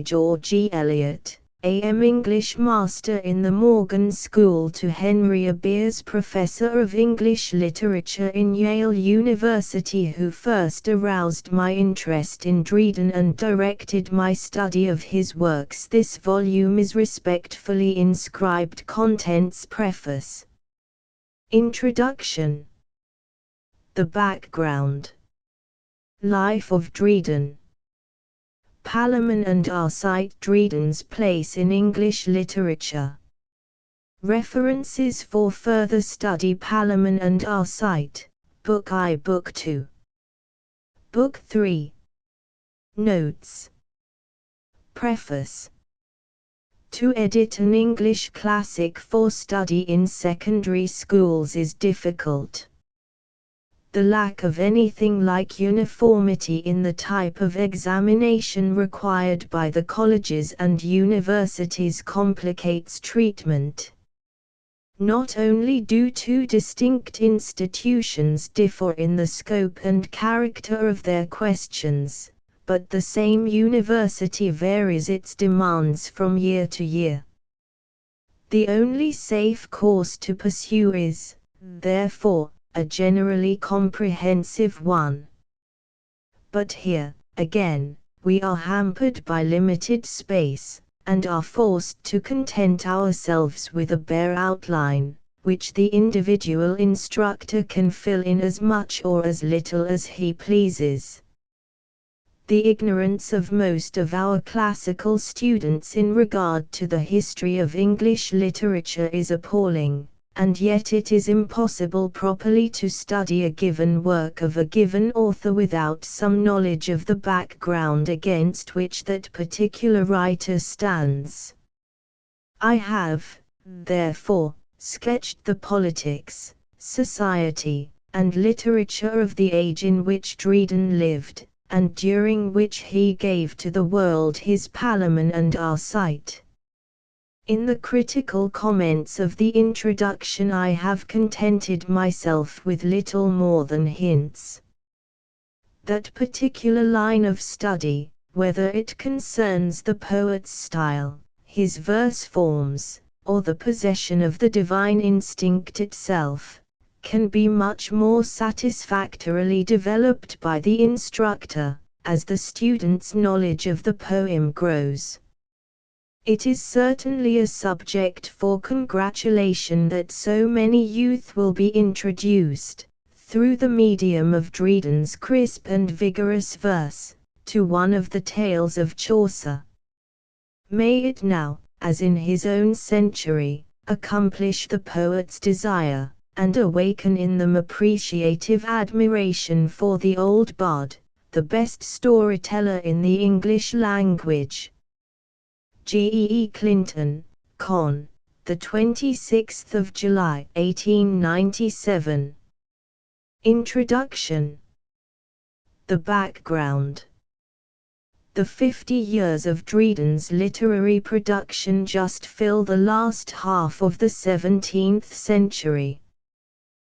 by George E. Eliot, A.M. English Master in the Morgan School, to Henry A. Beers, Professor of English Literature in Yale University, who first aroused my interest in Dryden and directed my study of his works. This volume is respectfully inscribed. Contents. Preface. Introduction. The background. Life of Dryden. Palamon and Arcite, Dryden's place in English literature. References for further study: Palamon and Arcite, Book I, Book 2. Book 3. Notes. Preface. To edit an English classic for study in secondary schools is difficult. The lack of anything like uniformity in the type of examination required by the colleges and universities complicates treatment. Not only do two distinct institutions differ in the scope and character of their questions, but the same university varies its demands from year to year. The only safe course to pursue is, therefore, a generally comprehensive one. But here, again, we are hampered by limited space, and are forced to content ourselves with a bare outline, which the individual instructor can fill in as much or as little as he pleases. The ignorance of most of our classical students in regard to the history of English literature is appalling. And yet it is impossible properly to study a given work of a given author without some knowledge of the background against which that particular writer stands. I have, therefore, sketched the politics, society, and literature of the age in which Dryden lived, and during which he gave to the world his Palamon and Arcite. In the critical comments of the introduction I have contented myself with little more than hints. That particular line of study, whether it concerns the poet's style, his verse forms, or the possession of the divine instinct itself, can be much more satisfactorily developed by the instructor, as the student's knowledge of the poem grows. It is certainly a subject for congratulation that so many youth will be introduced, through the medium of Dryden's crisp and vigorous verse, to one of the tales of Chaucer. May it now, as in his own century, accomplish the poet's desire, and awaken in them appreciative admiration for the old bard, the best storyteller in the English language. G.E.E. Clinton, Con. the 26th of July, 1897. Introduction. The background. The 50 years of Dryden's literary production just fill the last half of the 17th century.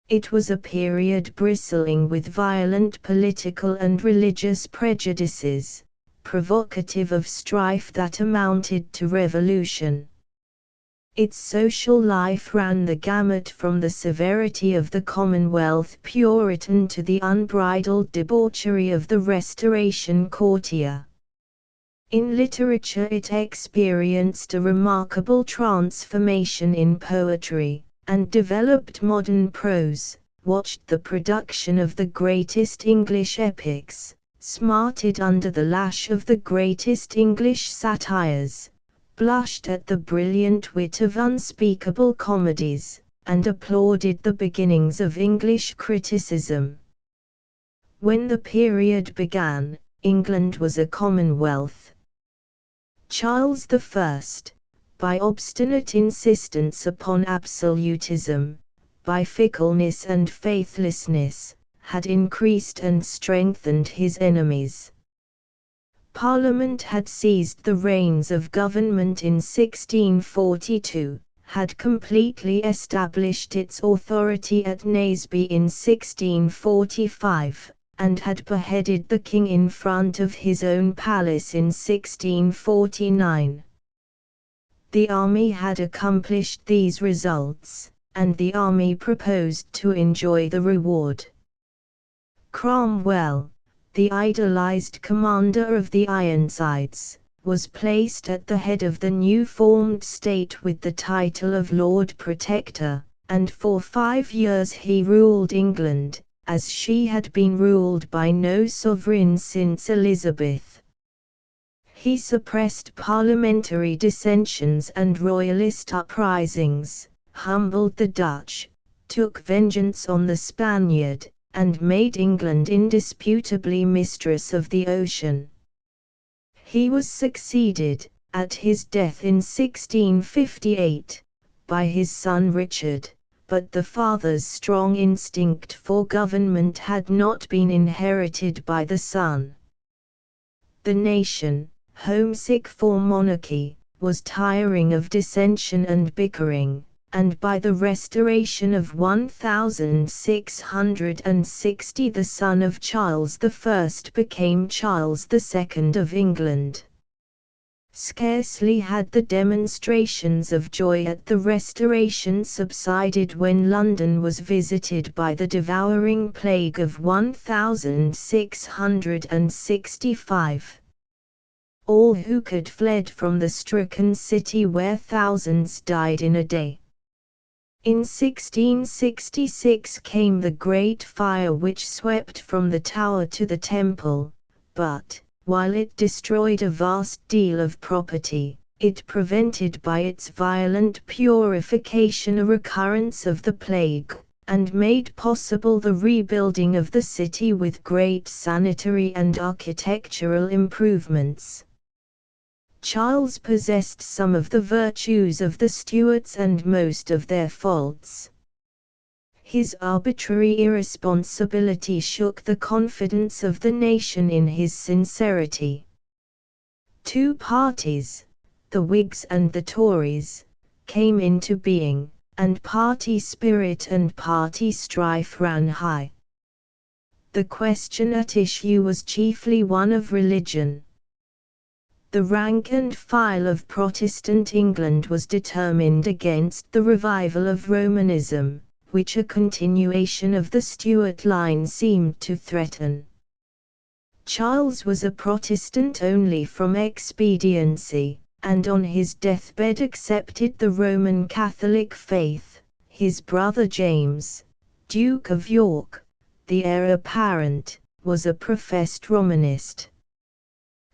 It was a period bristling with violent political and religious prejudices, provocative of strife that amounted to revolution. Its social life ran the gamut from the severity of the Commonwealth Puritan to the unbridled debauchery of the Restoration courtier. In literature it experienced a remarkable transformation in poetry, and developed modern prose, watched the production of the greatest English epics, smarted under the lash of the greatest English satires, blushed at the brilliant wit of unspeakable comedies, and applauded the beginnings of English criticism. When the period began, England was a commonwealth. Charles I, by obstinate insistence upon absolutism, by fickleness and faithlessness, had increased and strengthened his enemies. Parliament had seized the reins of government in 1642, had completely established its authority at Naseby in 1645, and had beheaded the king in front of his own palace in 1649. The army had accomplished these results, and the army proposed to enjoy the reward. Cromwell, the idolized commander of the Ironsides, was placed at the head of the new formed state with the title of Lord Protector, and for 5 years he ruled England, as she had been ruled by no sovereign since Elizabeth. He suppressed parliamentary dissensions and royalist uprisings, humbled the Dutch, took vengeance on the Spaniard, and made England indisputably mistress of the ocean. He was succeeded, at his death in 1658, by his son Richard, but the father's strong instinct for government had not been inherited by the son. The nation, homesick for monarchy, was tiring of dissension and bickering, and by the Restoration of 1660 the son of Charles I became Charles II of England. Scarcely had the demonstrations of joy at the Restoration subsided when London was visited by the devouring plague of 1665. All who could fled from the stricken city where thousands died in a day. In 1666 came the Great Fire which swept from the Tower to the Temple, but, while it destroyed a vast deal of property, it prevented by its violent purification a recurrence of the plague, and made possible the rebuilding of the city with great sanitary and architectural improvements. Charles possessed some of the virtues of the Stuarts and most of their faults. His arbitrary irresponsibility shook the confidence of the nation in his sincerity. 2 parties, the Whigs and the Tories, came into being, and party spirit and party strife ran high. The question at issue was chiefly one of religion. The rank and file of Protestant England was determined against the revival of Romanism, which a continuation of the Stuart line seemed to threaten. Charles was a Protestant only from expediency, and on his deathbed accepted the Roman Catholic faith. His brother James, Duke of York, the heir apparent, was a professed Romanist.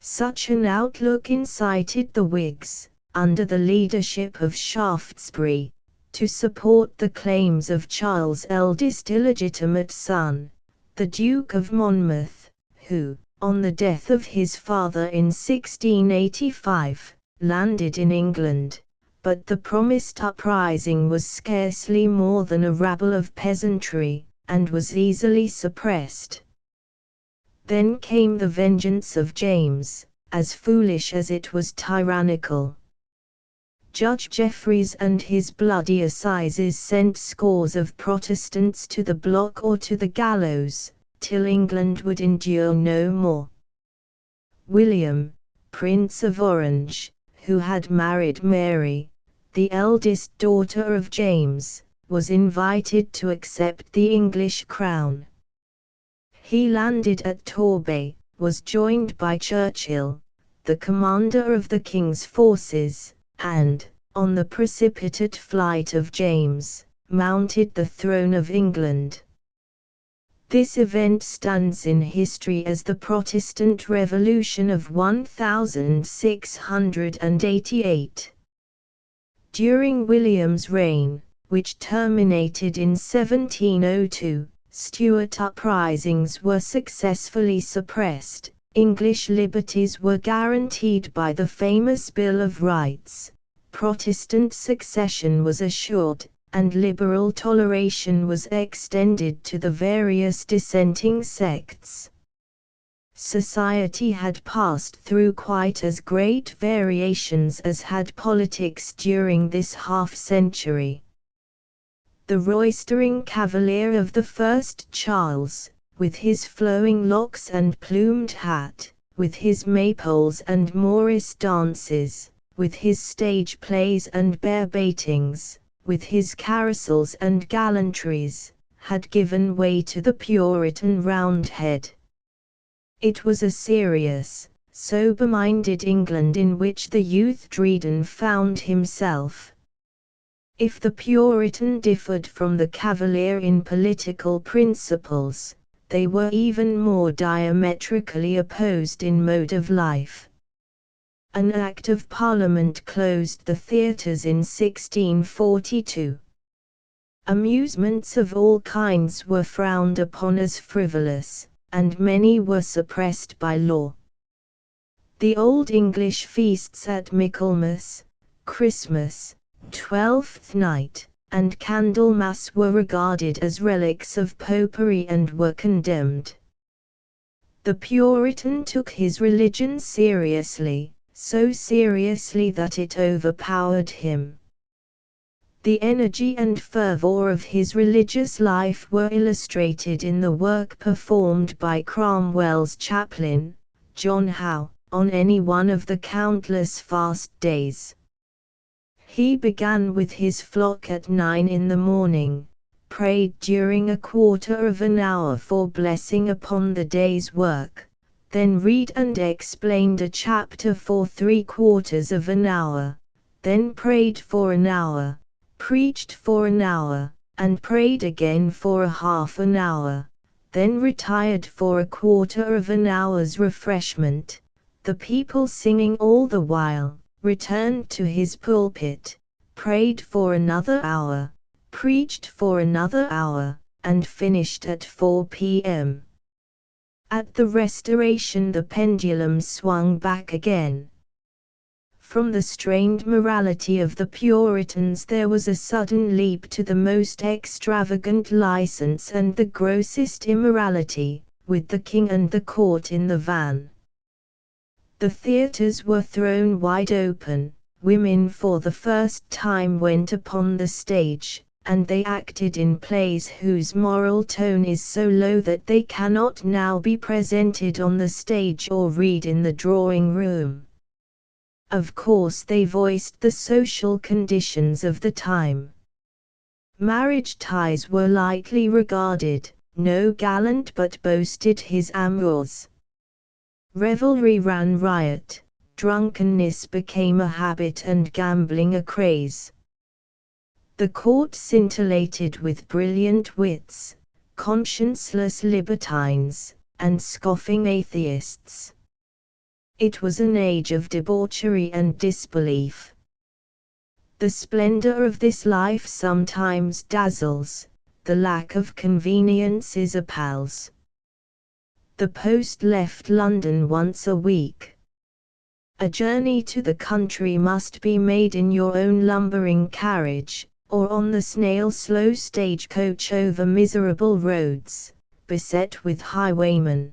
Such an outlook incited the Whigs, under the leadership of Shaftesbury, to support the claims of Charles' eldest illegitimate son, the Duke of Monmouth, who, on the death of his father in 1685, landed in England, but the promised uprising was scarcely more than a rabble of peasantry, and was easily suppressed. Then came the vengeance of James, as foolish as it was tyrannical. Judge Jeffreys and his bloody assizes sent scores of Protestants to the block or to the gallows, till England would endure no more. William, Prince of Orange, who had married Mary, the eldest daughter of James, was invited to accept the English crown. He landed at Torbay, was joined by Churchill, the commander of the king's forces, and, on the precipitate flight of James, mounted the throne of England. This event stands in history as the Protestant Revolution of 1688. During William's reign, which terminated in 1702, Stuart uprisings were successfully suppressed, English liberties were guaranteed by the famous Bill of Rights, Protestant succession was assured, and liberal toleration was extended to the various dissenting sects. society had passed through quite as great variations as had politics during this half-century. The roistering cavalier of the first Charles, with his flowing locks and plumed hat, with his maypoles and Morris dances, with his stage plays and bear baitings, with his carousels and gallantries, had given way to the Puritan Roundhead. It was a serious, sober-minded England in which the youth Dryden found himself. If the Puritan differed from the Cavalier in political principles, they were even more diametrically opposed in mode of life. An Act of Parliament closed the theatres in 1642. Amusements of all kinds were frowned upon as frivolous, and many were suppressed by law. The old English feasts at Michaelmas, Christmas, Twelfth Night, and Candlemas were regarded as relics of popery and were condemned. The Puritan took his religion seriously, so seriously that it overpowered him. The energy and fervor of his religious life were illustrated in the work performed by Cromwell's chaplain, John Howe, on any one of the countless fast days. He began with his flock at 9 in the morning, prayed during a quarter of an hour for blessing upon the day's work, then read and explained a chapter for 3/4 of an hour, then prayed for an hour, preached for an hour, and prayed again for a half an hour, then retired for a quarter of an hour's refreshment, the people singing all the while, returned to his pulpit, prayed for another hour, preached for another hour, and finished at 4 p.m. At the Restoration the pendulum swung back again. From the strained morality of the Puritans there was a sudden leap to the most extravagant license and the grossest immorality, with the king and the court in the van. The theatres were thrown wide open, women for the first time went upon the stage, and they acted in plays whose moral tone is so low that they cannot now be presented on the stage or read in the drawing room. Of course they voiced the social conditions of the time. Marriage ties were lightly regarded, no gallant but boasted his amours. Revelry ran riot, drunkenness became a habit and gambling a craze. The court scintillated with brilliant wits, conscienceless libertines, and scoffing atheists. It was an age of debauchery and disbelief. The splendor of this life sometimes dazzles, the lack of conveniences appals. The post left London once a week. A journey to the country must be made in your own lumbering carriage, or on the snail-slow stagecoach over miserable roads, beset with highwaymen.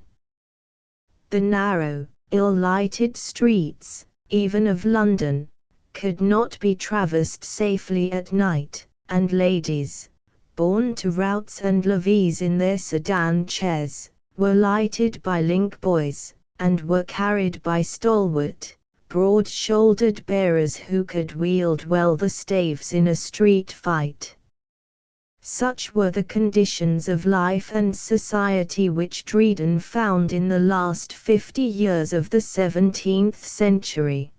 The narrow, ill-lighted streets, even of London, could not be traversed safely at night, and ladies, born to routs and levees in their sedan chairs, were lighted by link boys, and were carried by stalwart, broad-shouldered bearers who could wield well the staves in a street fight. Such were the conditions of life and society which Dryden found in the last 50 years of the 17th century.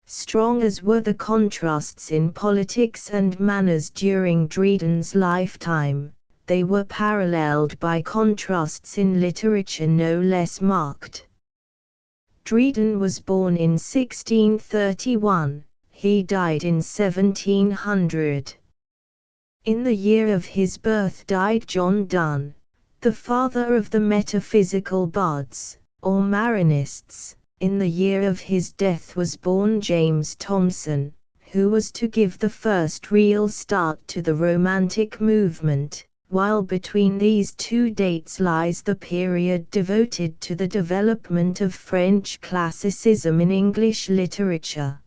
Strong as were the contrasts in politics and manners during Dryden's lifetime, they were paralleled by contrasts in literature no less marked. Dryden was born in 1631, he died in 1700. In the year of his birth died John Donne, the father of the metaphysical bards, or marinists. In the year of his death was born James Thomson, who was to give the first real start to the Romantic movement, while between these two dates lies the period devoted to the development of French classicism in English literature.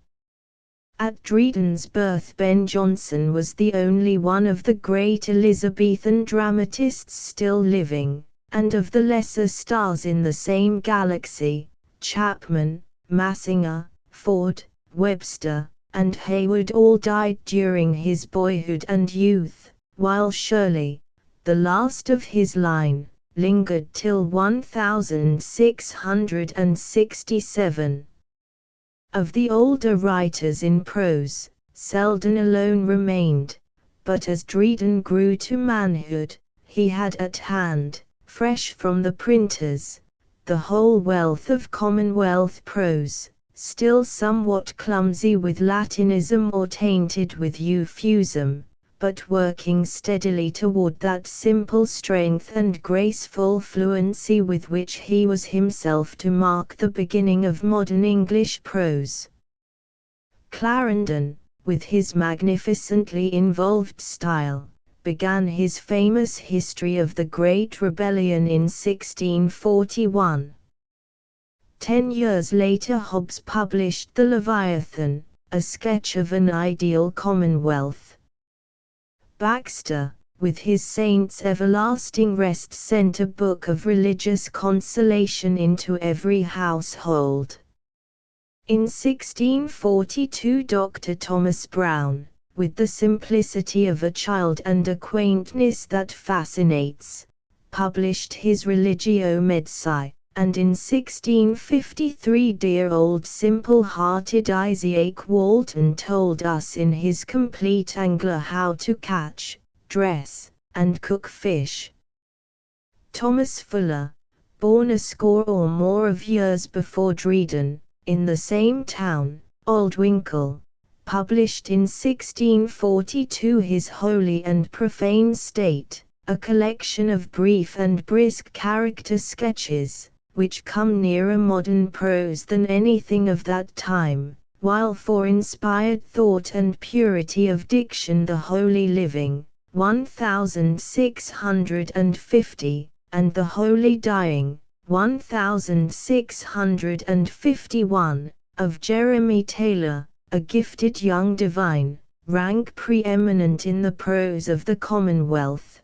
At Dryden's birth, Ben Jonson was the only one of the great Elizabethan dramatists still living, and of the lesser stars in the same galaxy, Chapman, Massinger, Ford, Webster, and Hayward all died during his boyhood and youth, while Shirley, the last of his line, lingered till 1667. Of the older writers in prose, Selden alone remained, but as Dryden grew to manhood, he had at hand, fresh from the printers, the whole wealth of Commonwealth prose, still somewhat clumsy with Latinism or tainted with euphuism, but working steadily toward that simple strength and graceful fluency with which he was himself to mark the beginning of modern English prose. Clarendon, with his magnificently involved style, began his famous History of the Great Rebellion in 1641. 10 years later Hobbes published The Leviathan, a sketch of an ideal commonwealth. Baxter, with his Saints' Everlasting Rest, sent a book of religious consolation into every household. In 1642 Dr. Thomas Brown, with the simplicity of a child and a quaintness that fascinates, published his Religio Medici, and in 1653 dear old simple-hearted Isaac Walton told us in his Complete Angler how to catch, dress, and cook fish. Thomas Fuller, born a score or more of years before Dryden, in the same town, Aldwinkle, published in 1642 his Holy and Profane State, a collection of brief and brisk character sketches, which come nearer modern prose than anything of that time, while for inspired thought and purity of diction the Holy Living, 1650, and the Holy Dying, 1651, of Jeremy Taylor, a gifted young divine, rank preeminent in the prose of the Commonwealth.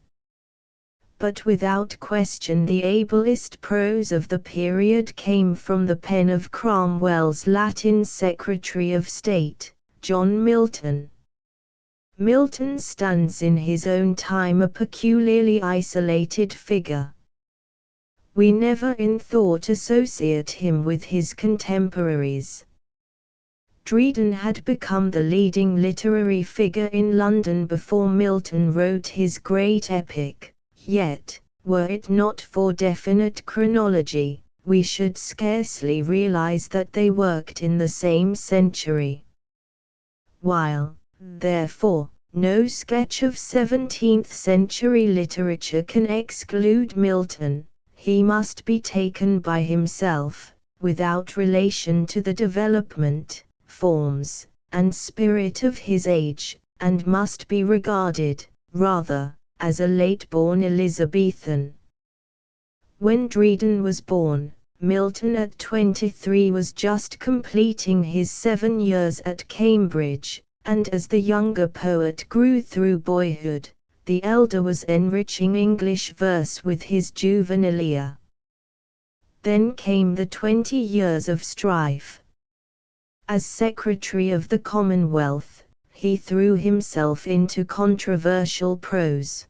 But without question the ablest prose of the period came from the pen of Cromwell's Latin Secretary of State, John Milton. Milton stands in his own time a peculiarly isolated figure. We never in thought associate him with his contemporaries. Dryden had become the leading literary figure in London before Milton wrote his great epic. Yet, were it not for definite chronology, we should scarcely realize that they worked in the same century. While, therefore, no sketch of 17th-century literature can exclude Milton, he must be taken by himself, without relation to the development, forms, and spirit of his age, and must be regarded, rather, as a late-born Elizabethan. When Dryden was born, Milton at 23 was just completing his 7 years at Cambridge, and as the younger poet grew through boyhood, the elder was enriching English verse with his juvenilia. Then came the 20 years of strife. As Secretary of the Commonwealth, he threw himself into controversial prose.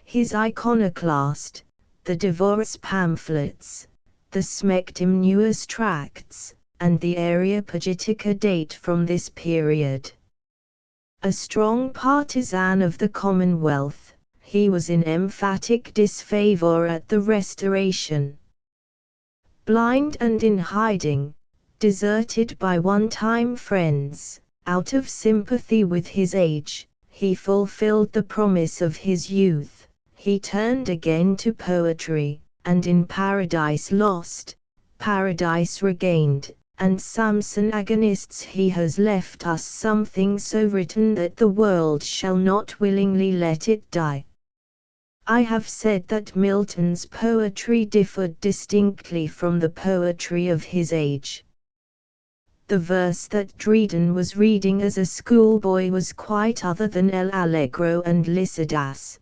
His Iconoclast, the Divorce pamphlets, the Smectymnuous tracts, and the Areopagitica date from this period. A strong partisan of the Commonwealth, he was in emphatic disfavor at the Restoration. Blind and in hiding, deserted by one-time friends, out of sympathy with his age, he fulfilled the promise of his youth, he turned again to poetry, and in Paradise Lost, Paradise Regained, and Samson Agonists he has left us something so written that the world shall not willingly let it die. I have said that Milton's poetry differed distinctly from the poetry of his age. The verse that Dryden was reading as a schoolboy was quite other than El Allegro and Lycidas.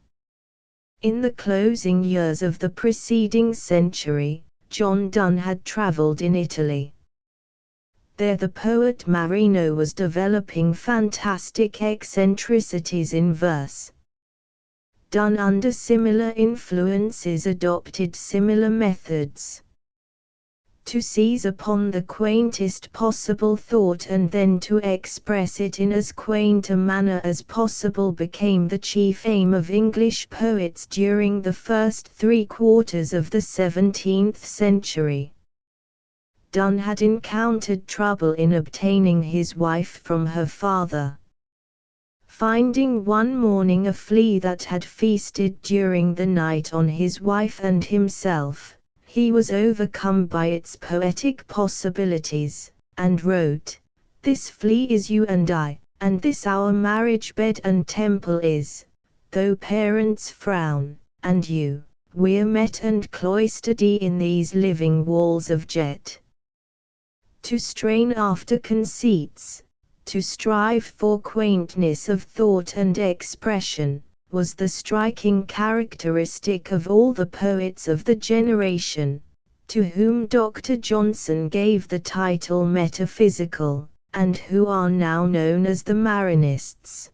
In the closing years of the preceding century, John Donne had travelled in Italy. There the poet Marino was developing fantastic eccentricities in verse. Donne under similar influences adopted similar methods. To seize upon the quaintest possible thought and then to express it in as quaint a manner as possible became the chief aim of English poets during the first 3/4 of the 17th century. Donne had encountered trouble in obtaining his wife from her father. Finding one morning a flea that had feasted during the night on his wife and himself, he was overcome by its poetic possibilities, and wrote, "This flea is you and I, and this our marriage bed and temple is, though parents frown, and you, we're met and cloistered in these living walls of jet." To strain after conceits, to strive for quaintness of thought and expression, was the striking characteristic of all the poets of the generation, to whom Dr. Johnson gave the title metaphysical, and who are now known as the Marinists.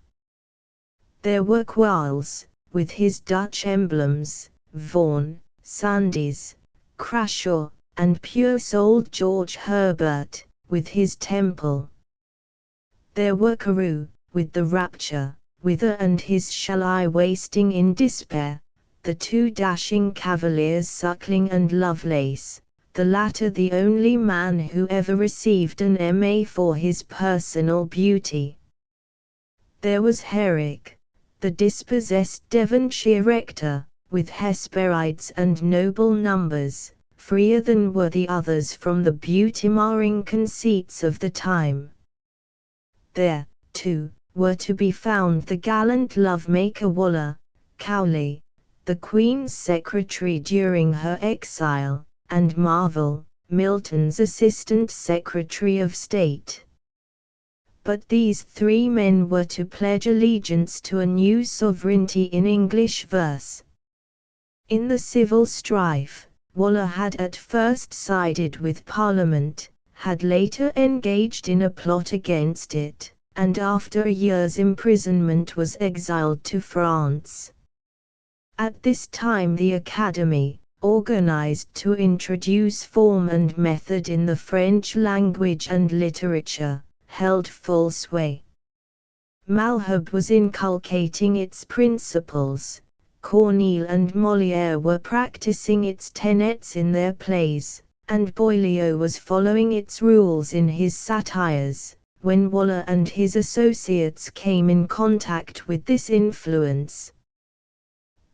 There were Quarles, with his Dutch emblems, Vaughan, Sandys, Crashaw, and pure-souled George Herbert, with his Temple. There were Carew, with the Rapture, Wither and his Shall I wasting in despair, the two dashing cavaliers Suckling and Lovelace, the latter the only man who ever received an M.A. for his personal beauty. There was Herrick, the dispossessed Devonshire rector, with Hesperides and noble numbers, freer than were the others from the beauty-marring conceits of the time. There, too, were to be found the gallant love-maker Waller, Cowley, the Queen's secretary during her exile, and Marvell, Milton's assistant secretary of state. But these three men were to pledge allegiance to a new sovereignty in English verse. In the civil strife, Waller had at first sided with Parliament, had later engaged in a plot against it, and after a year's imprisonment was exiled to France. At this time the Academy, organized to introduce form and method in the French language and literature, held full sway. Malherbe was inculcating its principles, Corneille and Molière were practicing its tenets in their plays, and Boileau was following its rules in his satires. When Waller and his associates came in contact with this influence,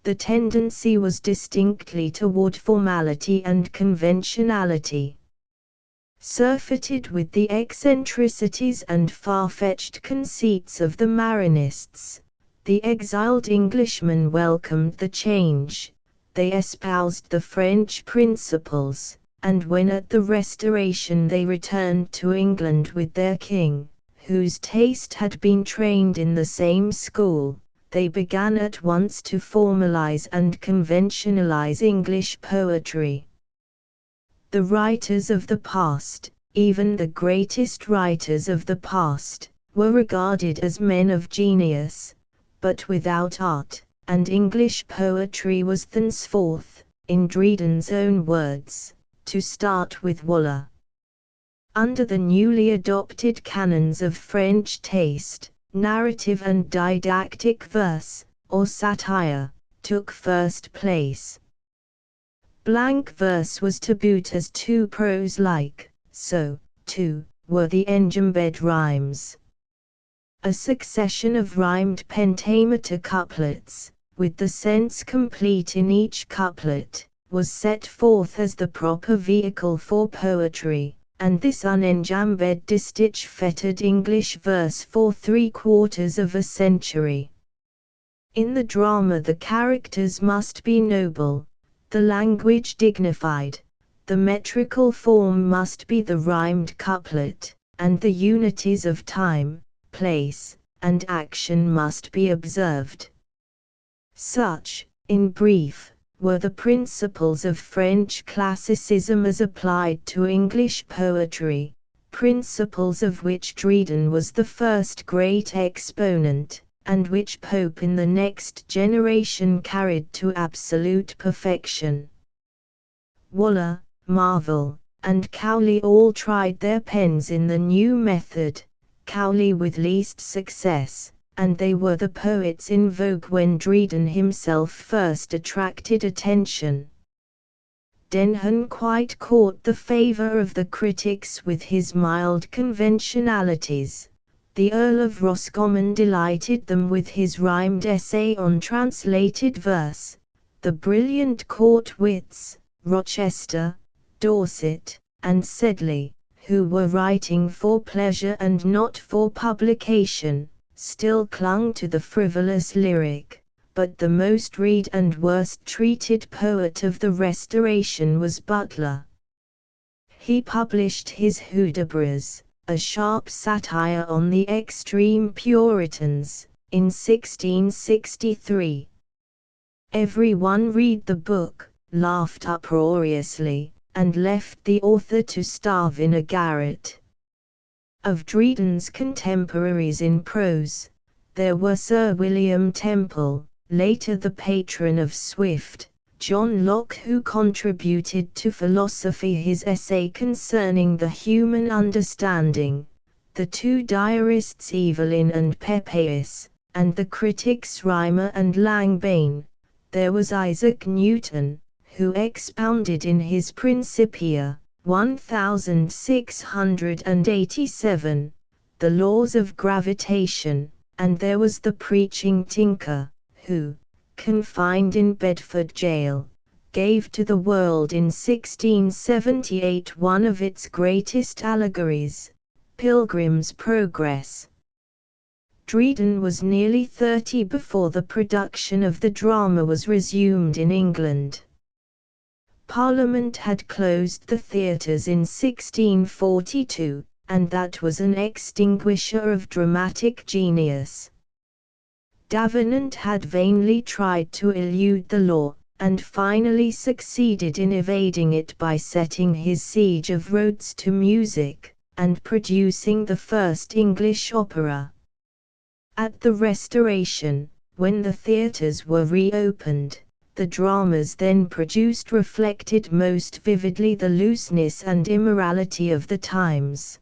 the tendency was distinctly toward formality and conventionality. Surfeited with the eccentricities and far-fetched conceits of the Marinists, the exiled Englishmen welcomed the change, they espoused the French principles, and when at the Restoration they returned to England with their king, whose taste had been trained in the same school, they began at once to formalize and conventionalize English poetry. The writers of the past, even the greatest writers of the past, were regarded as men of genius, but without art, and English poetry was thenceforth, in Dryden's own words, to start with Waller. Under the newly adopted canons of French taste, narrative and didactic verse, or satire, took first place. Blank verse was tabooed as too prose-like, so, too, were the engine-bed rhymes. A succession of rhymed pentameter couplets, with the sense complete in each couplet, was set forth as the proper vehicle for poetry, and this unenjambed distich fettered English verse for 3/4 of a century. In the drama the characters must be noble, the language dignified, the metrical form must be the rhymed couplet, and the unities of time, place, and action must be observed. Such, in brief, were the principles of French classicism as applied to English poetry, principles of which Dryden was the first great exponent, and which Pope in the next generation carried to absolute perfection. Waller, Marvell, and Cowley all tried their pens in the new method, Cowley with least success, and they were the poets in vogue when Dryden himself first attracted attention. Denham quite caught the favour of the critics with his mild conventionalities. The Earl of Roscommon delighted them with his rhymed essay on translated verse. The brilliant court wits, Rochester, Dorset, and Sedley, who were writing for pleasure and not for publication, still clung to the frivolous lyric, but the most read and worst treated poet of the Restoration was Butler. He published his Hudibras, a sharp satire on the extreme Puritans, in 1663. Every one read the book, laughed uproariously, and left the author to starve in a garret. Of Dryden's contemporaries in prose, there were Sir William Temple, later the patron of Swift, John Locke, who contributed to philosophy his essay concerning the human understanding, the two diarists Evelyn and Pepys, and the critics Rymer and Langbaine. There was Isaac Newton, who expounded in his Principia, 1687, the laws of gravitation, and there was the preaching tinker, who, confined in Bedford jail, gave to the world in 1678 one of its greatest allegories, Pilgrim's Progress. Dryden was nearly 30 before the production of the drama was resumed in England. Parliament had closed the theatres in 1642, and that was an extinguisher of dramatic genius. Davenant had vainly tried to elude the law, and finally succeeded in evading it by setting his Siege of Rhodes to music, and producing the first English opera. At the Restoration, when the theatres were reopened, the dramas then produced reflected most vividly the looseness and immorality of the times.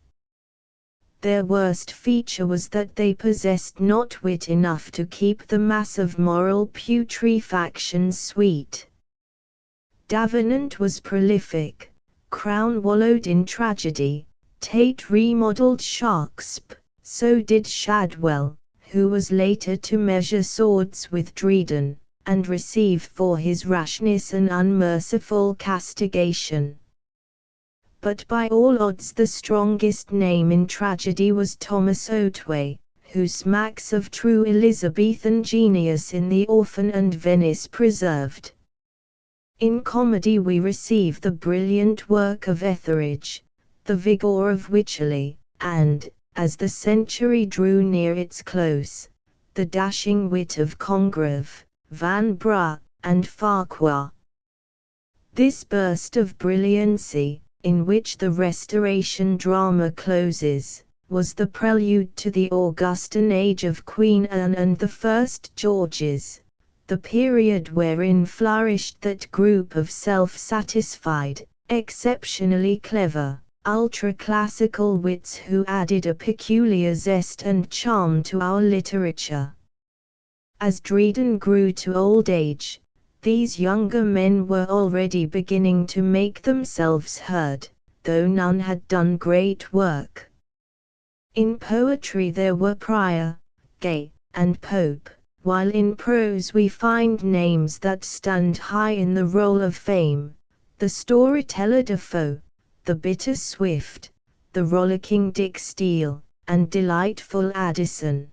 Their worst feature was that they possessed not wit enough to keep the mass of moral putrefaction sweet. Davenant was prolific, Crown wallowed in tragedy, Tate remodelled Sharksp, so did Shadwell, who was later to measure swords with Dryden, and receive for his rashness an unmerciful castigation. But by all odds the strongest name in tragedy was Thomas Otway, who smacks of true Elizabethan genius in The Orphan and Venice Preserved. In comedy we receive the brilliant work of Etheridge, the vigour of Wycherley, and, as the century drew near its close, the dashing wit of Congreve, Vanbrugh, and Farquhar. This burst of brilliancy, in which the Restoration drama closes, was the prelude to the Augustan age of Queen Anne and the First Georges, the period wherein flourished that group of self-satisfied, exceptionally clever, ultra-classical wits who added a peculiar zest and charm to our literature. As Dryden grew to old age, these younger men were already beginning to make themselves heard, though none had done great work. In poetry there were Prior, Gay, and Pope, while in prose we find names that stand high in the roll of fame, the storyteller Defoe, the bitter Swift, the rollicking Dick Steele, and delightful Addison.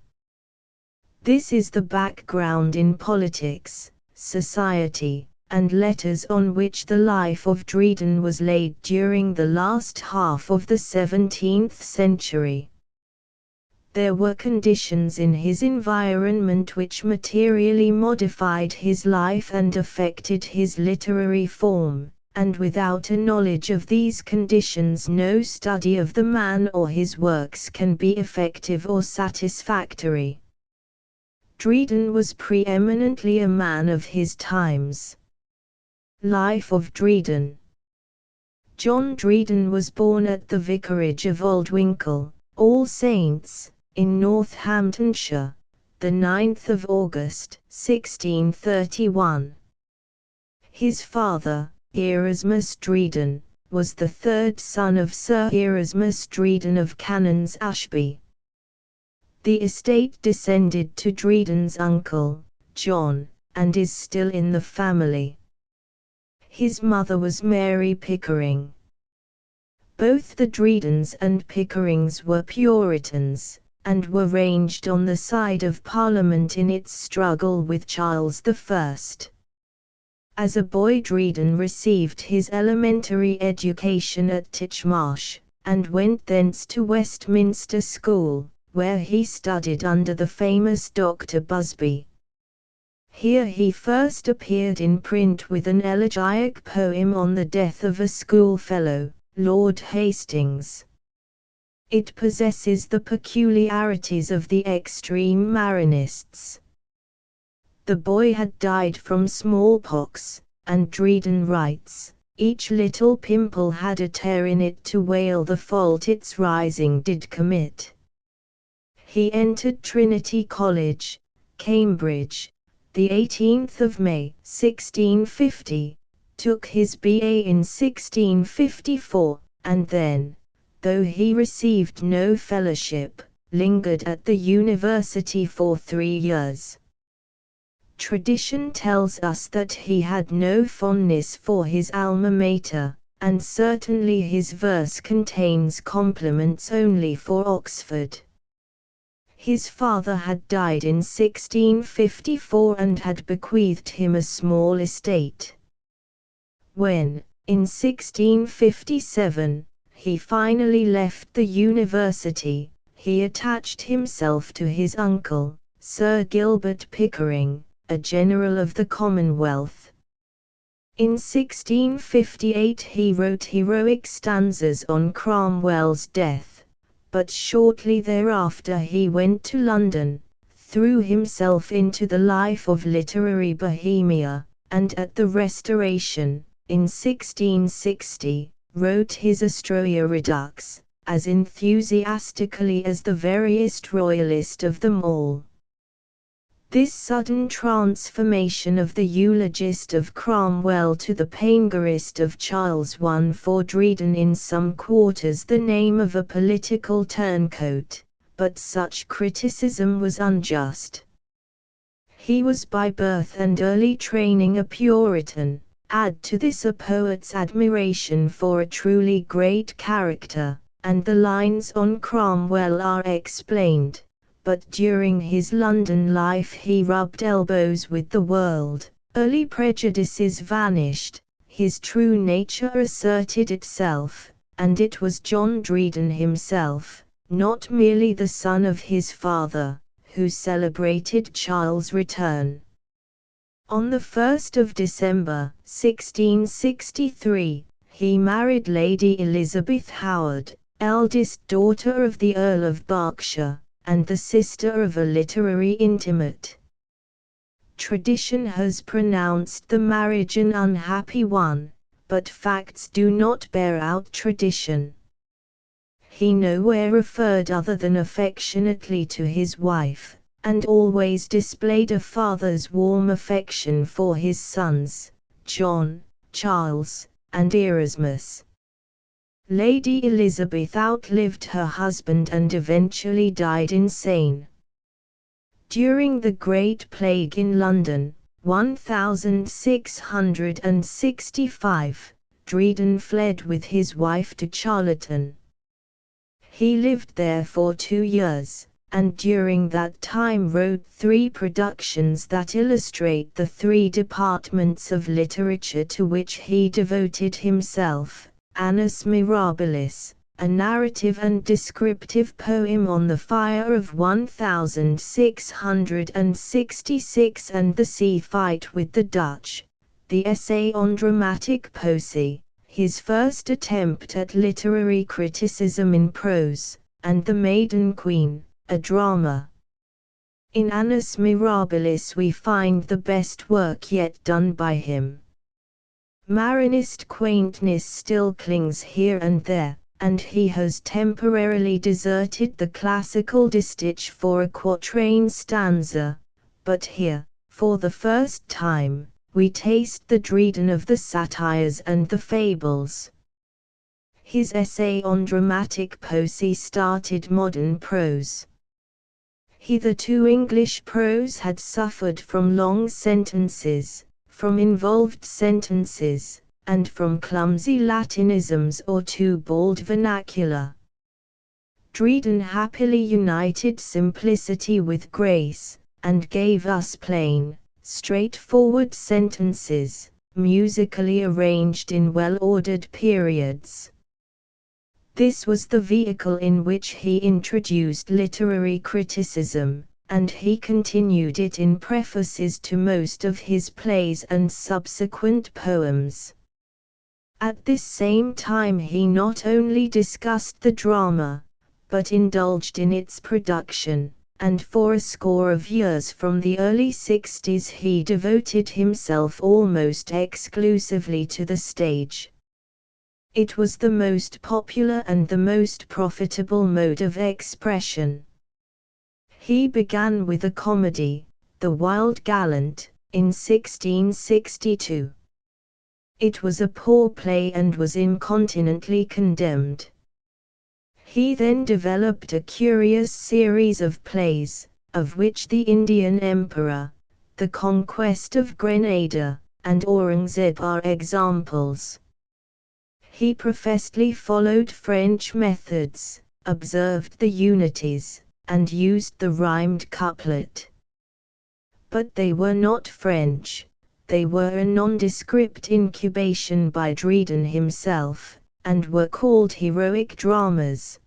This is the background in politics, society, and letters on which the life of Dryden was laid during the last half of the 17th century. There were conditions in his environment which materially modified his life and affected his literary form, and without a knowledge of these conditions no study of the man or his works can be effective or satisfactory. Dryden was preeminently a man of his times. Life of Dryden. John Dryden was born at the vicarage of Aldwinkle, All Saints, in Northamptonshire, the 9th of August, 1631. His father, Erasmus Dryden, was the third son of Sir Erasmus Dryden of Canons Ashby. The estate descended to Dryden's uncle, John, and is still in the family. His mother was Mary Pickering. Both the Drydens and Pickerings were Puritans, and were ranged on the side of Parliament in its struggle with Charles I. As a boy Dryden received his elementary education at Titchmarsh, and went thence to Westminster School, where he studied under the famous Dr. Busby. Here he first appeared in print with an elegiac poem on the death of a schoolfellow, Lord Hastings. It possesses the peculiarities of the extreme Marinists. The boy had died from smallpox, and Dryden writes, each little pimple had a tear in it to wail the fault its rising did commit. He entered Trinity College, Cambridge, the 18th of May, 1650, took his B.A. in 1654, and then, though he received no fellowship, lingered at the university for 3 years. Tradition tells us that he had no fondness for his alma mater, and certainly his verse contains compliments only for Oxford. His father had died in 1654 and had bequeathed him a small estate. When, in 1657, he finally left the university, he attached himself to his uncle, Sir Gilbert Pickering, a general of the Commonwealth. In 1658 he wrote heroic stanzas on Cromwell's death, but shortly thereafter he went to London, threw himself into the life of literary Bohemia, and at the Restoration, in 1660, wrote his Astroia Redux, as enthusiastically as the veriest royalist of them all. This sudden transformation of the eulogist of Cromwell to the panegyrist of Charles won for Dryden in some quarters the name of a political turncoat, but such criticism was unjust. He was by birth and early training a Puritan. Add to this a poet's admiration for a truly great character, and the lines on Cromwell are explained. But during his London life he rubbed elbows with the world, early prejudices vanished, his true nature asserted itself, and it was John Dryden himself, not merely the son of his father, who celebrated Charles' return. On the 1st of December, 1663, he married Lady Elizabeth Howard, eldest daughter of the Earl of Berkshire, and the sister of a literary intimate. Tradition has pronounced the marriage an unhappy one, but facts do not bear out tradition. He nowhere referred other than affectionately to his wife, and always displayed a father's warm affection for his sons, John, Charles, and Erasmus. Lady Elizabeth outlived her husband and eventually died insane. During the Great Plague in London, 1665, Dryden fled with his wife to Charlton. He lived there for 2 years, and during that time wrote 3 productions that illustrate the 3 departments of literature to which he devoted himself: Annus Mirabilis, a narrative and descriptive poem on the fire of 1666, and the sea fight with the Dutch, the essay on dramatic poesy, his first attempt at literary criticism in prose, and The Maiden Queen, a drama. In Annus Mirabilis we find the best work yet done by him. Marinist quaintness still clings here and there, and he has temporarily deserted the classical distich for a quatrain stanza, but here, for the first time, we taste the Dryden of the satires and the fables. His essay on dramatic poesy started modern prose. Hitherto English prose had suffered from long sentences, from involved sentences, and from clumsy Latinisms or too bald vernacular. Dryden happily united simplicity with grace, and gave us plain, straightforward sentences, musically arranged in well-ordered periods. This was the vehicle in which he introduced literary criticism, and he continued it in prefaces to most of his plays and subsequent poems. At this same time he not only discussed the drama, but indulged in its production, and for a score of years from the early 60s he devoted himself almost exclusively to the stage. It was the most popular and the most profitable mode of expression. He began with a comedy, The Wild Gallant, in 1662. It was a poor play and was incontinently condemned. He then developed a curious series of plays, of which The Indian Emperor, The Conquest of Grenada, and Aurangzeb are examples. He professedly followed French methods, observed the unities, and used the rhymed couplet. But they were not French. They were a nondescript incubation by Dryden himself, and were called heroic dramas.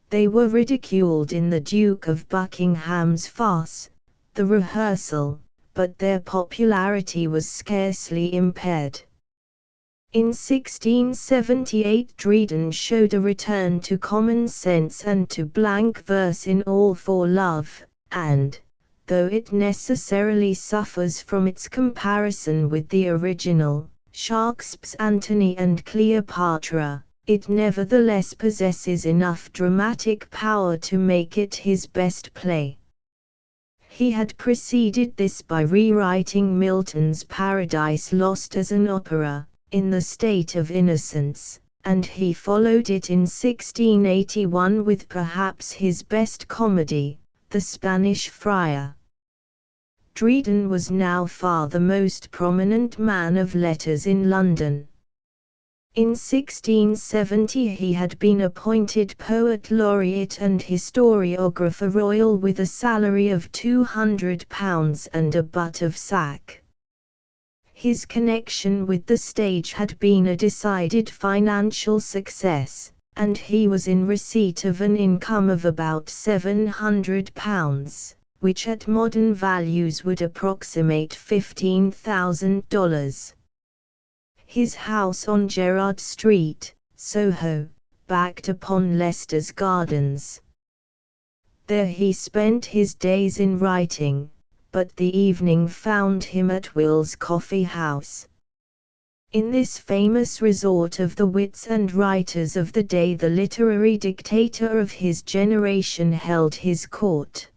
They were ridiculed in the Duke of Buckingham's farce, The Rehearsal, but their popularity was scarcely impaired. In 1678 Dryden showed a return to common sense and to blank verse in All for Love, and, though it necessarily suffers from its comparison with the original, Shakespeare's Antony and Cleopatra, it nevertheless possesses enough dramatic power to make it his best play. He had preceded this by rewriting Milton's Paradise Lost as an opera, in the state of innocence, and he followed it in 1681 with perhaps his best comedy, The Spanish Friar. Dryden was now far the most prominent man of letters in London. In 1670 he had been appointed Poet Laureate and Historiographer Royal with a salary of £200 and a butt of sack. His connection with the stage had been a decided financial success, and he was in receipt of an income of about £700, which at modern values would approximate $15,000. His house on Gerrard Street, Soho, backed upon Leicester's Gardens. There he spent his days in writing, but the evening found him at Will's Coffee House. In this famous resort of the wits and writers of the day the literary dictator of his generation held his court.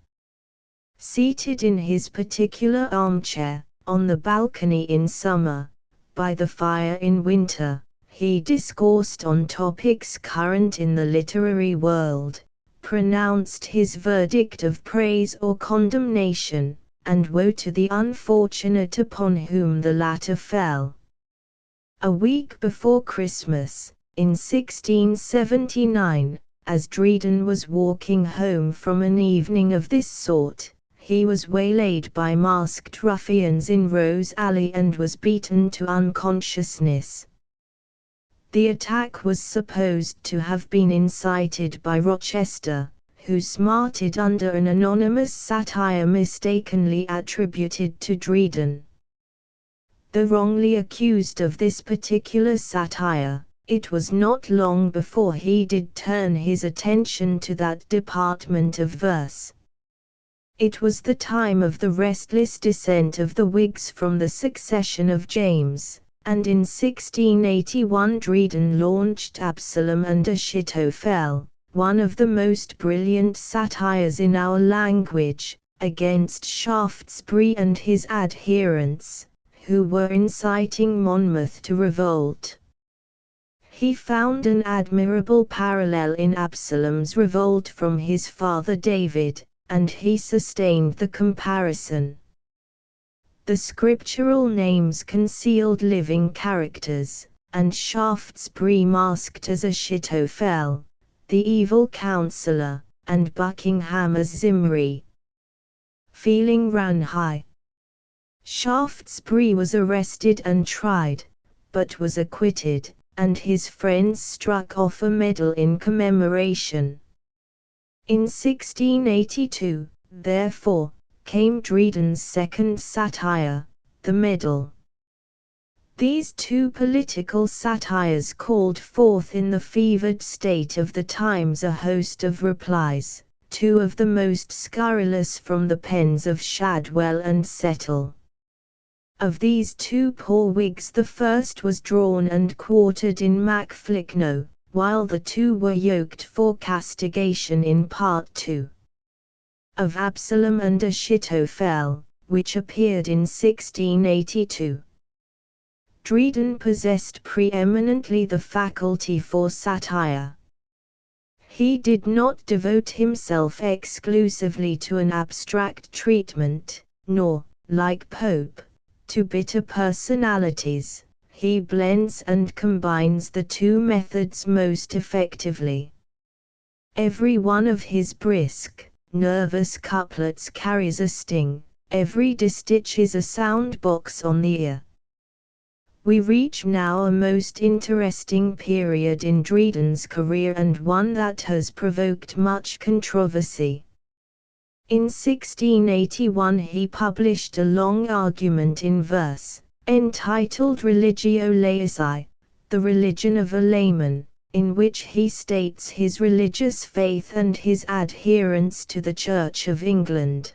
Seated in his particular armchair, on the balcony in summer, by the fire in winter, he discoursed on topics current in the literary world, pronounced his verdict of praise or condemnation, and woe to the unfortunate upon whom the latter fell. A week before Christmas, in 1679, as Dryden was walking home from an evening of this sort, he was waylaid by masked ruffians in Rose Alley and was beaten to unconsciousness. The attack was supposed to have been incited by Rochester, who smarted under an anonymous satire mistakenly attributed to Dryden. Though wrongly accused of this particular satire, it was not long before he did turn his attention to that department of verse. It was the time of the restless descent of the Whigs from the succession of James, and in 1681 Dryden launched Absalom and Achitophel, one of the most brilliant satires in our language, against Shaftesbury and his adherents, who were inciting Monmouth to revolt. He found an admirable parallel in Absalom's revolt from his father David, and he sustained the comparison. The scriptural names concealed living characters, and Shaftesbury masked as Achitophel, the evil counselor, and Buckingham as Zimri. Feeling ran high. Shaftesbury was arrested and tried, but was acquitted, and his friends struck off a medal in commemoration. In 1682, therefore, came Dryden's second satire, The Medal. These two political satires called forth in the fevered state of the times a host of replies, two of the most scurrilous from the pens of Shadwell and Settle. Of these two poor Whigs the first was drawn and quartered in Macflicknoe, while the two were yoked for castigation in Part II. Of Absalom and Achitophel, which appeared in 1682. Dryden possessed preeminently the faculty for satire. He did not devote himself exclusively to an abstract treatment, nor, like Pope, to bitter personalities. He blends and combines the two methods most effectively. Every one of his brisk, nervous couplets carries a sting, every distich is a sound box on the ear. We reach now a most interesting period in Dryden's career and one that has provoked much controversy. In 1681 he published a long argument in verse, entitled Religio Laici, the religion of a layman, in which he states his religious faith and his adherence to the Church of England.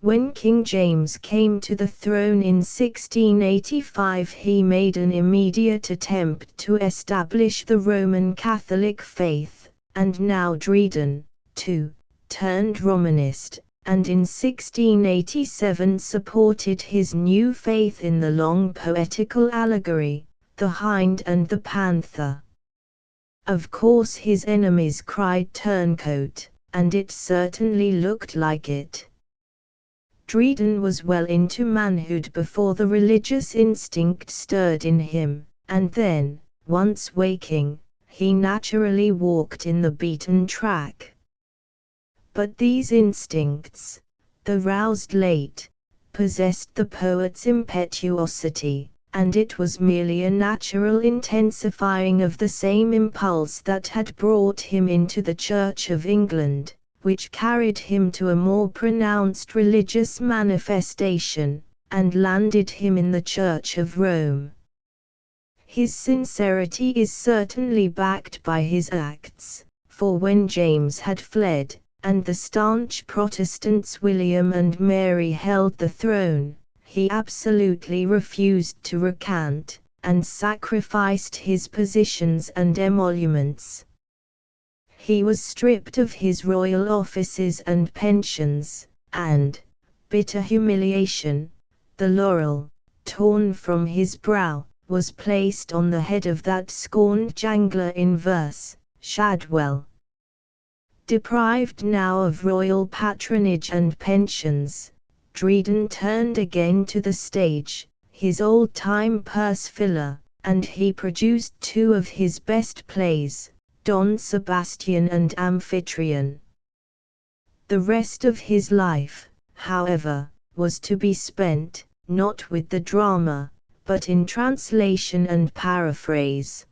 When King James came to the throne in 1685 he made an immediate attempt to establish the Roman Catholic faith, and now Dryden, too, turned Romanist, and in 1687 supported his new faith in the long poetical allegory, the Hind and the Panther. Of course his enemies cried turncoat, and it certainly looked like it. Dryden was well into manhood before the religious instinct stirred in him, and then, once waking, he naturally walked in the beaten track. But these instincts, though roused late, possessed the poet's impetuosity, and it was merely a natural intensifying of the same impulse that had brought him into the Church of England, which carried him to a more pronounced religious manifestation, and landed him in the Church of Rome. His sincerity is certainly backed by his acts, for when James had fled, and the staunch Protestants William and Mary held the throne, he absolutely refused to recant, and sacrificed his positions and emoluments. He was stripped of his royal offices and pensions, and, bitter humiliation, the laurel, torn from his brow, was placed on the head of that scorned jangler in verse, Shadwell. Deprived now of royal patronage and pensions, Dryden turned again to the stage, his old-time purse filler, and he produced two of his best plays, Don Sebastian and Amphitryon. The rest of his life, however, was to be spent, not with the drama, but in translation and paraphrase.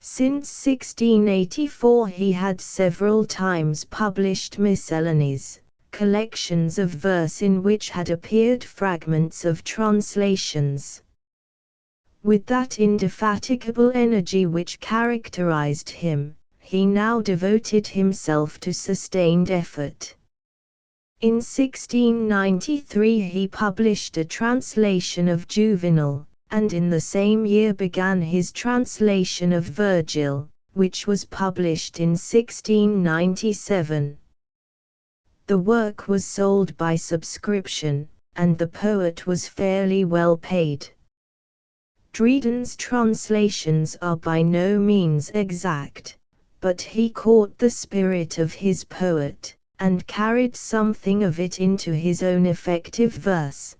Since 1684 he had several times published miscellanies, collections of verse in which had appeared fragments of translations. With that indefatigable energy which characterized him, he now devoted himself to sustained effort. In 1693 he published a translation of Juvenal, and in the same year began his translation of Virgil, which was published in 1697. The work was sold by subscription, and the poet was fairly well paid. Dryden's translations are by no means exact, but he caught the spirit of his poet, and carried something of it into his own effective verse.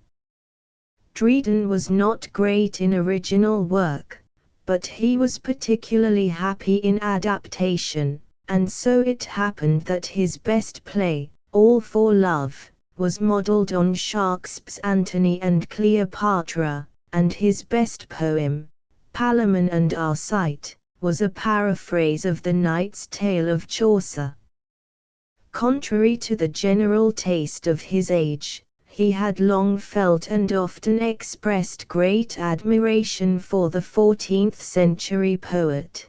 Dryden was not great in original work, but he was particularly happy in adaptation, and so it happened that his best play, All for Love, was modelled on Shakespeare's Antony and Cleopatra, and his best poem, Palamon and Arcite, was a paraphrase of the Knight's Tale of Chaucer. Contrary to the general taste of his age, he had long felt and often expressed great admiration for the 14th-century poet.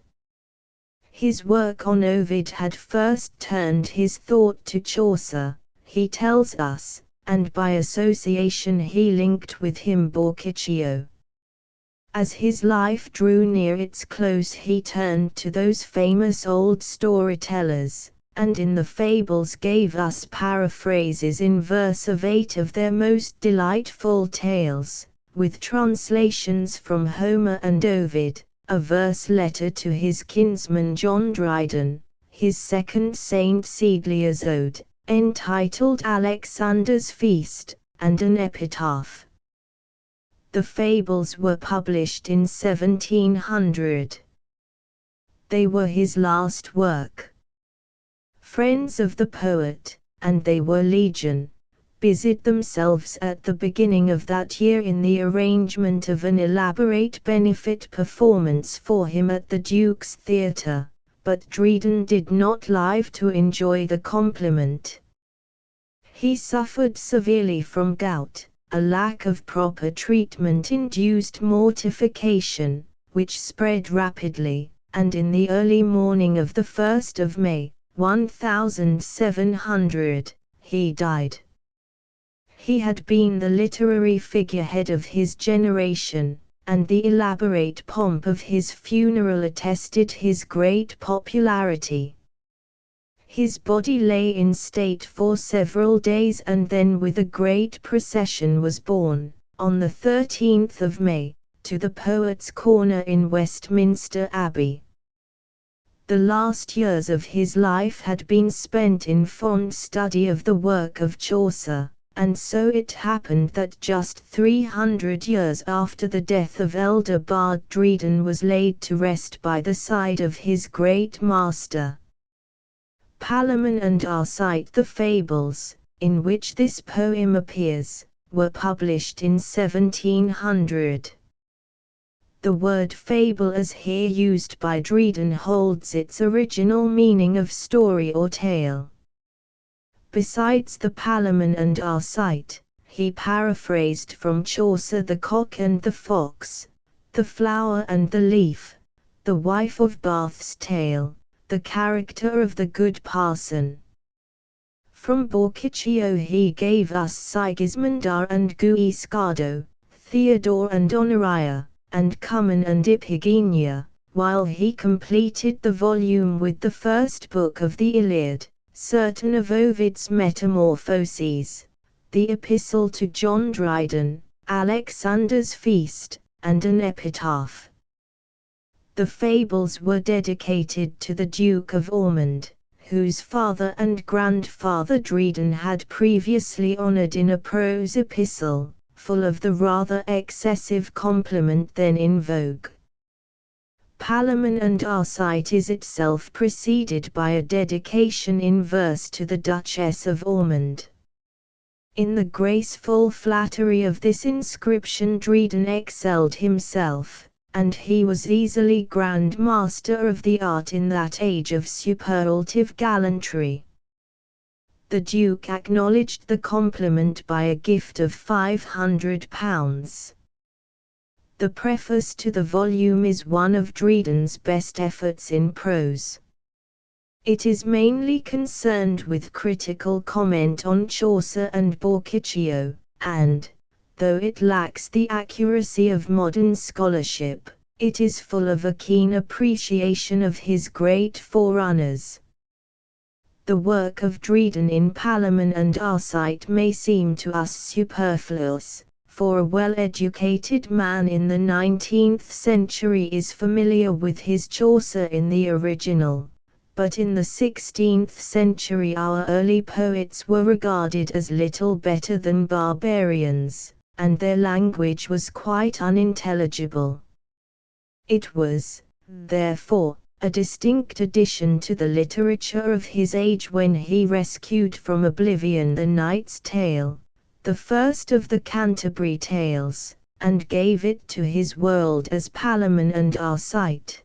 His work on Ovid had first turned his thought to Chaucer, he tells us, and by association he linked with him Boccaccio. As his life drew near its close he turned to those famous old storytellers, and in the fables gave us paraphrases in verse of 8 of their most delightful tales, with translations from Homer and Ovid, a verse letter to his kinsman John Dryden, his second Saint Cecilia's ode, entitled Alexander's Feast, and an epitaph. The fables were published in 1700. They were his last work. Friends of the poet, and they were legion, busied themselves at the beginning of that year in the arrangement of an elaborate benefit performance for him at the Duke's Theatre, but Dryden did not live to enjoy the compliment. He suffered severely from gout, a lack of proper treatment induced mortification, which spread rapidly, and in the early morning of the 1st of May, 1700, he died. He had been the literary figurehead of his generation, and the elaborate pomp of his funeral attested his great popularity. His body lay in state for several days and then with a great procession was borne, on the 13th of May, to the Poets' Corner in Westminster Abbey. The last years of his life had been spent in fond study of the work of Chaucer, and so it happened that just 300 years after the death of elder bard Dryden was laid to rest by the side of his great master. Palamon and Arcite, the fables, in which this poem appears, were published in 1700. The word fable as here used by Dryden holds its original meaning of story or tale. Besides the Palamon and Arcite, he paraphrased from Chaucer the Cock and the Fox, the Flower and the Leaf, the Wife of Bath's Tale, the Character of the Good Parson. From Boccaccio he gave us Sigismunda and Guiscardo, Theodore and Honoria, and Cummin and Iphigenia, while he completed the volume with the first book of the Iliad, certain of Ovid's Metamorphoses, the Epistle to John Dryden, Alexander's Feast, and an epitaph. The fables were dedicated to the Duke of Ormond, whose father and grandfather Dryden had previously honoured in a prose epistle, full of the rather excessive compliment then in vogue. Palamon and Arcite is itself preceded by a dedication in verse to the Duchess of Ormond. In the graceful flattery of this inscription Dryden excelled himself, and he was easily Grand Master of the art in that age of superlative gallantry. The Duke acknowledged the compliment by a gift of £500. The preface to the volume is one of Dryden's best efforts in prose. It is mainly concerned with critical comment on Chaucer and Boccaccio, and, though it lacks the accuracy of modern scholarship, it is full of a keen appreciation of his great forerunners. The work of Dryden in Palamon and Arcite may seem to us superfluous, for a well-educated man in the 19th century is familiar with his Chaucer in the original, but in the 16th century our early poets were regarded as little better than barbarians, and their language was quite unintelligible. It was, therefore, a distinct addition to the literature of his age when he rescued from oblivion the Knight's Tale, the first of the Canterbury Tales, and gave it to his world as Palamon and Arcite.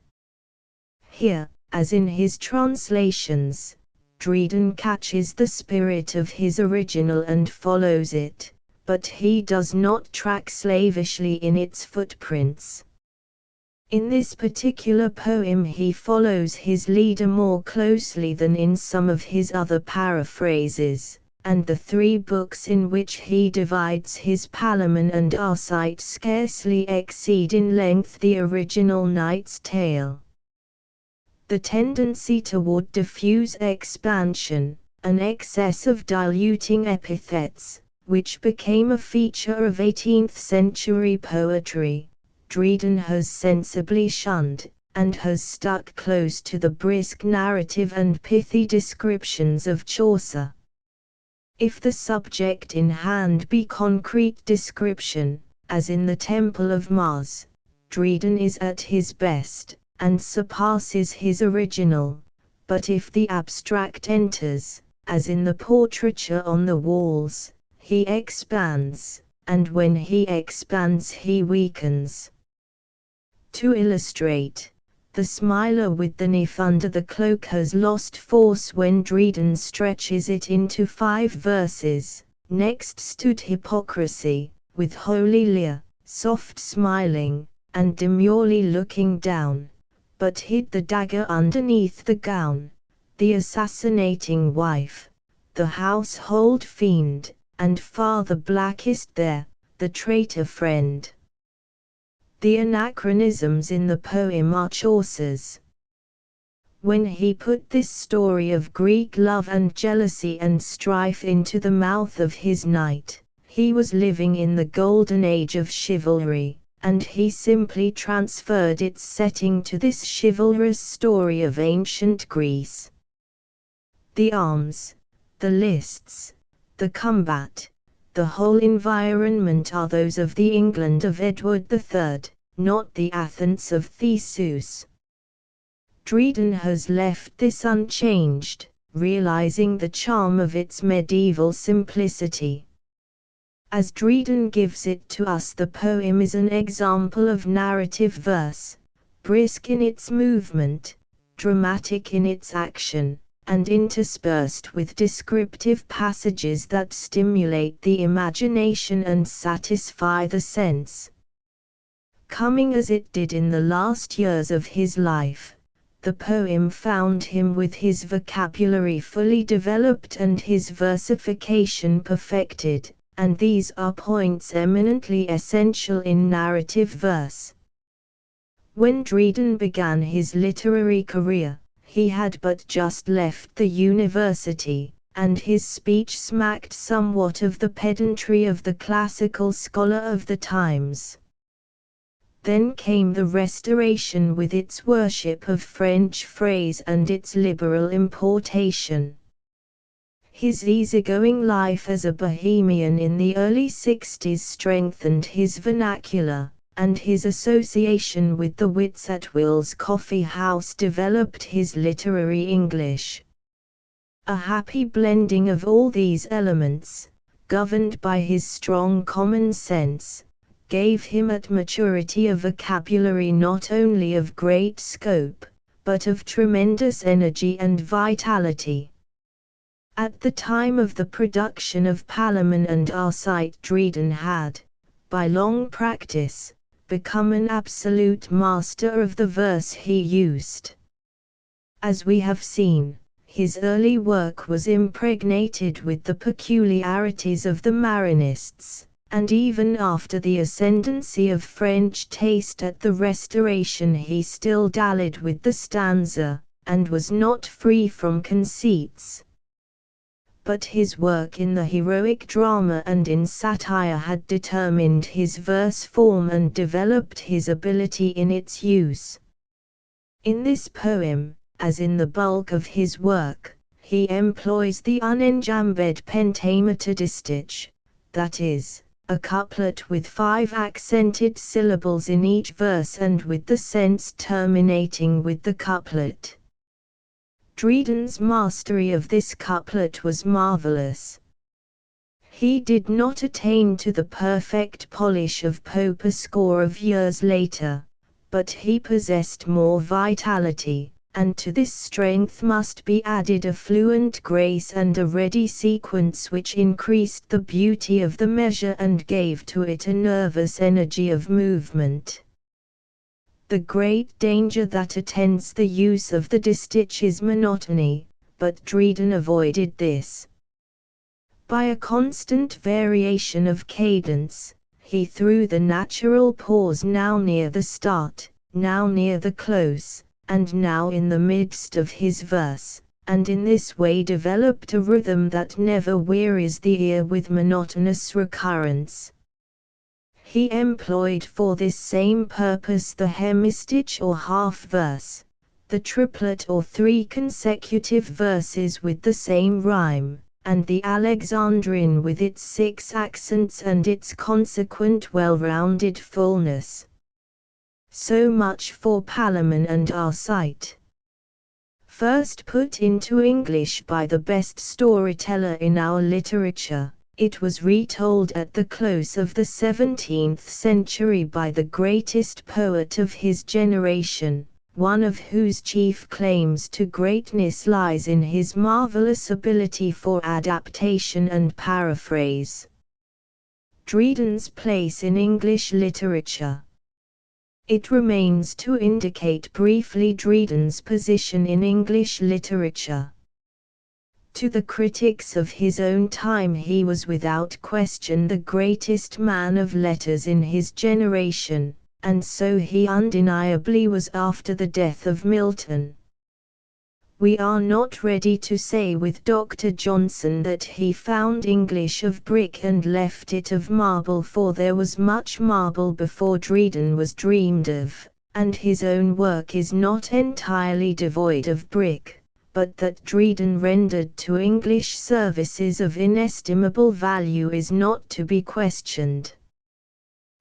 Here, as in his translations, Dryden catches the spirit of his original and follows it, but he does not track slavishly in its footprints. In this particular poem he follows his leader more closely than in some of his other paraphrases, and the 3 books in which he divides his Palamon and Arcite scarcely exceed in length the original Knight's Tale. The tendency toward diffuse expansion, an excess of diluting epithets, which became a feature of 18th century poetry, Dryden has sensibly shunned, and has stuck close to the brisk narrative and pithy descriptions of Chaucer. If the subject in hand be concrete description, as in the Temple of Mars, Dryden is at his best, and surpasses his original, but if the abstract enters, as in the portraiture on the walls, he expands, and when he expands he weakens. To illustrate, the smiler with the knife under the cloak has lost force when Dryden stretches it into 5 verses. Next stood hypocrisy, with holy leer, soft smiling, and demurely looking down, but hid the dagger underneath the gown, the assassinating wife, the household fiend, and far the blackest there, the traitor friend. The anachronisms in the poem are Chaucer's. When he put this story of Greek love and jealousy and strife into the mouth of his knight, he was living in the golden age of chivalry, and he simply transferred its setting to this chivalrous story of ancient Greece. The arms, the lists, the combat, the whole environment are those of the England of Edward III, not the Athens of Theseus. Dryden has left this unchanged, realizing the charm of its medieval simplicity. As Dryden gives it to us, the poem is an example of narrative verse, brisk in its movement, dramatic in its action, and interspersed with descriptive passages that stimulate the imagination and satisfy the sense. Coming as it did in the last years of his life, the poem found him with his vocabulary fully developed and his versification perfected, and these are points eminently essential in narrative verse. When Dryden began his literary career, he had but just left the university, and his speech smacked somewhat of the pedantry of the classical scholar of the times. Then came the Restoration with its worship of French phrase and its liberal importation. His easygoing life as a Bohemian in the early 60s strengthened his vernacular, and his association with the wits at Will's Coffee House developed his literary English. A happy blending of all these elements, governed by his strong common sense, gave him at maturity a vocabulary not only of great scope, but of tremendous energy and vitality. At the time of the production of Palamon and Arcite, Dryden had, by long practice, become an absolute master of the verse he used. As we have seen, his early work was impregnated with the peculiarities of the Marinists, and even after the ascendancy of French taste at the Restoration he still dallied with the stanza, and was not free from conceits. But his work in the heroic drama and in satire had determined his verse form and developed his ability in its use. In this poem, as in the bulk of his work, he employs the unenjambed pentameter distich, that is, a couplet with 5 accented syllables in each verse and with the sense terminating with the couplet. Dryden's mastery of this couplet was marvelous. He did not attain to the perfect polish of Pope a score of years later, but he possessed more vitality, and to this strength must be added a fluent grace and a ready sequence which increased the beauty of the measure and gave to it a nervous energy of movement. The great danger that attends the use of the distich is monotony, but Dryden avoided this. By a constant variation of cadence, he threw the natural pause now near the start, now near the close, and now in the midst of his verse, and in this way developed a rhythm that never wearies the ear with monotonous recurrence. He employed for this same purpose the hemistich or half-verse, the triplet or 3 consecutive verses with the same rhyme, and the Alexandrine with its 6 accents and its consequent well-rounded fullness. So much for Palamon and Arcite. First put into English by the best storyteller in our literature, it was retold at the close of the 17th century by the greatest poet of his generation, one of whose chief claims to greatness lies in his marvelous ability for adaptation and paraphrase. Dryden's place in English literature. It remains to indicate briefly Dryden's position in English literature. To the critics of his own time he was without question the greatest man of letters in his generation, and so he undeniably was after the death of Milton. We are not ready to say with Dr. Johnson that he found English of brick and left it of marble, for there was much marble before Dryden was dreamed of, and his own work is not entirely devoid of brick, but that Dryden rendered to English services of inestimable value is not to be questioned.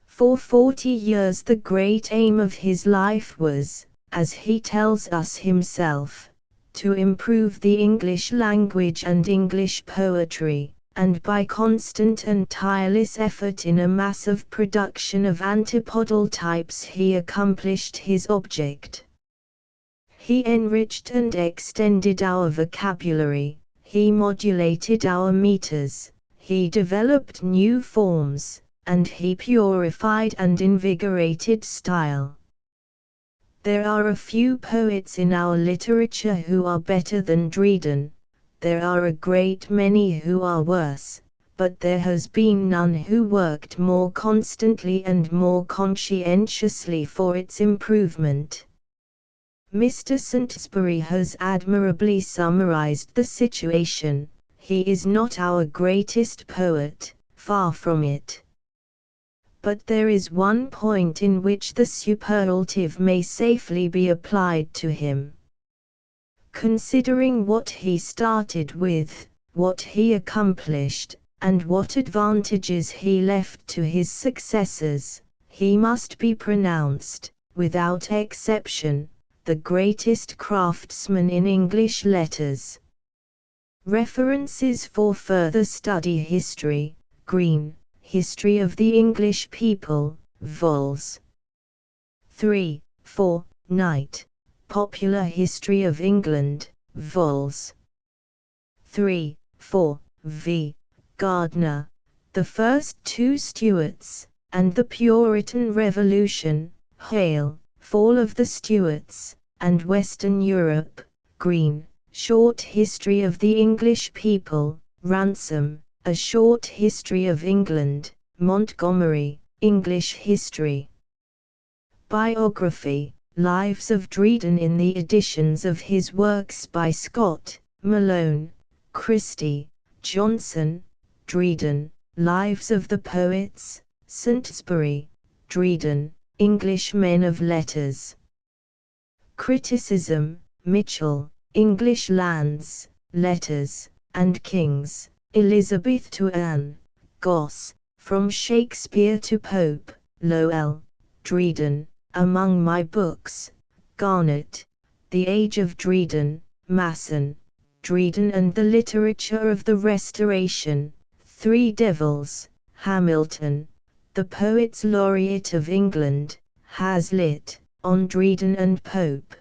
For 40 years the great aim of his life was, as he tells us himself, to improve the English language and English poetry, and by constant and tireless effort in a massive production of antipodal types he accomplished his object. He enriched and extended our vocabulary, he modulated our meters, he developed new forms, and he purified and invigorated style. There are a few poets in our literature who are better than Dryden, there are a great many who are worse, but there has been none who worked more constantly and more conscientiously for its improvement. Mr. Saintsbury has admirably summarized the situation. He is not our greatest poet, far from it. But there is one point in which the superlative may safely be applied to him. Considering what he started with, what he accomplished, and what advantages he left to his successors, he must be pronounced, without exception, the greatest craftsman in English letters. References for further study: History, Green, History of the English People, vols. 3, 4, Knight, Popular History of England, vols. 3, 4, v. Gardner, The First Two Stuarts, and the Puritan Revolution, Hale, Fall of the Stuarts, and Western Europe, Green, Short History of the English People, Ransom, A Short History of England, Montgomery, English History. Biography, Lives of Dryden in the editions of his works by Scott, Malone, Christie, Johnson, Dryden, Lives of the Poets, Saintsbury, Dryden, English Men of Letters. Criticism, Mitchell, English Lands, Letters, and Kings, Elizabeth to Anne, Goss, From Shakespeare to Pope, Lowell, Dryden, Among My Books, Garnett, The Age of Dryden, Masson, Dryden and the Literature of the Restoration, Three Devils, Hamilton, The Poets Laureate of England, Hazlitt, On Dryden and Pope.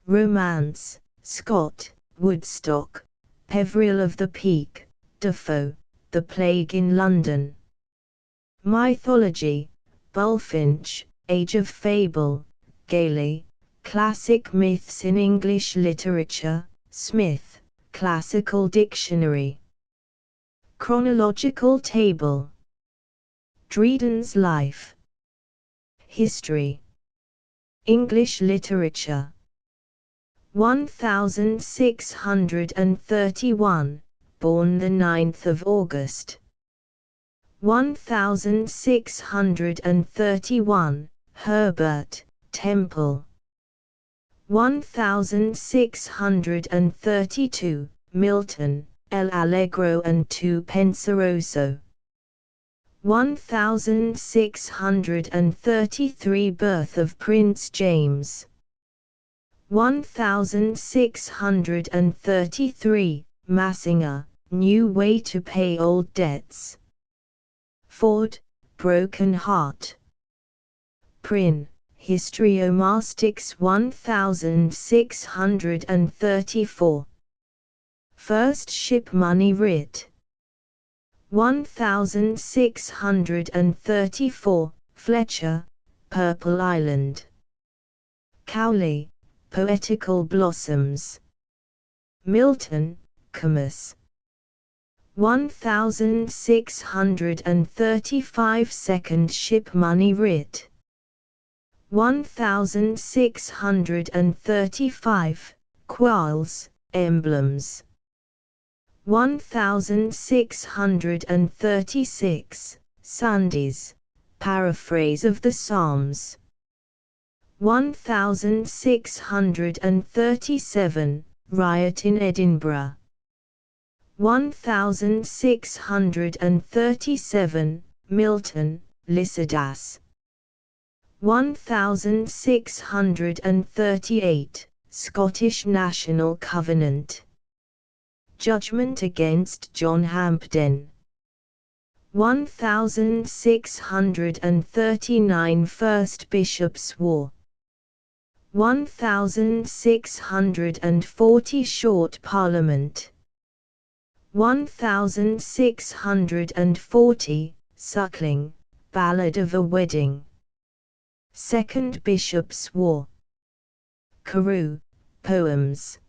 Romance, Scott, Woodstock, Peveril of the Peak, Defoe, The Plague in London. Mythology, Bulfinch, Age of Fable, Gailey, Classic Myths in English Literature, Smith, Classical Dictionary. Chronological Table. Dryden's Life. History. English Literature. 1631, born the 9th of August. 1631, Herbert, Temple. 1632, Milton, El Allegro and Tu Penseroso. 1633, Birth of Prince James. 1633, Massinger, New Way to Pay Old Debts. Ford, Broken Heart. Prynne, Historiomastix 1634. First Ship Money Writ. 1634, Fletcher, Purple Island. Cowley, Poetical Blossoms. Milton, Comus. 1635, Second Ship Money Writ. 1635, Quarles, Emblems. 1636, Sandys, Paraphrase of the Psalms. 1637, Riot in Edinburgh. 1637, Milton, Lycidas. 1638, Scottish National Covenant. Judgment against John Hampden. 1639, First Bishops' War. 1640, Short Parliament. 1640, Suckling, Ballad of a Wedding. Second Bishops' War. Carew, Poems.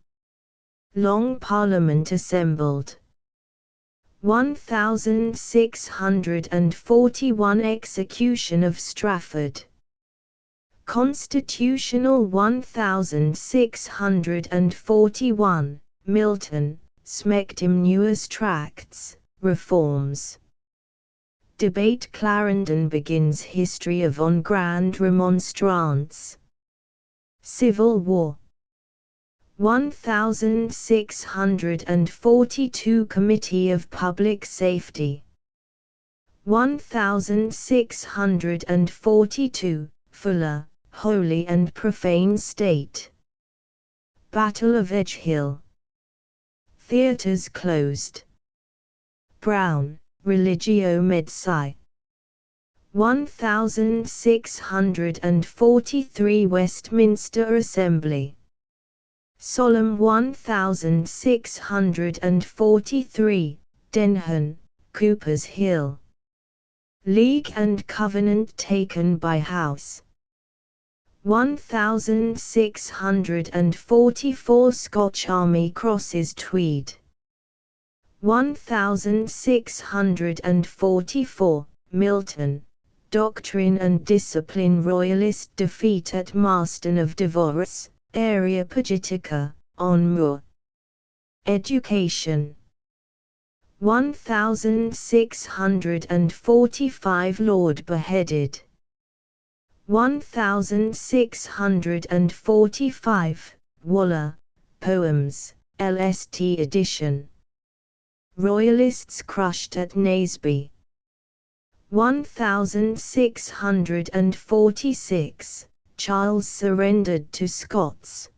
Long Parliament assembled. 1641, Execution of Strafford. Constitutional 1641, Milton, Smectim Newes Tracts, Reforms. Debate Clarendon begins History of On Grand Remonstrance. Civil War. 1642, Committee of Public Safety. 1642, Fuller, Holy and Profane State. Battle of Edge Hill. Theatres closed. Brown, Religio Medici. 1643 Westminster Assembly. Solemn 1643, Denham, Cooper's Hill. League and Covenant taken by House. 1644 Scotch Army crosses Tweed. 1644, Milton, Doctrine and Discipline Royalist defeat at Marston of Divorce, Area Pugitica, on Moor. Education. 1645 Lord beheaded. 1645, Waller, Poems, LST edition. Royalists crushed at Naseby. 1646, Charles surrendered to Scots.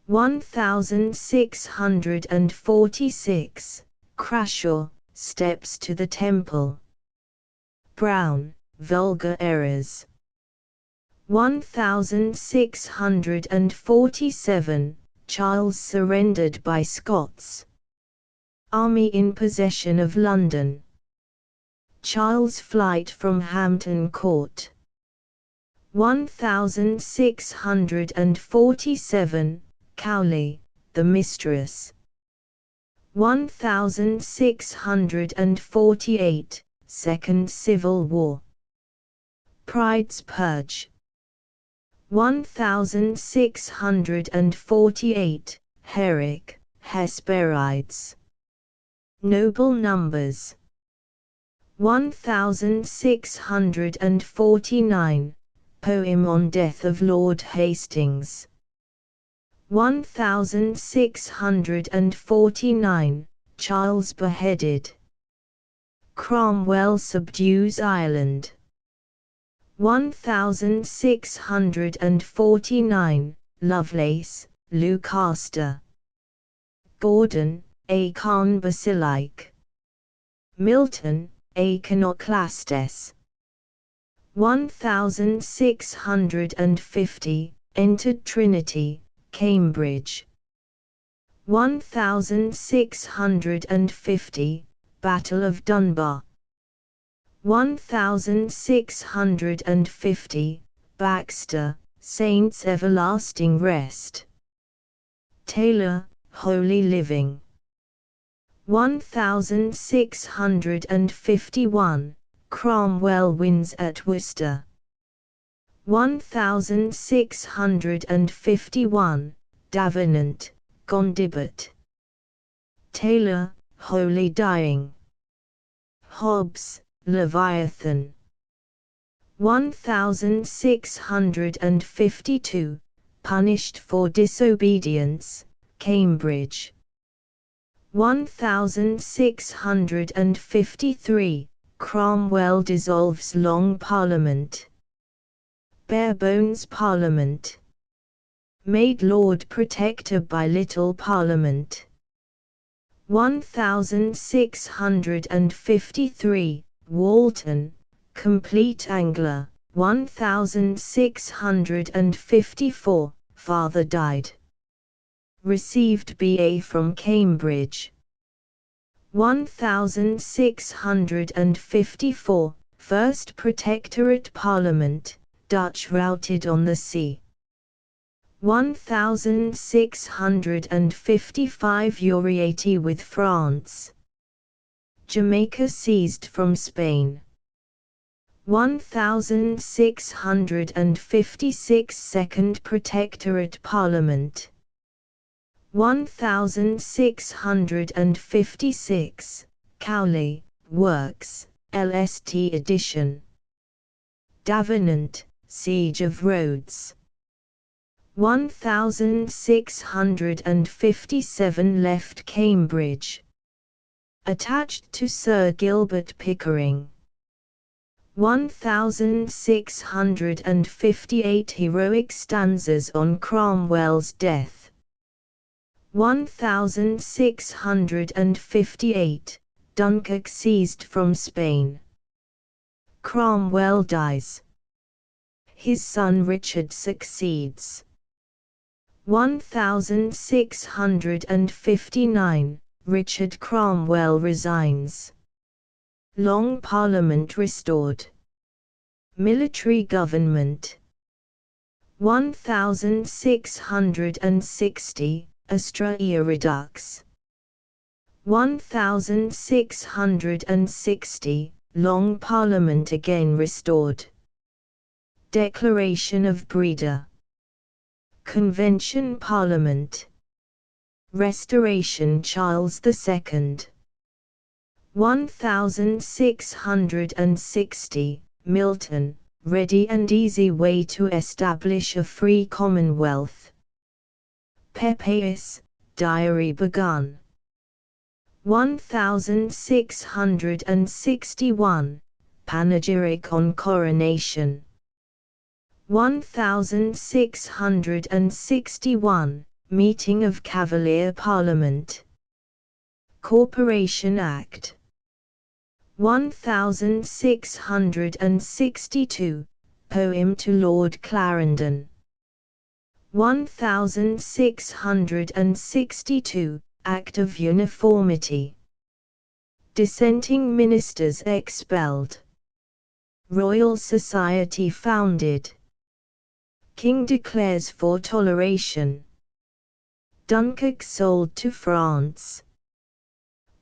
1646, Crashaw, Steps to the Temple. Brown, Vulgar Errors. 1647, Charles surrendered by Scots. Army in possession of London. Charles' flight from Hampton Court. 1647, Cowley, the Mistress. 1648, Second Civil War. Pride's Purge. 1648, Herrick, Hesperides. Noble Numbers. 1649, Poem on Death of Lord Hastings. 1649, Charles beheaded. Cromwell subdues Ireland. 1649, Lovelace, Lucasta. Gordon, Acon Basilique. Milton, Iconoclastes. 1650, entered Trinity, Cambridge. 1650, Battle of Dunbar. 1650, Baxter, Saints' Everlasting Rest. Taylor, Holy Living. 1651, Cromwell wins at Worcester. 1651, Davenant, Gondibert. Taylor, Holy Dying. Hobbes, Leviathan. 1652, punished for disobedience, Cambridge. 1653, Cromwell dissolves Long Parliament. Barebones Parliament. Made Lord Protector by Little Parliament. 1653, Walton, Complete Angler. 1654, Father died. Received BA from Cambridge. 1654, First Protectorate Parliament, Dutch routed on the sea. 1655 Euriety with France. Jamaica seized from Spain. 1656 Second Protectorate Parliament. 1656, Cowley, Works, LST edition. Davenant, Siege of Rhodes. 1657 left Cambridge. Attached to Sir Gilbert Pickering. 1658 Heroic stanzas on Cromwell's death. 1658 Dunkirk seized from Spain. Cromwell dies. His son Richard succeeds. 1659 Richard Cromwell resigns. Long Parliament restored. Military government. 1660 Australia Redux. 1660 Long Parliament again restored. Declaration of Breda. Convention Parliament. Restoration Charles II. 1660 Milton, ready and easy way to establish a free commonwealth. Pepys, diary begun. 1661 Panegyric on coronation. 1661 Meeting of Cavalier Parliament. Corporation Act. 1662 Poem to Lord Clarendon. 1662 Act of Uniformity. Dissenting ministers expelled. Royal Society founded. King declares for toleration. Dunkirk sold to France.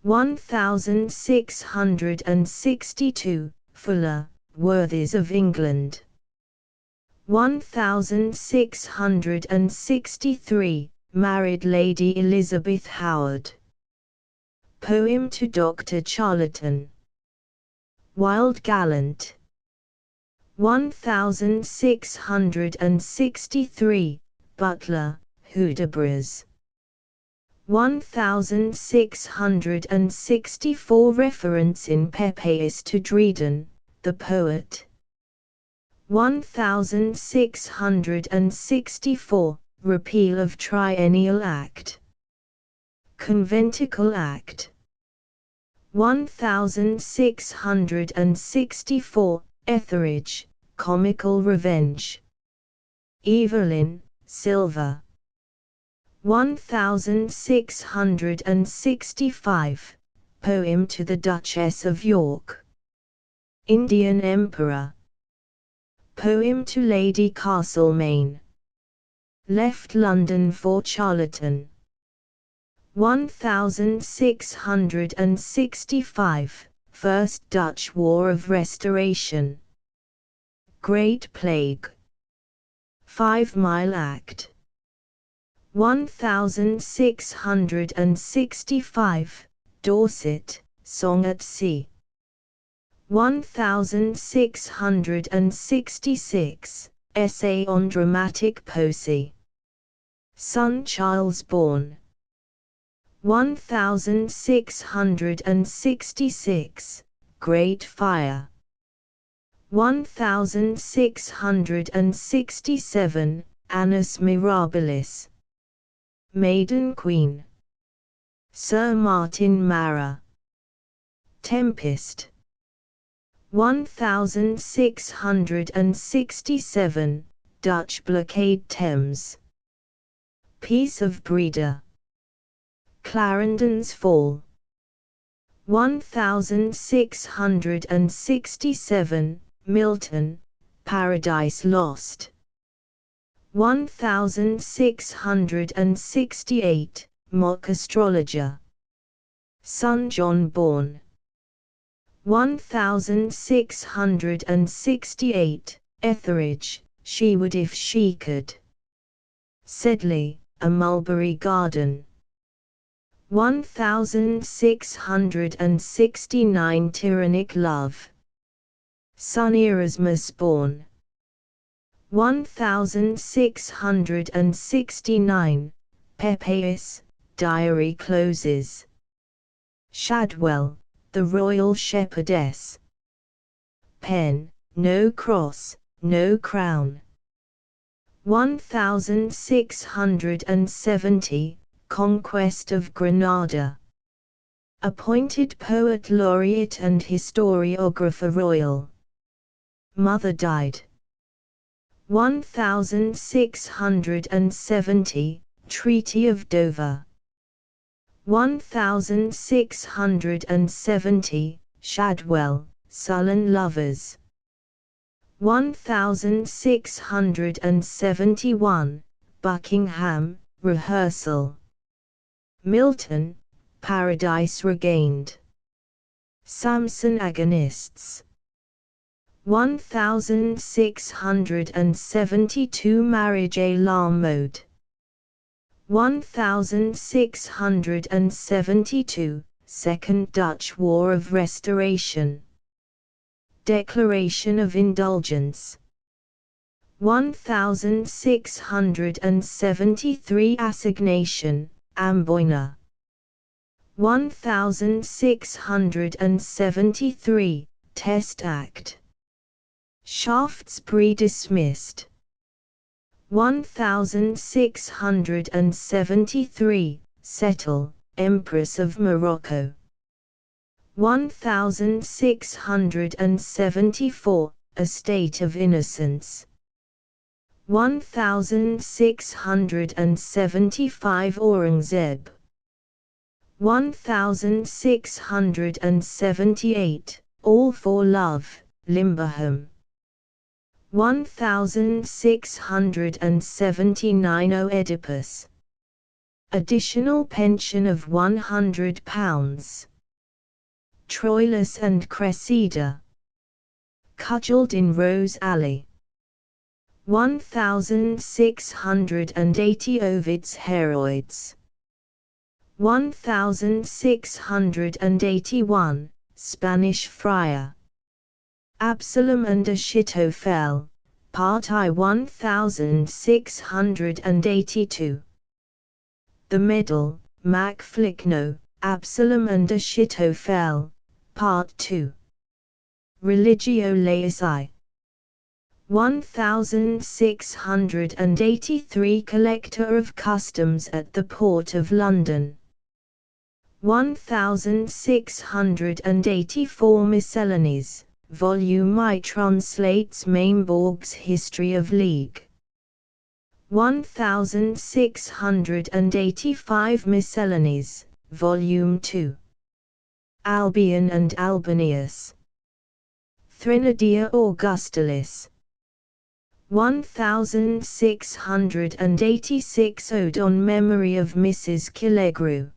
1662 Fuller, Worthies of England. 1663 Married Lady Elizabeth Howard. Poem to Dr. Charlton. Wild Gallant. 1663 Butler, Hudibras. 1664 Reference in Pepys to Dryden, the poet. 1664 Repeal of Triennial Act. Conventicle Act. 1664 Etheridge, Comical Revenge. Evelyn, Silver. 1665 Poem to the Duchess of York. Indian Emperor. Poem to Lady Castlemaine. Left London for Charlton. 1665 First Dutch War of Restoration. Great Plague. 5 Mile Act. 1665 Dorset, Song at Sea. 1666 Essay on Dramatic Poesy. Son Charles born. 1666 Great Fire. 1667 Annus Mirabilis. Maiden Queen. Sir Martin Mara. Tempest. 1667 Dutch blockade Thames. Peace of Breda. Clarendon's fall. 1667 Milton, Paradise Lost. 1668 Mock Astrologer. Son John born. 1668 Etheridge, She Would If She Could. Sedley, A Mulberry Garden. 1669 Tyrannic Love. Son Erasmus born. 1669 Pepys, Diary closes. Shadwell, The Royal Shepherdess. pen, no cross, no crown. 1670, Conquest of Granada. Appointed Poet Laureate and Historiographer Royal. Mother died. 1670, Treaty of Dover. 1670, Shadwell, Sullen Lovers. 1671, Buckingham, Rehearsal. Milton, Paradise Regained. Samson Agonists. 1672, Marriage à la mode. 1672, Second Dutch War of Restoration. Declaration of Indulgence. 1673, Assignation, Amboina. 1673, Test Act. Shaftesbury dismissed. 1673, Settle, Empress of Morocco. 1674, A State of Innocence. 1675, Aurangzeb. 1678, All for Love, Limberham. 1679, Oedipus. Additional pension of £100. Troilus and Cressida. Cudgelled in Rose Alley. 1680, Ovid's Heroids. 1681, Spanish Friar. Absalom and Achitophel, Part I. 1682. The Medal, Mac Flickno, Absalom and Achitophel, Part II. Religio Laici. 1683, Collector of Customs at the Port of London. 1684, Miscellanies, Volume I translates Mainborg's History of League. 1685, Miscellanies, Volume II. Albion and Albanius. Thrinidea Augustalis. 1686, Ode on Memory of Mrs. Killegrew.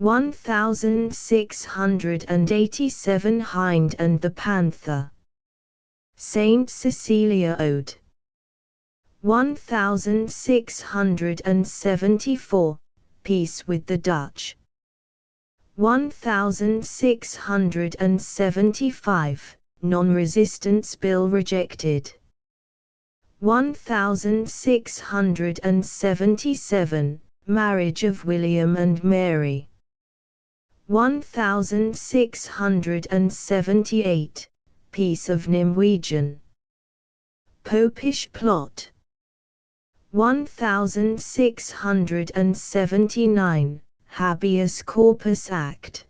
1687, Hind and the Panther. Saint Cecilia Ode. 1674, Peace with the Dutch. 1675, Non-Resistance Bill rejected. 1677, Marriage of William and Mary. 1678, Peace of Nimwegen. Popish Plot. 1679, Habeas Corpus Act.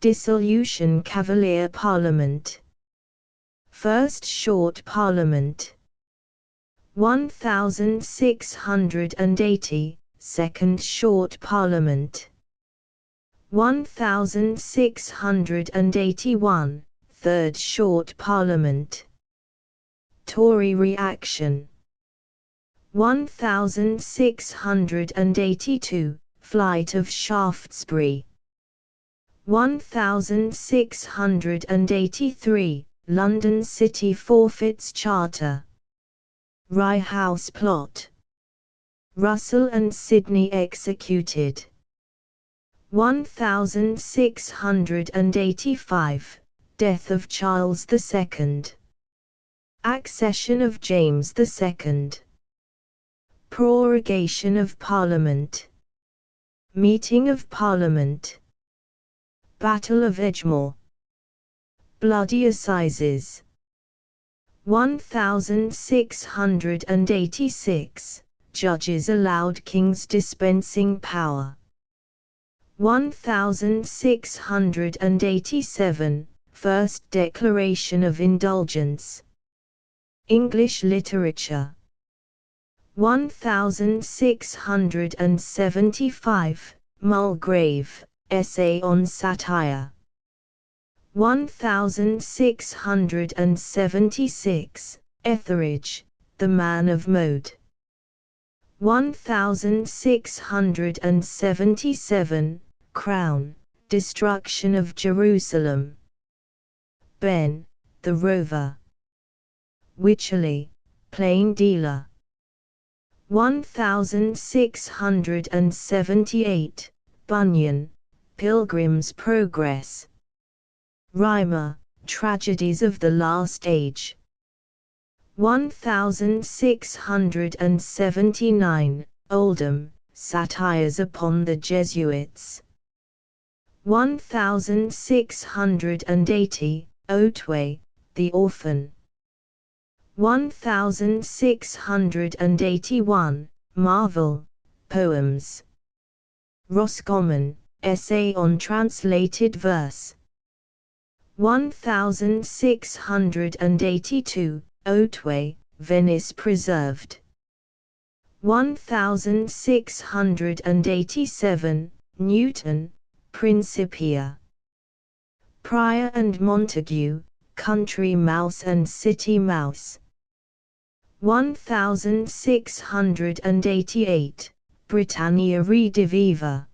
Dissolution Cavalier Parliament. First Short Parliament. 1680, Second Short Parliament. 1681, Third Short Parliament. Tory reaction. 1682, Flight of Shaftesbury. 1683, London City forfeits Charter. Rye House Plot. Russell and Sidney executed. 1685, Death of Charles II. Accession of James II. Prorogation of Parliament. Meeting of Parliament. Battle of Edgemoor. Bloody Assizes. 1686, Judges allowed King's dispensing power. 1687, First Declaration of Indulgence. English Literature. 1675, Mulgrave, Essay on Satire. 1676, Etheridge, The Man of Mode. 1677, Crown, Destruction of Jerusalem. Ben, the Rover. Wycherley, Plain Dealer. 1678, Bunyan, Pilgrim's Progress. Rymer, Tragedies of the Last Age. 1679, Oldham, Satires upon the Jesuits. 1680, Otway, The Orphan. 1681, Marvell, Poems. Roscommon, Essay on Translated Verse. 1682, Otway, Venice Preserved. 1687, Newton, Principia. Prior and Montague, Country Mouse and City Mouse. 1688, Britannia Rediviva.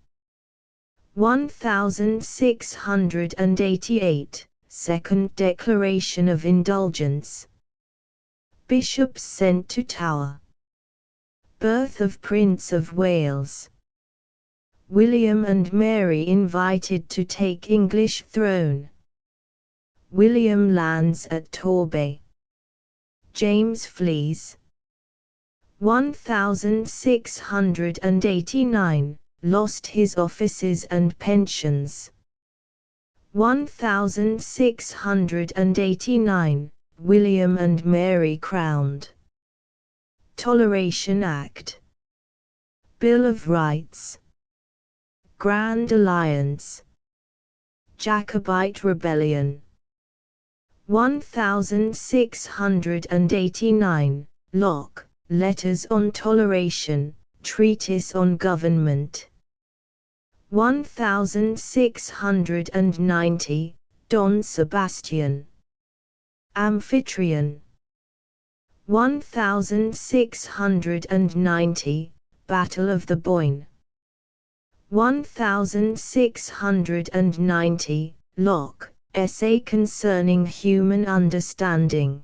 1688, Second Declaration of Indulgence. Bishops sent to Tower. Birth of Prince of Wales. William and Mary invited to take English throne. William lands at Torbay. James flees. 1689, lost his offices and pensions. 1689, William and Mary crowned. Toleration Act. Bill of Rights. Grand Alliance. Jacobite Rebellion. 1689, Locke, Letters on Toleration, Treatise on Government. 1690, Don Sebastian. Amphitryon. 1690, Battle of the Boyne. 1690, Locke, Essay Concerning Human Understanding.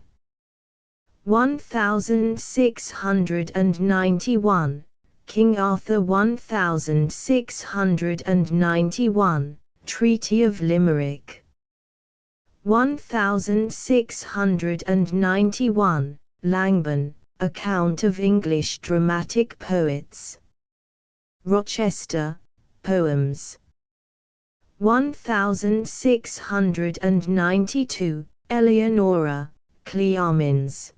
1691, King Arthur. 1691, Treaty of Limerick. 1691, Langburn, Account of English Dramatic Poets. Rochester, Poems. 1692, Eleonora, Cleamines.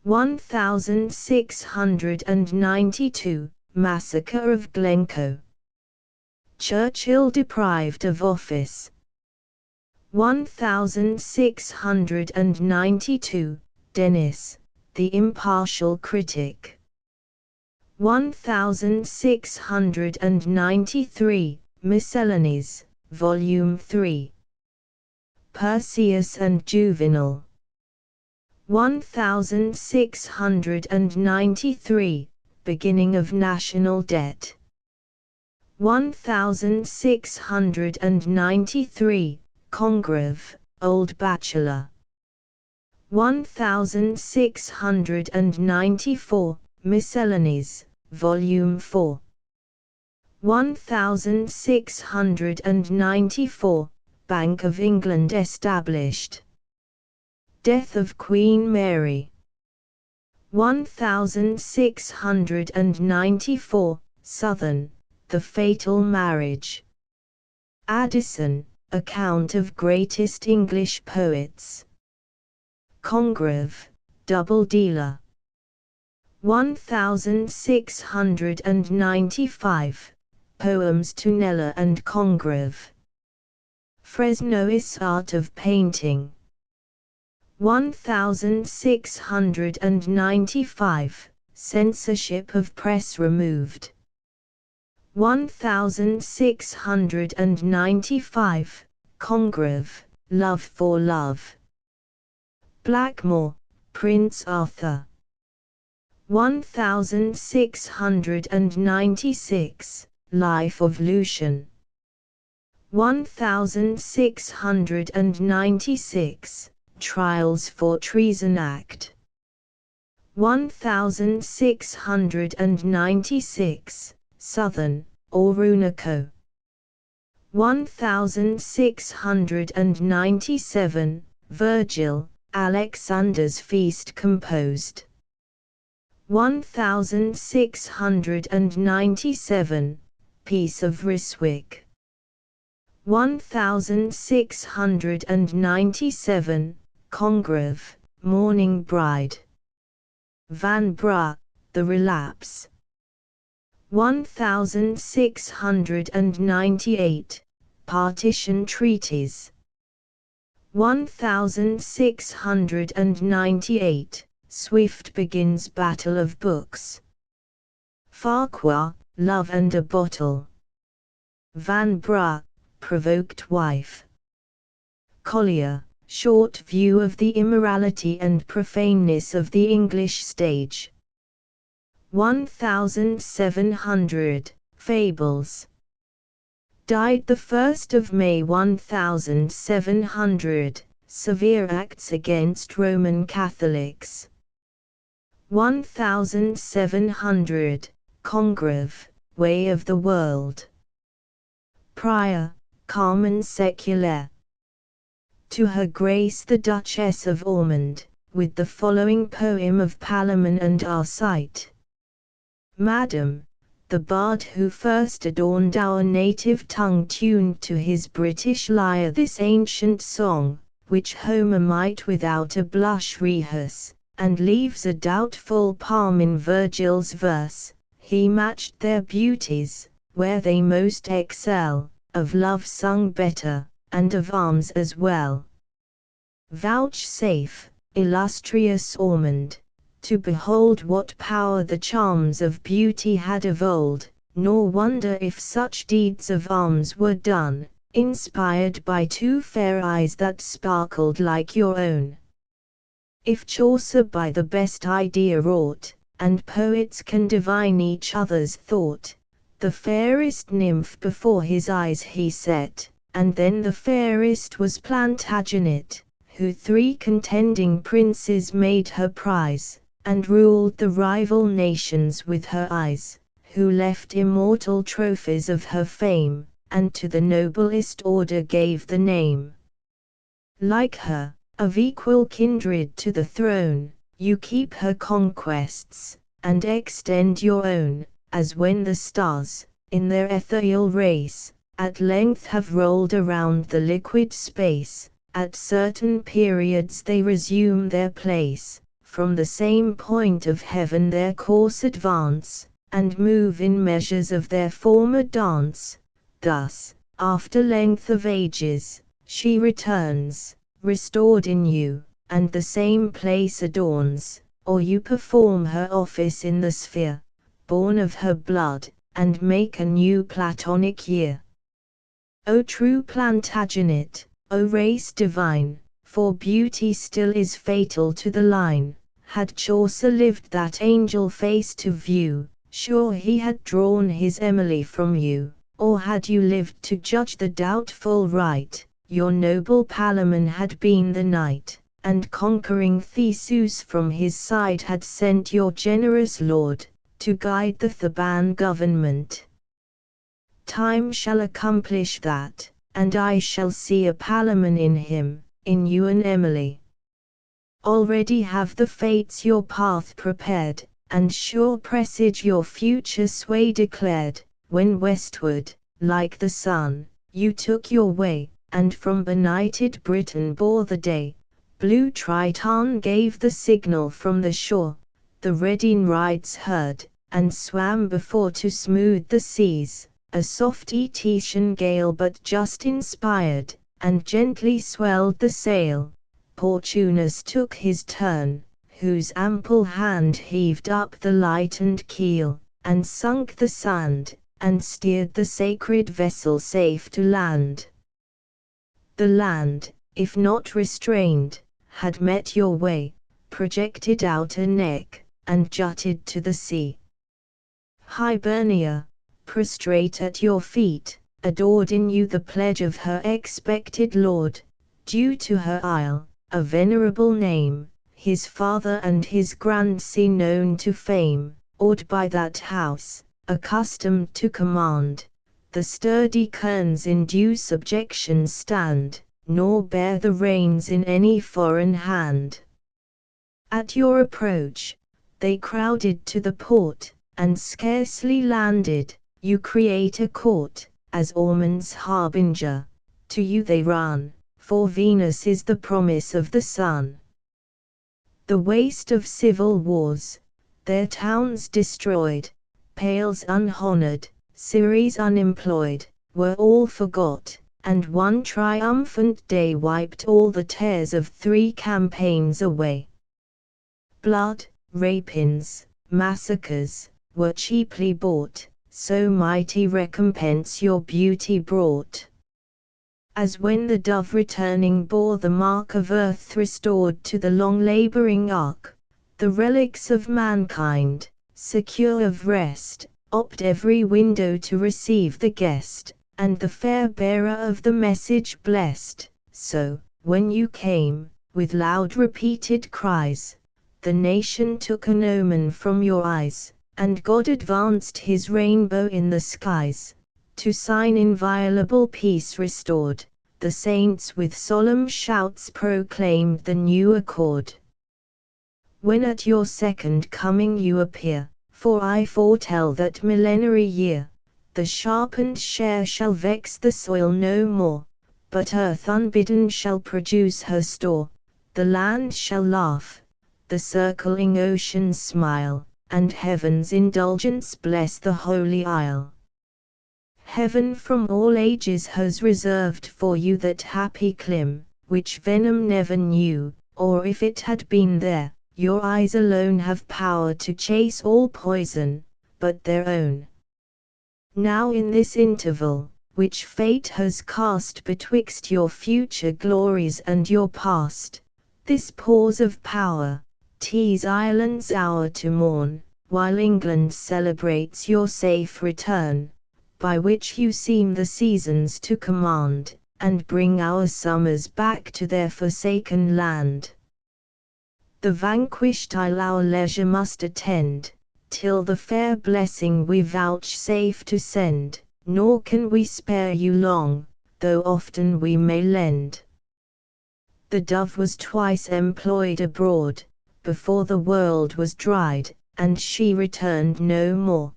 1692, Massacre of Glencoe. Churchill deprived of office. 1692, Dennis, the Impartial Critic. 1693, Miscellanies, Volume 3. Perseus and Juvenal. 1693, Beginning of National Debt. 1693, Congreve, Old Bachelor. 1694, Miscellanies, Volume 4. 1694, Bank of England established. Death of Queen Mary. 1694, Southern, The Fatal Marriage. Addison, Account of Greatest English Poets. Congreve, Double Dealer. 1695, Poems to Kneller and Congreve. Fresnois Art of Painting. 1695, Censorship of Press removed. 1695, Congreve, Love for Love. Blackmore, Prince Arthur. 1696, Life of Lucian. 1696, Trials for Treason Act. 1696, Southern, Orunco. 1697, Virgil, Alexander's Feast composed. 1697, Peace of Ryswick. 1697, Congreve, Mourning Bride. Vanbrugh, The Relapse. 1698, Partition Treaties. 1698, Swift begins Battle of Books. Farquhar, Love and a Bottle. Vanbrugh, Provoked Wife. Collier, Short View of the Immorality and Profaneness of the English Stage. 1700, Fables. Died the 1st of May 1700, Severe Acts against Roman Catholics. 1700, Congreve, Way of the World. Prior, Carmen Seculaire. To Her Grace the Duchess of Ormond, with the following poem of Palamon and Arcite. Madam, the bard who first adorned our native tongue tuned to his British lyre this ancient song, which Homer might without a blush rehearse, and leaves a doubtful palm in Virgil's verse. He matched their beauties, where they most excel, of love sung better, and of arms as well. Vouchsafe, illustrious Ormond, to behold what power the charms of beauty had of old, nor wonder if such deeds of arms were done, inspired by two fair eyes that sparkled like your own. If Chaucer by the best idea wrought, and poets can divine each other's thought, the fairest nymph before his eyes he set, and then the fairest was Plantagenet, who 3 contending princes made her prize, and ruled the rival nations with her eyes, who left immortal trophies of her fame, and to the noblest order gave the name. Like her, of equal kindred to the throne, you keep her conquests, and extend your own, as when the stars, in their ethereal race, at length have rolled around the liquid space, at certain periods they resume their place, from the same point of heaven their course advance, and move in measures of their former dance. Thus, after length of ages, she returns, restored in you, and the same place adorns, or you perform her office in the sphere, born of her blood, and make a new Platonic year. O true Plantagenet, O race divine, for beauty still is fatal to the line. Had Chaucer lived that angel face to view, sure he had drawn his Emily from you, or had you lived to judge the doubtful right, your noble Palamon had been the knight, and conquering Theseus from his side had sent your generous lord, to guide the Theban government. Time shall accomplish that, and I shall see a Palamon in him, in you an Emily. Already have the fates your path prepared, and sure presage your future sway declared, when westward, like the sun, you took your way, and from benighted Britain bore the day. Blue Triton gave the signal from the shore, the red Nereids heard, and swam before to smooth the seas, a soft Etesian gale but just inspired, and gently swelled the sail. Portunus took his turn, whose ample hand heaved up the lightened keel, and sunk the sand, and steered the sacred vessel safe to land. The land, if not restrained, had met your way, projected out a neck, and jutted to the sea. Hibernia, prostrate at your feet, adored in you the pledge of her expected lord, due to her isle, a venerable name, his father and his grandsee known to fame, awed by that house, accustomed to command. The sturdy kerns in due subjection stand, nor bear the reins in any foreign hand. At your approach, they crowded to the port, and scarcely landed, you create a court, as Ormond's harbinger. To you they run, for Venus is the promise of the sun. The waste of civil wars, their towns destroyed, Pales unhonored, Ceres unemployed, were all forgot, and one triumphant day wiped all the tears of 3 campaigns away. Blood, rapines, massacres, were cheaply bought, so mighty recompense your beauty brought. As when the dove returning bore the mark of earth restored to the long-laboring ark, the relics of mankind, secure of rest, opt every window to receive the guest, and the fair bearer of the message blessed, so, when you came, with loud repeated cries, the nation took an omen from your eyes, and God advanced his rainbow in the skies, to sign inviolable peace restored. The saints with solemn shouts proclaimed the new accord. When at your second coming you appear, for I foretell that millenary year, the sharpened share shall vex the soil no more, but earth unbidden shall produce her store, the land shall laugh, the circling oceans smile, and heaven's indulgence bless the holy isle. Heaven from all ages has reserved for you that happy clime, which venom never knew, or if it had been there, your eyes alone have power to chase all poison, but their own. Now in this interval, which fate has cast betwixt your future glories and your past, this pause of power, tease Ireland's hour to mourn, while England celebrates your safe return, by which you seem the seasons to command, and bring our summers back to their forsaken land. The vanquished isle our leisure must attend, till the fair blessing we vouchsafe to send, nor can we spare you long, though often we may lend. The dove was twice employed abroad, before the world was dried, and she returned no more.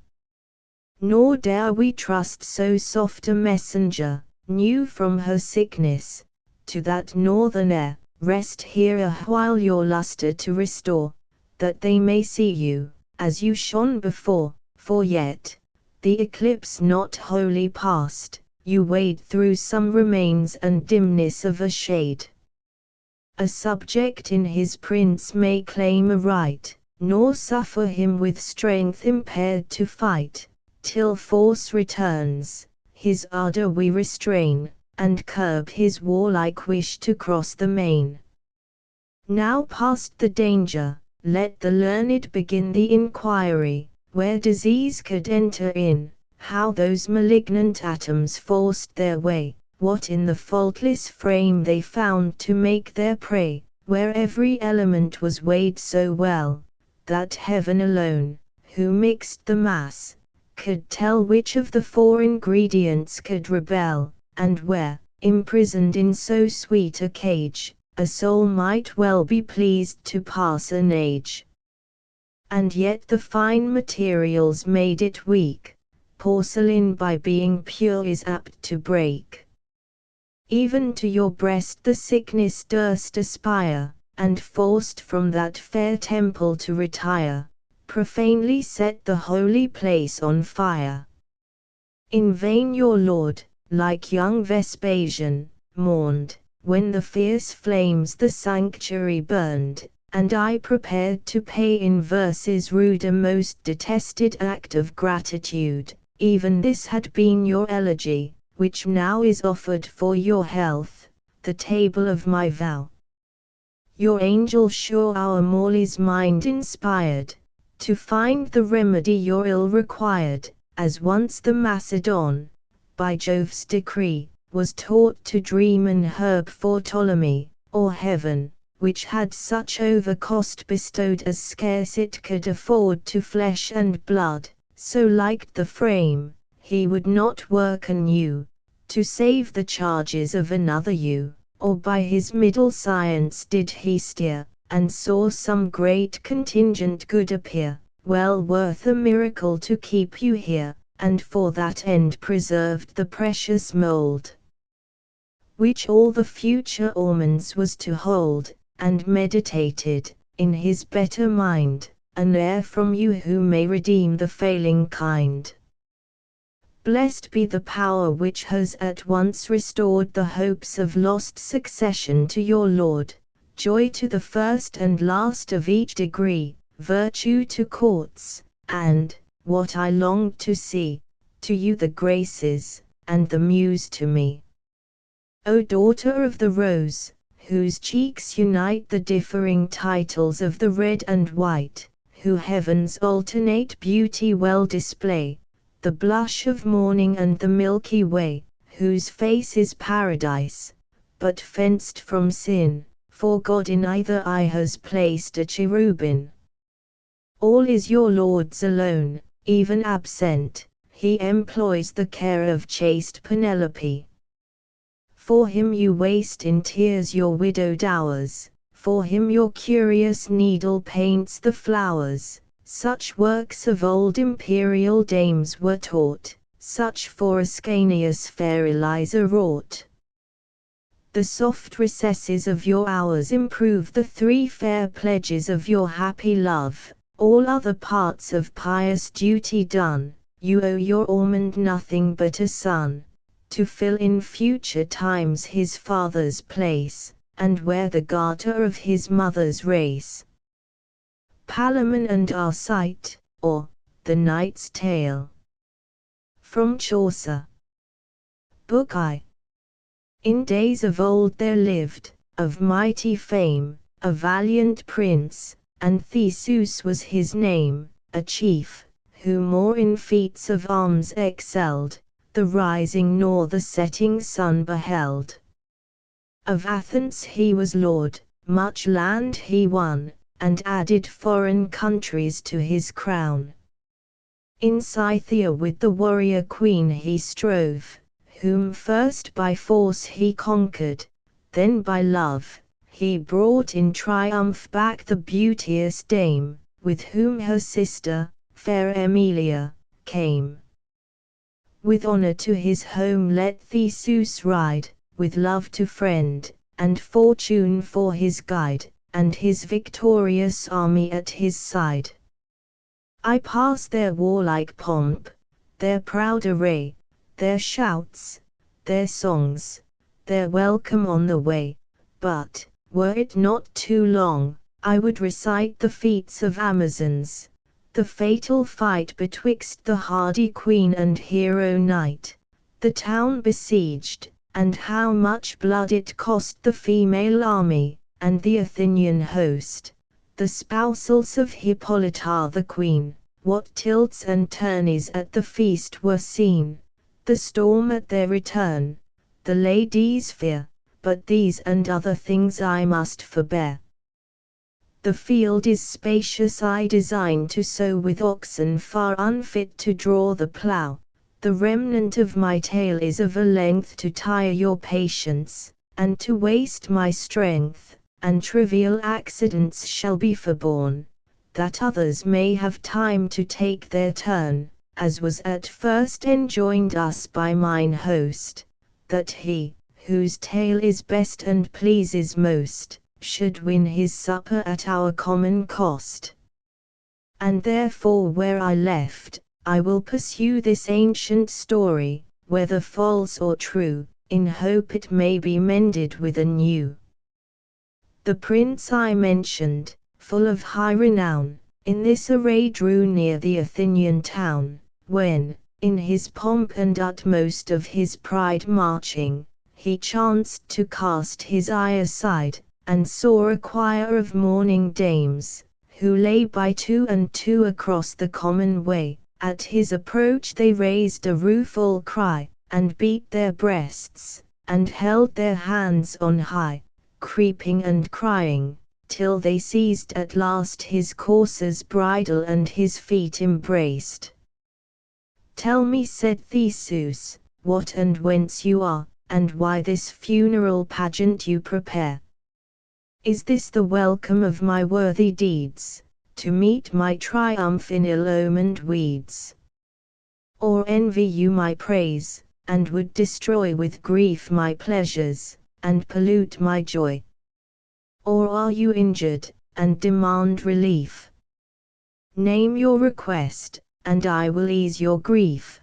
Nor dare we trust so soft a messenger, new from her sickness, to that northern air. Rest here a while your lustre to restore, that they may see you, as you shone before, for yet, the eclipse not wholly past, you wade through some remains and dimness of a shade. A subject in his prince may claim a right, nor suffer him with strength impaired to fight. Till force returns, his ardor we restrain, and curb his warlike wish to cross the main. Now past the danger, let the learned begin the inquiry, where disease could enter in, how those malignant atoms forced their way, what in the faultless frame they found to make their prey, where every element was weighed so well, that heaven alone, who mixed the mass, could tell which of the 4 ingredients could rebel, and where, imprisoned in so sweet a cage, a soul might well be pleased to pass an age. And yet the fine materials made it weak, porcelain by being pure is apt to break. Even to your breast the sickness durst aspire, and forced from that fair temple to retire, profanely set the holy place on fire. In vain your lord, like young Vespasian, mourned, when the fierce flames the sanctuary burned, and I prepared to pay in verses rude a most detested act of gratitude. Even this had been your elegy, which now is offered for your health, the table of my vow. Your angel sure our Morley's mind inspired, to find the remedy your ill required, as once the Macedon, by Jove's decree, was taught to dream an herb for Ptolemy, or heaven, which had such overcost bestowed as scarce it could afford to flesh and blood, so liked the frame, he would not work anew, to save the charges of another you, or by his middle science did he steer, and saw some great contingent good appear, well worth a miracle to keep you here, and for that end preserved the precious mould, which all the future omens was to hold, and meditated, in his better mind, an heir from you who may redeem the failing kind. Blessed be the power which has at once restored the hopes of lost succession to your Lord, joy to the first and last of each degree, virtue to courts, and, what I longed to see, to you the graces, and the muse to me. O daughter of the rose, whose cheeks unite the differing titles of the red and white, who heaven's alternate beauty well display, the blush of morning and the Milky Way, whose face is paradise, but fenced from sin, for God in either eye has placed a cherubin. All is your Lord's alone, even absent, he employs the care of chaste Penelope. For him you waste in tears your widowed hours, for him your curious needle paints the flowers. Such works of old imperial dames were taught, such for Ascanius fair Eliza wrought. The soft recesses of your hours improve the three fair pledges of your happy love, all other parts of pious duty done, you owe your Ormond nothing but a son, to fill in future times his father's place, and wear the garter of his mother's race. Palamon and Arcite, or, The Knight's Tale. From Chaucer. Book I. In days of old there lived, of mighty fame, a valiant prince, and Theseus was his name, a chief, who more in feats of arms excelled, the rising nor the setting sun beheld. Of Athens he was lord, much land he won, and added foreign countries to his crown. In Scythia with the warrior queen he strove, whom first by force he conquered, then by love, he brought in triumph back the beauteous dame, with whom her sister, fair Emilia, came. With honor to his home let Theseus ride, with love to friend, and fortune for his guide, and his victorious army at his side. I pass their warlike pomp, their proud array, their shouts, their songs, their welcome on the way, but, were it not too long, I would recite the feats of Amazons, the fatal fight betwixt the hardy queen and hero knight, the town besieged, and how much blood it cost the female army, and the Athenian host, the spousals of Hippolyta the queen, what tilts and tourneys at the feast were seen, the storm at their return, the ladies' fear, but these and other things I must forbear. The field is spacious I design to sow with oxen far unfit to draw the plough, the remnant of my tale is of a length to tire your patience, and to waste my strength, and trivial accidents shall be forborne, that others may have time to take their turn, as was at first enjoined us by mine host, that he, whose tale is best and pleases most, should win his supper at our common cost. And therefore where I left, I will pursue this ancient story, whether false or true, in hope it may be mended with a new. The prince I mentioned, full of high renown, in this array drew near the Athenian town, when, in his pomp and utmost of his pride marching, he chanced to cast his eye aside, and saw a choir of mourning dames, who lay by two and two across the common way. At his approach they raised a rueful cry, and beat their breasts, and held their hands on high, creeping and crying, till they seized at last his courser's bridle and his feet embraced. Tell me, said Theseus, what and whence you are, and why this funeral pageant you prepare? Is this the welcome of my worthy deeds, to meet my triumph in ill-omened weeds? Or envy you my praise, and would destroy with grief my pleasures, and pollute my joy? Or are you injured, and demand relief? Name your request, and I will ease your grief.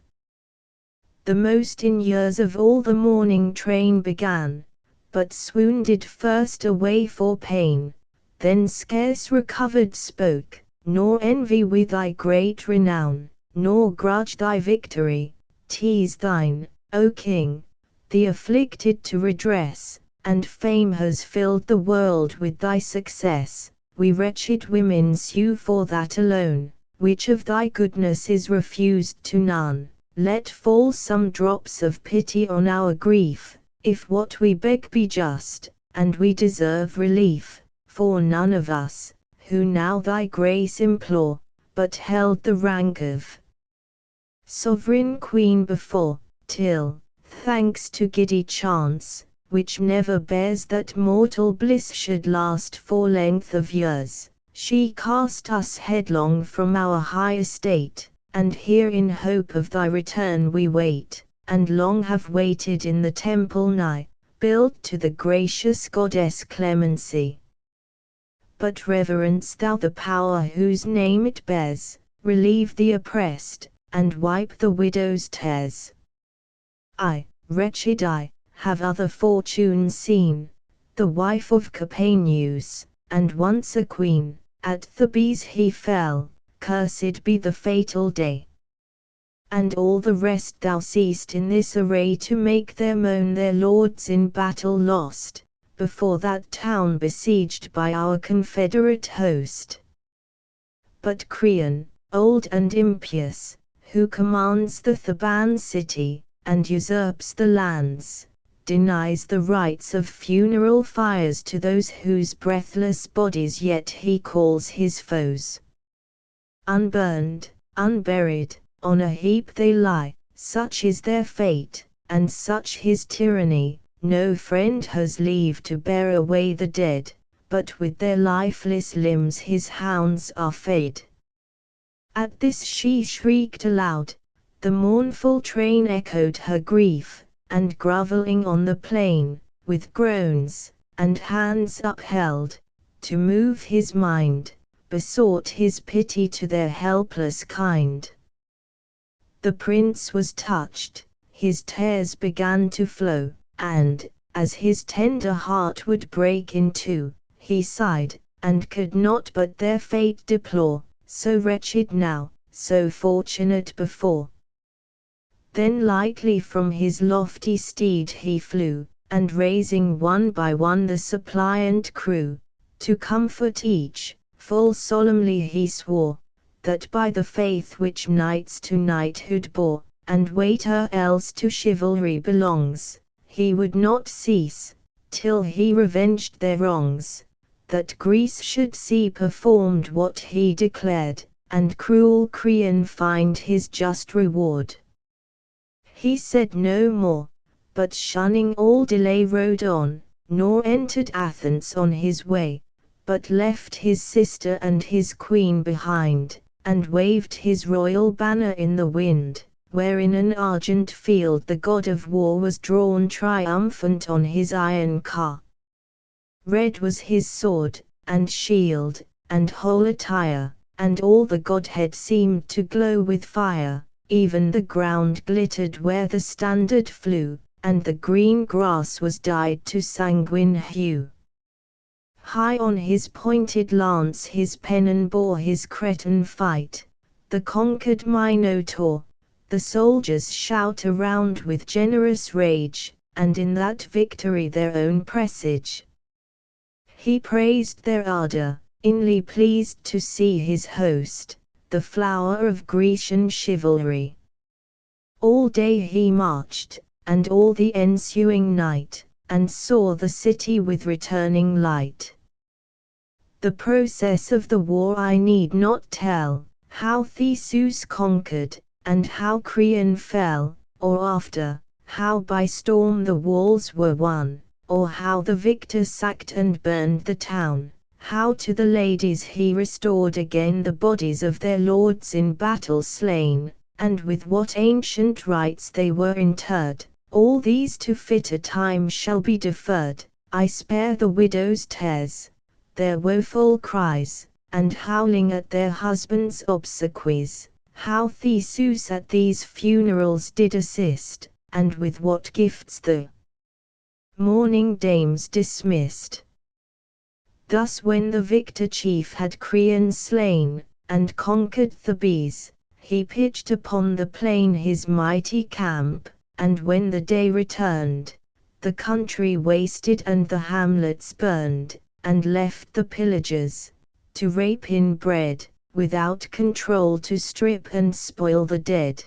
The most in years of all the mourning train began, but swooned first away for pain, then scarce recovered spoke, nor envy with thy great renown, nor grudge thy victory, 'tis thine, O king, the afflicted to redress, and fame has filled the world with thy success. We wretched women sue for that alone, which of thy goodness is refused to none. Let fall some drops of pity on our grief, if what we beg be just, and we deserve relief, for none of us, who now thy grace implore, but held the rank of sovereign queen before, till, thanks to giddy chance, which never bears that mortal bliss should last for length of years, she cast us headlong from our high estate. And here in hope of thy return we wait, and long have waited in the temple nigh, built to the gracious goddess Clemency. But reverence thou the power whose name it bears, relieve the oppressed, and wipe the widow's tears. I, wretched I, have other fortunes seen, the wife of Capaneus, and once a queen, at Thebes he fell. Cursed be the fatal day. And all the rest thou seest in this array to make their moan their lords in battle lost, before that town besieged by our confederate host. But Creon, old and impious, who commands the Theban city, and usurps the lands, denies the rites of funeral fires to those whose breathless bodies yet he calls his foes. Unburned, unburied, on a heap they lie, such is their fate, and such his tyranny. No friend has leave to bear away the dead, but with their lifeless limbs his hounds are fed. At this she shrieked aloud, the mournful train echoed her grief, and grovelling on the plain, with groans, and hands upheld, to move his mind, besought his pity to their helpless kind. The prince was touched, his tears began to flow, and, as his tender heart would break in two, he sighed, and could not but their fate deplore, so wretched now, so fortunate before. Then lightly from his lofty steed he flew, and raising one by one the suppliant crew, to comfort each, full solemnly he swore, that by the faith which knights to knighthood bore, and waiter else to chivalry belongs, he would not cease, till he revenged their wrongs, that Greece should see performed what he declared, and cruel Creon find his just reward. He said no more, but shunning all delay rode on, nor entered Athens on his way, but left his sister and his queen behind, and waved his royal banner in the wind, where in an argent field the god of war was drawn triumphant on his iron car. Red was his sword, and shield, and whole attire, and all the godhead seemed to glow with fire, even the ground glittered where the standard flew, and the green grass was dyed to sanguine hue. High on his pointed lance his pennon bore his Cretan fight, the conquered Minotaur. The soldiers shout around with generous rage, and in that victory their own presage. He praised their ardor, inly pleased to see his host, the flower of Grecian chivalry. All day he marched, and all the ensuing night, and saw the city with returning light. The process of the war I need not tell, how Theseus conquered, and how Creon fell, or after, how by storm the walls were won, or how the victor sacked and burned the town, how to the ladies he restored again the bodies of their lords in battle slain, and with what ancient rites they were interred. All these to fitter time shall be deferred. I spare the widows' tears, their woeful cries, and howling at their husbands' obsequies, how Theseus at these funerals did assist, and with what gifts the mourning dames dismissed. Thus when the victor chief had Creon slain, and conquered Thebes, he pitched upon the plain his mighty camp, and when the day returned, the country wasted and the hamlets burned, and left the pillagers, to rape in bread, without control to strip and spoil the dead.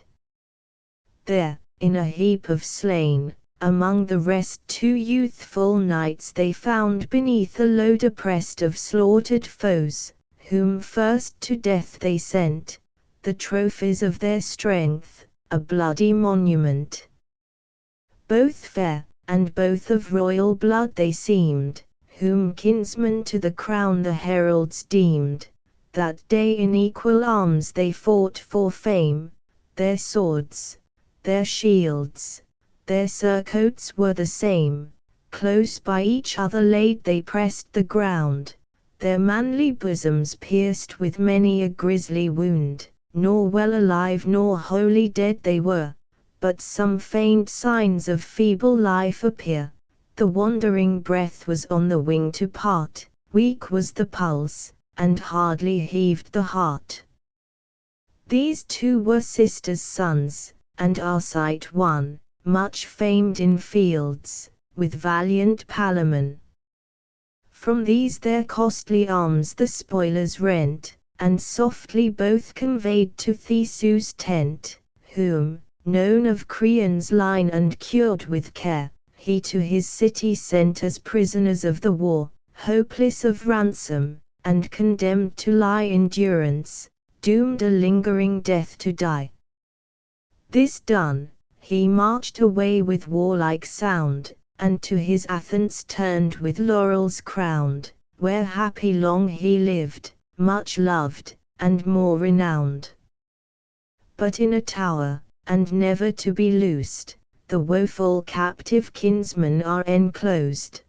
There, in a heap of slain, among the rest 2 youthful knights they found beneath a load oppressed of slaughtered foes, whom first to death they sent, the trophies of their strength, a bloody monument. Both fair, and both of royal blood they seemed, whom kinsmen to the crown the heralds deemed. That day in equal arms they fought for fame, their swords, their shields, their surcoats were the same, close by each other laid they pressed the ground, their manly bosoms pierced with many a grisly wound, nor well alive nor wholly dead they were, but some faint signs of feeble life appear. The wandering breath was on the wing to part, weak was the pulse, and hardly heaved the heart. These 2 were sisters' sons, and Arcite one, much famed in fields, with valiant Palamon. From these their costly arms the spoilers rent, and softly both conveyed to Theseus' tent, whom, known of Creon's line and cured with care, he to his city sent as prisoners of the war, hopeless of ransom, and condemned to lie in durance, doomed a lingering death to die. This done, he marched away with warlike sound, and to his Athens turned with laurels crowned, where happy long he lived, much loved, and more renowned. But in a tower, and never to be loosed, the woeful captive kinsmen are enclosed.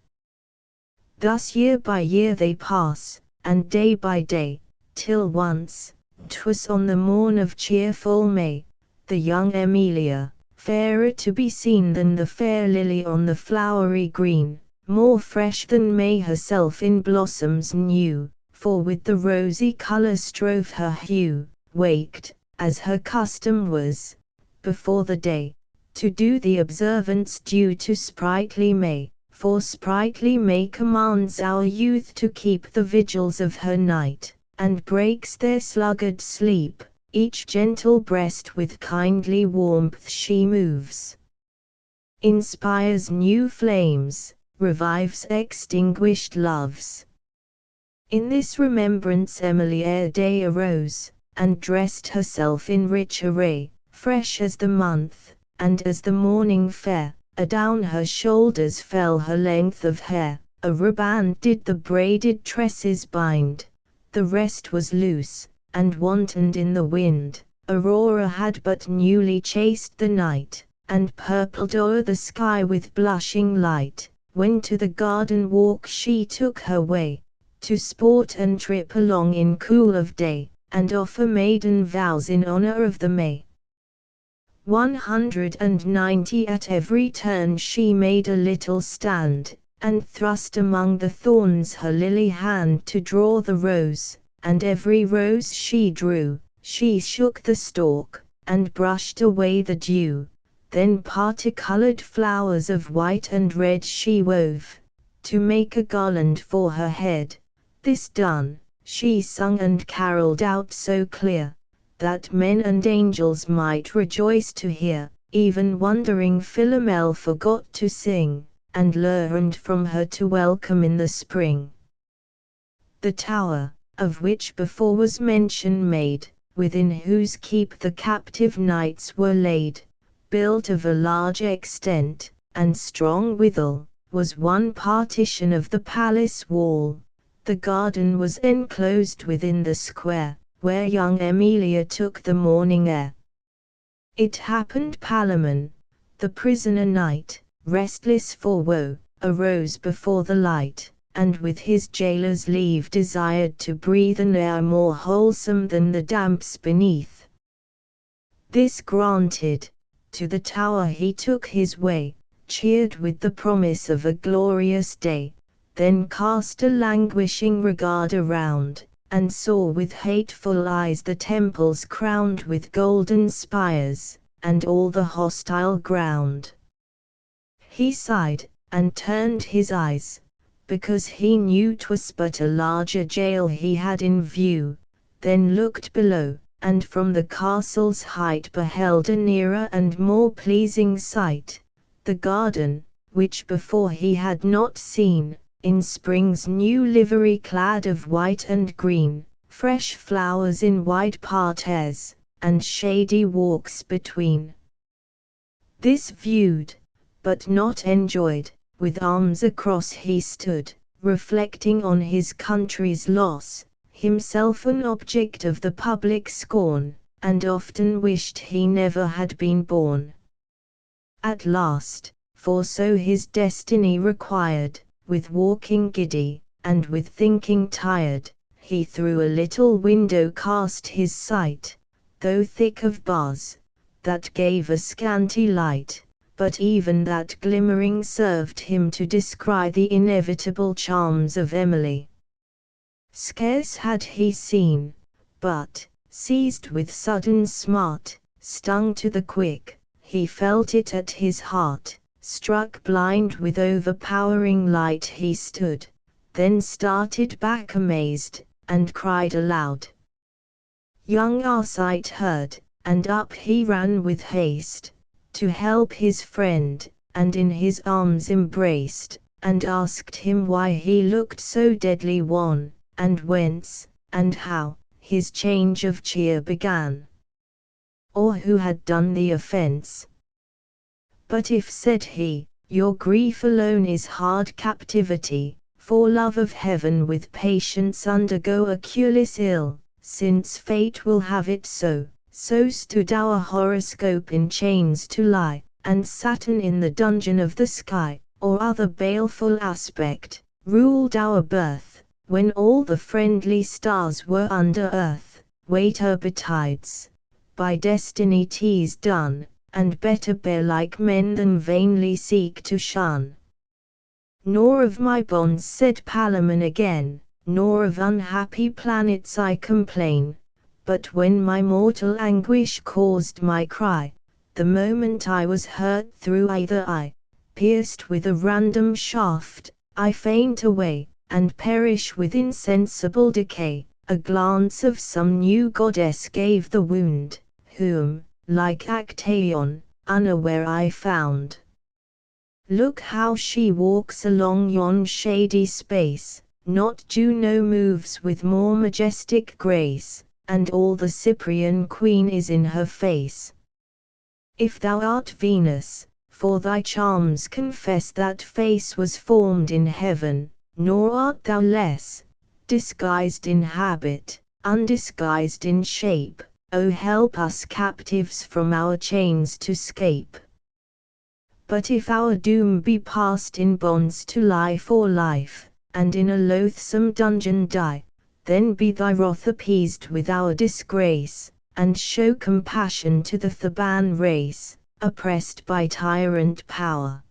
Thus year by year they pass, and day by day, till once, 'twas on the morn of cheerful May, the young Emilia, fairer to be seen than the fair lily on the flowery green, more fresh than May herself in blossoms new, for with the rosy colour strove her hue, waked, as her custom was, before the day, to do the observance due to sprightly May, for sprightly May commands our youth to keep the vigils of her night, and breaks their sluggard sleep. Each gentle breast with kindly warmth she moves, inspires new flames, revives extinguished loves. In this remembrance Emily ere day arose, and dressed herself in rich array, fresh as the month, and as the morning fair. Adown her shoulders fell her length of hair, a riband did the braided tresses bind, the rest was loose, and wantoned in the wind, Aurora had but newly chased the night, and purpled o'er the sky with blushing light, when to the garden walk she took her way, to sport and trip along in cool of day, and offer maiden vows in honor of the May. 190 At every turn she made a little stand, and thrust among the thorns her lily hand to draw the rose, and every rose she drew, she shook the stalk, and brushed away the dew, then parti-colored flowers of white and red she wove, to make a garland for her head. This done, she sung and caroled out so clear, that men and angels might rejoice to hear. Even wondering Philomel forgot to sing, and learned from her to welcome in the spring. The tower, of which before was mention made, within whose keep the captive knights were laid, built of a large extent, and strong withal, was one partition of the palace wall. The garden was enclosed within the square, where young Emilia took the morning air. It happened Palamon, the prisoner knight, restless for woe, arose before the light, and with his jailer's leave desired to breathe an air more wholesome than the damps beneath. This granted, to the tower he took his way, cheered with the promise of a glorious day, then cast a languishing regard around, and saw with hateful eyes the temples crowned with golden spires, and all the hostile ground. He sighed, and turned his eyes, because he knew 'twas but a larger jail he had in view, then looked below, and from the castle's height beheld a nearer and more pleasing sight, the garden, which before he had not seen, in spring's new livery clad of white and green, fresh flowers in wide parterres, and shady walks between. This viewed, but not enjoyed, with arms across he stood, reflecting on his country's loss, himself an object of the public scorn, and often wished he never had been born. At last, for so his destiny required, with walking giddy, and with thinking tired, he through a little window cast his sight, though thick of bars, that gave a scanty light, but even that glimmering served him to descry the inevitable charms of Emily. Scarce had he seen, but, seized with sudden smart, stung to the quick, he felt it at his heart. Struck blind with overpowering light he stood, then started back amazed, and cried aloud. Young Arcite heard, and up he ran with haste, to help his friend, and in his arms embraced, and asked him why he looked so deadly wan, and whence, and how, his change of cheer began, or who had done the offence. But if, said he, your grief alone is hard captivity, for love of heaven with patience undergo a cureless ill, since fate will have it so, so stood our horoscope in chains to lie, and Saturn in the dungeon of the sky, or other baleful aspect, ruled our birth, when all the friendly stars were under earth, waiter betides, by destiny teased done, and better bear like men than vainly seek to shun. Nor of my bonds, said Palamon again, nor of unhappy planets I complain, but when my mortal anguish caused my cry, the moment I was hurt through either eye, pierced with a random shaft, I faint away, and perish with insensible decay, a glance of some new goddess gave the wound, whom, like Actaeon, unaware I found. Look how she walks along yon shady space, not Juno moves with more majestic grace, and all the Cyprian queen is in her face. If thou art Venus, for thy charms confess that face was formed in heaven, nor art thou less, disguised in habit, undisguised in shape, O help us captives from our chains to 'scape. But if our doom be passed in bonds to lie for life, and in a loathsome dungeon die, then be thy wrath appeased with our disgrace, and show compassion to the Theban race, oppressed by tyrant power.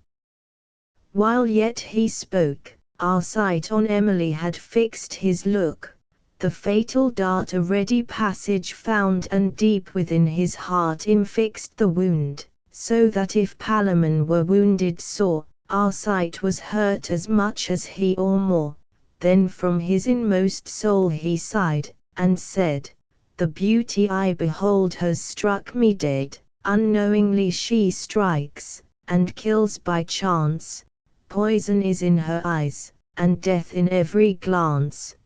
While yet he spoke, Arcite on Emily had fixed his look, the fatal dart a ready passage found, and deep within his heart infixed the wound, so that if Palamon were wounded sore, Arcite was hurt as much as he or more. Then from his inmost soul he sighed, and said, "The beauty I behold has struck me dead, unknowingly she strikes, and kills by chance, poison is in her eyes, and death in every glance.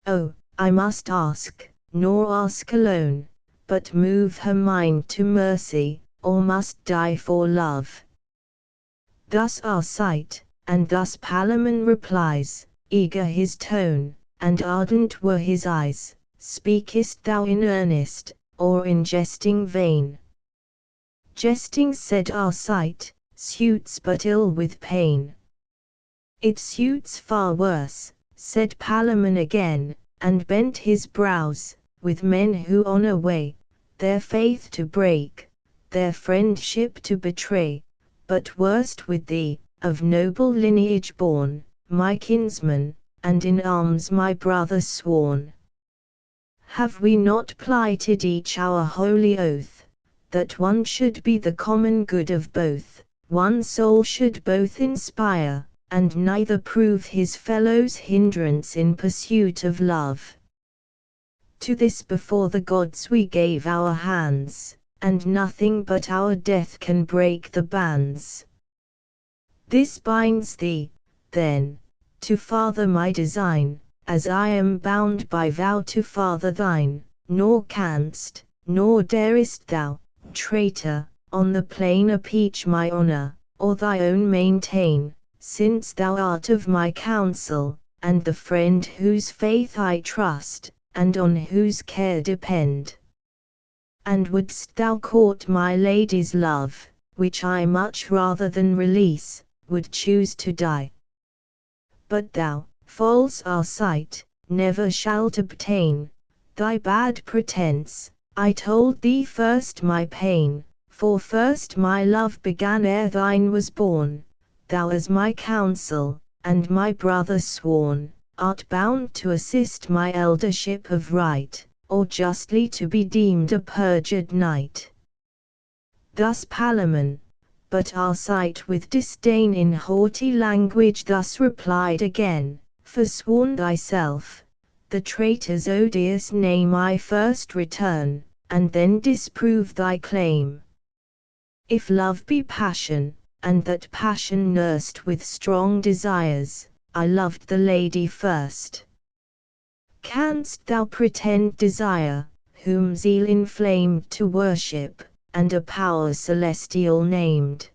Oh, I must ask, nor ask alone, but move her mind to mercy, or must die for love." Thus Arcite, and thus Palamon replies, eager his tone, and ardent were his eyes, "Speakest thou in earnest, or in jesting vain?" "Jesting," said Arcite, "suits but ill with pain." "It suits far worse," said Palamon again, and bent his brows, "with men who honor weigh, their faith to break, their friendship to betray, but worst with thee, of noble lineage born, my kinsman, and in arms my brother sworn. Have we not plighted each our holy oath, that one should be the common good of both, one soul should both inspire, and neither prove his fellow's hindrance in pursuit of love? To this before the gods we gave our hands, and nothing but our death can break the bands. This binds thee, then, to father my design, as I am bound by vow to father thine, nor canst, nor darest thou, traitor, on the plain impeach my honor, or thy own maintain, since thou art of my counsel, and the friend whose faith I trust, and on whose care depend. And wouldst thou court my lady's love, which I much rather than release, would choose to die. But thou, false Arcite, never shalt obtain thy bad pretense. I told thee first my pain, for first my love began ere thine was born. Thou as my counsel, and my brother sworn, art bound to assist my eldership of right, or justly to be deemed a perjured knight. Thus Palamon, but Arcite with disdain in haughty language thus replied again, "Forsworn thyself, the traitor's odious name I first return, and then disprove thy claim. If love be passion, and that passion nursed with strong desires, I loved the lady first. Canst thou pretend desire, whom zeal inflamed to worship, and a power celestial named?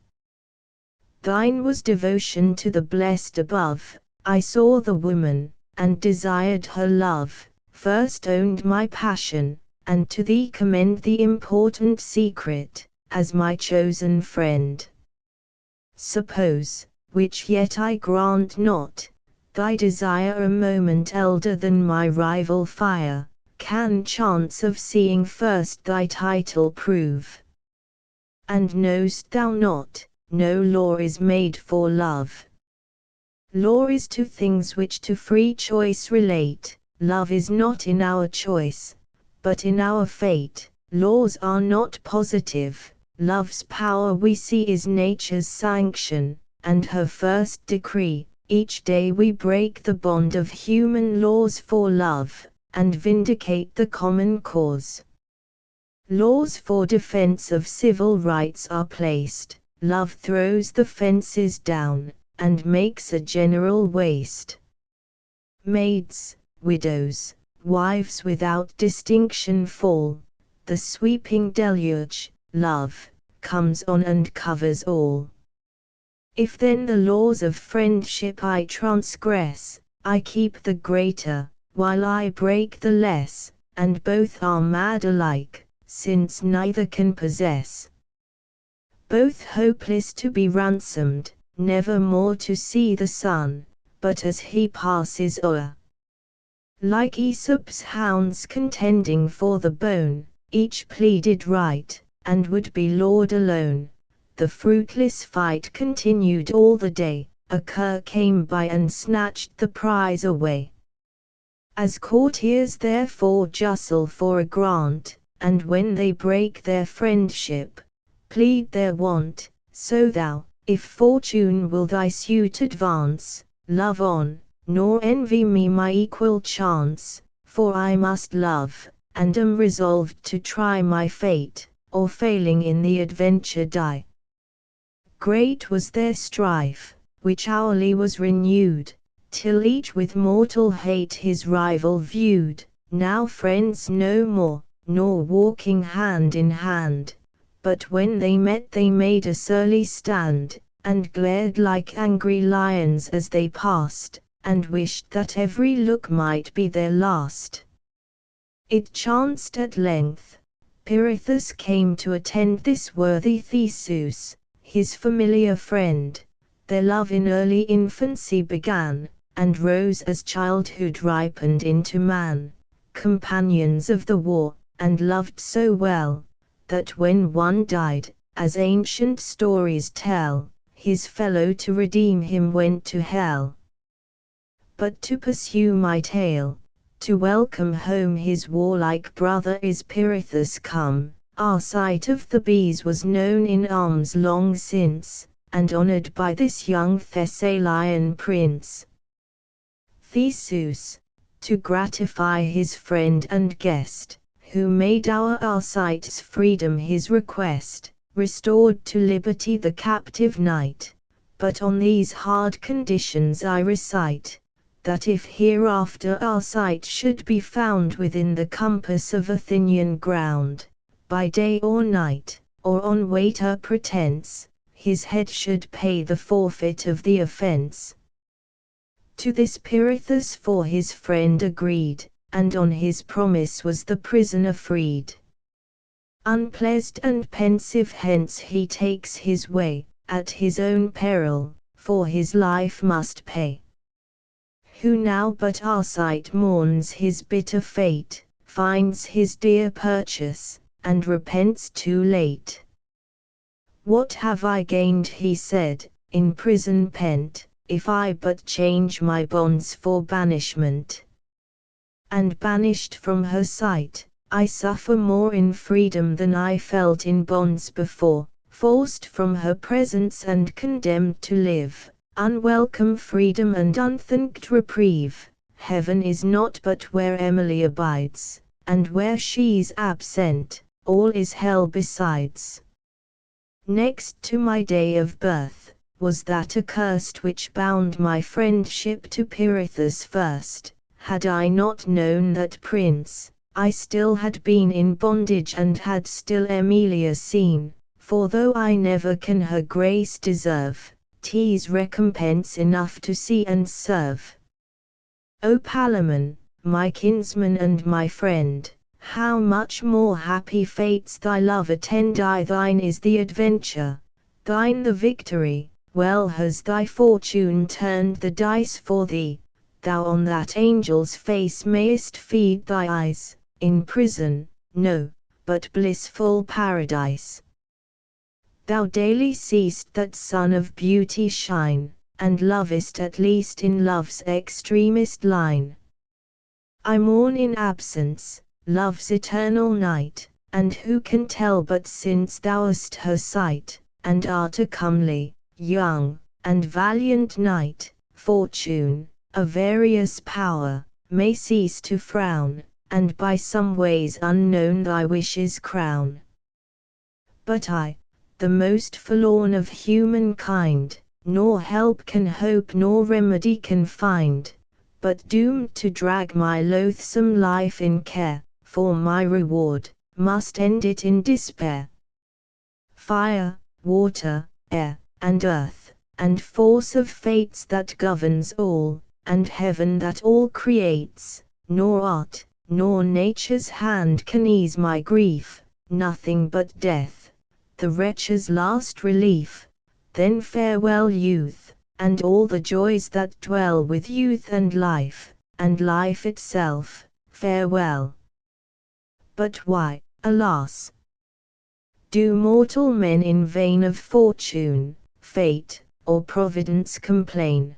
Thine was devotion to the blessed above. I saw the woman, and desired her love, first owned my passion, and to thee commend the important secret, as my chosen friend. Suppose, which yet I grant not, thy desire a moment elder than my rival fire, can chance of seeing first thy title prove. And knowst thou not, no law is made for love. Law is to things which to free choice relate, love is not in our choice, but in our fate. Laws are not positive, love's power we see is nature's sanction, and her first decree. Each day we break the bond of human laws for love, and vindicate the common cause. Laws for defense of civil rights are placed, love throws the fences down, and makes a general waste. Maids, widows, wives without distinction fall, the sweeping deluge, love, comes on and covers all. If then the laws of friendship I transgress, I keep the greater, while I break the less, and both are mad alike, since neither can possess. Both hopeless to be ransomed, never more to see the sun, but as he passes o'er. Like Aesop's hounds contending for the bone, each pleaded right, and would be lord alone. The fruitless fight continued all the day, a cur came by and snatched the prize away. As courtiers therefore justle for a grant, and when they break their friendship, plead their want, so thou, if fortune will thy suit advance, love on, nor envy me my equal chance, for I must love, and am resolved to try my fate, or failing in the adventure die. Great was their strife, which hourly was renewed, till each with mortal hate his rival viewed, now friends no more, nor walking hand in hand, but when they met they made a surly stand, and glared like angry lions as they passed, and wished that every look might be their last. It chanced at length, Pirithous came to attend this worthy Theseus, his familiar friend. Their love in early infancy began, and rose as childhood ripened into man, companions of the war, and loved so well, that when one died, as ancient stories tell, his fellow to redeem him went to hell. But to pursue my tale, to welcome home his warlike brother is Pirithous come. Arcite of the bees was known in arms long since, and honored by this young Thessalian prince. Theseus, to gratify his friend and guest, who made our Arcite's freedom his request, restored to liberty the captive knight. But on these hard conditions I recite, that if hereafter Arcite should be found within the compass of Athenian ground, by day or night, or on weight or pretence, his head should pay the forfeit of the offence. To this Pirithous for his friend agreed, and on his promise was the prisoner freed. Unpleased and pensive hence he takes his way, at his own peril, for his life must pay. Who now but Arcite mourns his bitter fate, finds his dear purchase, and repents too late. What have I gained, he said, in prison pent, if I but change my bonds for banishment? And banished from her sight, I suffer more in freedom than I felt in bonds before, forced from her presence and condemned to live, unwelcome freedom and unthanked reprieve. Heaven is not but where Emily abides, and where she's absent, all is hell besides. Next to my day of birth, was that accursed which bound my friendship to Pirithous first. Had I not known that prince, I still had been in bondage and had still Emilia seen, for though I never can her grace deserve, 'tis recompense enough to see and serve. O Palamon, my kinsman and my friend, how much more happy fates thy love attend! Thine is the adventure, thine the victory, well has thy fortune turned the dice for thee. Thou on that angel's face mayest feed thy eyes, in prison, no, but blissful paradise. Thou daily seest that sun of beauty shine, and lovest at least in love's extremest line. I mourn in absence, love's eternal night, and who can tell but since thou hast her sight, and art a comely, young, and valiant knight, fortune, a various power, may cease to frown, and by some ways unknown thy wishes crown. But I, the most forlorn of humankind, nor help can hope nor remedy can find, but doomed to drag my loathsome life in care, for my reward, must end it in despair. Fire, water, air, and earth, and force of fates that governs all, and heaven that all creates, nor art, nor nature's hand can ease my grief, nothing but death, the wretch's last relief. Then farewell youth, and all the joys that dwell with youth and life itself, farewell. But why, alas, do mortal men in vain of fortune, fate, or providence complain?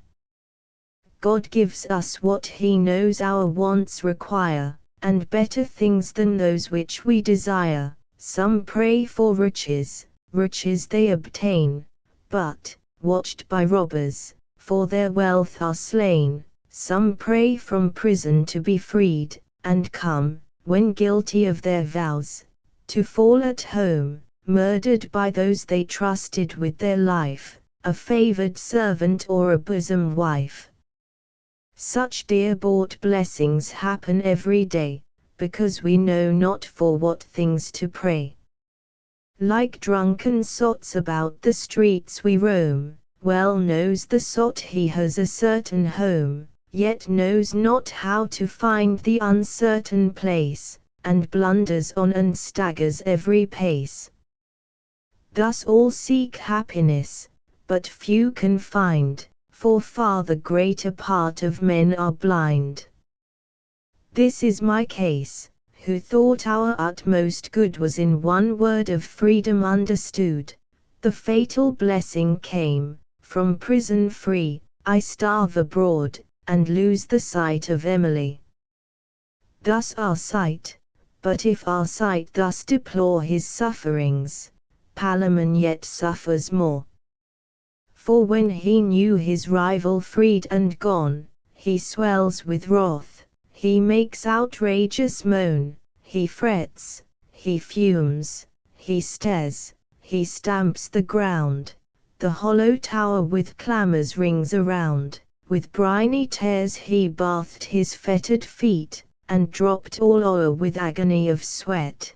God gives us what he knows our wants require, and better things than those which we desire. Some pray for riches, riches they obtain, but, watched by robbers, for their wealth are slain. Some pray from prison to be freed, and come, when guilty of their vows, to fall at home, murdered by those they trusted with their life, a favored servant or a bosom wife. Such dear-bought blessings happen every day, because we know not for what things to pray. Like drunken sots about the streets we roam, well knows the sot he has a certain home, yet knows not how to find the uncertain place, and blunders on and staggers every pace. Thus all seek happiness, but few can find, for far the greater part of men are blind. This is my case, who thought our utmost good was in one word of freedom understood. The fatal blessing came, from prison free, I starve abroad, and lose the sight of Emily. Thus Arcite, but if Arcite thus deplore his sufferings, Palamon yet suffers more. For when he knew his rival freed and gone, he swells with wrath, he makes outrageous moan, he frets, he fumes, he stares, he stamps the ground, the hollow tower with clamours rings around, with briny tears he bathed his fettered feet, and dropped all o'er with agony of sweat.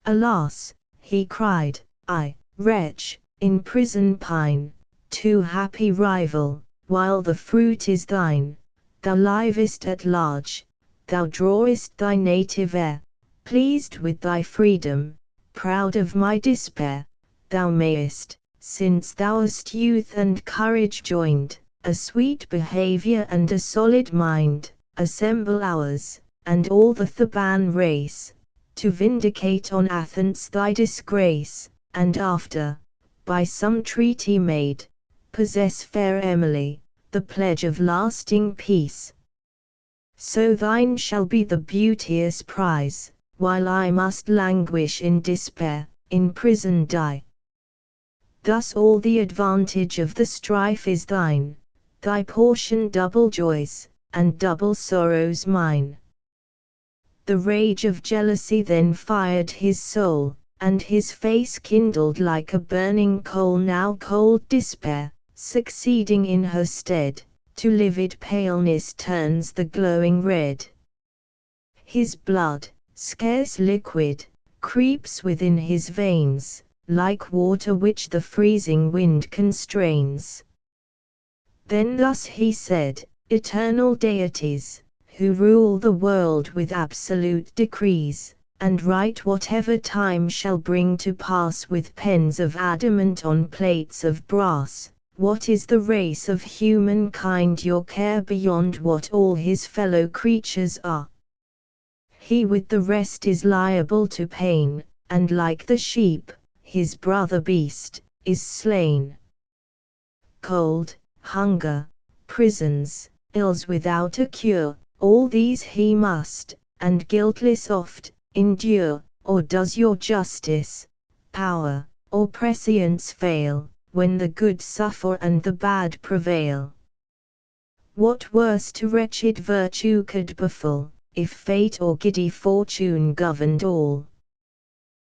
Alas, he cried, I, wretch, in prison pine, too happy rival, while the fruit is thine, thou livest at large, thou drawest thy native air, pleased with thy freedom, proud of my despair, thou mayest, since thou hast youth and courage joined, a sweet behaviour and a solid mind, assemble ours, and all the Theban race, to vindicate on Athens thy disgrace, and after, by some treaty made, possess fair Emily, the pledge of lasting peace. So thine shall be the beauteous prize, while I must languish in despair, in prison die. Thus all the advantage of the strife is thine, thy portion double joys, and double sorrows mine. The rage of jealousy then fired his soul, and his face kindled like a burning coal. Now cold despair, succeeding in her stead, to livid paleness turns the glowing red. His blood, scarce liquid, creeps within his veins, like water which the freezing wind constrains. Then thus he said, Eternal deities, who rule the world with absolute decrees, and write whatever time shall bring to pass with pens of adamant on plates of brass, what is the race of humankind your care beyond what all his fellow creatures are? He with the rest is liable to pain, and like the sheep, his brother beast, is slain. Cold, hunger, prisons, ills without a cure, all these he must, and guiltless oft, endure. Or does your justice, power, or prescience fail, when the good suffer and the bad prevail? What worse to wretched virtue could befall, if fate or giddy fortune governed all?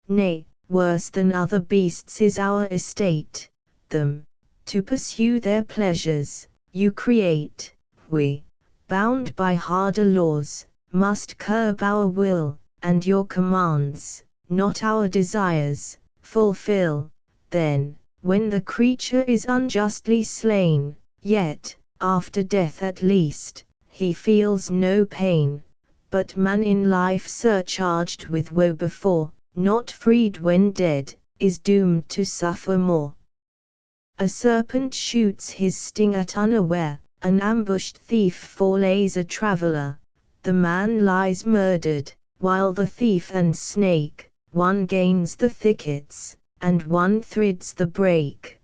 Nay, worse than other beasts is our estate, them, to pursue their pleasures, you create, we, bound by harder laws, must curb our will, and your commands, not our desires, fulfill. Then, when the creature is unjustly slain, yet, after death at least, he feels no pain, but man in life surcharged with woe before, not freed when dead, is doomed to suffer more. A serpent shoots his sting at unaware, an ambushed thief forelays a traveler, the man lies murdered, while the thief and snake, one gains the thickets, and one thrids the brake.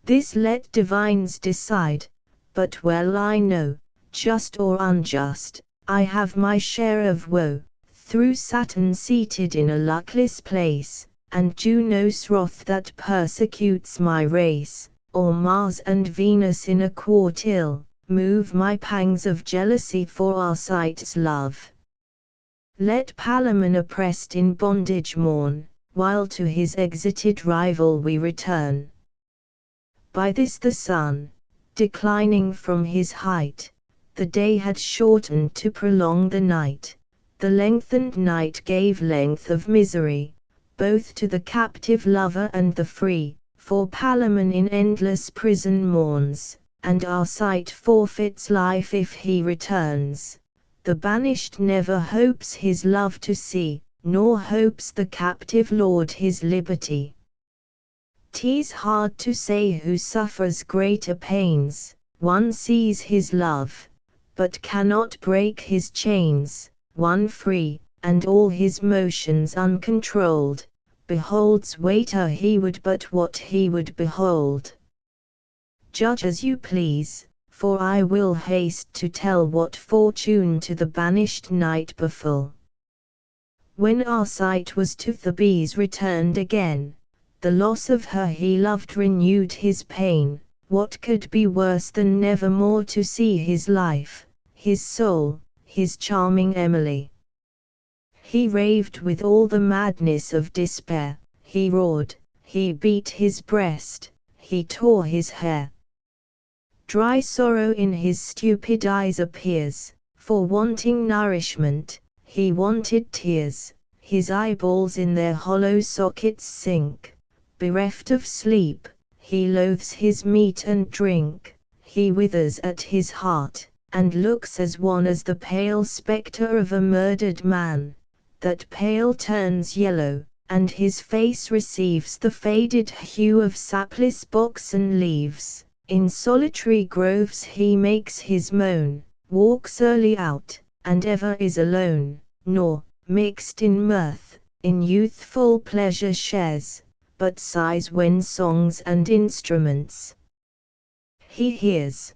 This let divines decide, but well I know, just or unjust, I have my share of woe, through Saturn seated in a luckless place, and Juno's wrath that persecutes my race, or Mars and Venus in a quartile, move my pangs of jealousy for Arcite's love. Let Palamon oppressed in bondage mourn, while to his exited rival we return. By this the sun, declining from his height, the day had shortened to prolong the night. The lengthened night gave length of misery, both to the captive lover and the free, for Palamon in endless prison mourns, and Arcite forfeits life if he returns. The banished never hopes his love to see, nor hopes the captive lord his liberty. 'Tis hard to say who suffers greater pains, one sees his love, but cannot break his chains, one free, and all his motions uncontrolled, beholds waiter he would but what he would behold. Judge as you please, for I will haste to tell what fortune to the banished knight befell. When Arcite was to Thebes returned again, the loss of her he loved renewed his pain. What could be worse than never more to see his life, his soul, his charming Emily? He raved with all the madness of despair, he roared, he beat his breast, he tore his hair. Dry sorrow in his stupid eyes appears, for wanting nourishment, he wanted tears, his eyeballs in their hollow sockets sink. Bereft of sleep, he loathes his meat and drink, he withers at his heart, and looks as wan as the pale spectre of a murdered man. That pale turns yellow, and his face receives the faded hue of sapless boxen leaves. In solitary groves he makes his moan, walks early out, and ever is alone, nor, mixed in mirth, in youthful pleasure shares, but sighs when songs and instruments he hears.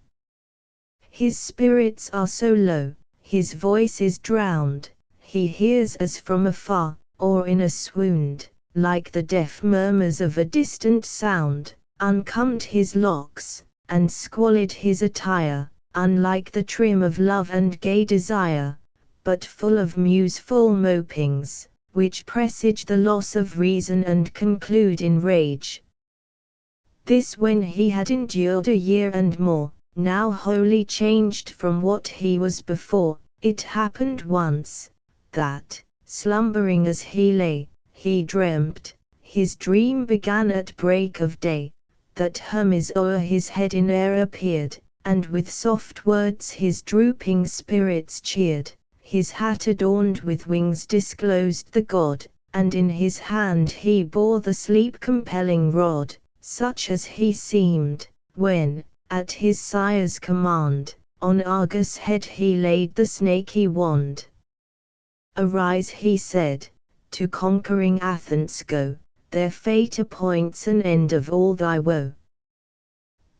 His spirits are so low, his voice is drowned, he hears as from afar, or in a swoon, like the deaf murmurs of a distant sound. Uncombed his locks, and squalid his attire, unlike the trim of love and gay desire, but full of museful mopings, which presage the loss of reason and conclude in rage. This when he had endured a year and more, now wholly changed from what he was before. It happened once, that, slumbering as he lay, he dreamt, his dream began at break of day, that Hermes o'er his head in air appeared, and with soft words his drooping spirits cheered. His hat adorned with wings disclosed the god, and in his hand he bore the sleep-compelling rod, such as he seemed, when, at his sire's command, on Argus' head he laid the snaky wand. Arise, he said, to conquering Athens go, their fate appoints an end of all thy woe.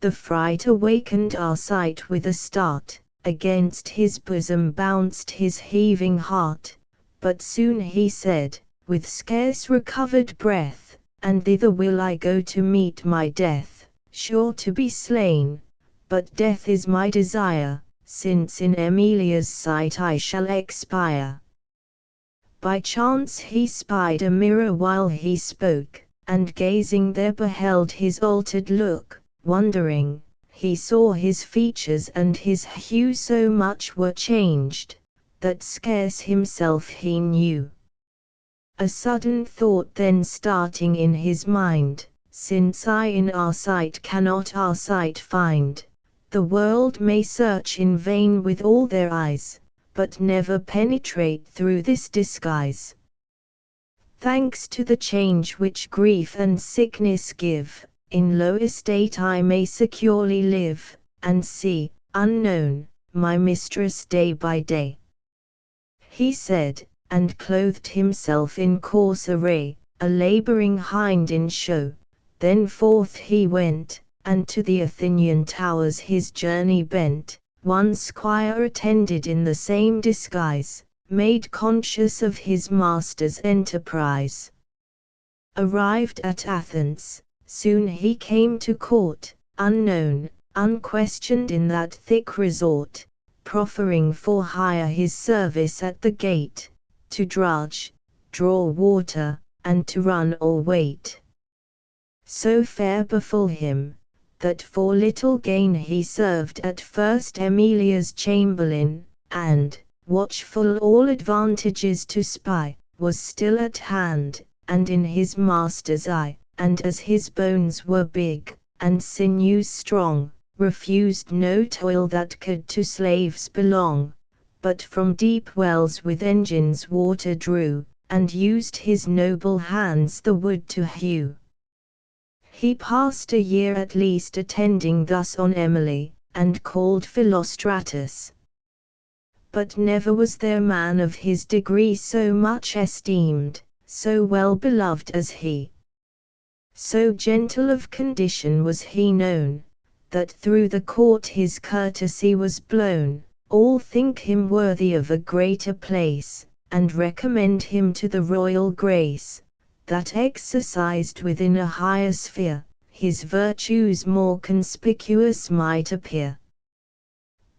The fright awakened Arcite with a start, against his bosom bounced his heaving heart, but soon he said, with scarce recovered breath, and thither will I go to meet my death, sure to be slain, but death is my desire, since in Emilia's sight I shall expire. By chance he spied a mirror while he spoke, and gazing there beheld his altered look, wondering, he saw his features and his hue so much were changed, that scarce himself he knew. A sudden thought then starting in his mind, since I in Arcite cannot Arcite find, the world may search in vain with all their eyes, but never penetrate through this disguise. Thanks to the change which grief and sickness give, in low estate I may securely live, and see, unknown, my mistress day by day. He said, and clothed himself in coarse array, a labouring hind in show. Then forth he went, and to the Athenian towers his journey bent. One squire attended in the same disguise, made conscious of his master's enterprise. Arrived at Athens, soon he came to court, unknown, unquestioned in that thick resort, proffering for hire his service at the gate, to drudge, draw water, and to run or wait. So fair befall him, that for little gain he served at first Emilia's chamberlain, and, watchful all advantages to spy, was still at hand, and in his master's eye, and as his bones were big, and sinews strong, refused no toil that could to slaves belong, but from deep wells with engines water drew, and used his noble hands the wood to hew. He passed a year at least attending thus on Emily, and called Philostratus. But never was there man of his degree so much esteemed, so well beloved as he. So gentle of condition was he known, that through the court his courtesy was blown. All think him worthy of a greater place, and recommend him to the royal grace, that exercised within a higher sphere, his virtues more conspicuous might appear.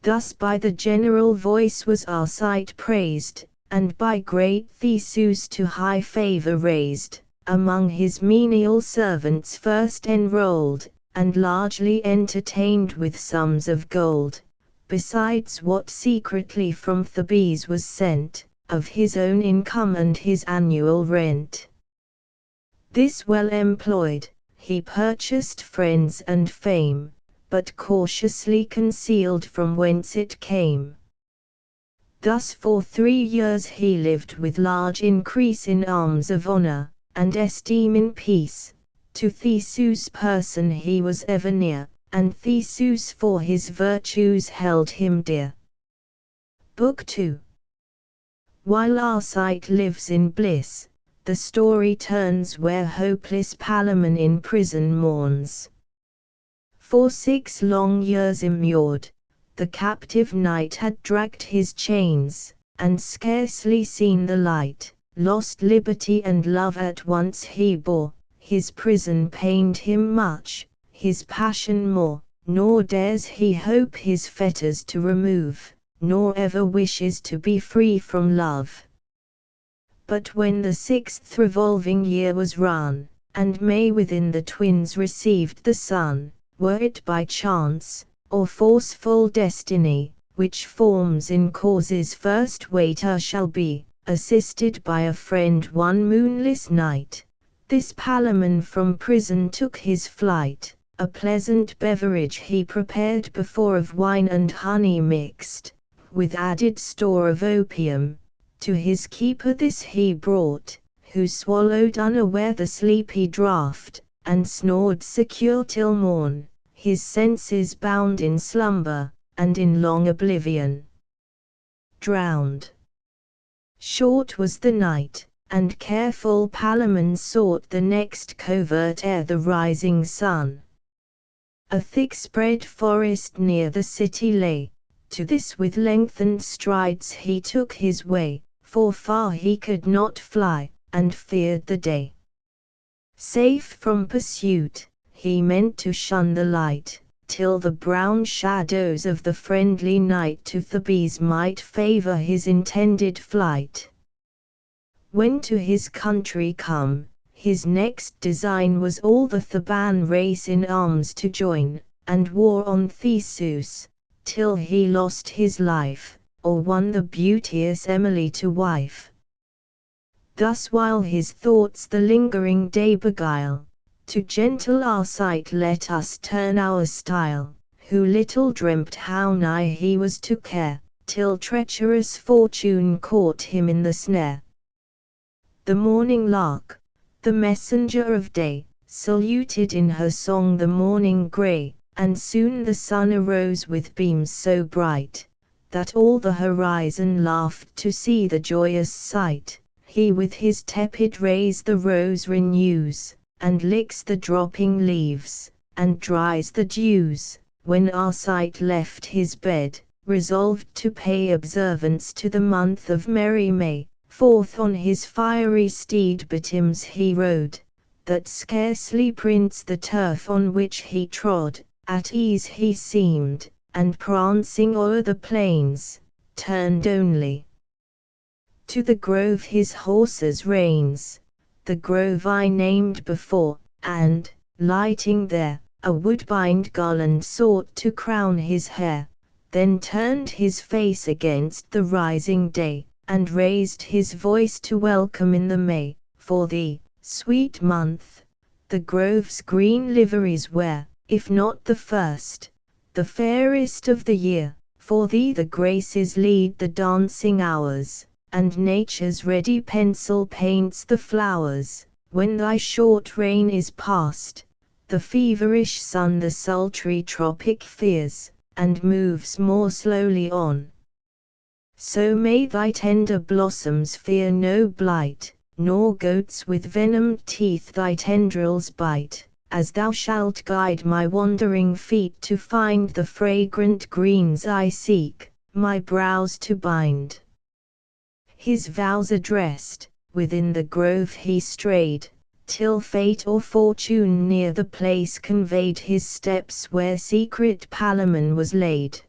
Thus by the general voice was Arcite praised, and by great Theseus to high favour raised, among his menial servants first enrolled, and largely entertained with sums of gold, besides what secretly from Thebes was sent, of his own income and his annual rent. This well employed, he purchased friends and fame, but cautiously concealed from whence it came. Thus for 3 years he lived with large increase in alms of honour, and esteem in peace. To Theseus' person he was ever near, and Theseus for his virtues held him dear. Book 2. While Arcite lives in bliss, the story turns where hopeless Palamon in prison mourns. For 6 long years immured, the captive knight had dragged his chains, and scarcely seen the light, lost liberty and love at once he bore. His prison pained him much, his passion more, nor dares he hope his fetters to remove, nor ever wishes to be free from love. But when the 6th revolving year was run, and May within the twins received the son, were it by chance, or forceful destiny, which forms in causes first waiter shall be, assisted by a friend one moonless night, this Palamon from prison took his flight. A pleasant beverage he prepared before of wine and honey mixed, with added store of opium. To his keeper this he brought, who swallowed unaware the sleepy draught, and snored secure till morn, his senses bound in slumber, and in long oblivion drowned. Short was the night, and careful Palamon sought the next covert ere the rising sun. A thick-spread forest near the city lay, to this with lengthened strides he took his way, for far he could not fly, and feared the day. Safe from pursuit, he meant to shun the light, till the brown shadows of the friendly night to Thebes might favour his intended flight. When to his country come, his next design was all the Theban race in arms to join, and war on Theseus, till he lost his life, or won the beauteous Emily to wife. Thus while his thoughts the lingering day beguile, to gentle Arcite let us turn our style, who little dreamt how nigh he was to care, till treacherous fortune caught him in the snare. The morning lark, the messenger of day, saluted in her song the morning grey, and soon the sun arose with beams so bright, that all the horizon laughed to see the joyous sight. He with his tepid rays the rose renews, and licks the dropping leaves, and dries the dews. When Arcite left his bed, resolved to pay observance to the month of merry May, forth on his fiery steed betimes he rode, that scarcely prints the turf on which he trod. At ease he seemed, and prancing o'er the plains, turned only to the grove his horse's reins, the grove I named before, and, lighting there, a woodbine garland sought to crown his hair, then turned his face against the rising day, and raised his voice to welcome in the May. For thee, sweet month, the grove's green liveries wear, if not the first, the fairest of the year. For thee the Graces lead the dancing hours, and nature's ready pencil paints the flowers. When thy short reign is past, the feverish sun the sultry tropic fears, and moves more slowly on. So may thy tender blossoms fear no blight, nor goats with venomed teeth thy tendrils bite, as thou shalt guide my wandering feet to find the fragrant greens I seek, my brows to bind. His vows addressed, within the grove he strayed, till fate or fortune near the place conveyed his steps where secret Palamon was laid.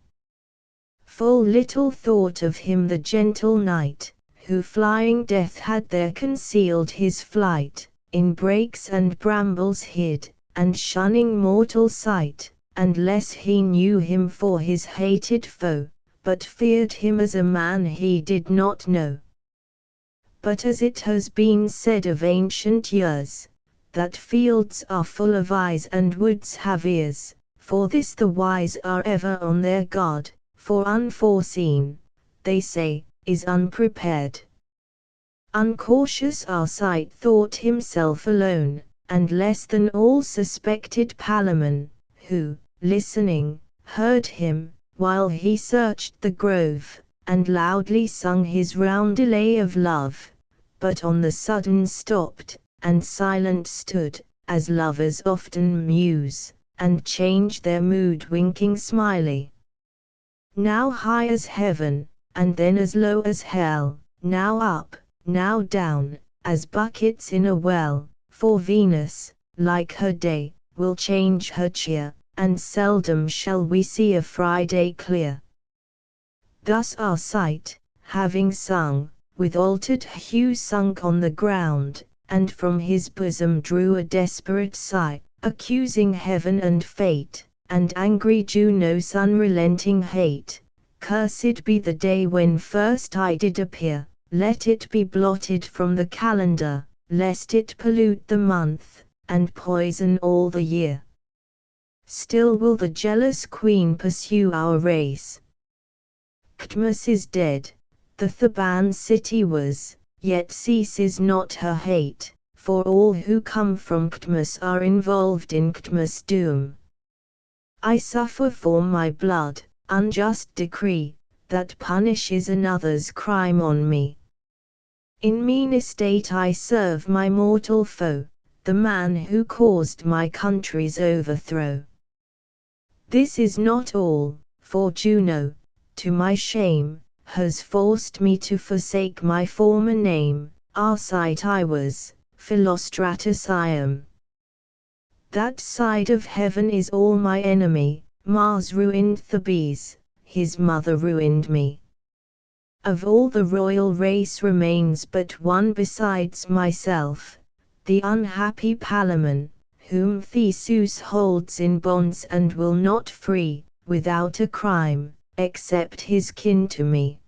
Full little thought of him the gentle knight, who flying death had there concealed his flight, in brakes and brambles hid, and shunning mortal sight, and less he knew him for his hated foe, but feared him as a man he did not know. But as it has been said of ancient years, that fields are full of eyes and woods have ears, for this the wise are ever on their guard, for unforeseen, they say, is unprepared. Uncautious Arcite thought himself alone, and less than all suspected Palamon, who, listening, heard him, while he searched the grove, and loudly sung his roundelay of love, but on the sudden stopped, and silent stood, as lovers often muse, and change their mood winking smiley. Now high as heaven, and then as low as hell, now up, now down, as buckets in a well, for Venus, like her day, will change her cheer, and seldom shall we see a Friday clear. Thus Arcite, having sung, with altered hue sunk on the ground, and from his bosom drew a desperate sigh, accusing heaven and fate, and angry Juno's unrelenting hate. Cursed be the day when first I did appear, let it be blotted from the calendar, lest it pollute the month, and poison all the year. Still will the jealous queen pursue our race. Cadmus is dead, the Theban city was, yet ceases not her hate, for all who come from Cadmus are involved in Cadmus' doom. I suffer for my blood, unjust decree, that punishes another's crime on me. In mean estate I serve my mortal foe, the man who caused my country's overthrow. This is not all, for Juno, to my shame, has forced me to forsake my former name. Arcite I was, Philostratus I am. That side of heaven is all my enemy. Mars ruined Thebes, his mother ruined me. Of all the royal race remains but one besides myself, the unhappy Palamon, whom Theseus holds in bonds and will not free, without a crime, except his kin to me.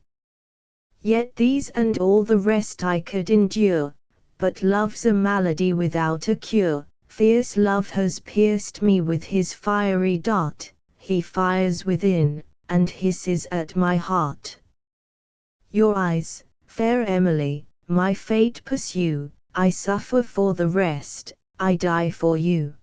Yet these and all the rest I could endure, but love's a malady without a cure. Fierce love has pierced me with his fiery dart, he fires within, and hisses at my heart. Your eyes, fair Emily, my fate pursue, I suffer for the rest, I die for you.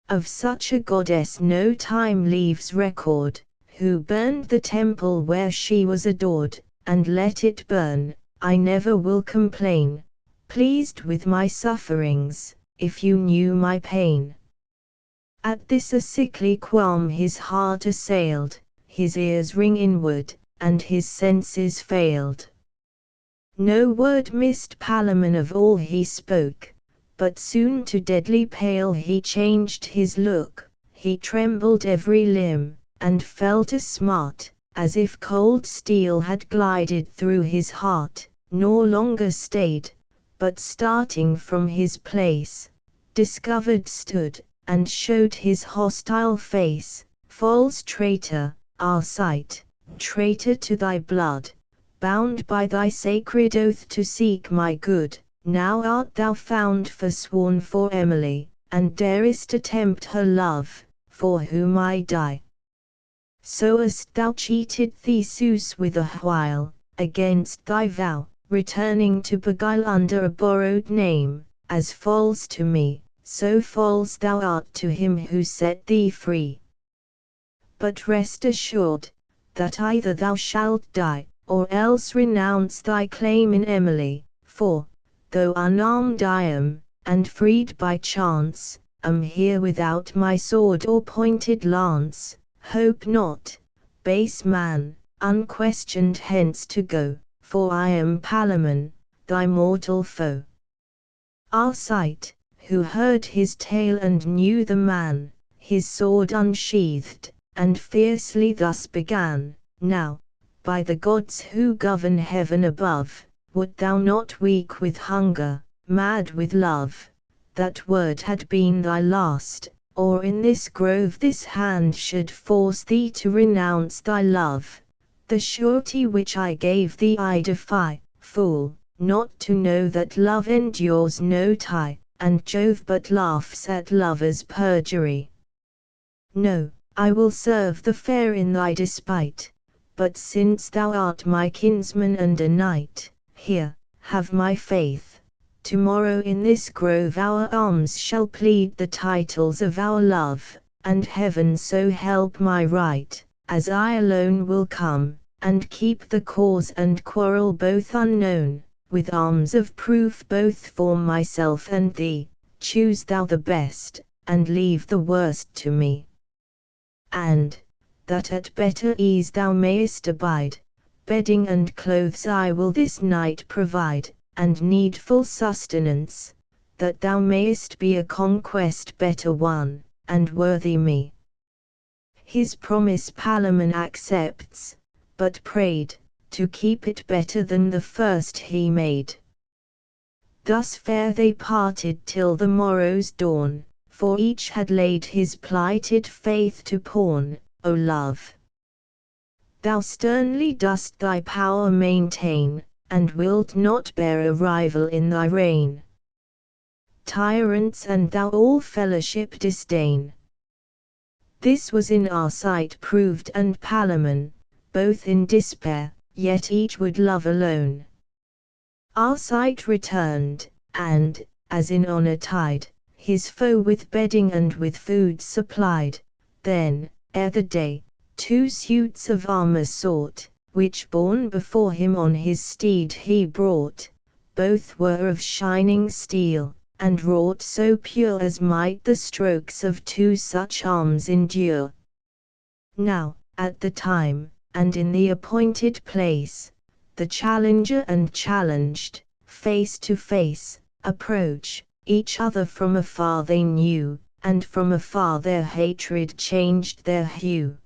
Of such a goddess no time leaves record, who burned the temple where she was adored, and let it burn, I never will complain, pleased with my sufferings, if you knew my pain. At this a sickly qualm his heart assailed, his ears ring inward, and his senses failed. No word missed Palamon of all he spoke, but soon to deadly pale he changed his look, he trembled every limb, and felt a smart, as if cold steel had glided through his heart, nor longer stayed, but starting from his place, discovered stood, and showed his hostile face, false traitor, Arcite, traitor to thy blood, bound by thy sacred oath to seek my good, now art thou found forsworn for Emily, and darest attempt her love, for whom I die. So hast thou cheated Theseus with a while, against thy vow, returning to beguile under a borrowed name, as false to me, so false thou art to him who set thee free. But rest assured, that either thou shalt die, or else renounce thy claim in Emily, for, though unarmed I am, and freed by chance, am here without my sword or pointed lance, hope not, base man, unquestioned hence to go, for I am Palamon, thy mortal foe. Arcite, who heard his tale and knew the man, his sword unsheathed, and fiercely thus began, now, by the gods who govern heaven above, wert thou not weak with hunger, mad with love, that word had been thy last, or in this grove this hand should force thee to renounce thy love, the surety which I gave thee I defy, fool, not to know that love endures no tie, and Jove but laughs at lovers' perjury. No, I will serve the fair in thy despite, but since thou art my kinsman and a knight, here, have my faith, tomorrow in this grove our arms shall plead the titles of our love, and heaven so help my right, as I alone will come, and keep the cause and quarrel both unknown, with arms of proof both for myself and thee, choose thou the best, and leave the worst to me. And, that at better ease thou mayest abide, bedding and clothes I will this night provide, and needful sustenance, that thou mayest be a conquest better won, and worthy me. His promise Palamon accepts, but prayed, to keep it better than the first he made. Thus fair they parted till the morrow's dawn, for each had laid his plighted faith to pawn, O love. Thou sternly dost thy power maintain, and wilt not bear a rival in thy reign. Tyrants and thou all fellowship disdain. This was in Arcite proved and Palamon, both in despair, yet each would love alone. Arcite returned, and, as in honour tied, his foe with bedding and with food supplied, then, ere the day, 2 suits of armour sought, which borne before him on his steed he brought, both were of shining steel, and wrought so pure as might the strokes of 2 such arms endure. Now, at the time, and in the appointed place, the challenger and challenged, face to face, approach, each other from afar they knew, and from afar their hatred changed their hue.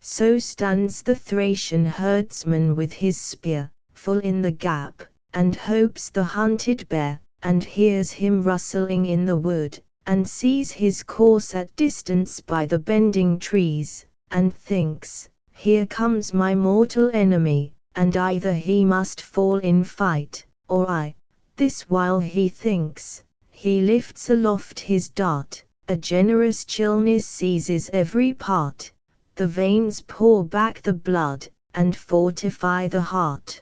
So stands the Thracian herdsman with his spear, full in the gap, and hopes the hunted bear, and hears him rustling in the wood, and sees his course at distance by the bending trees, and thinks, here comes my mortal enemy, and either he must fall in fight, or I. This while he thinks, he lifts aloft his dart, a generous chillness seizes every part, the veins pour back the blood, and fortify the heart.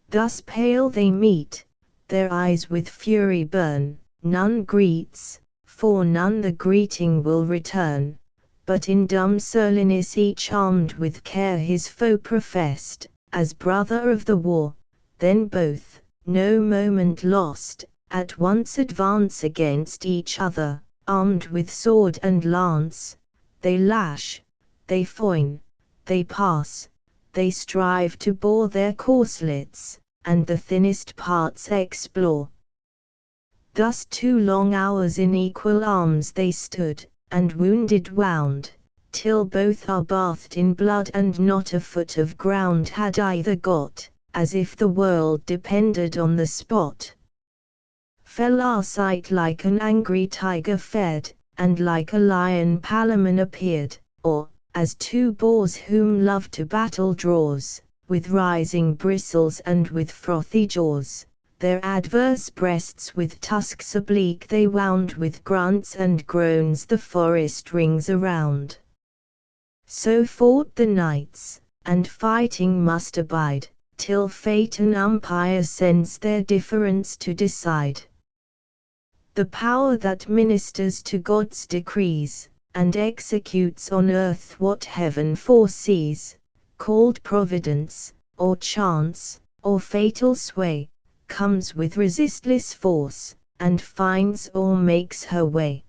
Thus pale they meet, their eyes with fury burn, none greets, for none the greeting will return, but in dumb surliness each armed with care his foe professed, as brother of the war. Then both, no moment lost, at once advance against each other, armed with sword and lance. They lash, they foin, they pass, they strive to bore their corslets, and the thinnest parts explore. Thus 2 long hours in equal arms they stood, and wounded wound, till both are bathed in blood and not a foot of ground had either got, as if the world depended on the spot. Fell Arcite like an angry tiger fed, and like a lion Palamon appeared, or, as 2 boars whom love to battle draws, with rising bristles and with frothy jaws, their adverse breasts with tusks oblique they wound, with grunts and groans the forest rings around. So fought the knights, and fighting must abide, till fate an umpire sends their difference to decide. The power that ministers to God's decrees, and executes on earth what heaven foresees, called providence, or chance, or fatal sway, comes with resistless force, and finds or makes her way.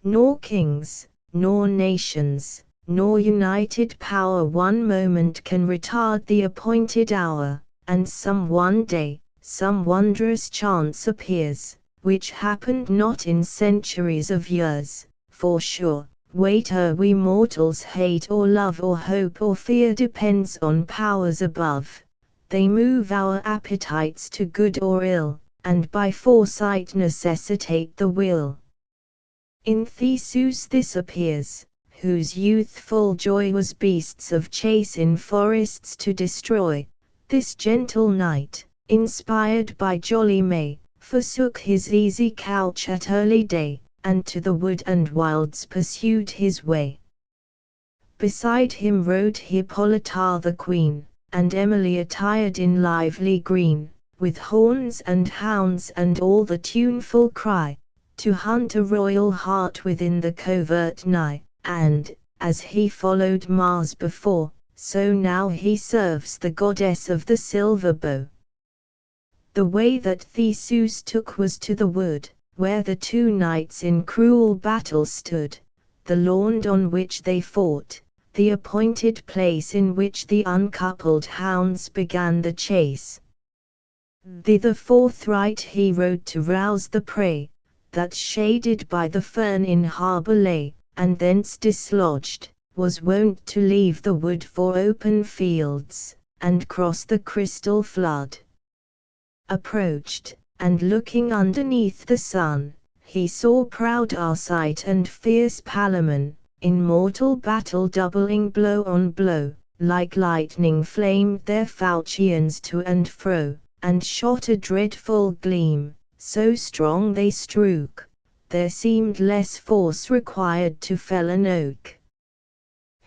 Nor kings, nor nations, nor united power one moment can retard the appointed hour, and some one day, some wondrous chance appears, which happened not in centuries of years, for sure, waiter we mortals hate or love or hope or fear depends on powers above. They move our appetites to good or ill, and by foresight necessitate the will. In Theseus this appears, whose youthful joy was beasts of chase in forests to destroy. This gentle knight, inspired by jolly May, forsook his easy couch at early day, and to the wood and wilds pursued his way. Beside him rode Hippolyta the queen, and Emily attired in lively green, with horns and hounds and all the tuneful cry, to hunt a royal hart within the covert nigh, and, as he followed Mars before, so now he serves the goddess of the silver bow. The way that Theseus took was to the wood, where the 2 knights in cruel battle stood, the lawn on which they fought, the appointed place in which the uncoupled hounds began the chase. Thither forthright he rode to rouse the prey, that shaded by the fern in harbour lay, and thence dislodged, was wont to leave the wood for open fields, and cross the crystal flood. Approached, and looking underneath the sun, he saw proud Arcite and fierce Palamon, in mortal battle doubling blow on blow, like lightning flamed their falchions to and fro, and shot a dreadful gleam, so strong they strook, there seemed less force required to fell an oak.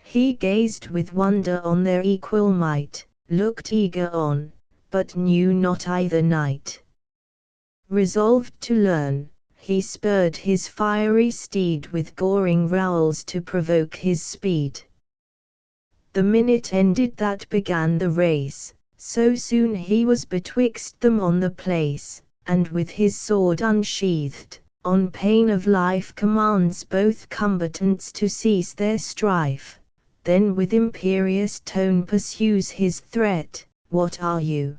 He gazed with wonder on their equal might, looked eager on, but knew not either knight. Resolved to learn, he spurred his fiery steed with goring rowels to provoke his speed. The minute ended that began the race, so soon he was betwixt them on the place, and with his sword unsheathed, on pain of life commands both combatants to cease their strife. Then with imperious tone pursues his threat, "What are you?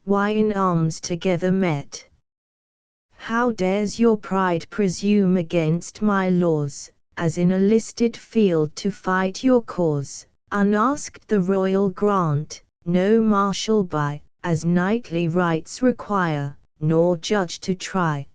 Why in arms together met? How dares your pride presume against my laws, as in a listed field to fight your cause, unasked the royal grant, no marshal by, as knightly rights require, nor judge to try?"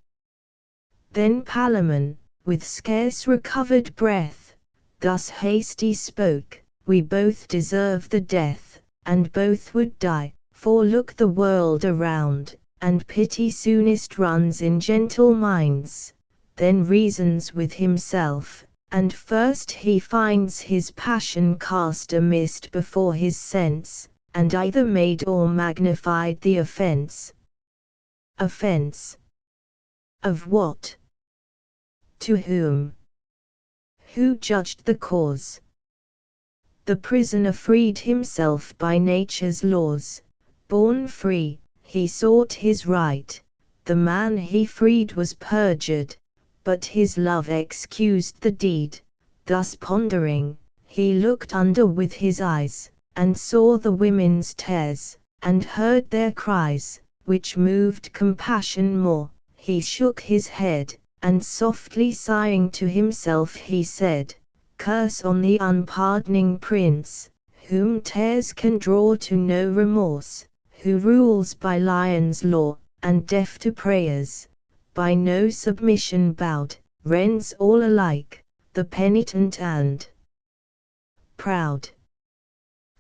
Then Palamon, with scarce recovered breath, thus hasty spoke, "We both deserve the death, and both would die, for look the world around, and pity soonest runs in gentle minds, then reasons with himself, And first he finds his passion cast a mist before his sense, and either made or magnified the offence. Offence? Of what? To whom? Who judged the cause? The prisoner freed himself by nature's laws. Born free, he sought his right. The man he freed was perjured, but his love excused the deed. Thus pondering, he looked under with his eyes, and saw the women's tears, and heard their cries, which moved compassion more. He shook his head, and softly sighing to himself he said, "Curse on the unpardoning prince, whom tears can draw to no remorse, who rules by lion's law, and deaf to prayers, by no submission bowed, rends all alike, the penitent and proud."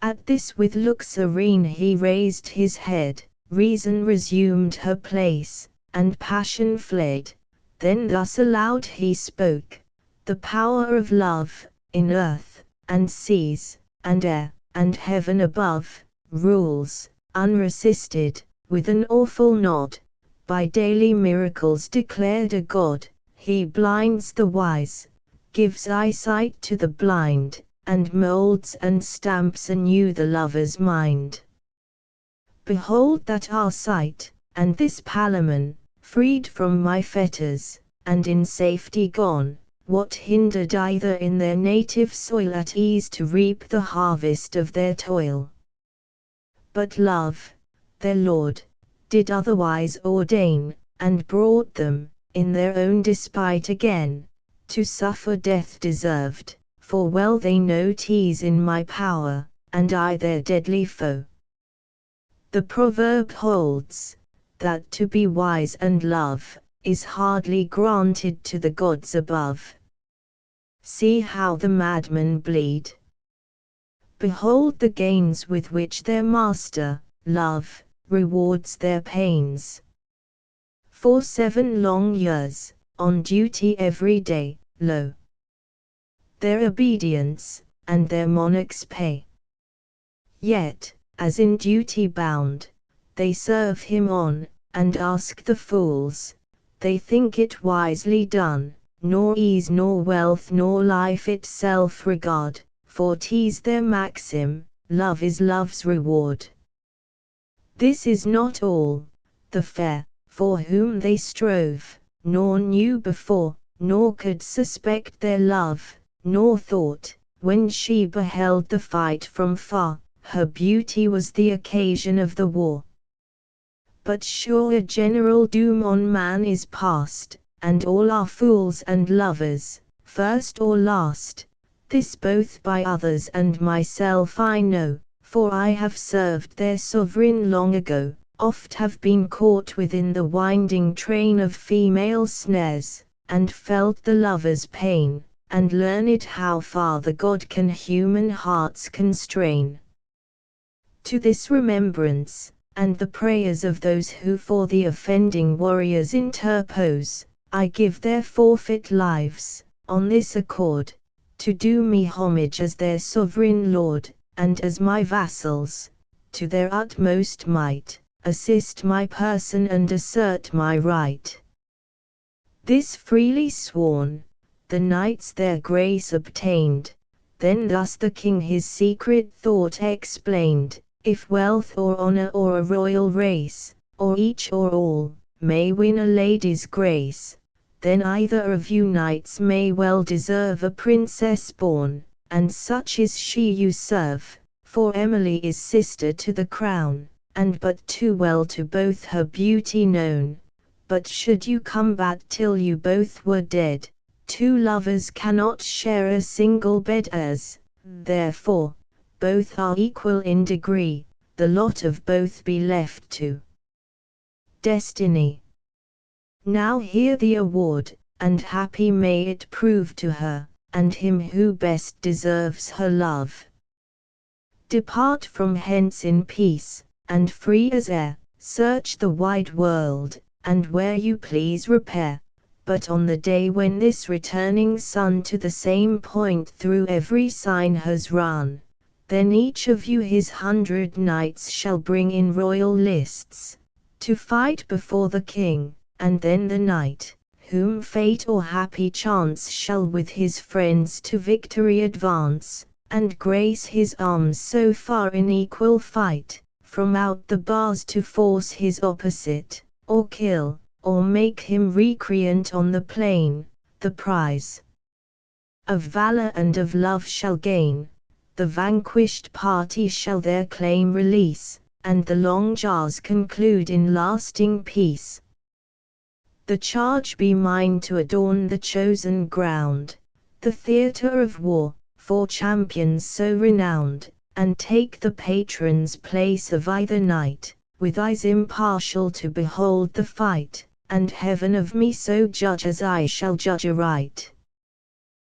At this with look serene he raised his head, reason resumed her place, and passion fled. Then thus aloud he spoke, "The power of love, in earth, and seas, and air, and heaven above, rules, unresisted, with an awful nod, by daily miracles declared a God. He blinds the wise, gives eyesight to the blind, and molds and stamps anew the lover's mind. Behold that Arcite, and this Palamon, freed from my fetters, and in safety gone, what hindered either in their native soil at ease to reap the harvest of their toil? But love, their Lord, did otherwise ordain, and brought them, in their own despite again, to suffer death deserved, for well they know 'tis in my power, and I their deadly foe. The proverb holds, that to be wise and love, is hardly granted to the gods above. See how the madmen bleed. Behold the gains with which their master, love, rewards their pains. For 7 long years, on duty every day, lo, their obedience, and their monarch's pay. Yet, as in duty bound, they serve him on, and ask the fools, they think it wisely done, nor ease nor wealth nor life itself regard, for 'tis their maxim, love is love's reward. This is not all, the fair, for whom they strove, nor knew before, nor could suspect their love, nor thought, when she beheld the fight from far, her beauty was the occasion of the war. But sure a general doom on man is past, and all are fools and lovers, first or last. This both by others and myself I know, for I have served their sovereign long ago, oft have been caught within the winding train of female snares, and felt the lover's pain, and learned how far the god can human hearts constrain. To this remembrance, and the prayers of those who for the offending warriors interpose, I give their forfeit lives, on this accord, to do me homage as their sovereign lord, and as my vassals, to their utmost might, assist my person and assert my right. This freely sworn, the knights their grace obtained, then thus the king his secret thought explained, if wealth or honor or a royal race, or each or all, may win a lady's grace, then either of you knights may well deserve a princess born, and such is she you serve, for Emily is sister to the crown, and but too well to both her beauty known. But should you combat till you both were dead, 2 lovers cannot share a single bed as, therefore, both are equal in degree, the lot of both be left to destiny. Now hear the award, and happy may it prove to her, and him who best deserves her love. Depart from hence in peace, and free as air, search the wide world, and where you please repair, but on the day when this returning sun to the same point through every sign has run, then each of you his 100 knights shall bring in royal lists, to fight before the king, and then the knight, whom fate or happy chance shall with his friends to victory advance, and grace his arms so far in equal fight, from out the bars to force his opposite, or kill, or make him recreant on the plain, the prize of valor and of love shall gain. The vanquished party shall their claim release, and the long jars conclude in lasting peace. The charge be mine to adorn the chosen ground, the theatre of war, for champions so renowned, and take the patron's place of either knight, with eyes impartial to behold the fight, and heaven of me so judge as I shall judge aright.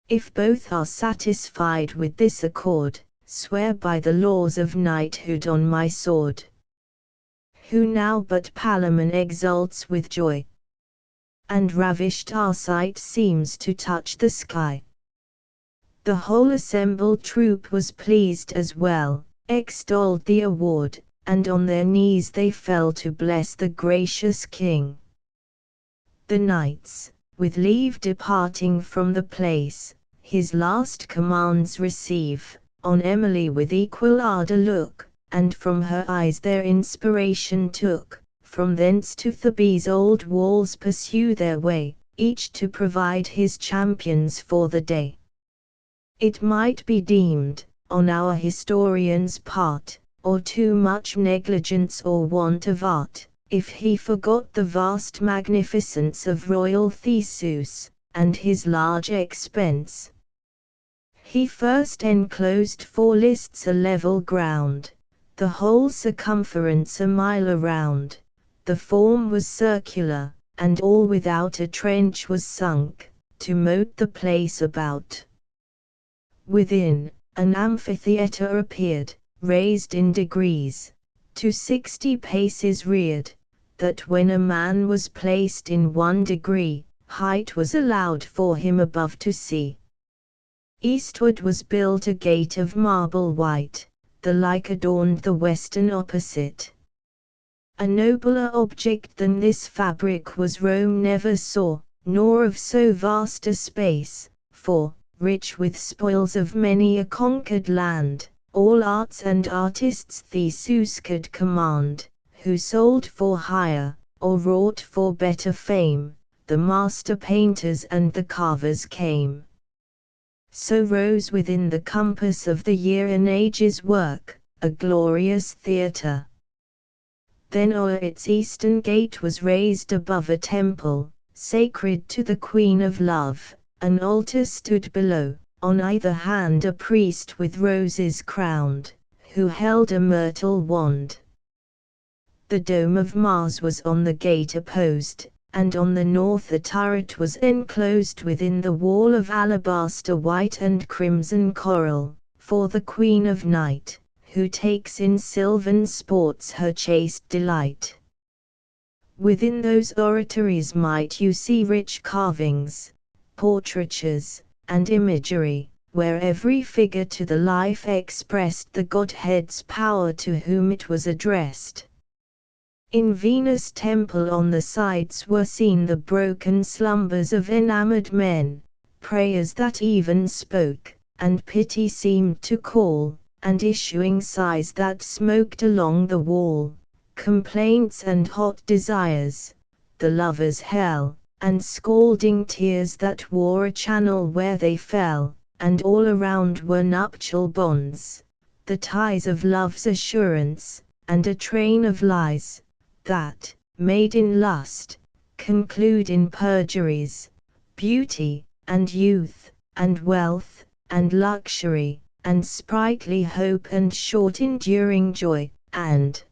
If both are satisfied with this accord, swear by the laws of knighthood on my sword. Who now but Palamon exults with joy, and ravished Arcite seems to touch the sky. The whole assembled troop was pleased as well, extolled the award, and on their knees they fell to bless the gracious king. The knights, with leave departing from the place, his last commands receive, on Emily with equal ardour look, and from her eyes their inspiration took, from thence to Thebes' old walls pursue their way, each to provide his champions for the day. It might be deemed, on our historian's part, or too much negligence or want of art, if he forgot the vast magnificence of royal Theseus, and his large expense. He first enclosed 4 lists a level ground, the whole circumference a mile around, the form was circular, and all without a trench was sunk, to moat the place about. Within, an amphitheatre appeared, raised in degrees, to 60 paces reared, that when a man was placed in 1 degree, height was allowed for him above to see. Eastward was built a gate of marble white, the like adorned the western opposite. A nobler object than this fabric was Rome never saw, nor of so vast a space, for, rich with spoils of many a conquered land, all arts and artists Theseus could command, who sold for hire, or wrought for better fame, the master painters and the carvers came. So rose within the compass of the year an age's work, a glorious theatre. Then o'er its eastern gate was raised above a temple, sacred to the Queen of Love, an altar stood below, on either hand a priest with roses crowned, who held a myrtle wand. The dome of Mars was on the gate opposed, and on the north a turret was enclosed within the wall of alabaster white and crimson coral, for the Queen of Night, who takes in sylvan sports her chaste delight. Within those oratories might you see rich carvings, portraitures, and imagery, where every figure to the life expressed the Godhead's power to whom it was addressed. In Venus' temple on the sides were seen the broken slumbers of enamored men, prayers that even spoke, and pity seemed to call, and issuing sighs that smoked along the wall, complaints and hot desires, the lovers' hell, and scalding tears that wore a channel where they fell, and all around were nuptial bonds, the ties of love's assurance, and a train of lies, that, made in lust, conclude in perjuries, beauty, and youth, and wealth, and luxury, and sprightly hope and short-enduring joy, and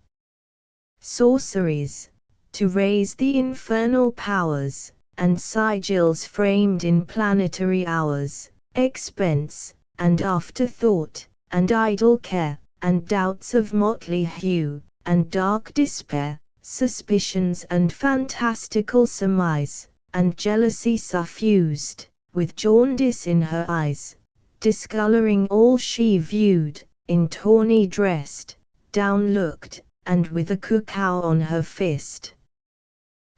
sorceries, to raise the infernal powers, and sigils framed in planetary hours, expense, and afterthought, and idle care, and doubts of motley hue, and dark despair, suspicions and fantastical surmise, and jealousy suffused, with jaundice in her eyes, discoloring all she viewed, in tawny dressed, down looked, and with a cuckow on her fist.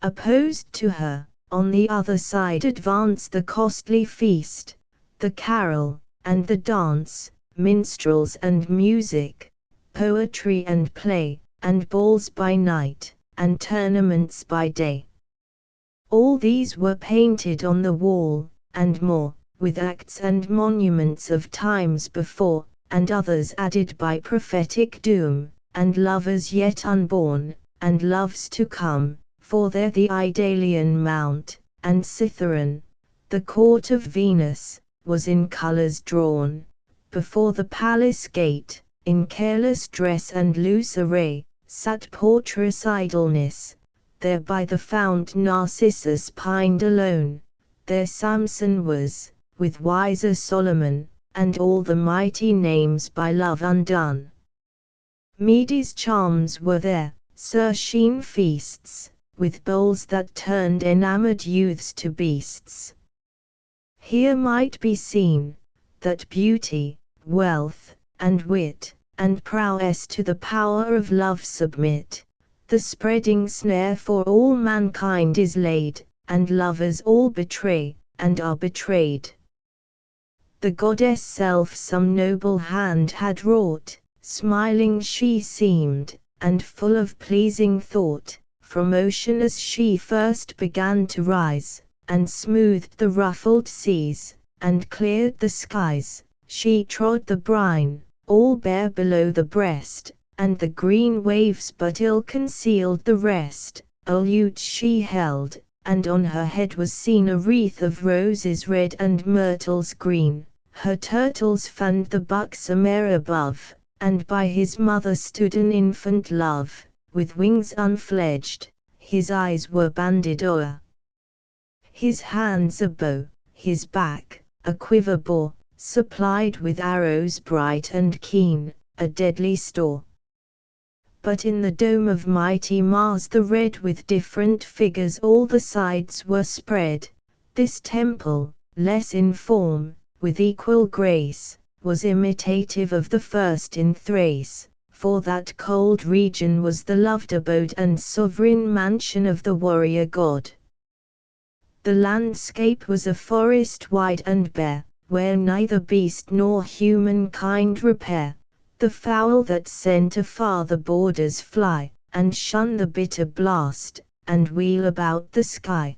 Opposed to her, on the other side advanced the costly feast, the carol, and the dance, minstrels and music, poetry and play, and balls by night, and tournaments by day. All these were painted on the wall, and more, with acts and monuments of times before, and others added by prophetic doom, and lovers yet unborn, and loves to come, for there the Idalian mount, and Cytheron, the court of Venus, was in colours drawn, before the palace gate, in careless dress and loose array, sat portress Idleness, there by the fount Narcissus pined alone, there Samson was, with wiser Solomon, and all the mighty names by love undone. Medes' charms were there, Circean feasts, with bowls that turned enamoured youths to beasts. Here might be seen, that beauty, wealth, and wit, and prowess to the power of love submit, the spreading snare for all mankind is laid, and lovers all betray, and are betrayed. The goddess self some noble hand had wrought, smiling she seemed, and full of pleasing thought, from ocean as she first began to rise, and smoothed the ruffled seas, and cleared the skies, she trod the brine, all bare below the breast, and the green waves but ill concealed the rest. A lute she held, and on her head was seen a wreath of roses red and myrtles green, her turtles fanned the buxom air above, and by his mother stood an infant love, with wings unfledged, his eyes were banded o'er. His hands a bow, his back a quiver bore, supplied with arrows bright and keen, a deadly store. But in the dome of mighty Mars the red with different figures all the sides were spread, this temple, less in form, with equal grace, was imitative of the first in Thrace, for that cold region was the loved abode and sovereign mansion of the warrior god. The landscape was a forest wide and bare, where neither beast nor human kind repair, the fowl that scent afar the borders fly, and shun the bitter blast, and wheel about the sky.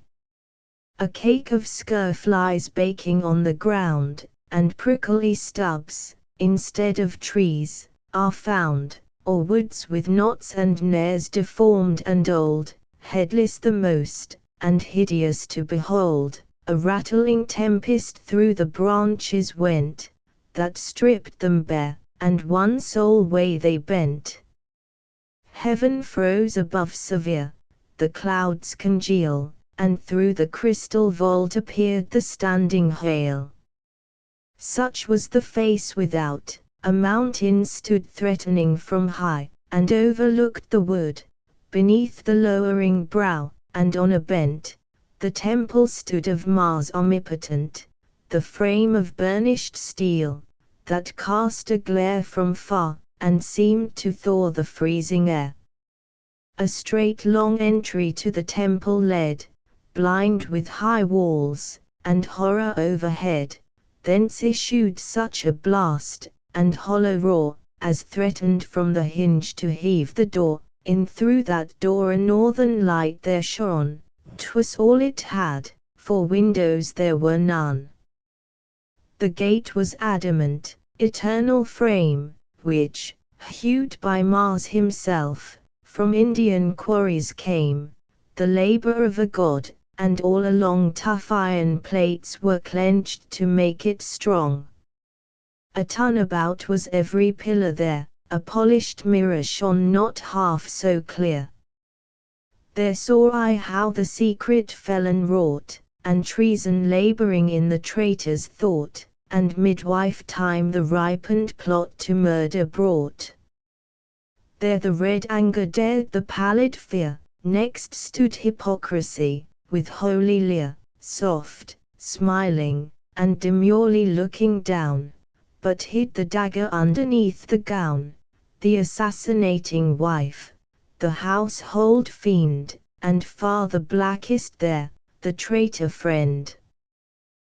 A cake of scurflies baking on the ground, and prickly stubs, instead of trees, are found, or woods with knots and nares deformed and old, headless the most, and hideous to behold. A rattling tempest through the branches went, that stripped them bare, and one sole way they bent. Heaven froze above severe, the clouds congeal, and through the crystal vault appeared the standing hail. Such was the face without, a mountain stood threatening from high, and overlooked the wood, beneath the lowering brow, and on a bent, the temple stood of Mars omnipotent, the frame of burnished steel, that cast a glare from far, and seemed to thaw the freezing air. A straight long entry to the temple led, blind with high walls, and horror overhead, thence issued such a blast, and hollow roar, as threatened from the hinge to heave the door. In through that door a northern light there shone, 'twas all it had, for windows there were none. The gate was adamant, eternal frame, which, hewed by Mars himself, from Indian quarries came, the labour of a god, and all along tough iron plates were clenched to make it strong. A ton about was every pillar there, a polished mirror shone not half so clear. There saw I how the secret felon wrought, and treason labouring in the traitor's thought, and midwife time the ripened plot to murder brought. There the red anger dared the pallid fear, next stood hypocrisy, with holy leer, soft, smiling, and demurely looking down, but hid the dagger underneath the gown, the assassinating wife, the household fiend, and far the blackest there, the traitor friend.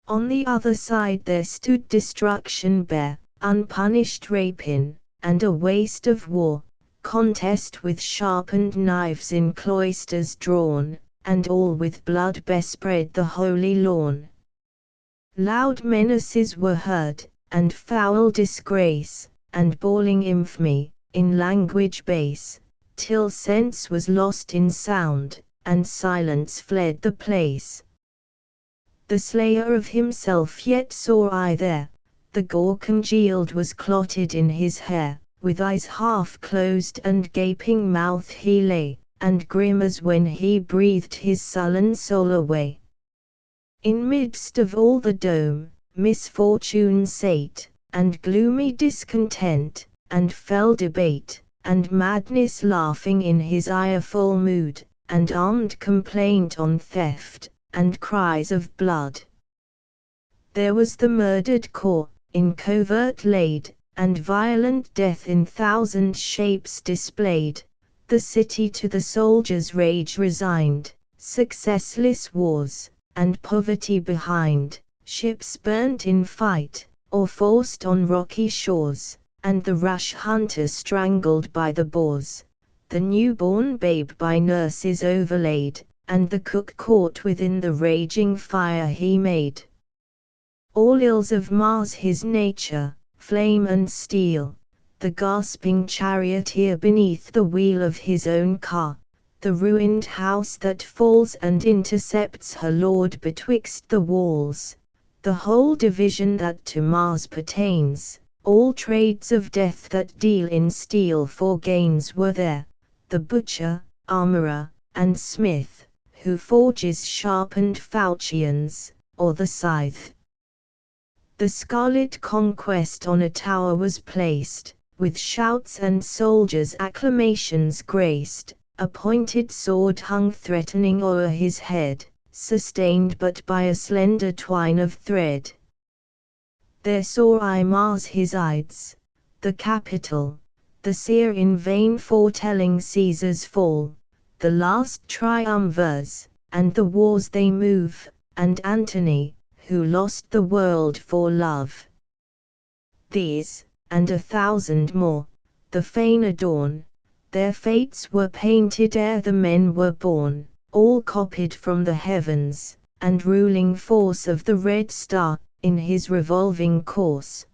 On the other side there stood destruction bare, unpunished rapine, and a waste of war, contest with sharpened knives in cloisters drawn, and all with blood bespread the holy lawn. Loud menaces were heard, and foul disgrace, and bawling infamy, in language base, till sense was lost in sound, and silence fled the place. The slayer of himself yet saw I there, the gore congealed was clotted in his hair, with eyes half closed and gaping mouth he lay, and grim as when he breathed his sullen soul away. In midst of all the dome, misfortune sate, and gloomy discontent, and fell debate, and madness laughing in his ireful mood, and armed complaint on theft, and cries of blood. There was the murdered corps, in covert laid, and violent death in thousand shapes displayed, the city to the soldiers' rage resigned, successless wars, and poverty behind, ships burnt in fight, or forced on rocky shores, and the rash hunter strangled by the boars, the newborn babe by nurses overlaid, and the cook caught within the raging fire he made. All ills of Mars his nature, flame and steel, the gasping charioteer beneath the wheel of his own car, the ruined house that falls and intercepts her lord betwixt the walls, the whole division that to Mars pertains, all trades of death that deal in steel for gains were there, the butcher, armorer, and smith, who forges sharpened falchions, or the scythe. The scarlet conquest on a tower was placed, with shouts and soldiers' acclamations graced, a pointed sword hung threatening o'er his head, sustained but by a slender twine of thread. There saw I Mars his Ides, the capital, the seer in vain foretelling Caesar's fall, the last triumvirs, and the wars they move, and Antony, who lost the world for love. These, and 1,000 more, the fane adorn, their fates were painted ere the men were born, all copied from the heavens, and ruling force of the red star, in his revolving course.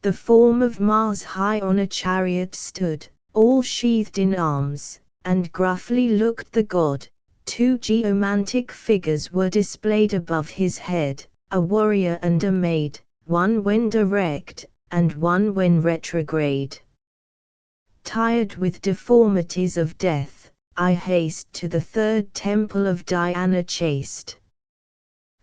The form of Mars high on a chariot stood, all sheathed in arms, and gruffly looked the god. 2 geomantic figures were displayed above his head, a warrior and a maid, one when direct, and one when retrograde. Tired with deformities of death, I haste to the third temple of Diana chaste.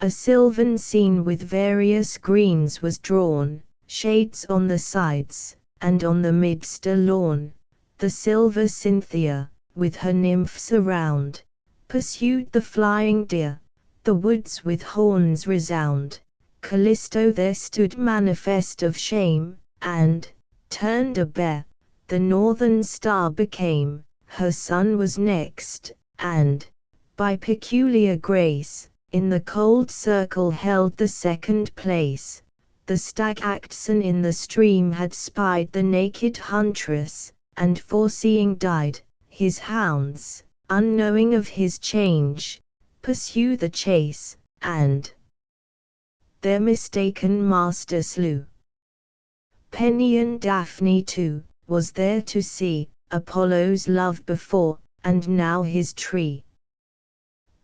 A sylvan scene with various greens was drawn, shades on the sides, and on the midst a lawn, the silver Cynthia, with her nymphs around, pursued the flying deer, the woods with horns resound, Callisto there stood manifest of shame, and, turned a bear, the northern star became, her son was next, and, by peculiar grace, in the cold circle held the second place. The stag Actson in the stream had spied the naked huntress, and foreseeing died, his hounds, unknowing of his change, pursue the chase, and their mistaken master slew. Penny Daphne too, was there to see, Apollo's love before, and now his tree.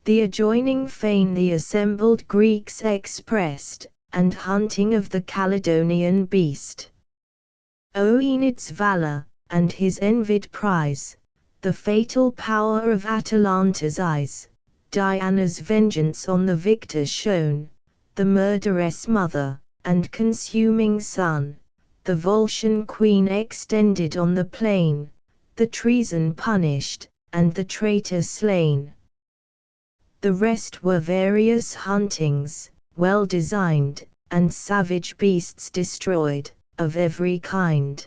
The adjoining fane the assembled Greeks expressed, and hunting of the Caledonian beast. O Enid's valour, and his envied prize, the fatal power of Atalanta's eyes, Diana's vengeance on the victor shown, the murderess mother, and consuming sun, the Volscian queen extended on the plain, the treason punished, and the traitor slain. The rest were various huntings, well designed, and savage beasts destroyed, of every kind.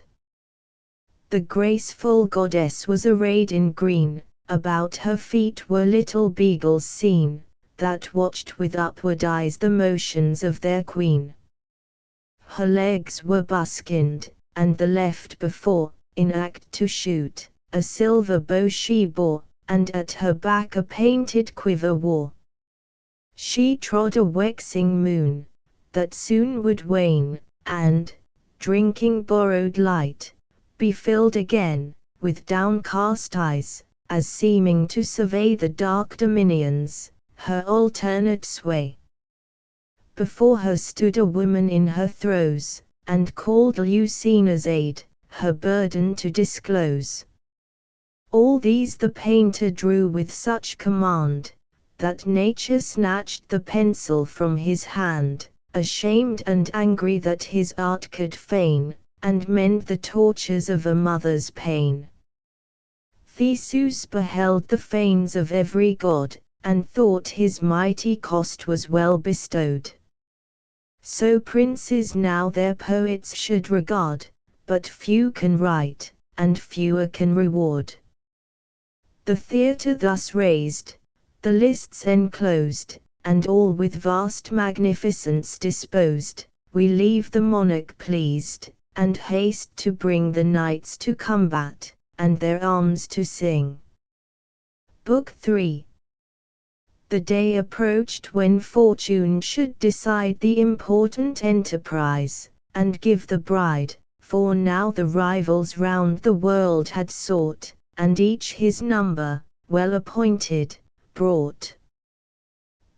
The graceful goddess was arrayed in green, about her feet were little beagles seen, that watched with upward eyes the motions of their queen. Her legs were buskined, and the left before, in act to shoot, a silver bow she bore, and at her back a painted quiver wore. She trod a waxing moon, that soon would wane, and, drinking borrowed light, be filled again, with downcast eyes, as seeming to survey the dark dominions, her alternate sway. Before her stood a woman in her throes, and called Lucina's aid, her burden to disclose. All these the painter drew with such command, that nature snatched the pencil from his hand, ashamed and angry that his art could feign, and mend the tortures of a mother's pain. Theseus beheld the fanes of every god, and thought his mighty cost was well bestowed. So princes now their poets should regard, but few can write, and fewer can reward. The theatre thus raised, the lists enclosed, and all with vast magnificence disposed, we leave the monarch pleased, and haste to bring the knights to combat, and their arms to sing. Book 3. The day approached when fortune should decide the important enterprise, and give the bride, for now the rivals round the world had sought, and each his number, well appointed, brought.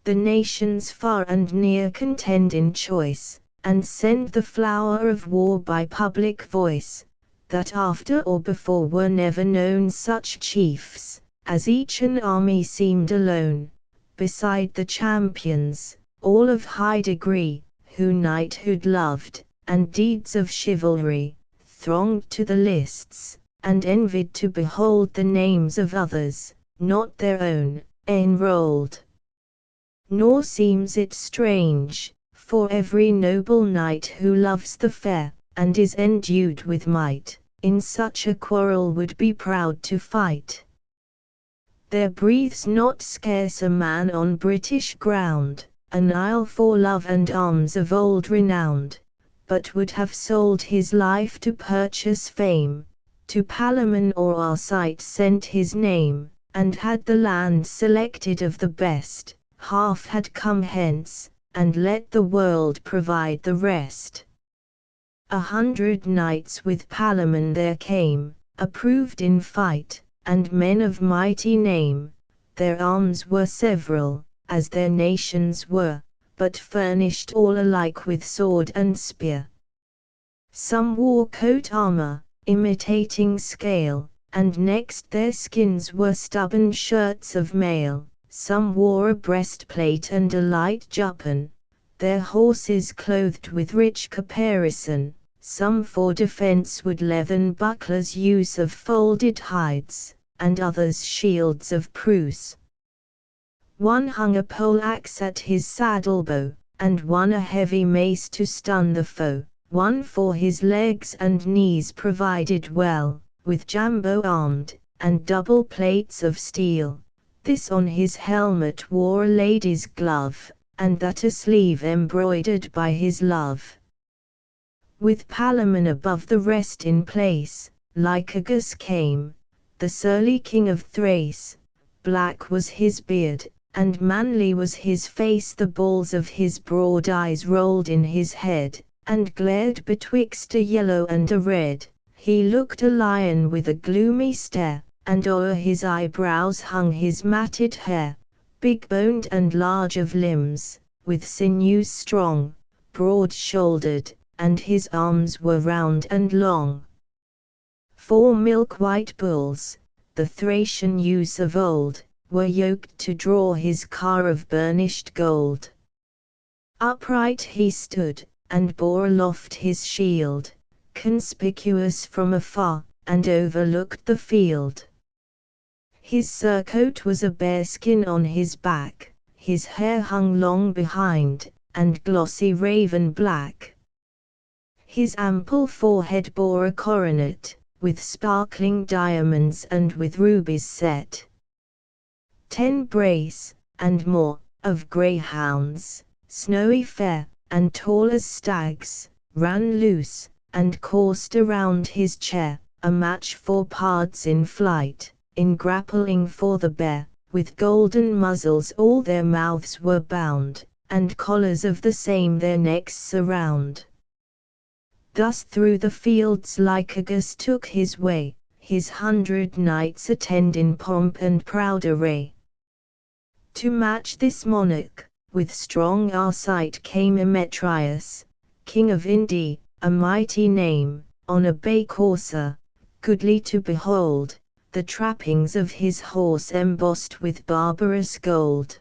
The nations far and near contend in choice, and send the flower of war by public voice, that after or before were never known such chiefs, as each an army seemed alone, beside the champions, all of high degree, who knighthood loved, and deeds of chivalry, thronged to the lists, and envied to behold the names of others, not their own, enrolled. Nor seems it strange, for every noble knight who loves the fair, and is endued with might, in such a quarrel would be proud to fight. There breathes not scarce a man on British ground, an isle for love and arms of old renowned, but would have sold his life to purchase fame, to Palamon or Arcite sent his name, and had the land selected of the best, half had come hence, and let the world provide the rest. 100 knights with Palamon there came, approved in fight, and men of mighty name. Their arms were several, as their nations were, but furnished all alike with sword and spear. Some wore coat armor, imitating scale, and next their skins were stubborn shirts of mail. Some wore a breastplate and a light juppon, their horses clothed with rich caparison. Some for defense would leathern bucklers use of folded hides, and others shields of Prusse. One hung a poleaxe at his saddle-bow, and one a heavy mace to stun the foe. One for his legs and knees provided well, with jambo armed, and double plates of steel. This on his helmet wore a lady's glove, and that a sleeve embroidered by his love. With Palamon above the rest in place, Lycurgus came, the surly king of Thrace. Black was his beard, and manly was his face. The balls of his broad eyes rolled in his head, and glared betwixt a yellow and a red. He looked a lion with a gloomy stare, and o'er his eyebrows hung his matted hair. Big-boned and large of limbs, with sinews strong, broad-shouldered, and his arms were round and long. 4 milk-white bulls, the Thracian use of old, were yoked to draw his car of burnished gold. Upright he stood, and bore aloft his shield, conspicuous from afar, and overlooked the field. His surcoat was a bearskin on his back, his hair hung long behind, and glossy raven black. His ample forehead bore a coronet, with sparkling diamonds and with rubies set. 10 brace, and more, of greyhounds, snowy fair, and tall as stags, ran loose, and coursed around his chair, a match for pards in flight, in grappling for the bear, with golden muzzles all their mouths were bound, and collars of the same their necks surround. Thus through the fields Lycurgus took his way, his 100 knights attend in pomp and proud array. To match this monarch, with strong Arcite came Emetrius, king of India, a mighty name, on a bay courser, goodly to behold, the trappings of his horse embossed with barbarous gold.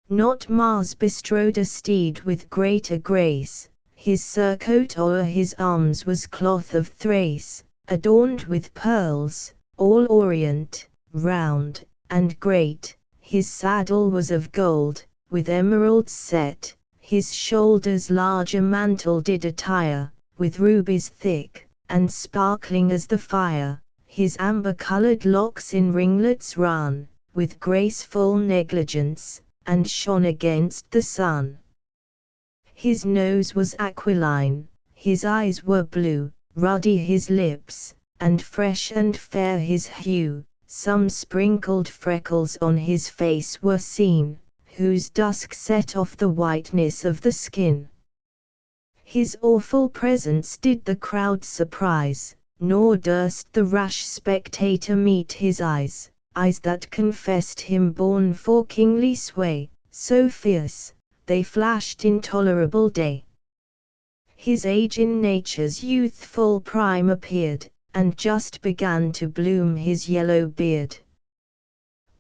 Not Mars bestrode a steed with greater grace, his surcoat o'er his arms was cloth of Thrace, adorned with pearls, all orient, round, and great, his saddle was of gold, with emeralds set, his shoulders large a mantle did attire, with rubies thick, and sparkling as the fire, his amber-coloured locks in ringlets run, with graceful negligence, and shone against the sun. His nose was aquiline, his eyes were blue, ruddy his lips, and fresh and fair his hue, some sprinkled freckles on his face were seen, whose dusk set off the whiteness of the skin. His awful presence did the crowd surprise, nor durst the rash spectator meet his eyes that confessed him born for kingly sway, so fierce, they flashed intolerable day. His age in nature's youthful prime appeared, and just began to bloom his yellow beard.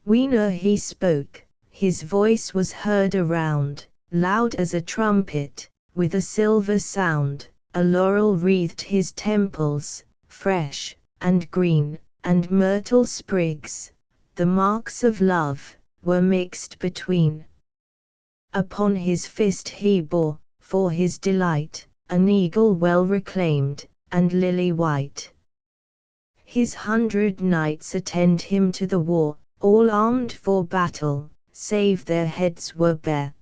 Whene'er he spoke, his voice was heard around, loud as a trumpet, with a silver sound, a laurel wreathed his temples, fresh, and green, and myrtle sprigs, the marks of love, were mixed between. Upon his fist he bore, for his delight, an eagle well reclaimed, and lily white. His 100 knights attend him to the war, all armed for battle, save their heads were bare.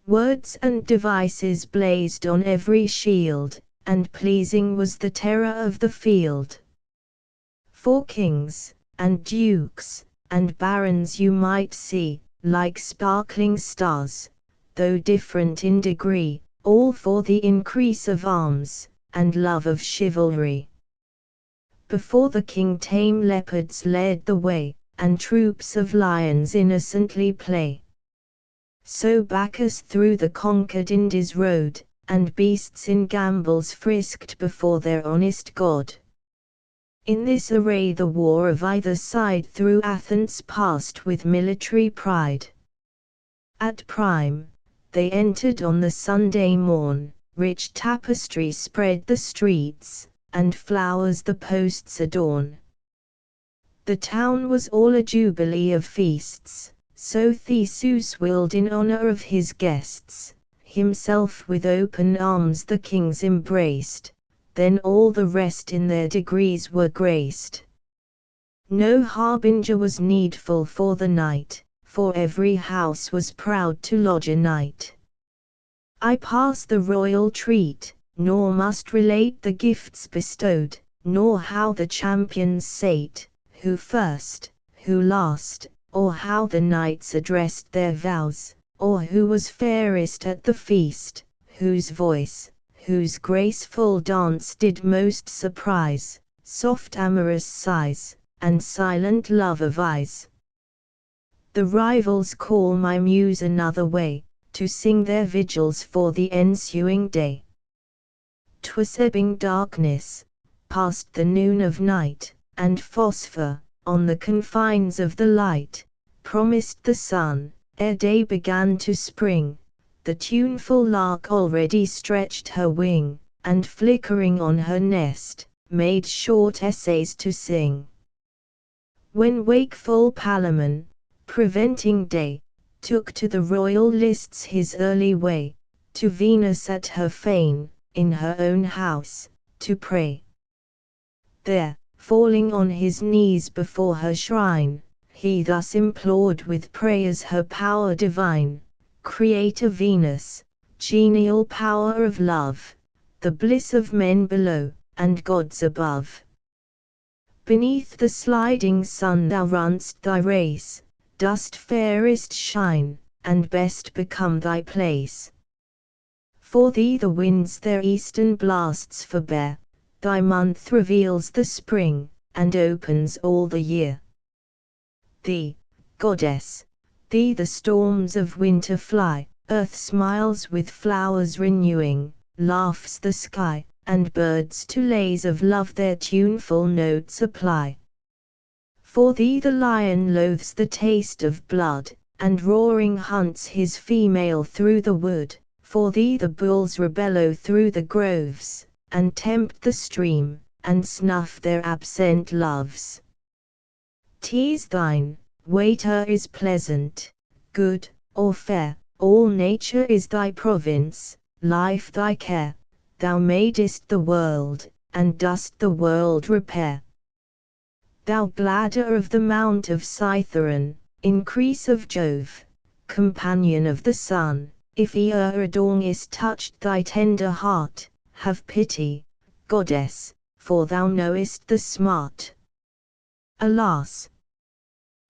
Words and devices blazed on every shield, and pleasing was the terror of the field. For kings, and dukes, and barons you might see, like sparkling stars, though different in degree, all for the increase of arms, and love of chivalry. Before the king tame leopards led the way, and troops of lions innocently play. So Bacchus through the conquered Indies rode, and beasts in gambols frisked before their honest god. In this array the war of either side through Athens passed with military pride. At prime, they entered on the Sunday morn, rich tapestry spread the streets, and flowers the posts adorn. The town was all a jubilee of feasts, so Theseus willed in honor of his guests, himself with open arms the kings embraced, then all the rest in their degrees were graced. No harbinger was needful for the night, for every house was proud to lodge a knight. I pass the royal treat, nor must relate the gifts bestowed, nor how the champions sate, who first, who last, or how the knights addressed their vows, or who was fairest at the feast, whose voice, whose graceful dance did most surprise, soft amorous sighs, and silent love of eyes. The rivals call my muse another way, to sing their vigils for the ensuing day. 'Twas ebbing darkness, past the noon of night, and phosphor, on the confines of the light, promised the sun, ere day began to spring. The tuneful lark already stretched her wing, and flickering on her nest, made short essays to sing. When wakeful Palamon, preventing day, took to the royal lists his early way, to Venus at her fane, in her own house, to pray. There, falling on his knees before her shrine, he thus implored with prayers her power divine, Creator Venus, genial power of love, the bliss of men below, and gods above. Beneath the sliding sun thou runn'st thy race, dost fairest shine, and best become thy place. For thee the winds their eastern blasts forbear, thy month reveals the spring, and opens all the year. Thee, goddess, thee the storms of winter fly, earth smiles with flowers renewing, laughs the sky, and birds to lays of love their tuneful notes apply. For thee the lion loathes the taste of blood, and roaring hunts his female through the wood. For thee the bulls rebellow through the groves, and tempt the stream, and snuff their absent loves. 'Tis thine, waiter is pleasant, good, or fair, all nature is thy province, life thy care. Thou madest the world, and dost the world repair. Thou gladder of the mount of Cytheron, increase of Jove, companion of the sun, if e'er a dawn is touched thy tender heart, have pity, goddess, for thou knowest the smart. Alas!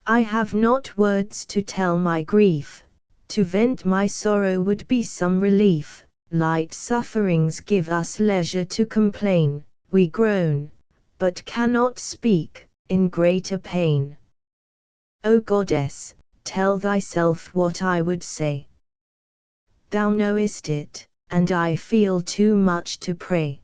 I have not words to tell my grief, to vent my sorrow would be some relief. Light sufferings give us leisure to complain, we groan, but cannot speak, in greater pain. O goddess, tell thyself what I would say. Thou knowest it, and I feel too much to pray.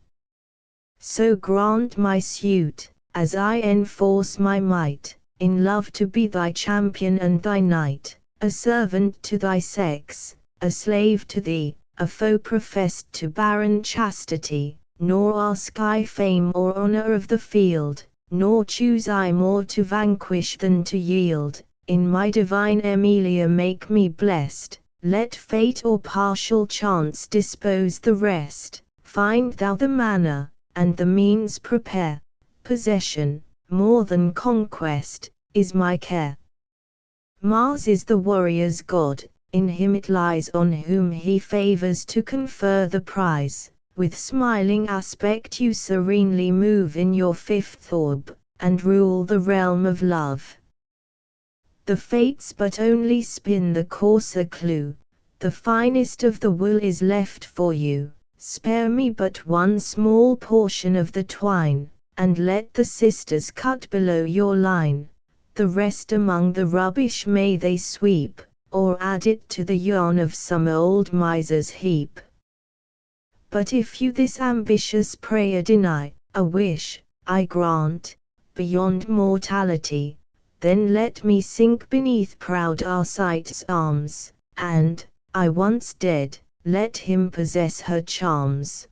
So grant my suit, as I enforce my might, in love to be thy champion and thy knight, a servant to thy sex, a slave to thee, a foe professed to barren chastity, nor ask I fame or honor of the field, nor choose I more to vanquish than to yield. In my divine Emilia make me blessed, let fate or partial chance dispose the rest. Find thou the manner, and the means prepare. Possession, more than conquest, is my care. Mars is the warrior's god, in him it lies on whom he favors to confer the prize. With smiling aspect you serenely move in your fifth orb, and rule the realm of love. The fates but only spin the coarser clue, the finest of the wool is left for you. Spare me but one small portion of the twine, and let the sisters cut below your line. The rest among the rubbish may they sweep, or add it to the yarn of some old miser's heap. But if you this ambitious prayer deny, a wish, I grant, beyond mortality, then let me sink beneath proud Arcite's arms, and, I once dead, let him possess her charms.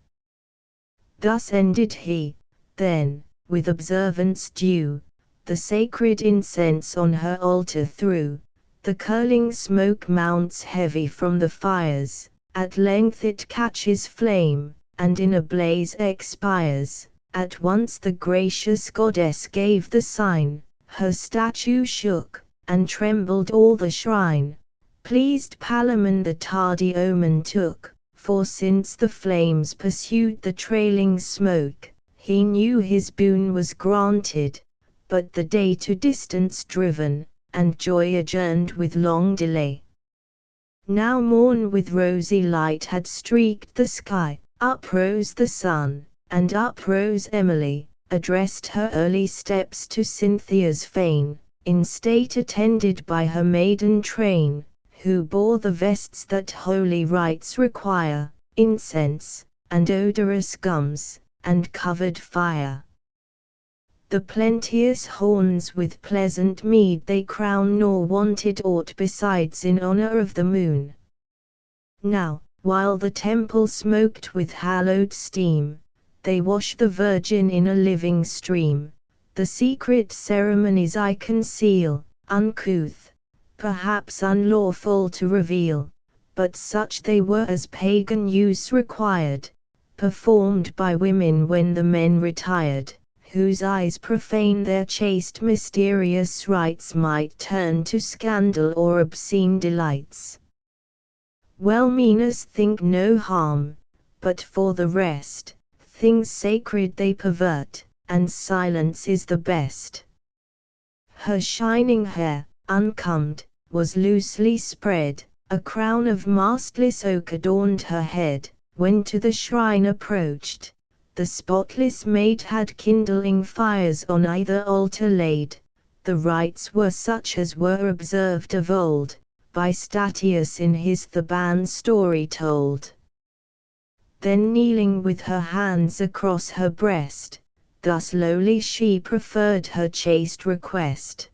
Thus ended he, then, with observance due, the sacred incense on her altar threw. The curling smoke mounts heavy from the fires, at length it catches flame, and in a blaze expires. At once the gracious goddess gave the sign, her statue shook, and trembled all the shrine. Pleased Palamon the tardy omen took, for since the flames pursued the trailing smoke, he knew his boon was granted, but the day to distance driven, and joy adjourned with long delay. Now morn with rosy light had streaked the sky, uprose the sun, and uprose Emily, addressed her early steps to Cynthia's fane, in state attended by her maiden train, who bore the vests that holy rites require, incense, and odorous gums, and covered fire. The plenteous horns with pleasant mead they crown, nor wanted aught besides in honor of the moon. Now, while the temple smoked with hallowed steam, they wash the Virgin in a living stream. The secret ceremonies I conceal, uncouth, perhaps unlawful to reveal, but such they were as pagan use required, performed by women when the men retired, whose eyes profane their chaste mysterious rites might turn to scandal or obscene delights. Well-meaners think no harm, but for the rest, things sacred they pervert, and silence is the best. Her shining hair, uncombed, was loosely spread, a crown of mastless oak adorned her head. When to the shrine approached, the spotless maid had kindling fires on either altar laid. The rites were such as were observed of old, by Statius in his Theban story told. Then kneeling with her hands across her breast, thus lowly she preferred her chaste request.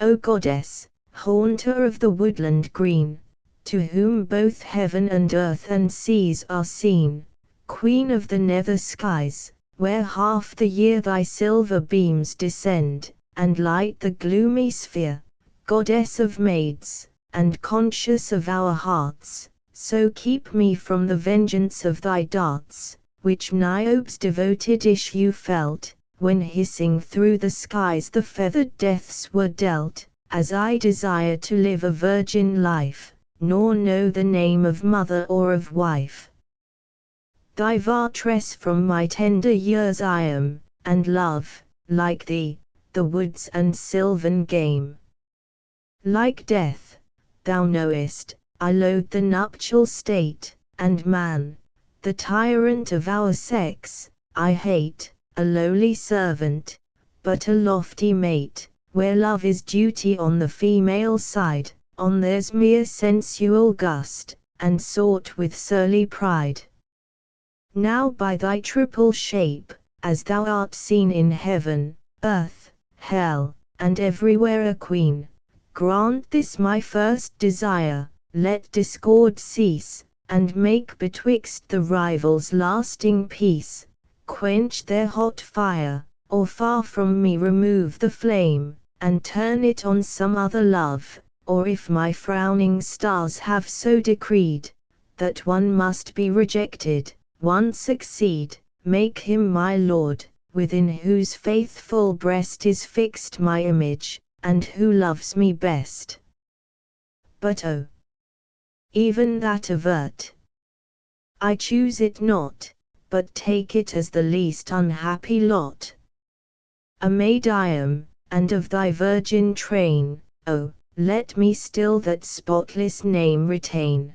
O goddess, haunter of the woodland green, to whom both heaven and earth and seas are seen, queen of the nether skies, where half the year thy silver beams descend, and light the gloomy sphere, goddess of maids, and conscious of our hearts, so keep me from the vengeance of thy darts, which Niobe's devoted issue felt, when hissing through the skies the feathered deaths were dealt, as I desire to live a virgin life, nor know the name of mother or of wife. Thy vartress from my tender years I am, and love, like thee, the woods and sylvan game. Like death, thou knowest, I loathe the nuptial state, and man, the tyrant of our sex, I hate, a lowly servant, but a lofty mate, where love is duty on the female side, on theirs mere sensual gust, and sought with surly pride. Now by thy triple shape, as thou art seen in heaven, earth, hell, and everywhere a queen, grant this my first desire, let discord cease, and make betwixt the rivals lasting peace, quench their hot fire, or far from me remove the flame, and turn it on some other love, or if my frowning stars have so decreed, that one must be rejected, one succeed, make him my lord, within whose faithful breast is fixed my image, and who loves me best. But oh, even that avert. I choose it not, but take it as the least unhappy lot. A maid I am, and of thy virgin train, oh, let me still that spotless name retain.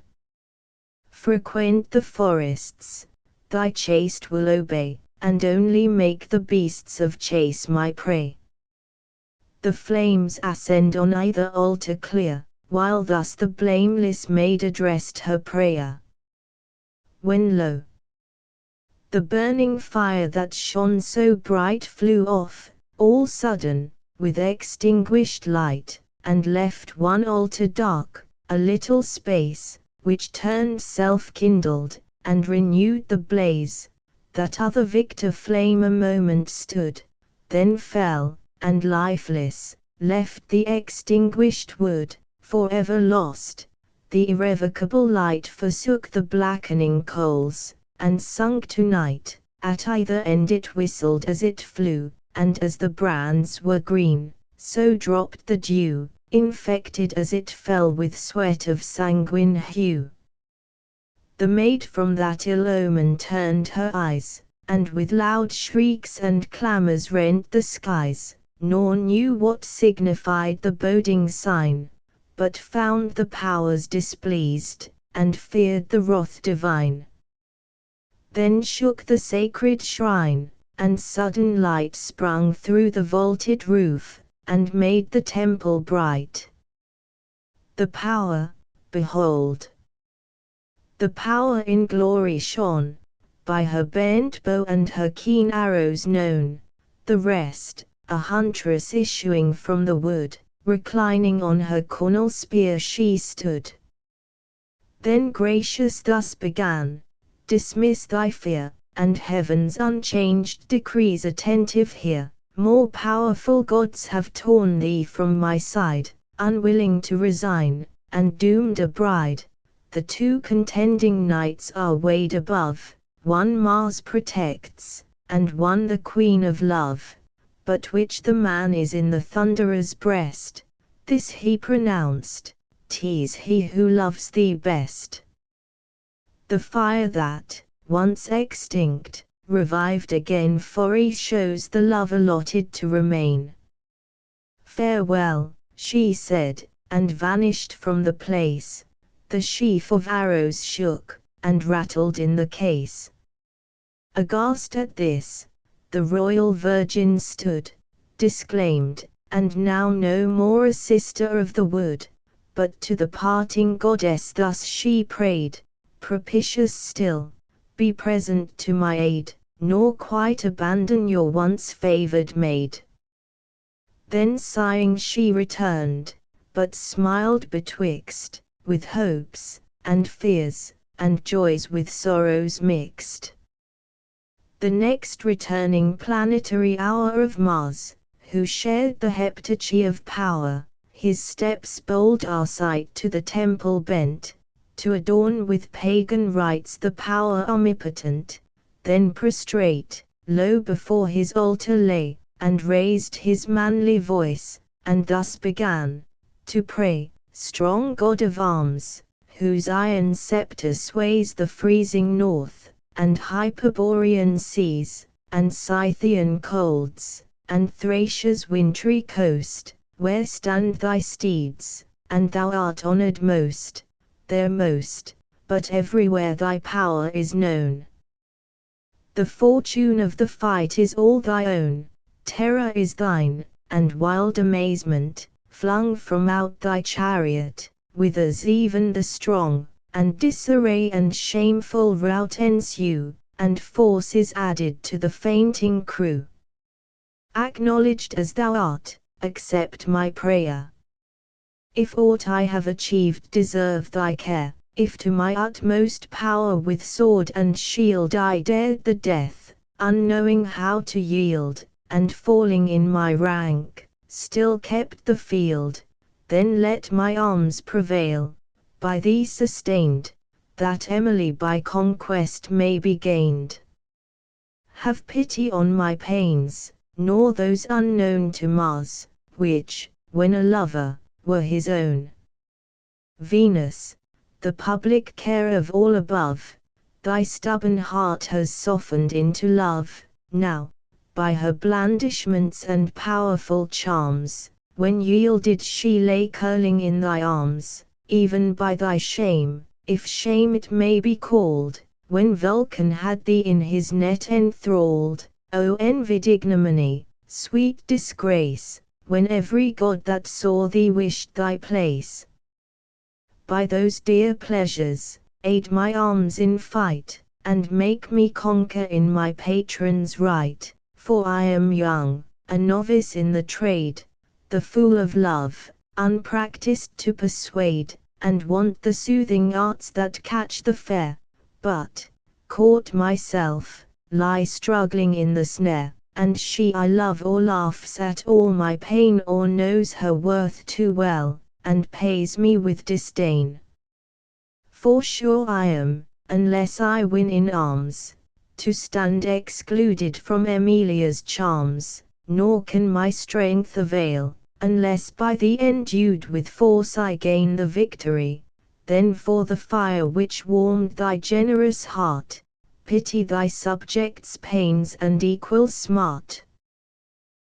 Frequent the forests, thy chaste will obey, and only make the beasts of chase my prey. The flames ascend on either altar clear, while thus the blameless maid addressed her prayer. When lo, the burning fire that shone so bright flew off, all sudden, with extinguished light, and left one altar dark, a little space, which turned self-kindled, and renewed the blaze. That other victor flame a moment stood, then fell, and lifeless, left the extinguished wood, forever lost. The irrevocable light forsook the blackening coals, and sunk to night. At either end it whistled as it flew, and as the brands were green, so dropped the dew, infected as it fell with sweat of sanguine hue. The maid from that ill omen turned her eyes, and with loud shrieks and clamours rent the skies, nor knew what signified the boding sign, but found the powers displeased, and feared the wrath divine. Then shook the sacred shrine, and sudden light sprung through the vaulted roof, and made the temple bright. The power, behold! The power in glory shone, by her bent bow and her keen arrows known. The rest, a huntress issuing from the wood, reclining on her cornel spear she stood. Then gracious thus began, dismiss thy fear, and heaven's unchanged decrees attentive hear. more powerful gods have torn thee from my side, unwilling to resign, and doomed a bride. The two contending knights are weighed above, one Mars protects, and one the queen of love. But which the man is in the thunderer's breast, this he pronounced, 'tis he who loves thee best. The fire that, once extinct, revived again, for he shows the love allotted to remain. Farewell, she said, and vanished from the place. The sheaf of arrows shook, and rattled in the case. Aghast at this, the royal virgin stood, disclaimed, and now no more a sister of the wood, but to the parting goddess thus she prayed, propitious still, be present to my aid, nor quite abandon your once favored maid. Then sighing she returned, but smiled betwixt, with hopes, and fears, and joys with sorrows mixed. The next returning planetary hour of Mars, who shared the heptarchy of power, his steps bold Arcite to the temple bent, to adorn with pagan rites the power omnipotent, then prostrate, low before his altar lay, and raised his manly voice, and thus began, to pray, strong God of arms, whose iron scepter sways the freezing north, and Hyperborean seas, and Scythian colds, and Thracia's wintry coast, where stand thy steeds, and thou art honored most, there most, but everywhere thy power is known. The fortune of the fight is all thy own, terror is thine, and wild amazement, flung from out thy chariot, withers even the strong, and disarray and shameful rout ensue, and force is added to the fainting crew. Acknowledged as thou art, accept my prayer. If aught I have achieved deserve thy care, if to my utmost power with sword and shield I dared the death, unknowing how to yield, and falling in my rank, still kept the field, then let my arms prevail, by thee sustained, that Emily by conquest may be gained. Have pity on my pains, nor those unknown to Mars, which, when a lover, were his own. Venus, the public care of all above, thy stubborn heart has softened into love, now, by her blandishments and powerful charms, when yielded she lay curling in thy arms, even by thy shame, if shame it may be called, when Vulcan had thee in his net enthralled, O envied ignominy, sweet disgrace, when every god that saw thee wished thy place. By those dear pleasures, aid my arms in fight, and make me conquer in my patron's right, for I am young, a novice in the trade, the fool of love, unpracticed to persuade, and want the soothing arts that catch the fair, but, caught myself, lie struggling in the snare, and she I love or laughs at all my pain or knows her worth too well, and pays me with disdain. For sure I am, unless I win in arms, to stand excluded from Emilia's charms, nor can my strength avail, unless by thee endued with force I gain the victory. Then for the fire which warmed thy generous heart, pity thy subjects' pains and equal smart.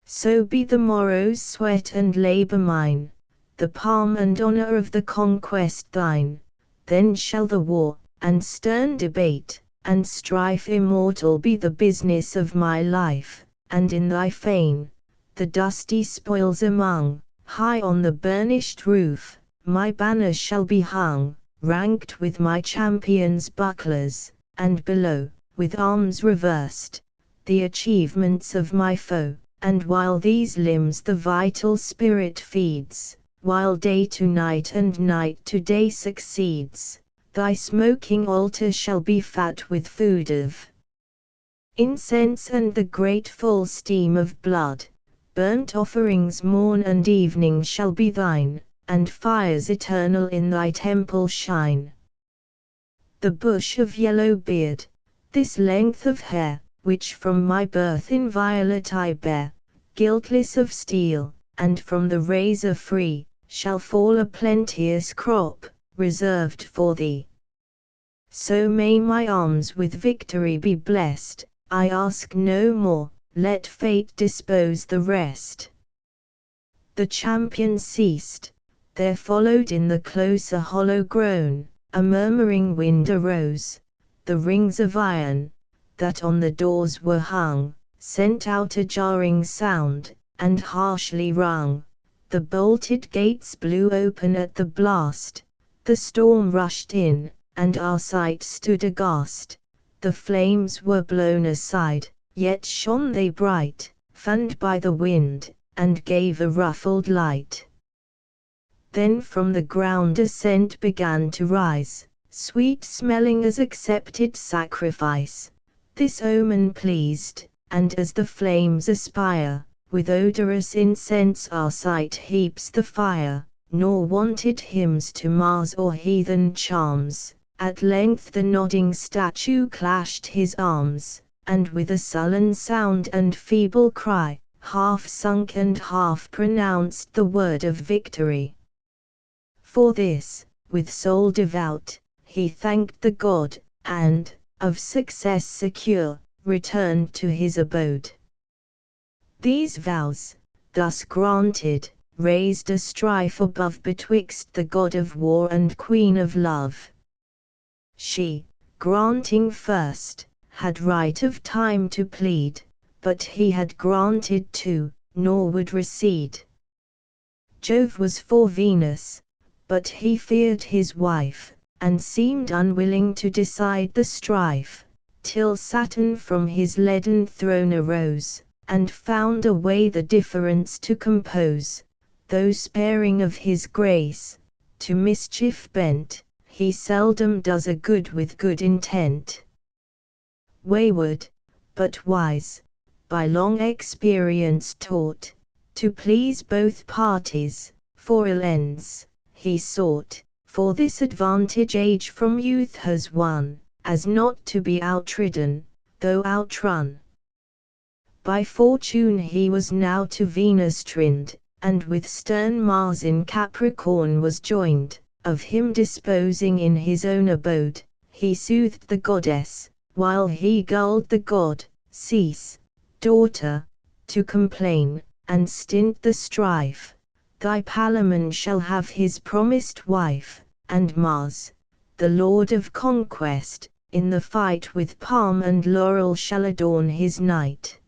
So be the morrow's sweat and labor mine, the palm and honor of the conquest thine, then shall the war, and stern debate, and strife immortal be the business of my life, and in thy fane, the dusty spoils among, high on the burnished roof, my banner shall be hung, ranked with my champions' bucklers, and below, with arms reversed, the achievements of my foe, and while these limbs the vital spirit feeds, while day to night and night to day succeeds, thy smoking altar shall be fat with food of incense and the grateful steam of blood, Burnt offerings morn and evening shall be thine, and fires eternal in thy temple shine. The bush of yellow beard, this length of hair, which from my birth inviolate I bear, guiltless of steel, and from the razor free, shall fall a plenteous crop, reserved for thee. So may my arms with victory be blessed, I ask no more, let fate dispose the rest. The champion ceased, there followed in the close a hollow groan, a murmuring wind arose, the rings of iron, that on the doors were hung, sent out a jarring sound, and harshly rung. The bolted gates blew open at the blast, the storm rushed in, and Arcite stood aghast. The flames were blown aside, yet shone they bright, fanned by the wind, and gave a ruffled light. Then from the ground a scent began to rise, sweet smelling as accepted sacrifice. This omen pleased, and as the flames aspire, with odorous incense Arcite heaps the fire, nor wanted hymns to Mars or heathen charms. At length the nodding statue clashed his arms, and with a sullen sound and feeble cry, half sunk and half pronounced the word of victory. For this, with soul devout, he thanked the god, and, of success secure, returned to his abode. These vows, thus granted, raised a strife above betwixt the god of war and queen of love. She, granting first, had right of time to plead, but he had granted too, nor would recede. Jove was for Venus, but he feared his wife, and seemed unwilling to decide the strife, till Saturn from his leaden throne arose, and found a way the difference to compose, though sparing of his grace, to mischief bent, he seldom does a good with good intent. Wayward, but wise, by long experience taught, to please both parties, for ill ends, he sought, for this advantage age from youth has won, as not to be outridden, though outrun. By fortune he was now to Venus trimmed, and with stern Mars in Capricorn was joined. Of him disposing in his own abode, he soothed the goddess, while he gulled the god. Cease, daughter, to complain, and stint the strife. Thy Palamon shall have his promised wife, and Mars, the lord of conquest, in the fight with palm and laurel shall adorn his night.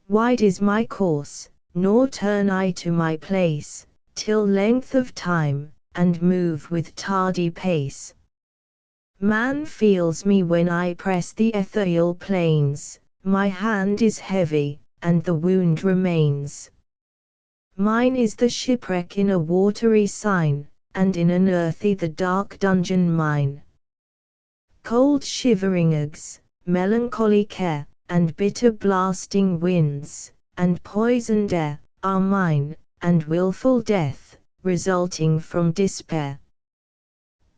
Wide is my course, nor turn I to my place, till length of time, and move with tardy pace. Man feels me when I press the ethereal plains, my hand is heavy, and the wound remains. Mine is the shipwreck in a watery sign, and in an earthy the dark dungeon mine. Cold shivering agues, melancholy care, and bitter blasting winds, and poisoned air, are mine, and wilful death, resulting from despair.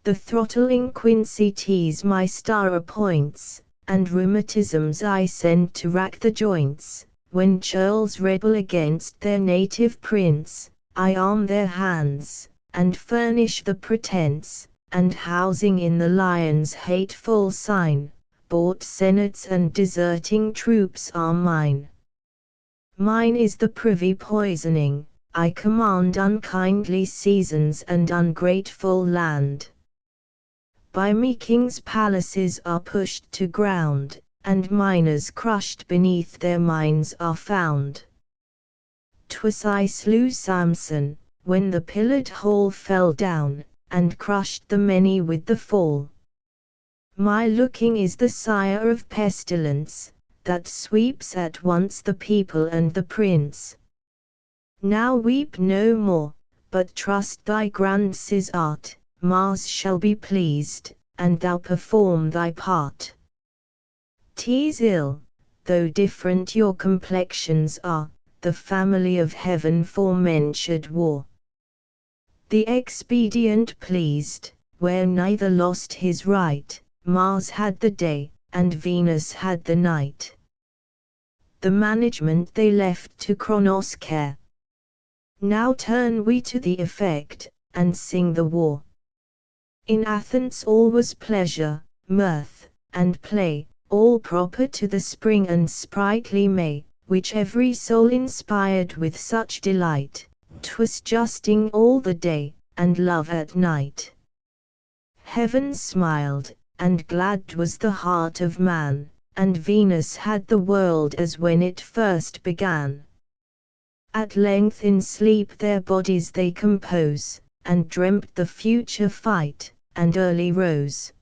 The throttling quinsy tease my star appoints, and rheumatisms I send to rack the joints. When churls rebel against their native prince, I arm their hands, and furnish the pretence, and housing in the lion's hateful sign, bought senates and deserting troops are mine. Mine is the privy poisoning, I command unkindly seasons and ungrateful land. By me kings' palaces are pushed to ground, and miners crushed beneath their mines are found. 'Twas I slew Samson, when the pillared hall fell down, and crushed the many with the fall. My looking is the sire of pestilence, that sweeps at once the people and the prince. Now weep no more, but trust thy grandson's art, Mars shall be pleased, and thou perform thy part. 'Tis ill, though different your complexions are, the family of heaven for men should war. The expedient pleased, where neither lost his right, Mars had the day, and Venus had the night. The management they left to Kronos' care. Now turn we to the effect, and sing the war. In Athens all was pleasure, mirth, and play, all proper to the spring and sprightly May, which every soul inspired with such delight, 'twas justing all the day, and love at night. Heaven smiled, and glad was the heart of man, and Venus had the world as when it first began. At length in sleep their bodies they compose, and dreamt the future fight, and early rose.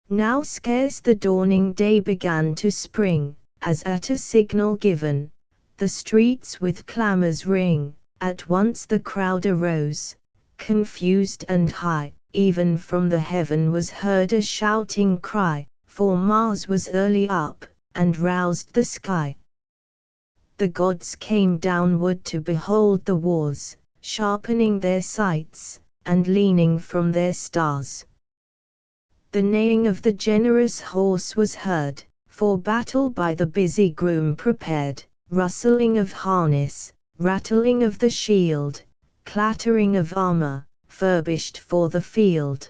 Now scarce the dawning day began to spring, as at a signal given, the streets with clamours ring, at once the crowd arose, confused and high, even from the heaven was heard a shouting cry, for Mars was early up, and roused the sky. The gods came downward to behold the wars, sharpening their sights, and leaning from their stars. The neighing of the generous horse was heard, for battle by the busy groom prepared, rustling of harness, rattling of the shield, clattering of armor, furbished for the field.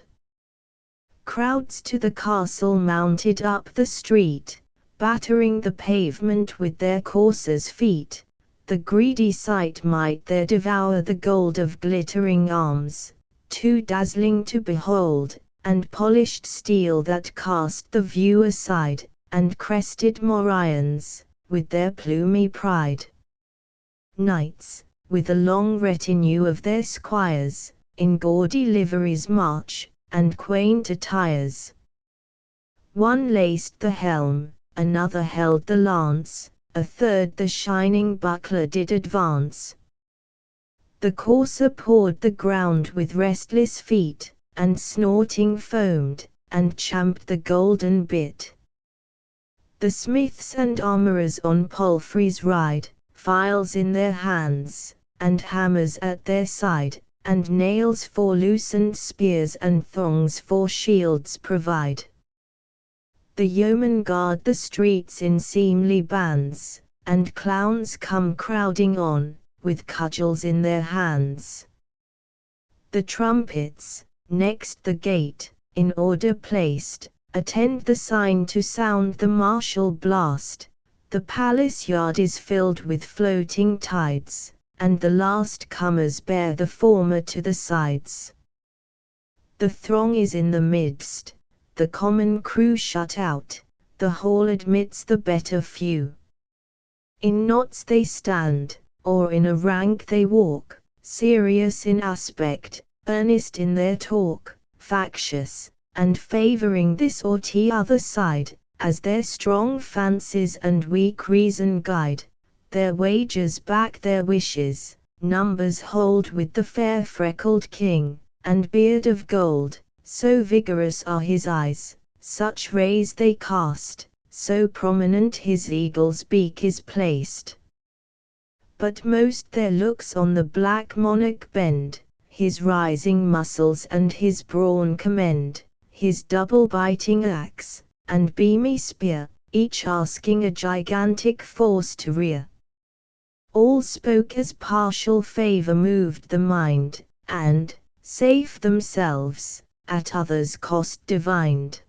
Crowds to the castle mounted up the street, battering the pavement with their coursers' feet. The greedy sight might there devour the gold of glittering arms, too dazzling to behold, and polished steel that cast the view aside, and crested morions, with their plumy pride. Knights, with a long retinue of their squires, in gaudy liveries march, and quaint attires. One laced the helm, another held the lance, a third the shining buckler did advance. The courser pawed the ground with restless feet, and snorting foamed, and champed the golden bit. The smiths and armourers on palfreys ride, files in their hands, and hammers at their side, and nails for loosened spears and thongs for shields provide. The yeomen guard the streets in seemly bands, and clowns come crowding on, with cudgels in their hands. The trumpets, next the gate, in order placed, attend the sign to sound the martial blast. The palace yard is filled with floating tides, and the last comers bear the former to the sides. The throng is in the midst, the common crew shut out, the hall admits the better few. In knots they stand, or in a rank they walk, serious in aspect, earnest in their talk, factious, and favouring this or t'other side, as their strong fancies and weak reason guide. Their wagers back their wishes, numbers hold with the fair freckled king, and beard of gold, so vigorous are his eyes, such rays they cast, so prominent his eagle's beak is placed. But most their looks on the black monarch bend, his rising muscles and his brawn commend, his double biting axe, and beamy spear, each asking a gigantic force to rear. All spoke as partial favour moved the mind, and, safe themselves, at others' cost divined.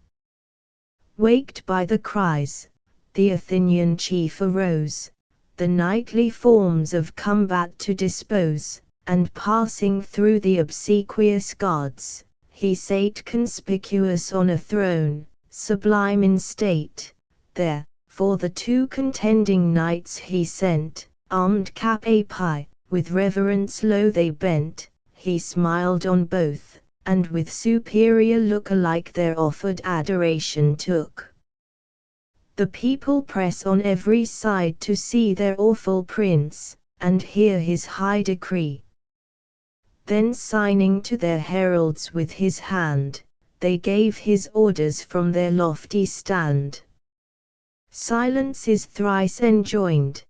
Waked by the cries, the Athenian chief arose, the knightly forms of combat to dispose, and passing through the obsequious guards, he sate conspicuous on a throne, sublime in state. There, for the two contending knights he sent, armed capae, with reverence low they bent. He smiled on both, and with superior look alike their offered adoration took. The people press on every side to see their awful prince, and hear his high decree. Then signing to their heralds with his hand, they gave his orders from their lofty stand. Silence is thrice enjoined,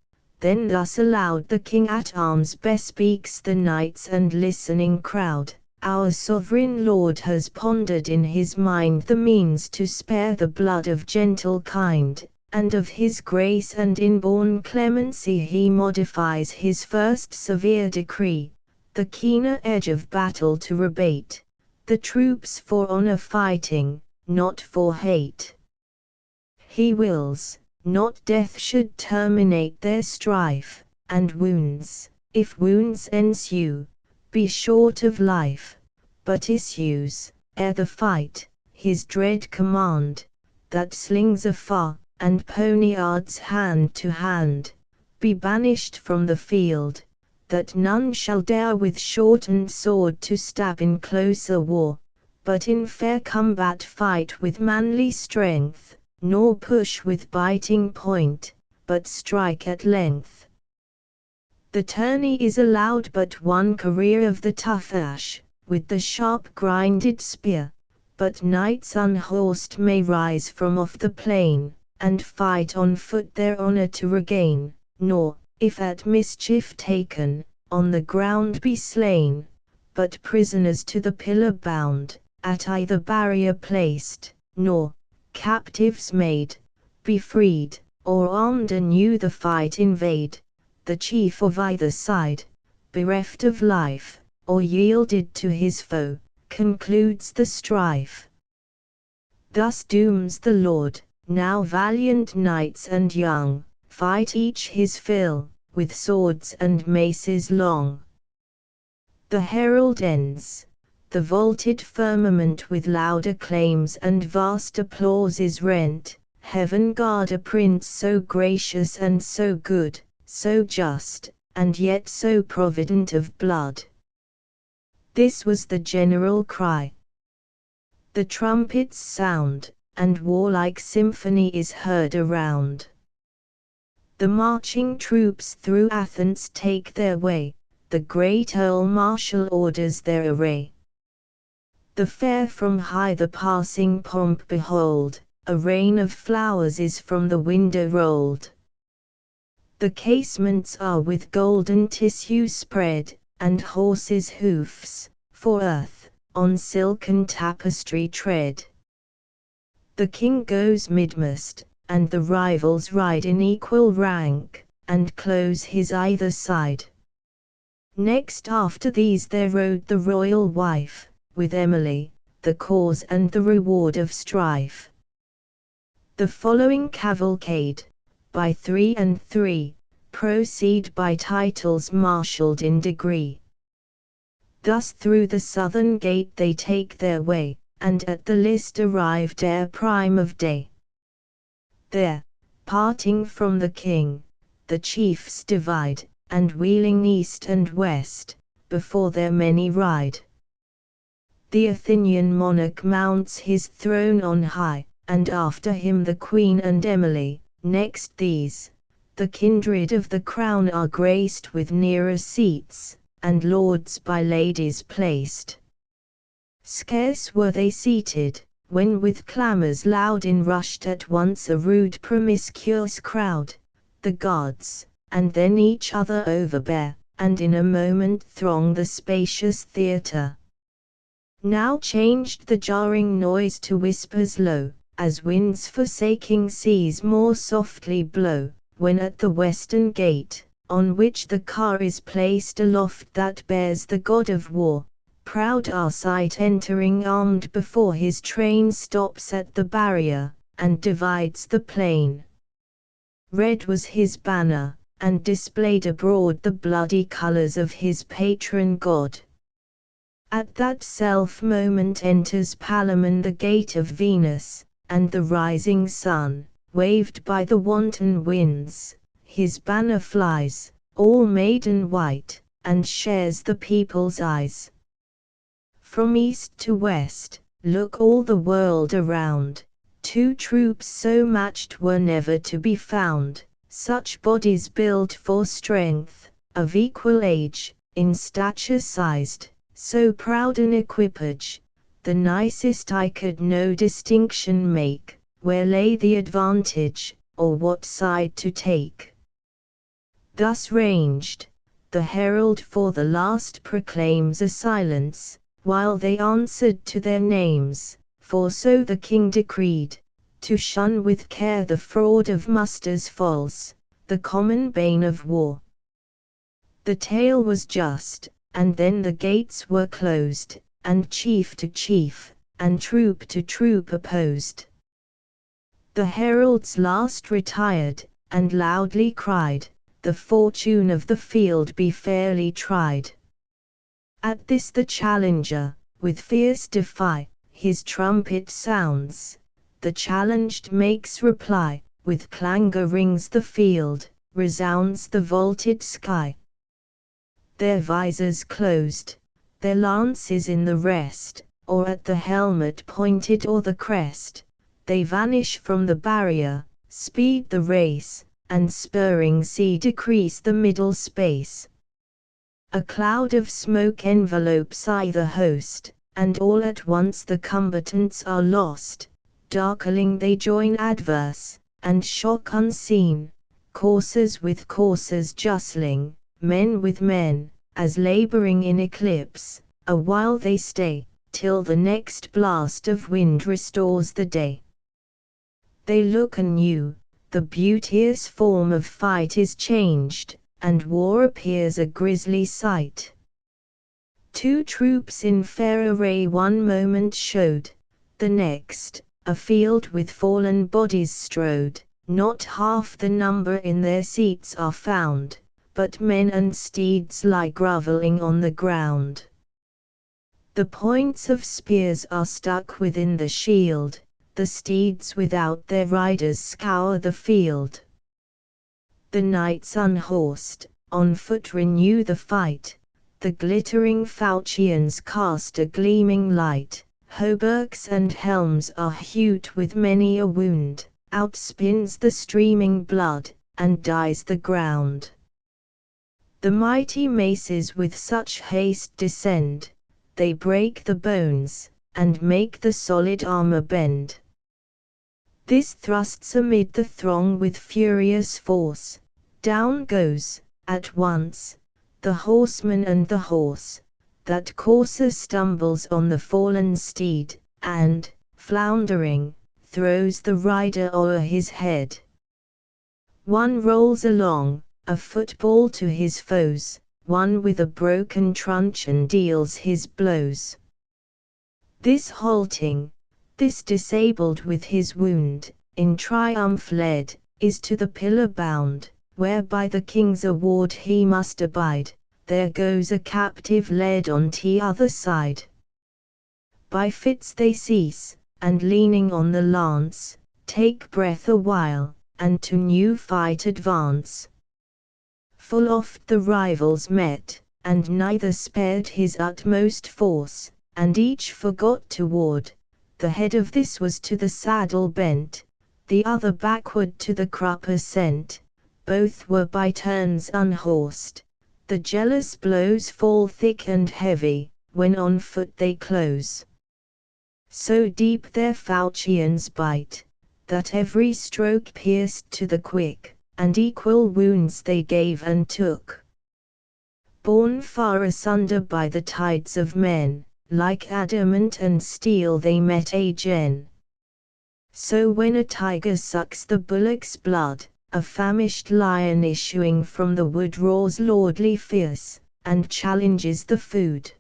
Then thus aloud the king at arms bespeaks the knights and listening crowd. Our sovereign lord has pondered in his mind the means to spare the blood of gentle kind, and of his grace and inborn clemency he modifies his first severe decree, the keener edge of battle to rebate, the troops for honor fighting, not for hate. He wills, not death should terminate their strife, and wounds, if wounds ensue, be short of life, but issues, ere the fight, his dread command, that slings afar, and poniards hand to hand, be banished from the field, that none shall dare with shortened sword to stab in closer war, but in fair combat fight with manly strength, nor push with biting point, but strike at length. The tourney is allowed but one career of the tough ash, with the sharp grinded spear, but knights unhorsed may rise from off the plain, and fight on foot their honor to regain, nor, if at mischief taken, on the ground be slain, but prisoners to the pillar bound, at either barrier placed, nor, captives made, be freed, or armed anew the fight invade, the chief of either side, bereft of life, or yielded to his foe, concludes the strife. Thus dooms the Lord, now valiant knights and young, fight each his fill, with swords and maces long. The herald ends. The vaulted firmament with loud acclaims and vast applause is rent. Heaven guard a prince so gracious and so good, so just, and yet so provident of blood. This was the general cry. The trumpets sound, and warlike symphony is heard around. The marching troops through Athens take their way, the great Earl Marshal orders their array. The fair from high the passing pomp behold, a rain of flowers is from the window rolled. The casements are with golden tissue spread, and horses' hoofs, for earth, on silken tapestry tread. The king goes midmost, and the rivals ride in equal rank, and close his either side. Next after these there rode the royal wife, with Emily, the cause and the reward of strife. The following cavalcade, by 3 and 3, proceed by titles marshalled in degree. Thus through the southern gate they take their way, and at the list arrived ere prime of day. There, parting from the king, the chiefs divide, and wheeling east and west, before their many ride. The Athenian monarch mounts his throne on high, and after him the queen and Emily, next these, the kindred of the crown are graced with nearer seats, and lords by ladies placed. Scarce were they seated, when with clamours loud in rushed at once a rude promiscuous crowd, the guards, and then each other overbear, and in a moment throng the spacious theatre. Now changed the jarring noise to whispers low, as winds forsaking seas more softly blow, when at the western gate, on which the car is placed aloft that bears the god of war, proud Arcite entering armed before his train stops at the barrier, and divides the plain. Red was his banner, and displayed abroad the bloody colours of his patron god. At that self moment enters Palamon the gate of Venus, and the rising sun, waved by the wanton winds, his banner flies, all maiden white, and shares the people's eyes. From east to west, look all the world around, two troops so matched were never to be found, such bodies built for strength, of equal age, in stature sized, so proud an equipage, the nicest eye could no distinction make, where lay the advantage, or what side to take. Thus ranged, the herald for the last proclaims a silence, while they answered to their names, for so the king decreed, to shun with care the fraud of musters false, the common bane of war. The tale was just, and then the gates were closed, and chief to chief, and troop to troop opposed. The heralds last retired, and loudly cried, the fortune of the field be fairly tried. At this the challenger, with fierce defy, his trumpet sounds, the challenged makes reply, with clangor rings the field, resounds the vaulted sky. Their visors closed, their lances in the rest, or at the helmet pointed or the crest, they vanish from the barrier, speed the race, and spurring see decrease the middle space. A cloud of smoke envelopes either host, and all at once the combatants are lost, darkling they join adverse, and shock unseen, coursers with coursers justling, men with men, as laboring in eclipse, a while they stay, till the next blast of wind restores the day. They look anew, the beauteous form of fight is changed, and war appears a grisly sight. Two troops in fair array one moment showed, the next, a field with fallen bodies strowed, not half the number in their seats are found, but men and steeds lie grovelling on the ground. The points of spears are stuck within the shield, the steeds without their riders scour the field. The knights unhorsed, on foot renew the fight, the glittering falchions cast a gleaming light, hauberks and helms are hued with many a wound, outspins the streaming blood, and dyes the ground. The mighty maces with such haste descend, they break the bones, and make the solid armor bend. This thrusts amid the throng with furious force, down goes, at once, the horseman and the horse, that courser stumbles on the fallen steed, and, floundering, throws the rider o'er his head. One rolls along, a football to his foes, one with a broken truncheon deals his blows. This halting, this disabled with his wound, in triumph led, is to the pillar bound, where by the king's award he must abide, there goes a captive led on t'other side. By fits they cease, and leaning on the lance, take breath a while, and to new fight advance. Full oft the rivals met, and neither spared his utmost force, and each forgot to ward, the head of this was to the saddle bent, the other backward to the crupper sent, both were by turns unhorsed, the jealous blows fall thick and heavy, when on foot they close. So deep their falchions bite, that every stroke pierced to the quick, and equal wounds they gave and took. Borne far asunder by the tides of men, like adamant and steel they met again. So when a tiger sucks the bullock's blood, a famished lion issuing from the wood roars lordly fierce, and challenges the food.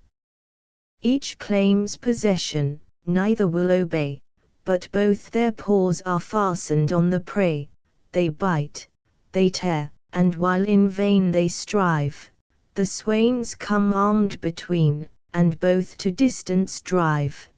Each claims possession, neither will obey, but both their paws are fastened on the prey, they bite, they tear, and while in vain they strive, the swains come armed between, and both to distance drive.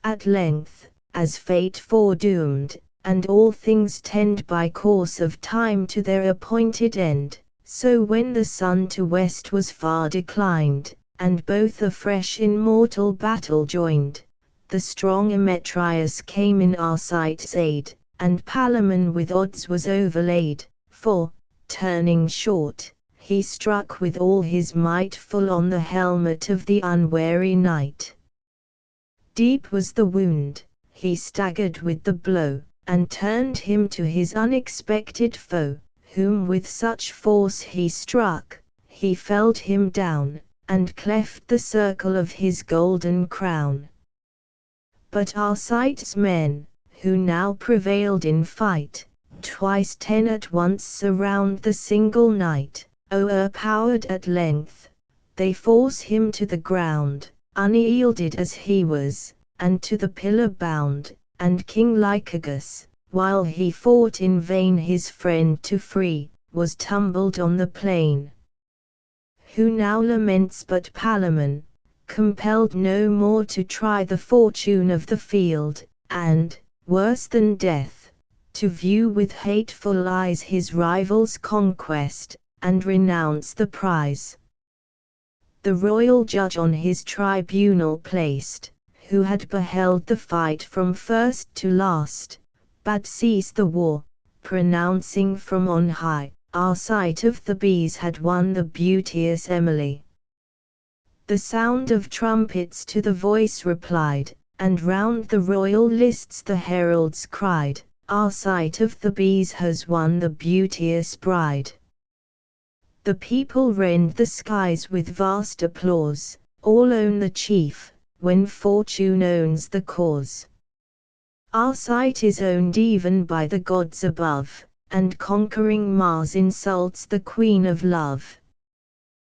At length, as fate foredoomed, and all things tend by course of time to their appointed end, so when the sun to west was far declined, and both afresh in mortal battle joined, the strong Emetrius came in Arcite's aid, and Palamon with odds was overlaid, for, turning short, he struck with all his might full on the helmet of the unwary knight. Deep was the wound, he staggered with the blow, and turned him to his unexpected foe, whom with such force he struck, he felled him down, and cleft the circle of his golden crown. But Arcite's men, who now prevailed in fight, twice 10 at once surround the single knight. O'erpowered at length, they force him to the ground, unyielded as he was, and to the pillar bound, and King Lycurgus, while he fought in vain his friend to free, was tumbled on the plain. Who now laments but Palamon, compelled no more to try the fortune of the field, and, worse than death, to view with hateful eyes his rival's conquest, and renounce the prize. The royal judge on his tribunal placed, who had beheld the fight from first to last, bade cease the war, pronouncing from on high, Arcite of Thebes had won the beauteous Emily. The sound of trumpets to the voice replied, and round the royal lists the heralds cried, Arcite of Thebes has won the beauteous bride. The people rend the skies with vast applause, all own the chief, when fortune owns the cause. Arcite is owned even by the gods above, and conquering Mars insults the queen of love.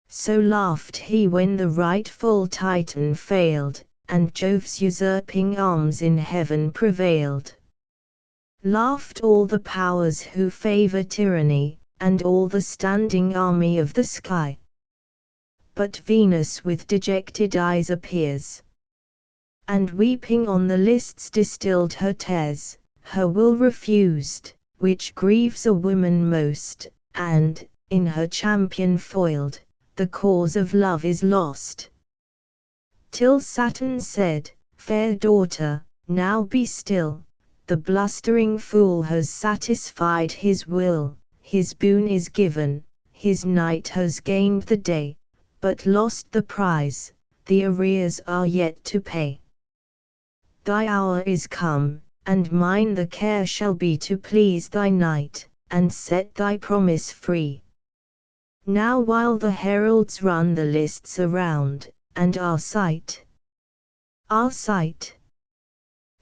So laughed he when the rightful Titan failed, and Jove's usurping arms in heaven prevailed. Laughed all the powers who favor tyranny, and all the standing army of the sky. But Venus with dejected eyes appears, and weeping on the lists distilled her tears, her will refused, which grieves a woman most, and, in her champion foiled, the cause of love is lost. Till Saturn said, fair daughter, now be still, the blustering fool has satisfied his will. His boon is given, his knight has gained the day, but lost the prize, the arrears are yet to pay. Thy hour is come, and mine the care shall be to please thy knight, and set thy promise free. Now while the heralds run the lists around, and Arcite,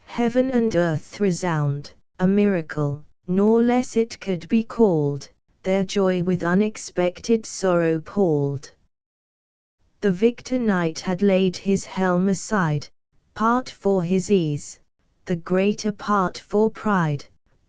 heaven and earth resound, a miracle, nor less it could be called, their joy with unexpected sorrow palled. The victor knight had laid his helm aside, part for his ease, the greater part for pride,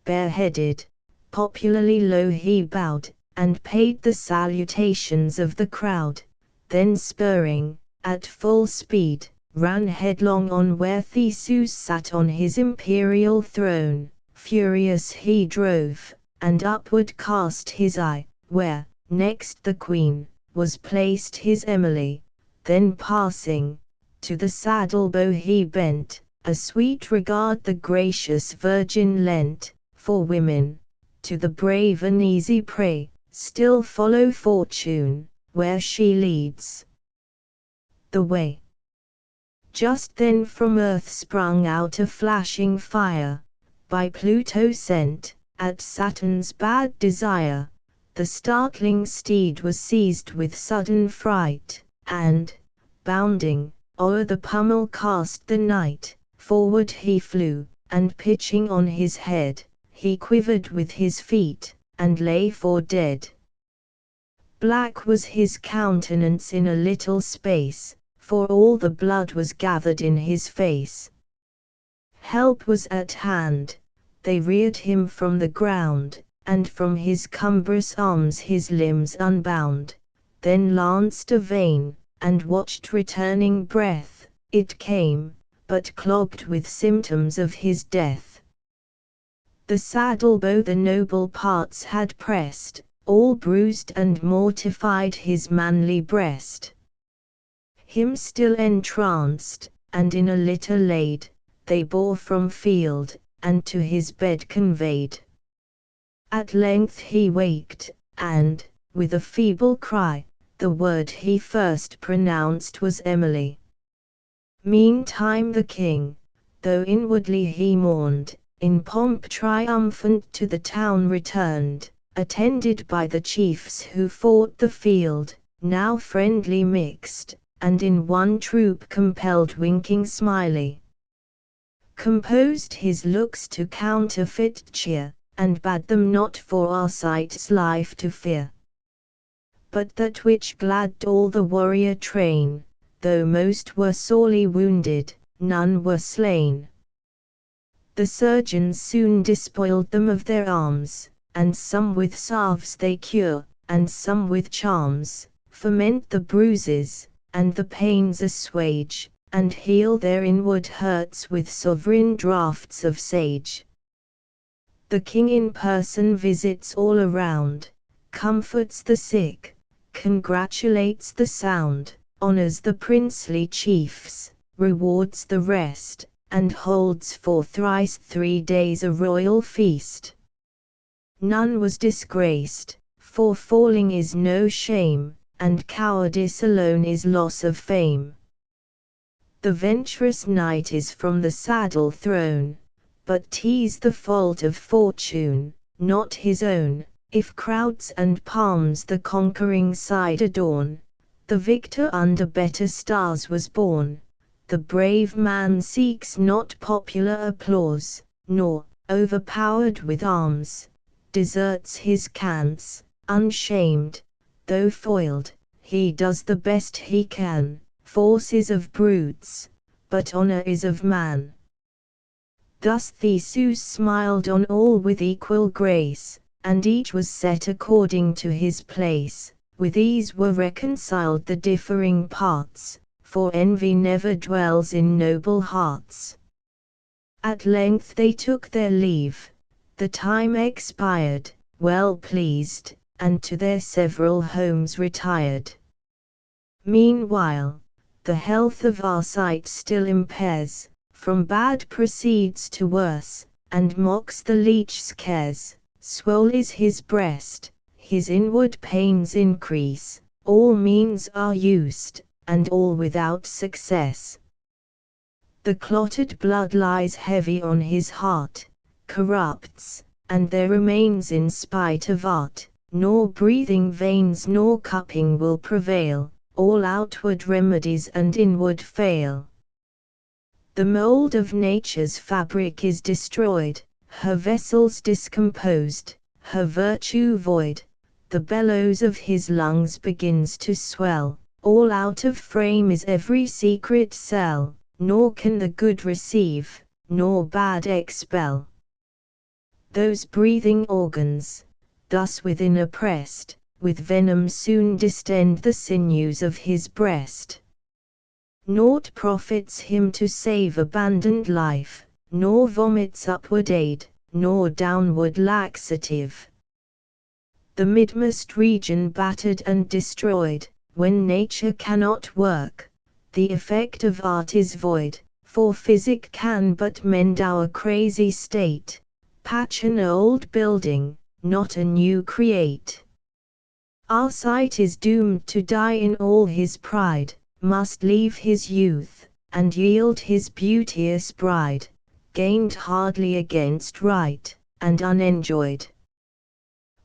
bareheaded, popularly low he bowed, and paid the salutations of the crowd, then spurring, at full speed, ran headlong on where Theseus sat on his imperial throne. Furious he drove, and upward cast his eye, where, next the queen, was placed his Emily. Then passing, to the saddle bow he bent, a sweet regard the gracious Virgin lent, for women, to the brave an easy prey, still follow fortune, where she leads the way. Just then from earth sprung out a flashing fire, by Pluto sent, at Saturn's bad desire. The startling steed was seized with sudden fright, and, bounding, o'er the pummel cast the knight, forward he flew, and pitching on his head, he quivered with his feet, and lay for dead. Black was his countenance in a little space, for all the blood was gathered in his face. Help was at hand, they reared him from the ground, and from his cumbrous arms his limbs unbound, then lanced a vein, and watched returning breath, it came, but clogged with symptoms of his death. The saddle bow the noble parts had pressed, all bruised and mortified his manly breast. Him still entranced, and in a litter laid, they bore from field, and to his bed conveyed. At length he waked, and, with a feeble cry, the word he first pronounced was Emily. Meantime the king, though inwardly he mourned, in pomp triumphant to the town returned, attended by the chiefs who fought the field, now friendly mixed, and in one troop compelled winking smiley. Composed his looks to counterfeit cheer, and bade them not for Arcite's life to fear. But that which gladded all the warrior train, though most were sorely wounded, none were slain. The surgeons soon despoiled them of their arms, and some with salves they cure, and some with charms, foment the bruises, and the pains assuage, and heal their inward hurts with sovereign draughts of sage. The king in person visits all around, comforts the sick, congratulates the sound, honors the princely chiefs, rewards the rest, and holds for thrice 3 days a royal feast. None was disgraced, for falling is no shame, and cowardice alone is loss of fame. The venturous knight is from the saddle thrown, but 'tis the fault of fortune, not his own, if crowds and palms the conquering side adorn. The victor under better stars was born. The brave man seeks not popular applause, nor, overpowered with arms, deserts his cants, unshamed, though foiled, he does the best he can. Force is of brutes, but honor is of man. Thus Theseus smiled on all with equal grace, and each was set according to his place. With ease were reconciled the differing parts, for envy never dwells in noble hearts. At length they took their leave, the time expired, well pleased, and to their several homes retired. Meanwhile, the health of Arcite still impairs, from bad proceeds to worse, and mocks the leech's cares. Swole is his breast, his inward pains increase, all means are used, and all without success. The clotted blood lies heavy on his heart, corrupts, and there remains in spite of art, nor breathing veins nor cupping will prevail, all outward remedies and inward fail. The mold of nature's fabric is destroyed, her vessels discomposed, her virtue void, the bellows of his lungs begins to swell, all out of frame is every secret cell, nor can the good receive, nor bad expel. Those breathing organs, thus within oppressed, with venom soon distend the sinews of his breast. Naught profits him to save abandoned life, nor vomits upward aid, nor downward laxative. The midmost region battered and destroyed, when nature cannot work, the effect of art is void, for physic can but mend our crazy state, patch an old building, not a new create. Arcite is doomed to die in all his pride, must leave his youth, and yield his beauteous bride, gained hardly against right, and unenjoyed.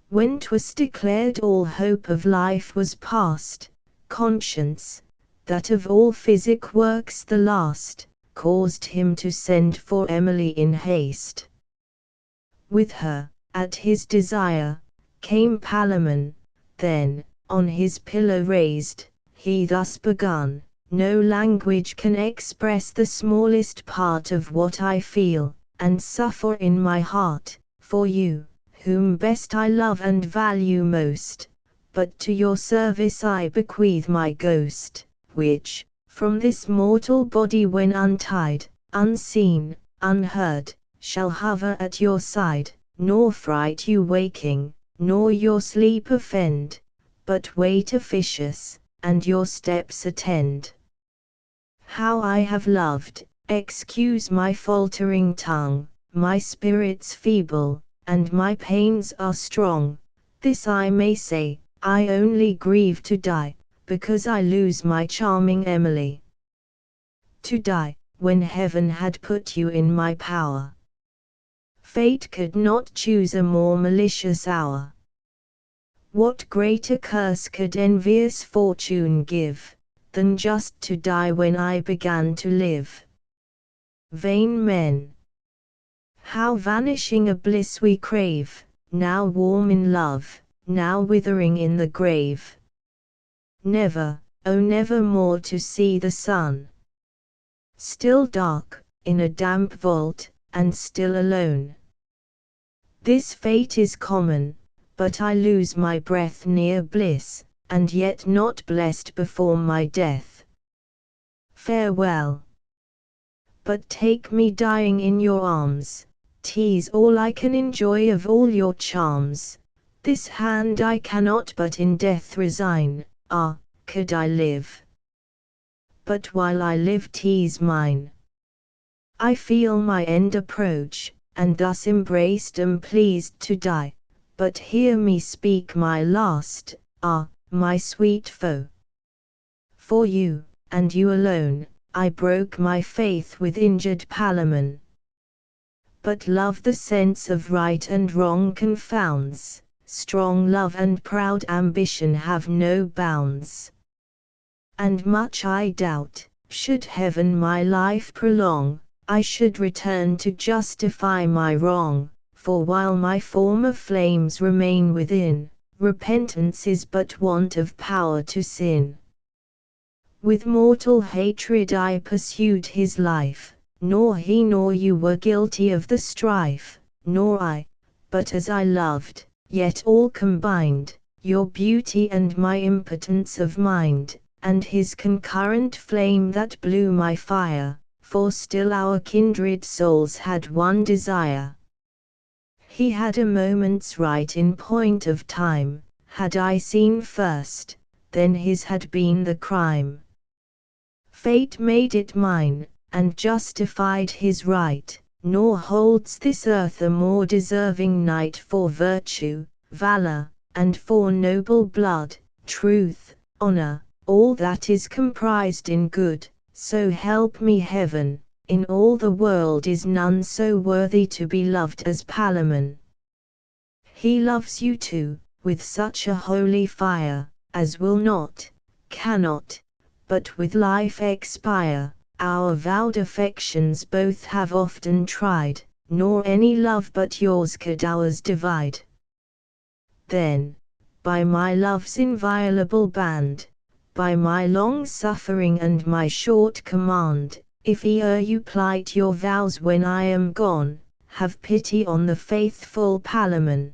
When 'twas declared all hope of life was past, conscience, that of all physic works the last, caused him to send for Emily in haste. With her, at his desire, came Palamon. Then, on his pillow raised, he thus begun: no language can express the smallest part of what I feel, and suffer in my heart, for you, whom best I love and value most, but to your service I bequeath my ghost, which, from this mortal body when untied, unseen, unheard, shall hover at your side, nor fright you waking, nor your sleep offend, but wait officious, and your steps attend. How I have loved, excuse my faltering tongue, my spirit's feeble, and my pains are strong, this I may say, I only grieve to die, because I lose my charming Emily. To die, when heaven had put you in my power. Fate could not choose a more malicious hour. What greater curse could envious fortune give, than just to die when I began to live? Vain men! How vanishing a bliss we crave, now warm in love, now withering in the grave. Never, oh never more to see the sun. Still dark, in a damp vault, and still alone. This fate is common, but I lose my breath near bliss, and yet not blessed before my death. Farewell. But take me dying in your arms, 'tis all I can enjoy of all your charms. This hand I cannot but in death resign, ah, could I live! But while I live 'tis mine. I feel my end approach, and thus embraced am pleased to die. But hear me speak my last, ah, my sweet foe. For you, and you alone, I broke my faith with injured Palamon. But love the sense of right and wrong confounds, strong love and proud ambition have no bounds. And much I doubt, should heaven my life prolong, I should return to justify my wrong. For while my former flames remain within, repentance is but want of power to sin. With mortal hatred I pursued his life, nor he nor you were guilty of the strife, nor I, but as I loved, yet all combined, your beauty and my impotence of mind, and his concurrent flame that blew my fire, for still our kindred souls had one desire. He had a moment's right in point of time, had I seen first, then his had been the crime. Fate made it mine, and justified his right, nor holds this earth a more deserving knight for virtue, valor, and for noble blood, truth, honor, all that is comprised in good, so help me heaven. In all the world is none so worthy to be loved as Palamon. He loves you too, with such a holy fire, as will not, cannot, but with life expire. Our vowed affections both have often tried, nor any love but yours could ours divide. Then, by my love's inviolable band, by my long suffering and my short command, if e'er you plight your vows when I am gone, have pity on the faithful Palamon.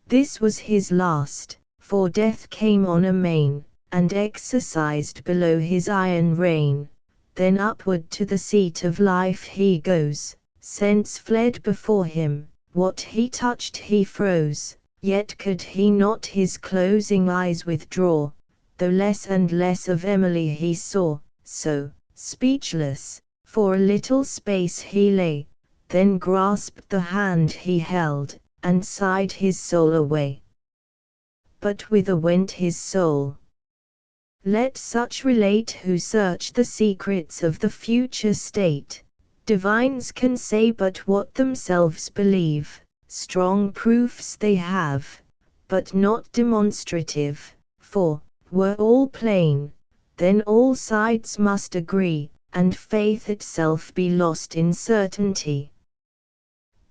This was his last, for death came on amain, and exercised below his iron reign. Then upward to the seat of life he goes, sense fled before him, what he touched he froze, yet could he not his closing eyes withdraw, though less and less of Emily he saw, so, speechless, for a little space he lay, then grasped the hand he held, and sighed his soul away. But whither went his soul? Let such relate who search the secrets of the future state. Divines can say but what themselves believe, strong proofs they have, but not demonstrative, for, were all plain, then all sides must agree, and faith itself be lost in certainty.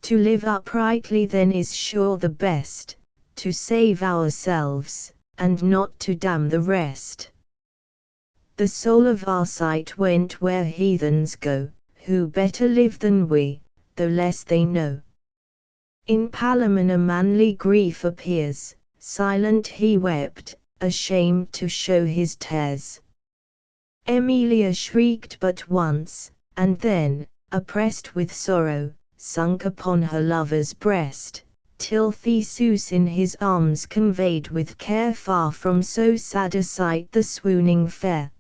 To live uprightly then is sure the best, to save ourselves, and not to damn the rest. The soul of Arcite went where heathens go, who better live than we, though less they know. In Palamon a manly grief appears, silent he wept, ashamed to show his tears. Emilia shrieked but once, and then, oppressed with sorrow, sunk upon her lover's breast, till Theseus in his arms conveyed with care far from so sad a sight the swooning fair.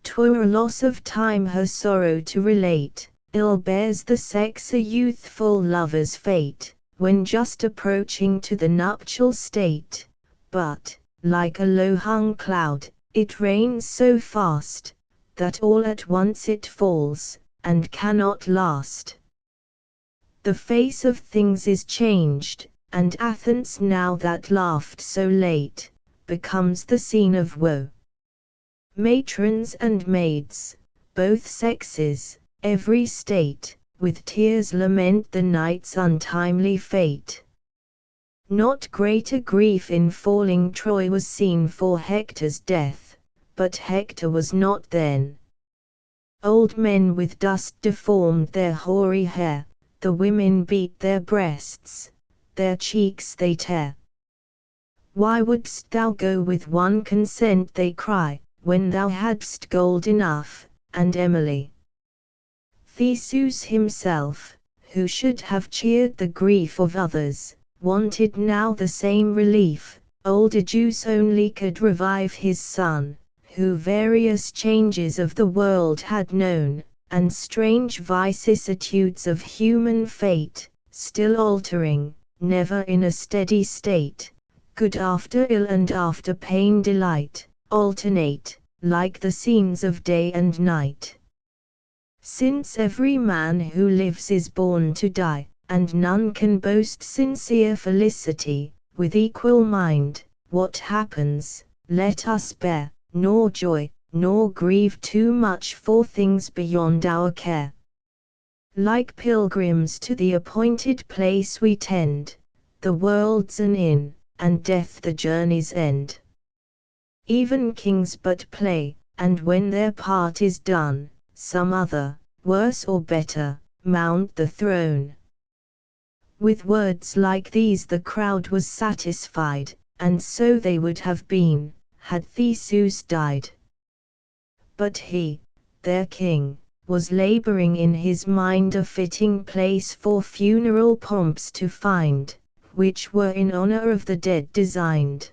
'Twere a loss of time her sorrow to relate, ill bears the sex a youthful lover's fate, when just approaching to the nuptial state, but, like a low-hung cloud, it rains so fast, that all at once it falls, and cannot last. The face of things is changed, and Athens now that laughed so late, becomes the scene of woe. Matrons and maids, both sexes, every state, with tears lament the knight's untimely fate. Not greater grief in falling Troy was seen for Hector's death, but Hector was not then. Old men with dust deformed their hoary hair, the women beat their breasts, their cheeks they tear. Why wouldst thou go with one consent, they cry, when thou hadst gold enough, and Emily? Theseus himself, who should have cheered the grief of others, wanted now the same relief. Old Aegeus only could revive his son, who various changes of the world had known, and strange vicissitudes of human fate, still altering, never in a steady state, good after ill and after pain delight, alternate, like the scenes of day and night. Since every man who lives is born to die, and none can boast sincere felicity, with equal mind, what happens, let us bear, nor joy, nor grieve too much for things beyond our care. Like pilgrims to the appointed place we tend, the world's an inn, and death the journey's end. Even kings but play, and when their part is done, some other, worse or better, mount the throne. With words like these the crowd was satisfied, and so they would have been, had Theseus died. But he, their king, was laboring in his mind a fitting place for funeral pomps to find, which were in honor of the dead designed.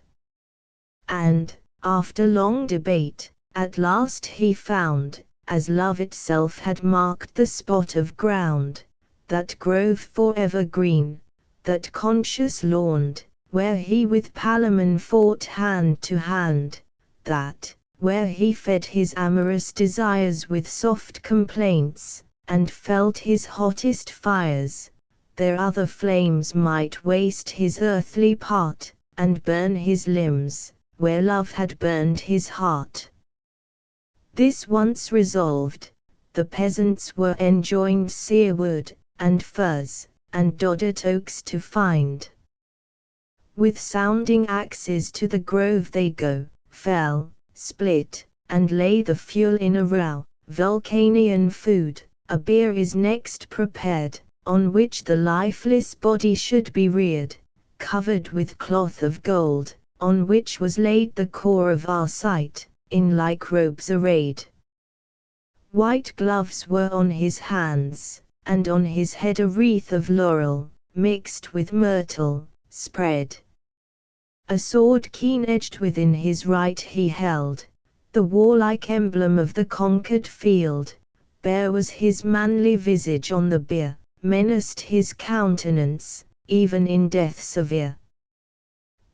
And, after long debate, at last he found, as love itself had marked the spot of ground, that grove forever green, that conscious lawn, where he with Palamon fought hand to hand, that, where he fed his amorous desires with soft complaints, and felt his hottest fires, there other flames might waste his earthly part, and burn his limbs, where love had burned his heart. This once resolved, the peasants were enjoined sere wood, and firs, and doddered oaks to find. With sounding axes to the grove they go, fell, split, and lay the fuel in a row. Vulcanian food, a bier is next prepared, on which the lifeless body should be reared, covered with cloth of gold, on which was laid the core of Arcite, in like robes arrayed. White gloves were on his hands, and on his head a wreath of laurel, mixed with myrtle, spread. A sword keen-edged within his right he held, the warlike emblem of the conquered field. Bare was his manly visage on the bier, menaced his countenance, even in death severe.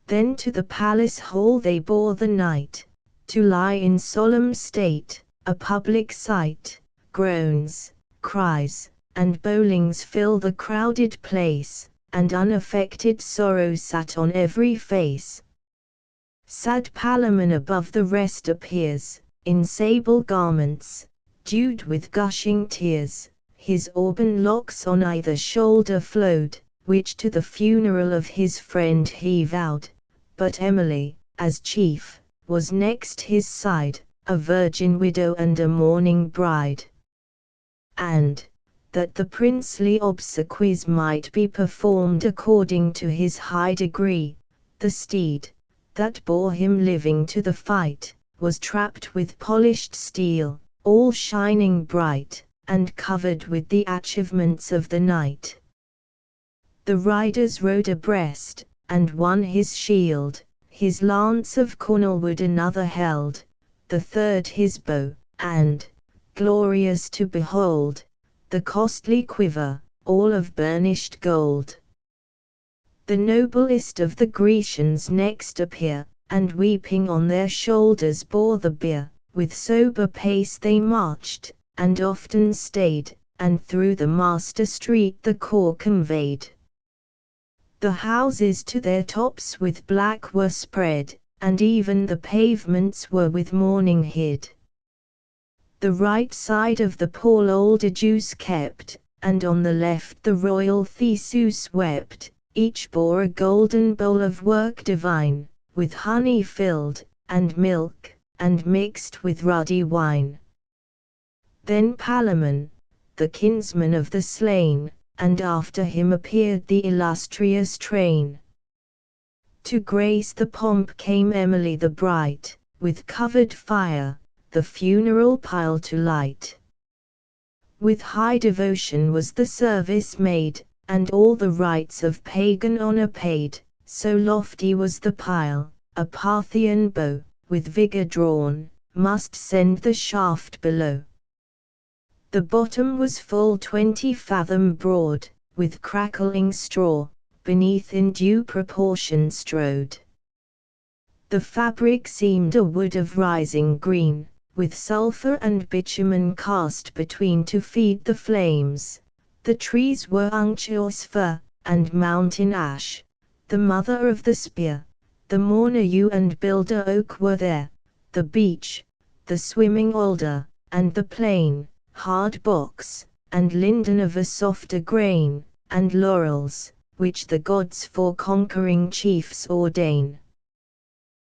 Then to the palace hall they bore the knight, to lie in solemn state, a public sight. Groans, cries, and bowlings fill the crowded place, and unaffected sorrow sat on every face. Sad Palamon above the rest appears, in sable garments, dewed with gushing tears, his auburn locks on either shoulder flowed, which to the funeral of his friend he vowed, but Emily, as chief, was next his side, a virgin widow and a mourning bride. And, that the princely obsequies might be performed according to his high degree, the steed, that bore him living to the fight, was trapped with polished steel, all shining bright, and covered with the achievements of the knight. The riders rode abreast, and one his shield, his lance of cornelwood another held, the third his bow, and, glorious to behold, the costly quiver, all of burnished gold. The noblest of the Grecians next appear, and weeping on their shoulders bore the bier. With sober pace they marched, and often stayed, and through the master street the core conveyed. The houses to their tops with black were spread, and even the pavements were with mourning hid. The right side of the poor old Jews kept, and on the left the royal Theseus wept. Each bore a golden bowl of work divine, with honey filled, and milk, and mixed with ruddy wine. Then Palamon, the kinsman of the slain, and after him appeared the illustrious train. To grace the pomp came Emily the bright, with covered fire, the funeral pile to light. With high devotion was the service made, and all the rites of pagan honor paid, so lofty was the pile, a Parthian bow, with vigor drawn, must send the shaft below. The bottom was full 20 fathom broad, with crackling straw, beneath in due proportion strowed. The fabric seemed a wood of rising green, with sulphur and bitumen cast between to feed the flames. The trees were unctuous fir, and mountain ash, the mother of the spear. The mourner yew and builder oak were there, the beech, the swimming alder, and the plane, hard box, and linden of a softer grain, and laurels, which the gods for conquering chiefs ordain.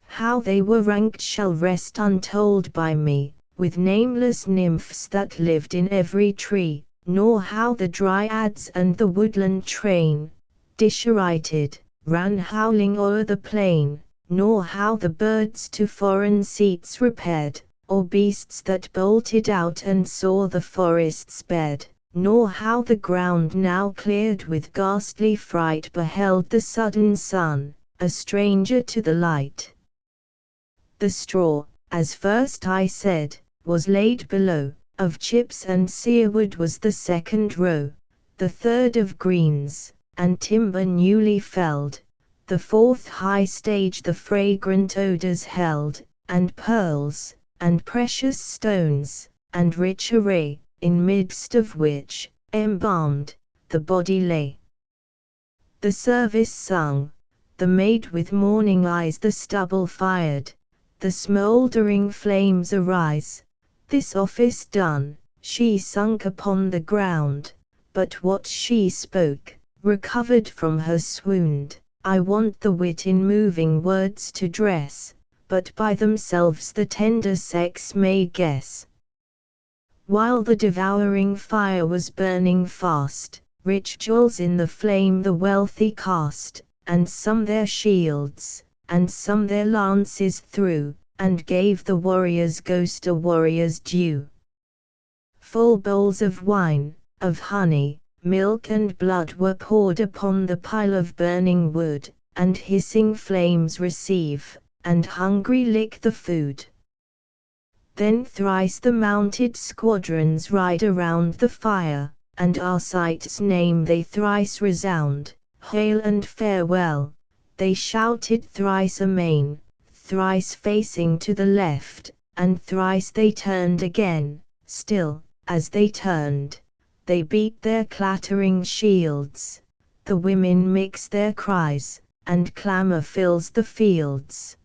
How they were ranked shall rest untold by me, with nameless nymphs that lived in every tree, nor how the dryads and the woodland train, disherited, ran howling o'er the plain, nor how the birds to foreign seats repaired, or beasts that bolted out and saw the forest's bed, nor how the ground now cleared with ghastly fright beheld the sudden sun, a stranger to the light. The straw, as first I said, was laid below, of chips and searwood was the second row, the third of greens, and timber newly felled, the fourth high stage the fragrant odors held, and pearls, and precious stones, and rich array, in midst of which, embalmed, the body lay. The service sung, the maid with mourning eyes the stubble fired, the smouldering flames arise. This office done, she sunk upon the ground, but what she spoke, recovered from her swound. I want the wit in moving words to dress, but by themselves the tender sex may guess. While the devouring fire was burning fast, rich jewels in the flame the wealthy cast, and some their shields, and some their lances threw, and gave the warrior's ghost a warrior's due. Full bowls of wine, of honey, milk and blood were poured upon the pile of burning wood, and hissing flames receive, and hungry lick the food. Then thrice the mounted squadrons ride around the fire, and Arcite's name they thrice resound, hail and farewell. They shouted thrice amain, thrice facing to the left, and thrice they turned again. Still, as they turned, they beat their clattering shields. The women mix their cries, and clamor fills the fields.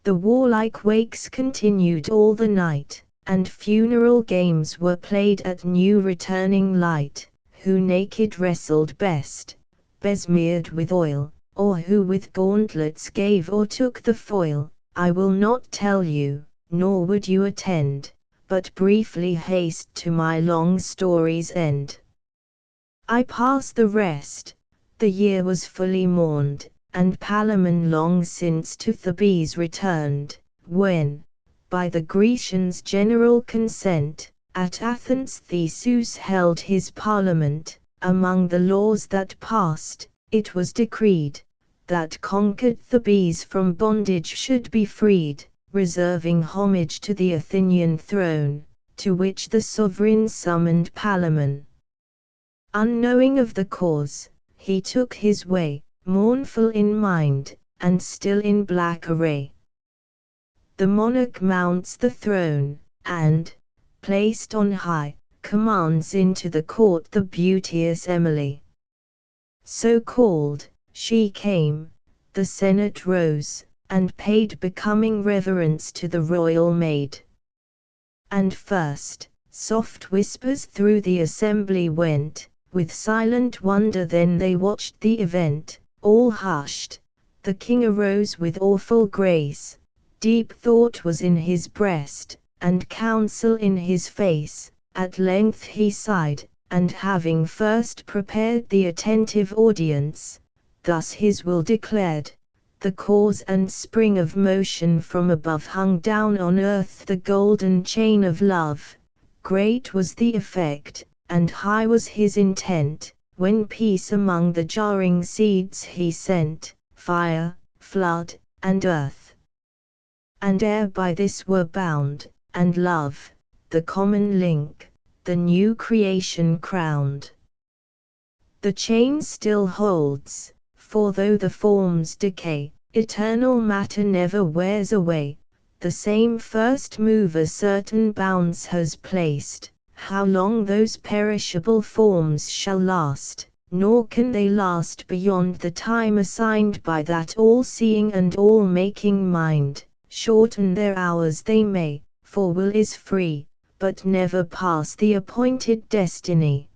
The warlike wakes continued all the night, and funeral games were played at new returning light. Who naked wrestled best, besmeared with oil, or who with gauntlets gave or took the foil, I will not tell you, nor would you attend, but briefly haste to my long story's end. I pass the rest. The year was fully mourned, and Palamon long since to Thebes returned, when, by the Grecians' general consent, at Athens Theseus held his parliament. Among the laws that passed, it was decreed, that conquered Thebes from bondage should be freed, reserving homage to the Athenian throne, to which the sovereign summoned Palamon. Unknowing of the cause, he took his way, mournful in mind, and still in black array. The monarch mounts the throne, and, placed on high, commands into the court the beauteous Emily. So called, she came, the Senate rose, and paid becoming reverence to the royal maid. And first, soft whispers through the assembly went, with silent wonder then they watched the event, all hushed. The king arose with awful grace, deep thought was in his breast, and counsel in his face. At length he sighed, and having first prepared the attentive audience, thus his will declared. The cause and spring of motion from above hung down on earth the golden chain of love. Great was the effect, and high was his intent, when peace among the jarring seeds he sent, fire, flood, and earth and air by this were bound, and love, the common link, the new creation crowned. The chain still holds, for though the forms decay, eternal matter never wears away. The same first mover certain bounds has placed, how long those perishable forms shall last, nor can they last beyond the time assigned by that all-seeing and all-making mind. Shorten their hours they may, for will is free, but never pass the appointed destiny.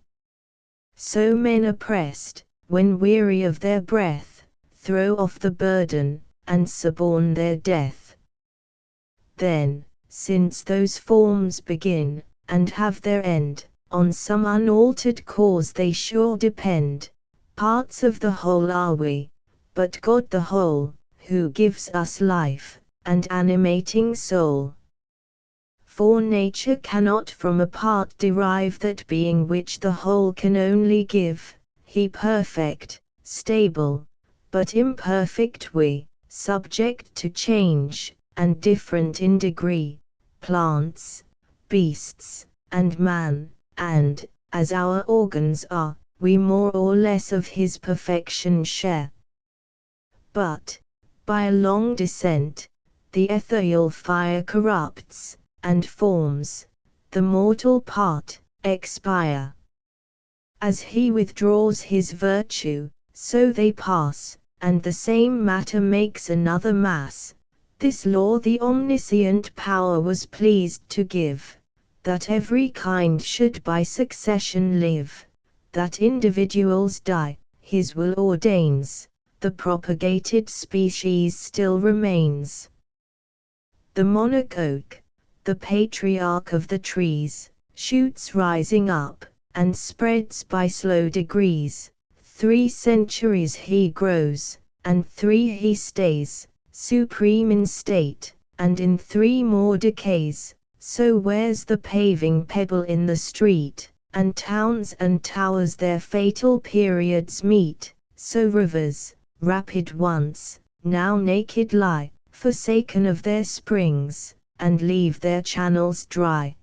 So men oppressed, when weary of their breath, throw off the burden, and suborn their death. Then, since those forms begin, and have their end, on some unaltered cause they sure depend. Parts of the whole are we, but God the whole, who gives us life, and animating soul. For nature cannot from a part derive that being which the whole can only give, he perfect, stable, but imperfect we, subject to change, and different in degree, plants, beasts, and man, and, as our organs are, we more or less of his perfection share. But, by a long descent, the ethereal fire corrupts, and forms, the mortal part, expire. As he withdraws his virtue, so they pass, and the same matter makes another mass. This law the omniscient power was pleased to give, that every kind should by succession live, that individuals die, his will ordains, the propagated species still remains. The monarch oak, the patriarch of the trees, shoots rising up, and spreads by slow degrees. 3 centuries he grows, and 3 he stays, supreme in state, and in 3 more decays. So wears the paving pebble in the street, and towns and towers their fatal periods meet. So rivers, rapid once, now naked lie, forsaken of their springs, and leave their channels dry.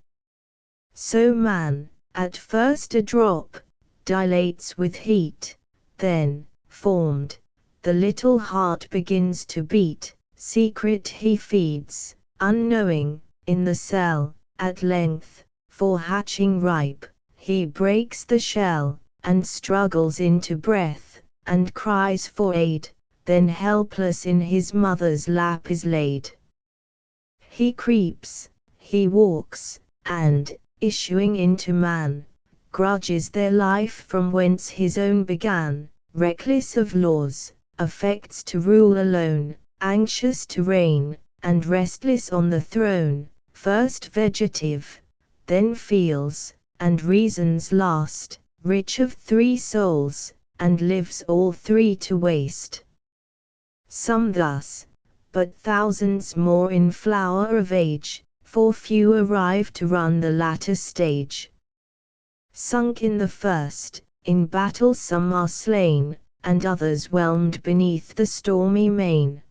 So man, at first a drop, dilates with heat, then, formed, the little heart begins to beat. Secret he feeds, unknowing, in the cell. At length, for hatching ripe, he breaks the shell, and struggles into breath, and cries for aid, then helpless in his mother's lap is laid. He creeps, he walks, and, issuing into man, grudges their life from whence his own began, reckless of laws, affects to rule alone, anxious to reign, and restless on the throne, first vegetative, then feels, and reasons last, rich of 3 souls, and lives all 3 to waste. Some thus, but thousands more in flower of age, for few arrive to run the latter stage. Sunk in the first, in battle some are slain, and others whelmed beneath the stormy main.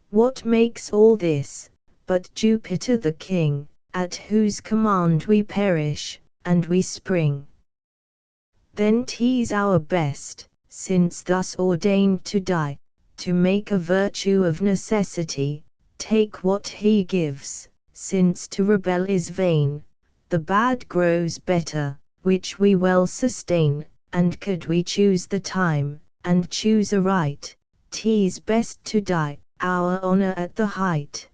What makes all this, but Jupiter the King, at whose command we perish, and we spring? Then 'tis our best, since thus ordained to die, to make a virtue of necessity, take what he gives, since to rebel is vain. The bad grows better, which we well sustain, and could we choose the time, and choose aright, 'tis best to die, our honor at the height.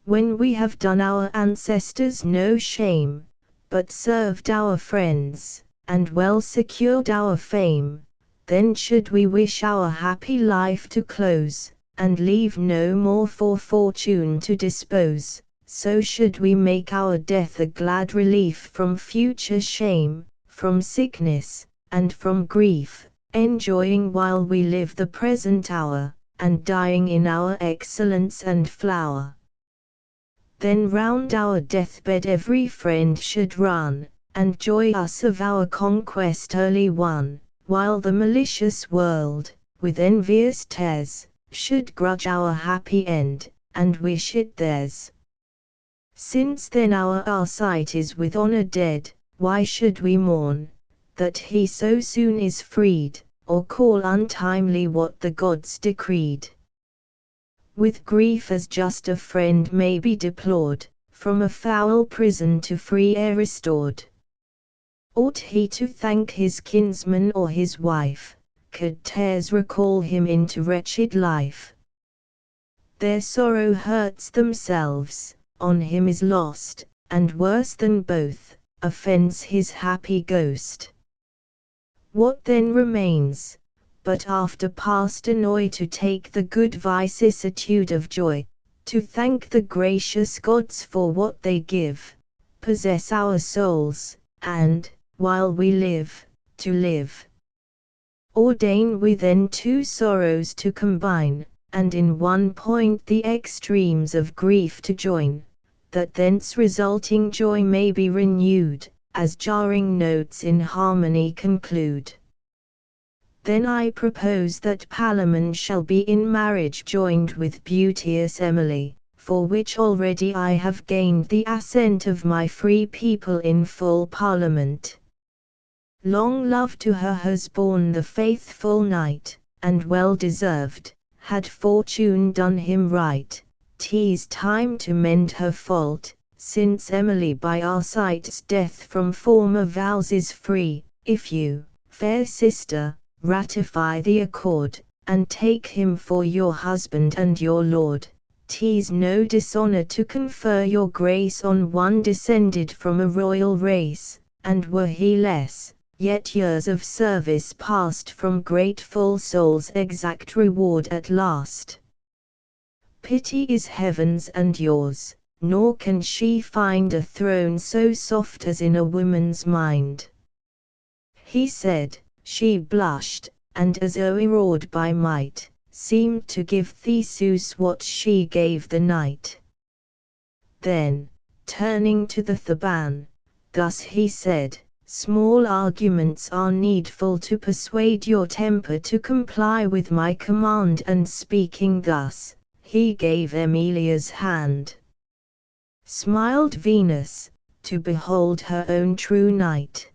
When we have done our ancestors no shame, but served our friends, and well secured our fame, then should we wish our happy life to close, and leave no more for fortune to dispose. So should we make our death a glad relief from future shame, from sickness, and from grief, enjoying while we live the present hour, and dying in our excellence and flower. Then round our deathbed every friend should run, and joy us of our conquest early won, while the malicious world, with envious tears, should grudge our happy end, and wish it theirs. Since then our Arcite is with honor dead, why should we mourn, that he so soon is freed, or call untimely what the gods decreed? With grief as just a friend may be deplored, from a foul prison to free air restored. Ought he to thank his kinsman or his wife, could tears recall him into wretched life? Their sorrow hurts themselves, on him is lost, and worse than both, offends his happy ghost. What then remains, but after past annoy to take the good vicissitude of joy, to thank the gracious gods for what they give, possess our souls, and, while we live, to live. Ordain we then two sorrows to combine, and in one point the extremes of grief to join, that thence resulting joy may be renewed, as jarring notes in harmony conclude. Then I propose that Palamon shall be in marriage joined with beauteous Emily, for which already I have gained the assent of my free people in full parliament. Long love to her has borne the faithful knight, and well deserved, had fortune done him right, 'tis time to mend her fault, since Emily by Arcite's death from former vows is free. If you, fair sister, ratify the accord, and take him for your husband and your lord, 'tis no dishonor to confer your grace on one descended from a royal race, and were he less, yet years of service past from grateful souls exact reward at last. Pity is heaven's and yours, nor can she find a throne so soft as in a woman's mind. He said. She blushed, and as o'erawed by might, seemed to give Theseus what she gave the knight. Then, turning to the Theban, thus he said, small arguments are needful to persuade your temper to comply with my command. And speaking thus, he gave Emilia's hand. Smiled Venus, to behold her own true knight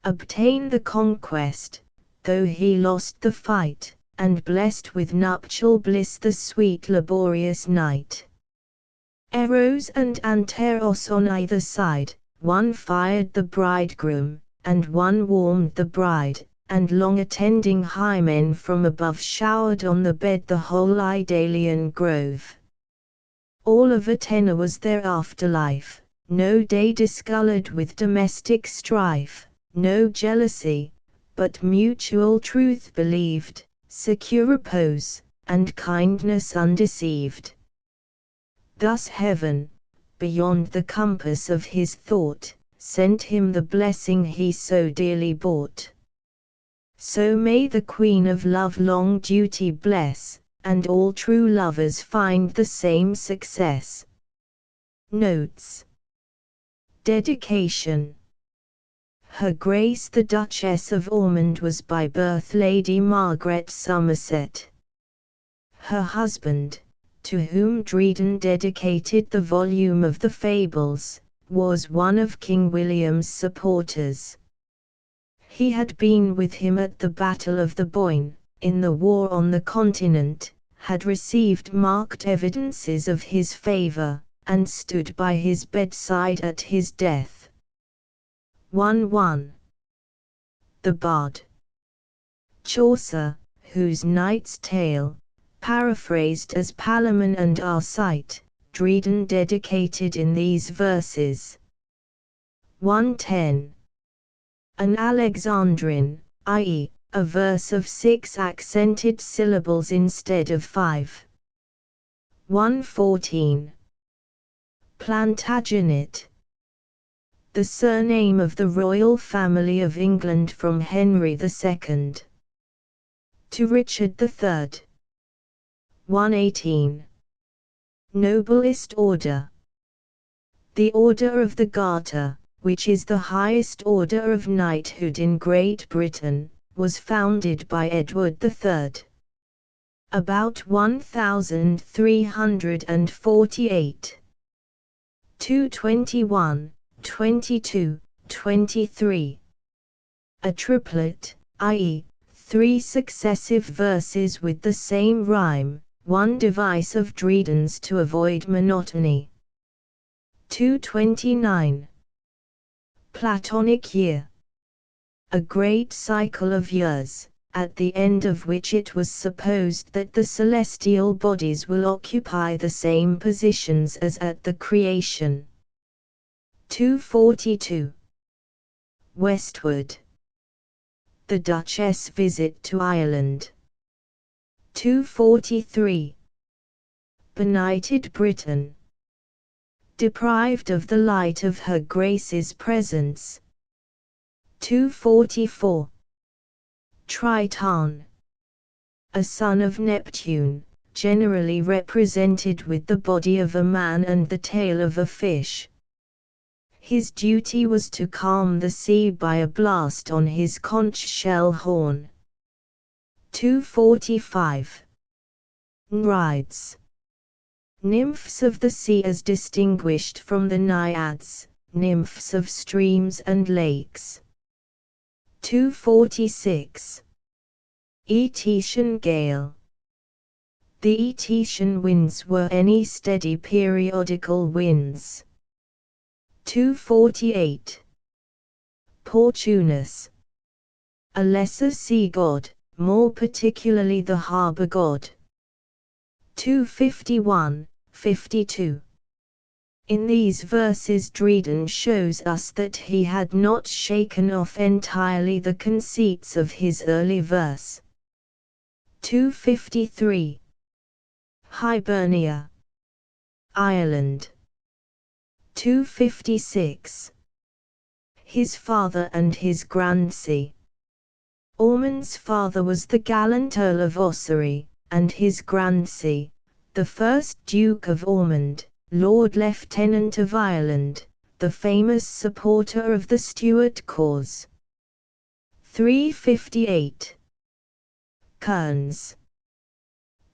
obtain the conquest, though he lost the fight, and blessed with nuptial bliss the sweet laborious night. Eros and Anteros on either side, one fired the bridegroom, and one warmed the bride, and long attending Hymen from above showered on the bed the whole Idalian grove. All of Athena was their afterlife, no day discolored with domestic strife. No jealousy, but mutual truth believed, secure repose, and kindness undeceived. Thus heaven, beyond the compass of his thought, sent him the blessing he so dearly bought. So may the Queen of Love long duty bless, and all true lovers find the same success. Notes. Dedication. Her Grace the Duchess of Ormond was by birth Lady Margaret Somerset. Her husband, to whom Dryden dedicated the volume of the Fables, was one of King William's supporters. He had been with him at the Battle of the Boyne, in the war on the continent, had received marked evidences of his favour, and stood by his bedside at his death. 1-1 the Bard. Chaucer, whose Knight's Tale, paraphrased as Palamon and Arcite, Dryden dedicated in these verses. 110. An Alexandrine, i.e., a verse of 6 accented syllables instead of 5. 114. Plantagenet. The surname of the royal family of England from Henry II to Richard III. 118. Noblest Order. The Order of the Garter, which is the highest order of knighthood in Great Britain, was founded by Edward III. About 1348. 221, 22, 23. A triplet, i.e., 3 successive verses with the same rhyme, one device of Dryden's to avoid monotony. 229. Platonic year. A great cycle of years, at the end of which it was supposed that the celestial bodies will occupy the same positions as at the creation. 242. Westward. The Duchess' visit to Ireland. 243. Benighted Britain. Deprived of the light of her Grace's presence. 244. Triton. A son of Neptune, generally represented with the body of a man and the tail of a fish. His duty was to calm the sea by a blast on his conch shell horn. 245. Nereids. Nymphs of the sea as distinguished from the naiads, nymphs of streams and lakes. 246. Etesian gale. The Etesian winds were any steady periodical winds. 248. Portunus. A lesser sea god, more particularly the harbour god. 251, 52. In these verses Dryden shows us that he had not shaken off entirely the conceits of his early verse. 253. Hibernia. Ireland. 256. His father and his grandsire. Ormond's father was the gallant Earl of Ossory, and his grandsire, the first Duke of Ormond, Lord Lieutenant of Ireland, the famous supporter of the Stuart cause. 358. Kerns.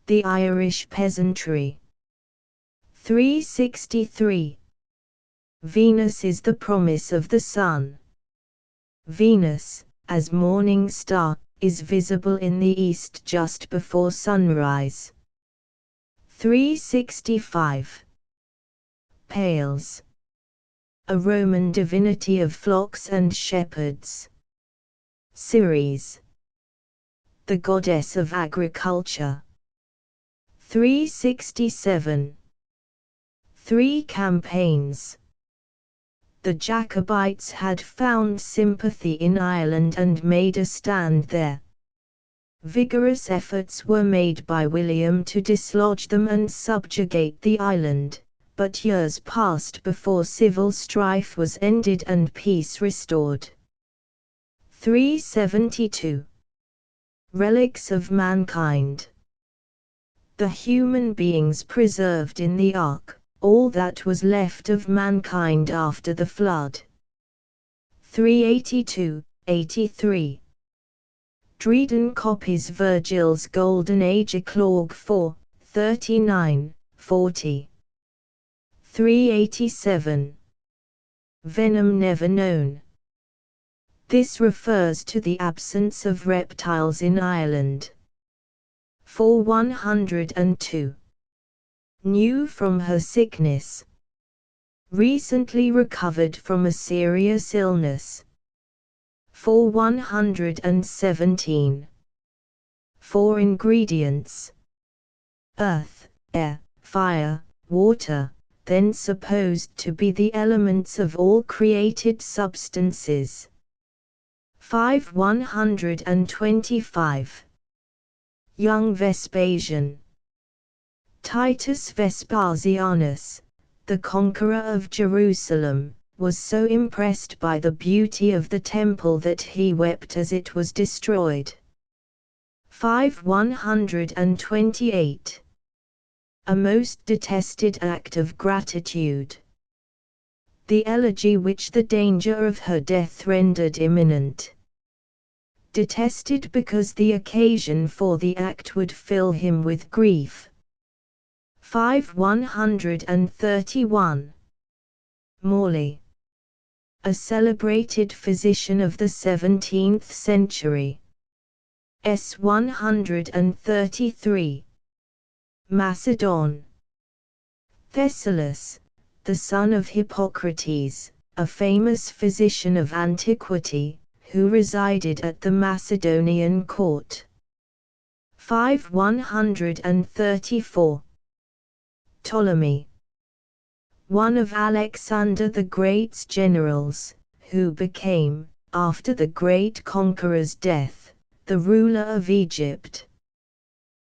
The Irish peasantry. 363. Venus is the promise of the sun. Venus, as morning star, is visible in the east just before sunrise. 365. Pales. A Roman divinity of flocks and shepherds. Ceres. The goddess of agriculture. 367. 3 campaigns. The Jacobites had found sympathy in Ireland and made a stand there. Vigorous efforts were made by William to dislodge them and subjugate the island, but years passed before civil strife was ended and peace restored. 372. Relics of mankind. The human beings preserved in the ark, all that was left of mankind after the flood. 382, 83. Dryden copies Virgil's Golden Age Eclogue 4, 39, 40. 387. Venom never known. This refers to the absence of reptiles in Ireland. 402. Knew from her sickness. Recently recovered from a serious illness. 4 117. 4 ingredients: earth, air, fire, water, then supposed to be the elements of all created substances. 5 125. Young Vespasian. Titus Vespasianus, the conqueror of Jerusalem, was so impressed by the beauty of the temple that he wept as it was destroyed. 5 128. A most detested act of gratitude. The elegy which the danger of her death rendered imminent. Detested because the occasion for the act would fill him with grief. 5 131. Morley. A celebrated physician of the 17th century. S. 133. Macedon. Thessalus, the son of Hippocrates, a famous physician of antiquity, who resided at the Macedonian court. 5 134. Ptolemy. One of Alexander the Great's generals, who became, after the great conqueror's death, the ruler of Egypt.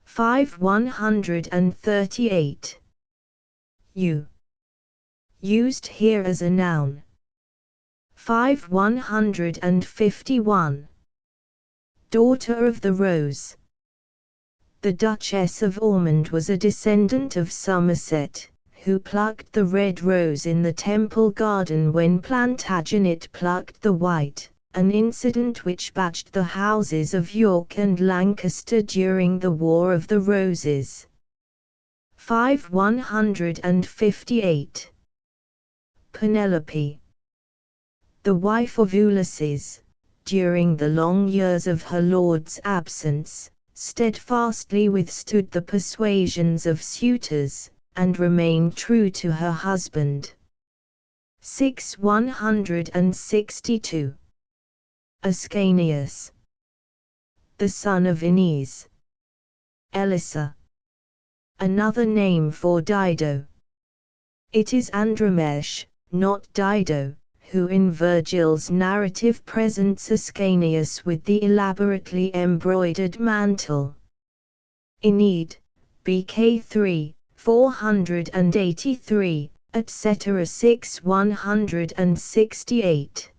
5 138. Used here as a noun. 5 151. Daughter of the Rose. The Duchess of Ormond was a descendant of Somerset, who plucked the red rose in the Temple Garden when Plantagenet plucked the white, an incident which batched the houses of York and Lancaster during the War of the Roses. 5 158. Penelope. The wife of Ulysses, during the long years of her lord's absence, steadfastly withstood the persuasions of suitors, and remained true to her husband. 6 162. Ascanius. The son of Aeneas. Elissa. Another name for Dido. It is Andromache, not Dido, who in Virgil's narrative presents Ascanius with the elaborately embroidered mantle. Aeneid, BK 3, 483, etc. 6 168.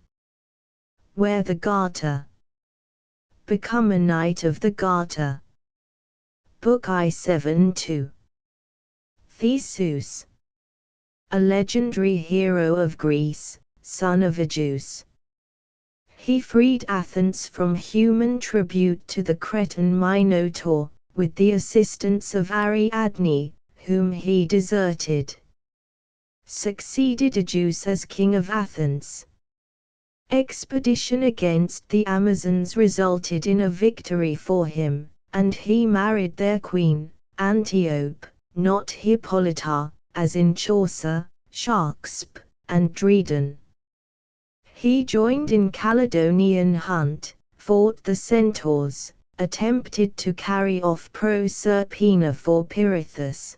Wear the garter. Become a knight of the garter. Book I 7-2. Theseus. A legendary hero of Greece, son of Aegeus. He freed Athens from human tribute to the Cretan Minotaur, with the assistance of Ariadne, whom he deserted. Succeeded Aegeus as king of Athens. Expedition against the Amazons resulted in a victory for him, and he married their queen, Antiope, not Hippolyta, as in Chaucer, Shakspeare, and Dryden. He joined in Caledonian hunt, fought the centaurs, attempted to carry off Proserpina for Pirithous.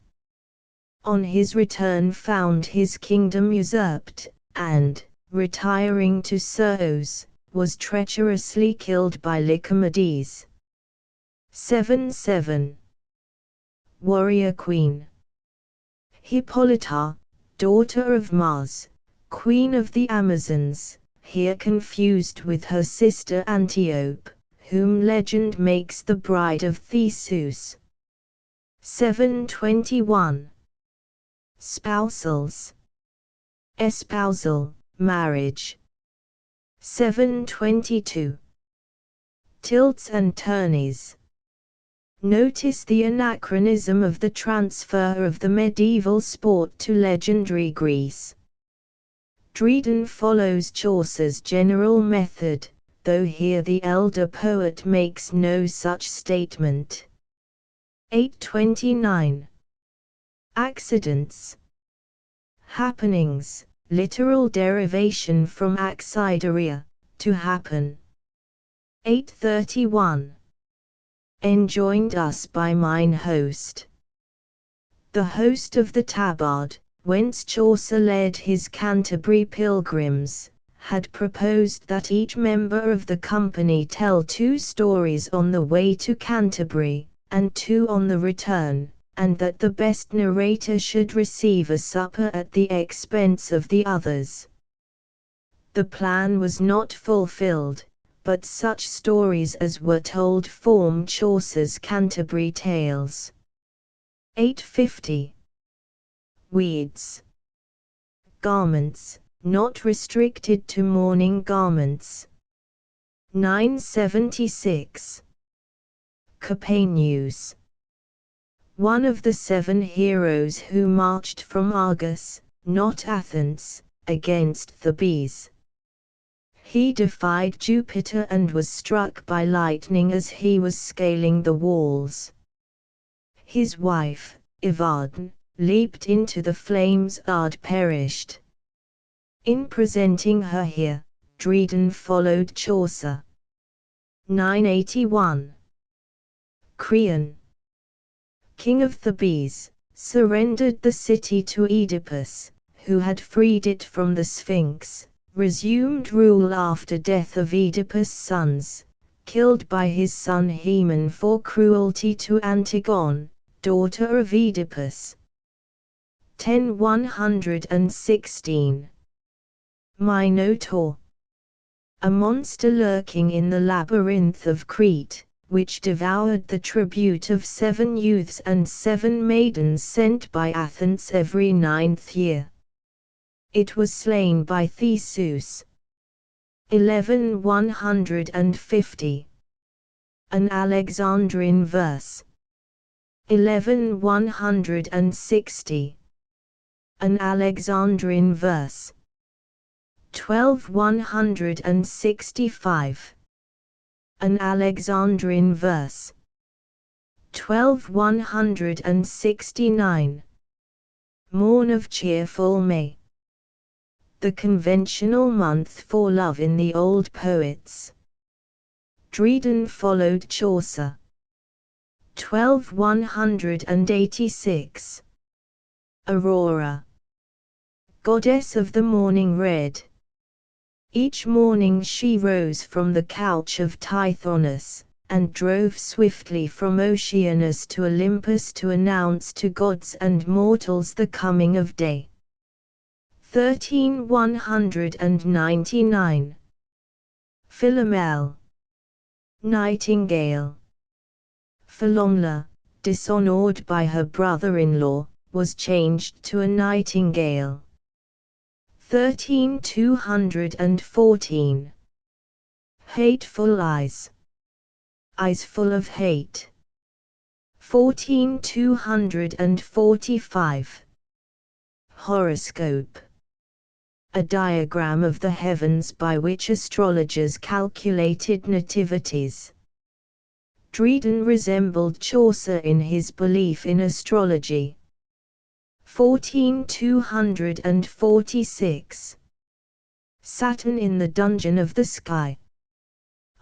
On his return found his kingdom usurped, and, retiring to Ceos, was treacherously killed by Lycomedes. 7-7. Warrior Queen. Hippolyta, daughter of Mars, queen of the Amazons, here confused with her sister Antiope, whom legend makes the bride of Theseus. 7-21. Spousals. Espousal, marriage. 7-22. Tilts and tourneys. Notice the anachronism of the transfer of the medieval sport to legendary Greece. Dryden follows Chaucer's general method, though here the elder poet makes no such statement. 8-29. Accidents. Happenings, literal derivation from accideria, to happen. 831. Enjoined us by mine host. The host of the Tabard, whence Chaucer led his Canterbury pilgrims, had proposed that each member of the company tell 2 stories on the way to Canterbury, and 2 on the return, and that the best narrator should receive a supper at the expense of the others. The plan was not fulfilled, but such stories as were told form Chaucer's Canterbury Tales. 850. Weeds. Garments, not restricted to mourning garments. 976. Capaneus. One of the 7 heroes who marched from Argos, not Athens, against Thebes. He defied Jupiter and was struck by lightning as he was scaling the walls. His wife, Evadne, leaped into the flames and perished. In presenting her here, Dryden followed Chaucer. 981. Creon, king of Thebes, surrendered the city to Oedipus, who had freed it from the Sphinx, resumed rule after death of Oedipus' sons, killed by his son Haemon for cruelty to Antigone, daughter of Oedipus. 10-116. Minotaur. A monster lurking in the labyrinth of Crete, which devoured the tribute of 7 youths and 7 maidens sent by Athens every 9th year. It was slain by Theseus. 11-150. An Alexandrine verse. 11-160. An Alexandrine verse. 12-165. An Alexandrine verse. 12-169. Morn of cheerful May. The conventional month for love in the old poets. Dryden followed Chaucer. 12-186. Aurora. Goddess of the morning red. Each morning she rose from the couch of Tithonus, and drove swiftly from Oceanus to Olympus to announce to gods and mortals the coming of day. 13-199. Philomel. Nightingale. Philomela, dishonored by her brother-in-law, was changed to a nightingale. 13-214. Hateful eyes. Eyes full of hate. 14-245. Horoscope. A diagram of the heavens by which astrologers calculated nativities. Dryden resembled Chaucer in his belief in astrology. 14-246. Saturn in the dungeon of the sky.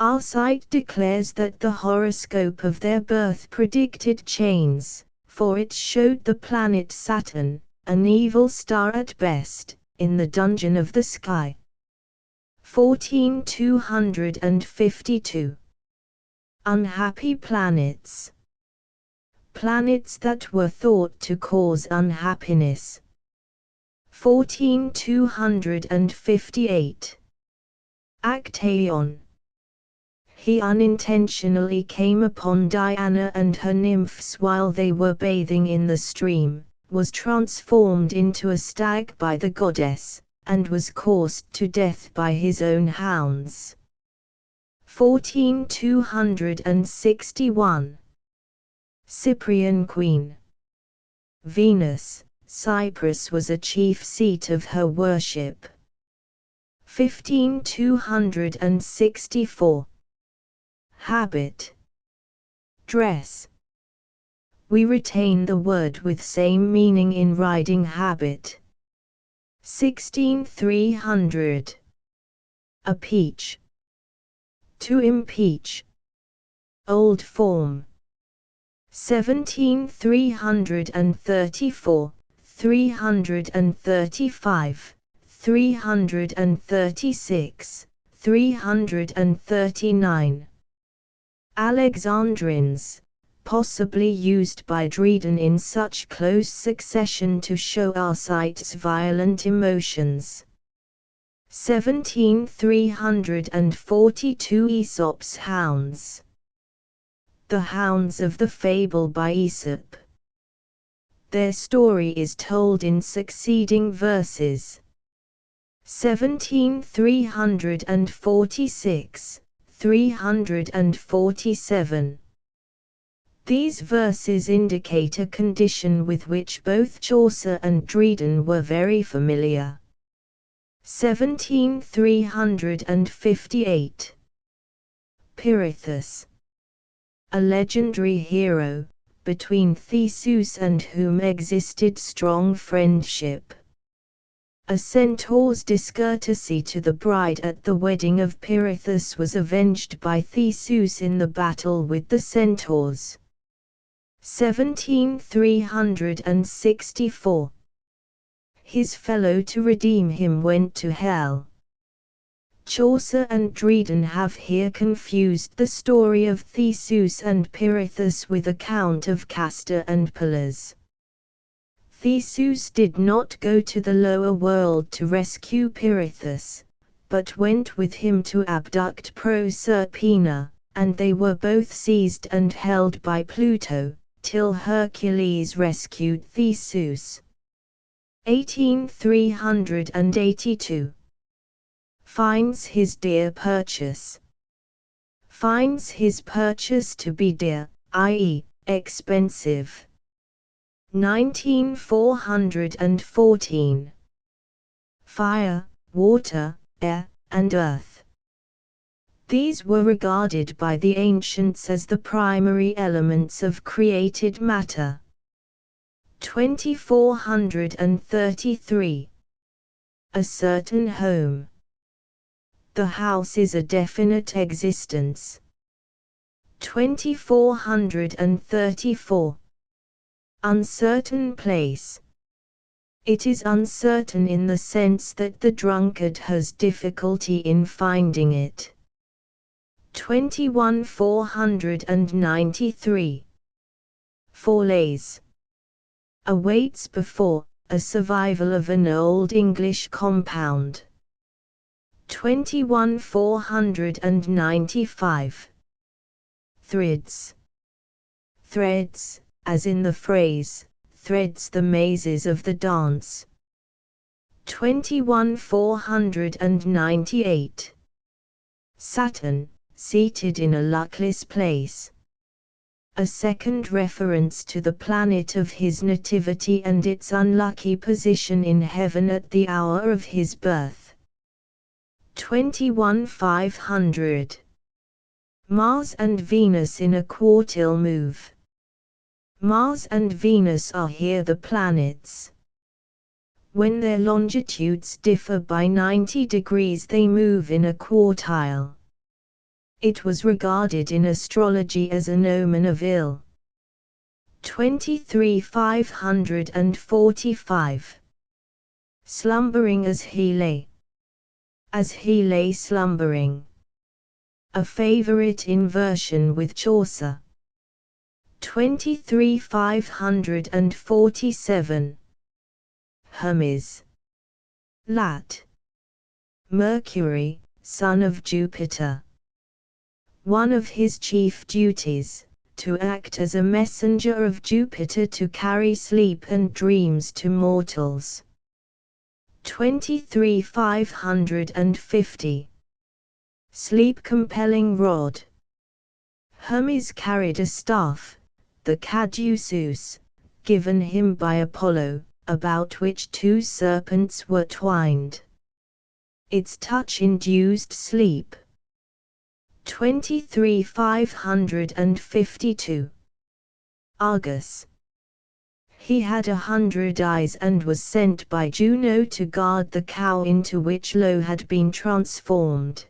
Arcite declares that the horoscope of their birth predicted chains, for it showed the planet Saturn, an evil star at best, in the dungeon of the sky. 14-252. Unhappy planets. Planets that were thought to cause unhappiness. 14-258. Actaeon. He unintentionally came upon Diana and her nymphs while they were bathing in the stream, was transformed into a stag by the goddess, and was coursed to death by his own hounds. 14-261. Cyprian Queen. Venus, Cyprus was a chief seat of her worship. 15-264. Habit. Dress. We retain the word with same meaning in riding habit. 16-300. A peach. To impeach. Old form. 17,334, 335, 336, 339. Alexandrines, possibly used by Dryden in such close succession to show Arcite's violent emotions. 17,342 Aesop's Hounds. The Hounds of the Fable by Aesop. Their story is told in succeeding verses. 17,346, 347. These verses indicate a condition with which both Chaucer and Dryden were very familiar. 17,358. Pirithous. A legendary hero, between Theseus and whom existed strong friendship. A centaur's discourtesy to the bride at the wedding of Pirithous was avenged by Theseus in the battle with the centaurs. 17,364. His fellow to redeem him went to hell. Chaucer and Dryden have here confused the story of Theseus and Pirithous with account of Castor and Pollux. Theseus did not go to the lower world to rescue Pirithous, but went with him to abduct Proserpina, and they were both seized and held by Pluto, till Hercules rescued Theseus. 18,382. Finds his dear purchase. Finds his purchase to be dear, i.e., expensive. 19,414. Fire, water, air, and earth. These were regarded by the ancients as the primary elements of created matter. 2433. A certain home. The house is a definite existence. 2434. Uncertain place. It is uncertain in the sense that the drunkard has difficulty in finding it. 21,493. Forlays. Awaits before, a survival of an Old English compound. 21,495. Threads. Threads, as in the phrase, threads the mazes of the dance. 21,498. Saturn, seated in a luckless place. A second reference to the planet of his nativity and its unlucky position in heaven at the hour of his birth. 21,500. Mars and Venus in a quartile move. Mars and Venus are here the planets. When their longitudes differ by 90 degrees they move in a quartile. It was regarded in astrology as an omen of ill. 23,545. Slumbering as he lay. As he lay slumbering. A favorite inversion with Chaucer. 23,547. Hermes. Lat. Mercury, son of Jupiter. One of his chief duties, to act as a messenger of Jupiter to carry sleep and dreams to mortals. 23,550. Sleep-compelling rod. Hermes carried a staff, the caduceus, given him by Apollo, about which two serpents were twined. Its touch induced sleep. 23,552. Argus. He had 100 eyes and was sent by Juno to guard the cow into which Lo had been transformed.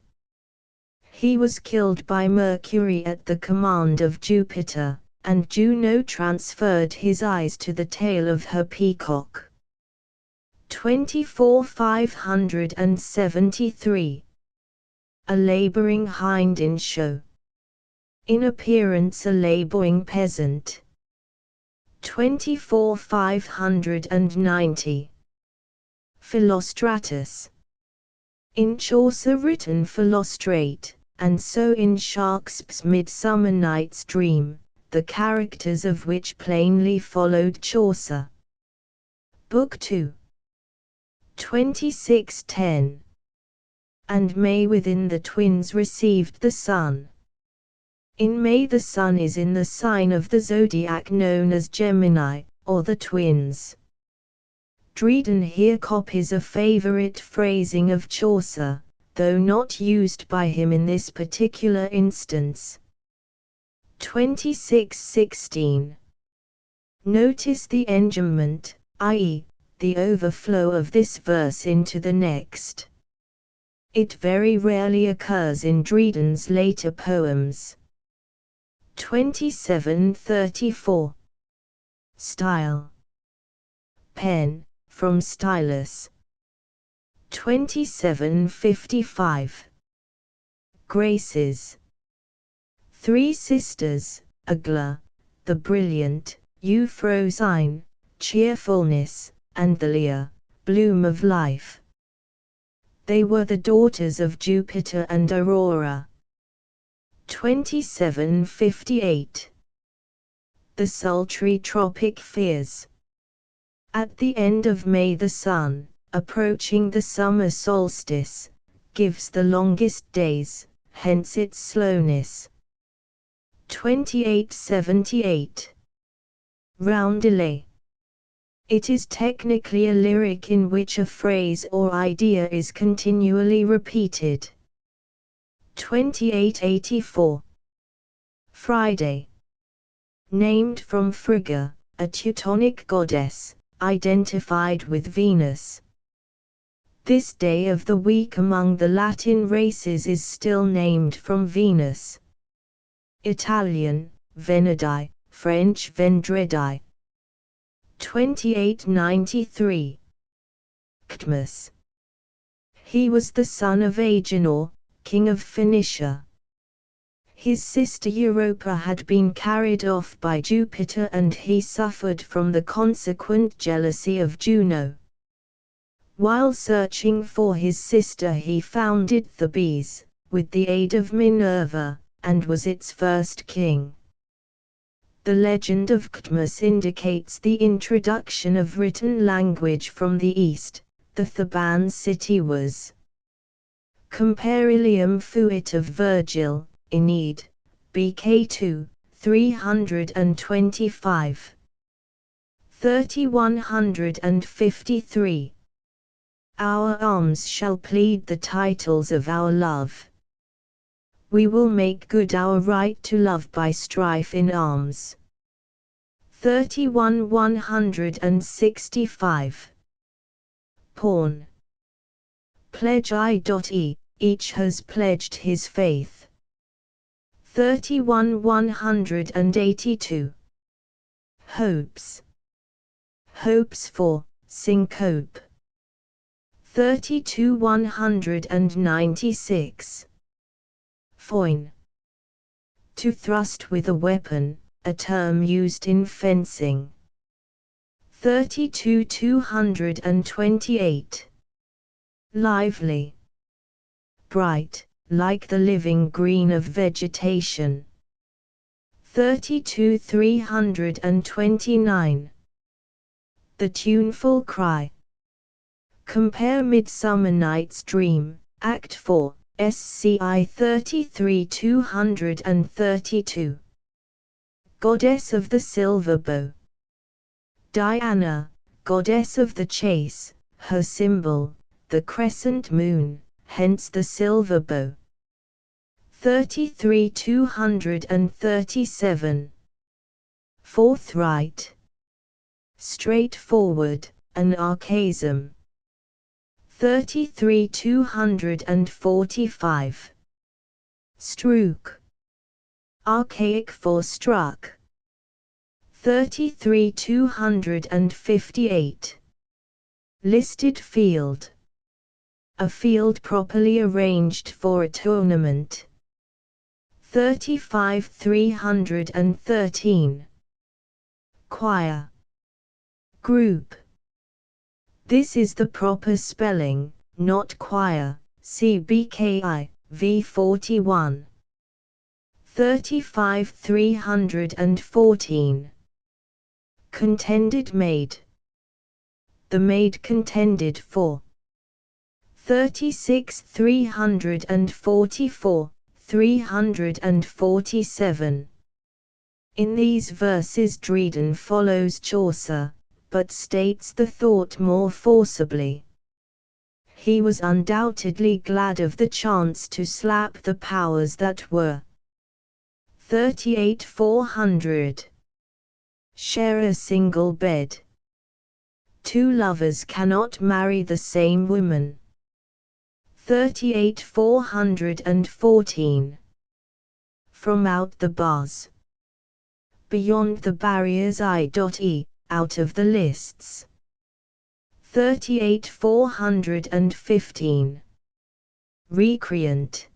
He was killed by Mercury at the command of Jupiter, and Juno transferred his eyes to the tail of her peacock. 24,573. A laboring hind in show. In appearance a laboring peasant. 24,590. Philostratus. In Chaucer written Philostrate, and so in Sharp's Midsummer Night's Dream, the characters of which plainly followed Chaucer. Book 2. 2610. And May within the twins received the sun. In May the sun is in the sign of the zodiac known as Gemini, or the twins. Dryden here copies a favorite phrasing of Chaucer, though not used by him in this particular instance. 2616. Notice the enjambment, i.e., the overflow of this verse into the next. It very rarely occurs in Dryden's later poems. 2734. Style. Pen, from stylus. 2755. Graces. Three sisters, Agla, the brilliant, Euphrosyne, cheerfulness, and Thalia, bloom of life. They were the daughters of Jupiter and Aurora. 2758. The sultry tropic fears. At the end of May the sun, approaching the summer solstice, gives the longest days, hence its slowness. 2878. Roundelay. It is technically a lyric in which a phrase or idea is continually repeated. 2884. Friday. Named from Frigga, a Teutonic goddess, identified with Venus. This day of the week among the Latin races is still named from Venus. Italian, Venerdì, French Vendredi. 2893. Cadmus. He was the son of Agenor, king of Phoenicia. His sister Europa had been carried off by Jupiter and he suffered from the consequent jealousy of Juno. While searching for his sister he founded Thebes, with the aid of Minerva, and was its first king. The legend of Cadmus indicates the introduction of written language from the east. The Theban city was. Compare Ilium Fuit of Virgil, Aeneid, BK 2, 325. 3153. Our arms shall plead the titles of our love. We will make good our right to love by strife in arms. 31165. Pawn. Pledge I.E. Each has pledged his faith. 31182. Hopes. Hopes for, syncope. 32196. Foin. To thrust with a weapon, a term used in fencing. 32228. Lively. Bright, like the living green of vegetation. 32329. The tuneful cry. Compare Midsummer Night's Dream, Act 4, SCI 33232. Goddess of the silver bow. Diana, goddess of the chase, her symbol, the crescent moon, hence the silver bow. 33237. Forthright. Straightforward, an archaism. 33245. Strook. Archaic for struck. 33,258. Listed field. A field properly arranged for a tournament. 35,313. Choir. Group. This is the proper spelling, not choir. See BKI, V41. 35,314. Contended maid. The maid contended for. 36,344, 347. In these verses Dryden follows Chaucer, but states the thought more forcibly. He was undoubtedly glad of the chance to slap the powers that were. 38,400. Share a single bed. Two lovers cannot marry the same woman. 38,414. From out the bars. Beyond the barriers I.E, out of the lists. 38,415. Recreant.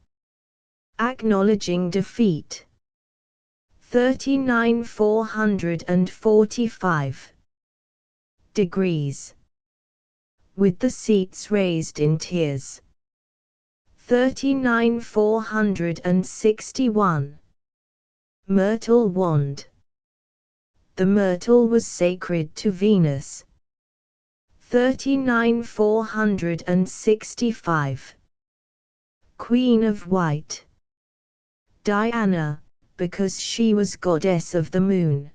Acknowledging defeat. 39,445. Degrees. With the seats raised in tears. 39,461. Myrtle wand. The myrtle was sacred to Venus. 39,465. Queen of White. Diana, because she was goddess of the moon.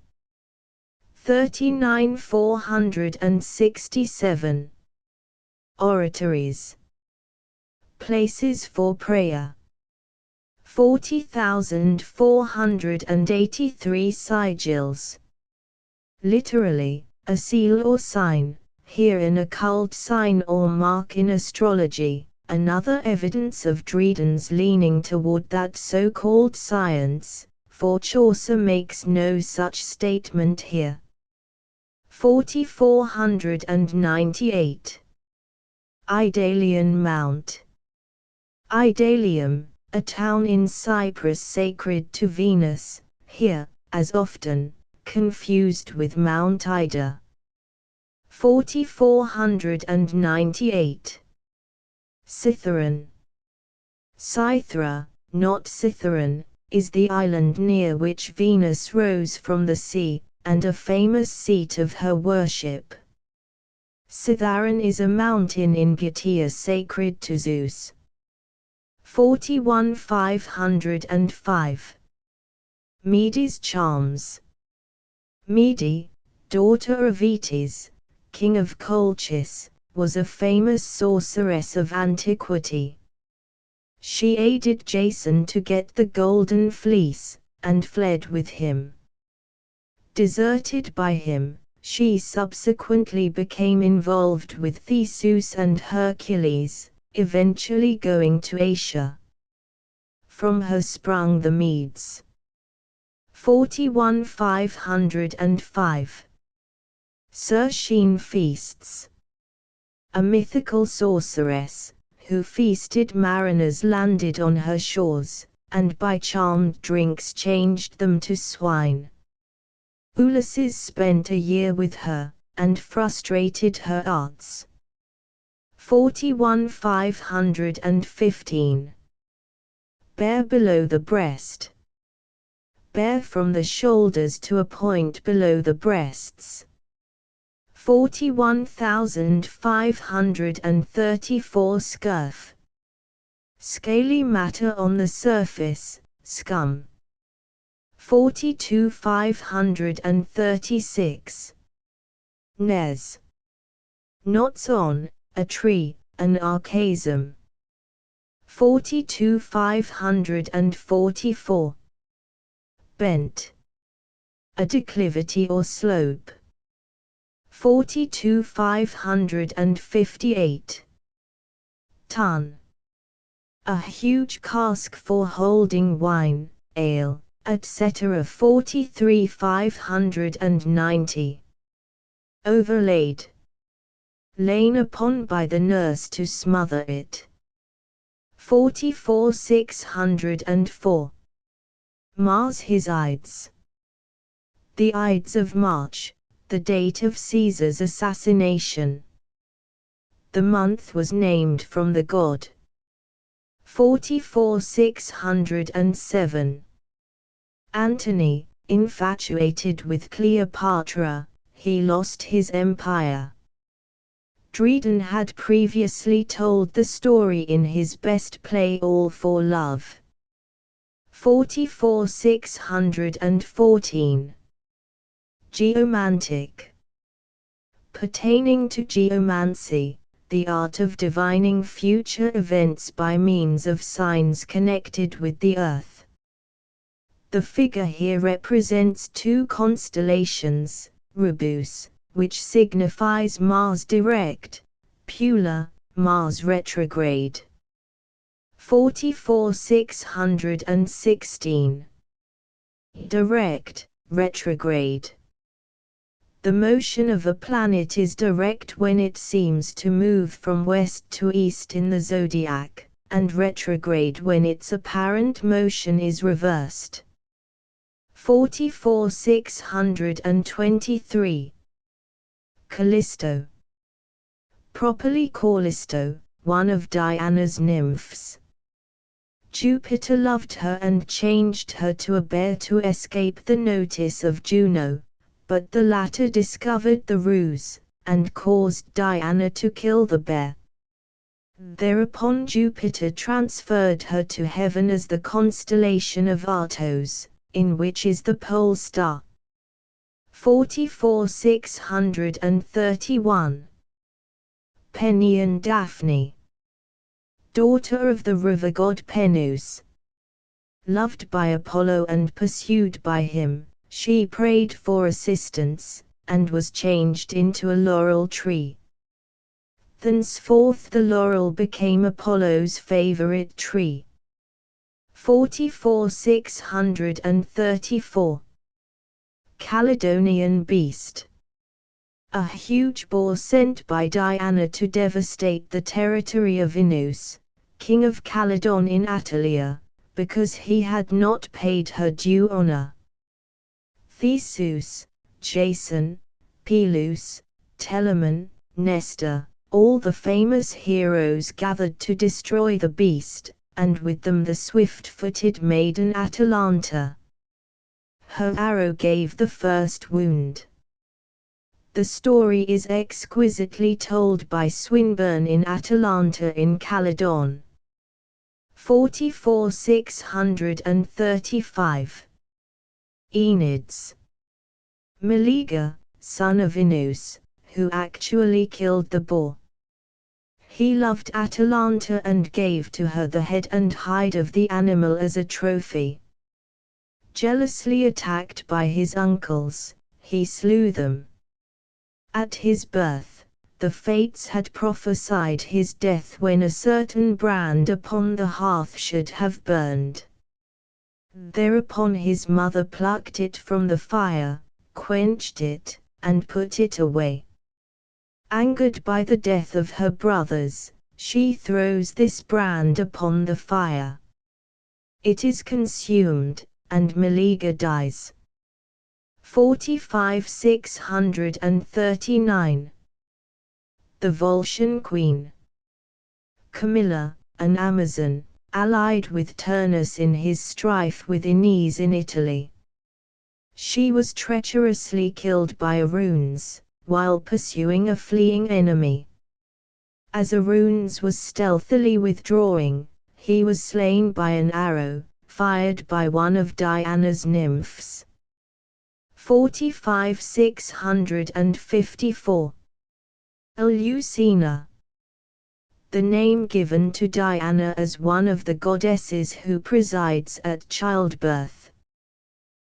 39,467. Oratories. Places for prayer. 40,483 sigils. Literally, a seal or sign, here an occult sign or mark in astrology, another evidence of Dryden's leaning toward that so-called science, for Chaucer makes no such statement here. 40,498. Idalian Mount. Idalium, a town in Cyprus sacred to Venus, here, as often, confused with Mount Ida. 40,498. Cytheron. Cythera, not Cytheron, is the island near which Venus rose from the sea, and a famous seat of her worship. Cytharon is a mountain in Bactria sacred to Zeus. 41,505. Medes charms. Mede, daughter of Eetes, king of Colchis, was a famous sorceress of antiquity. She aided Jason to get the golden fleece, and fled with him. Deserted by him, she subsequently became involved with Theseus and Hercules, eventually going to Asia. From her sprung the Medes. 41,505. Circene feasts. A mythical sorceress, who feasted mariners landed on her shores, and by charmed drinks changed them to swine. Ulysses spent a year with her, and frustrated her arts. 41,515. Bare below the breast. Bare from the shoulders to a point below the breasts. 41,534. Scurf. Scaly matter on the surface, scum. 42,536. Nes. Knots on a tree, an archasm. 42,544. Bent. A declivity or slope. 42,558. Ton. A huge cask for holding wine, ale, etc. 43,590. Overlaid. Lain upon by the nurse to smother it. 44,604. Mars his Ides. The Ides of March, the date of Caesar's assassination. The month was named from the god. 44,607. Antony, infatuated with Cleopatra, he lost his empire. Dryden had previously told the story in his best play All for Love. 44,614. Geomantic. Pertaining to geomancy, the art of divining future events by means of signs connected with the earth. The figure here represents two constellations, Rubus, which signifies Mars direct, Pula, Mars retrograde. 44,616. Direct, retrograde. The motion of a planet is direct when it seems to move from west to east in the zodiac, and retrograde when its apparent motion is reversed. 44,623. Callisto. Properly Callisto, one of Diana's nymphs. Jupiter loved her and changed her to a bear to escape the notice of Juno, but the latter discovered the ruse, and caused Diana to kill the bear. Thereupon Jupiter transferred her to heaven as the constellation of Arctos, in which is the pole star. 44,631. Penny and Daphne. Daughter of the river god Penus. Loved by Apollo and pursued by him, she prayed for assistance, and was changed into a laurel tree. Thenceforth the laurel became Apollo's favorite tree. 44,634. Caledonian beast. A huge boar sent by Diana to devastate the territory of Venus, king of Caledon in Attalia, because he had not paid her due honor. Theseus, Jason, Peleus, Telamon, Nestor, all the famous heroes gathered to destroy the beast, and with them the swift-footed maiden Atalanta. Her arrow gave the first wound. The story is exquisitely told by Swinburne in Atalanta in Caledon. 44,635. Aenids. Meleager, son of Venus, who actually killed the boar. He loved Atalanta and gave to her the head and hide of the animal as a trophy. Jealously attacked by his uncles, he slew them. At his birth, the fates had prophesied his death when a certain brand upon the hearth should have burned. Thereupon his mother plucked it from the fire, quenched it, and put it away. Angered by the death of her brothers, she throws this brand upon the fire. It is consumed, and Meleager dies. 45,639. The Volscian Queen. Camilla, an Amazon, allied with Turnus in his strife with Aeneas in Italy. She was treacherously killed by Aruns, while pursuing a fleeing enemy. As Aruns was stealthily withdrawing, he was slain by an arrow, fired by one of Diana's nymphs. 45,654. Eleusina. The name given to Diana as one of the goddesses who presides at childbirth.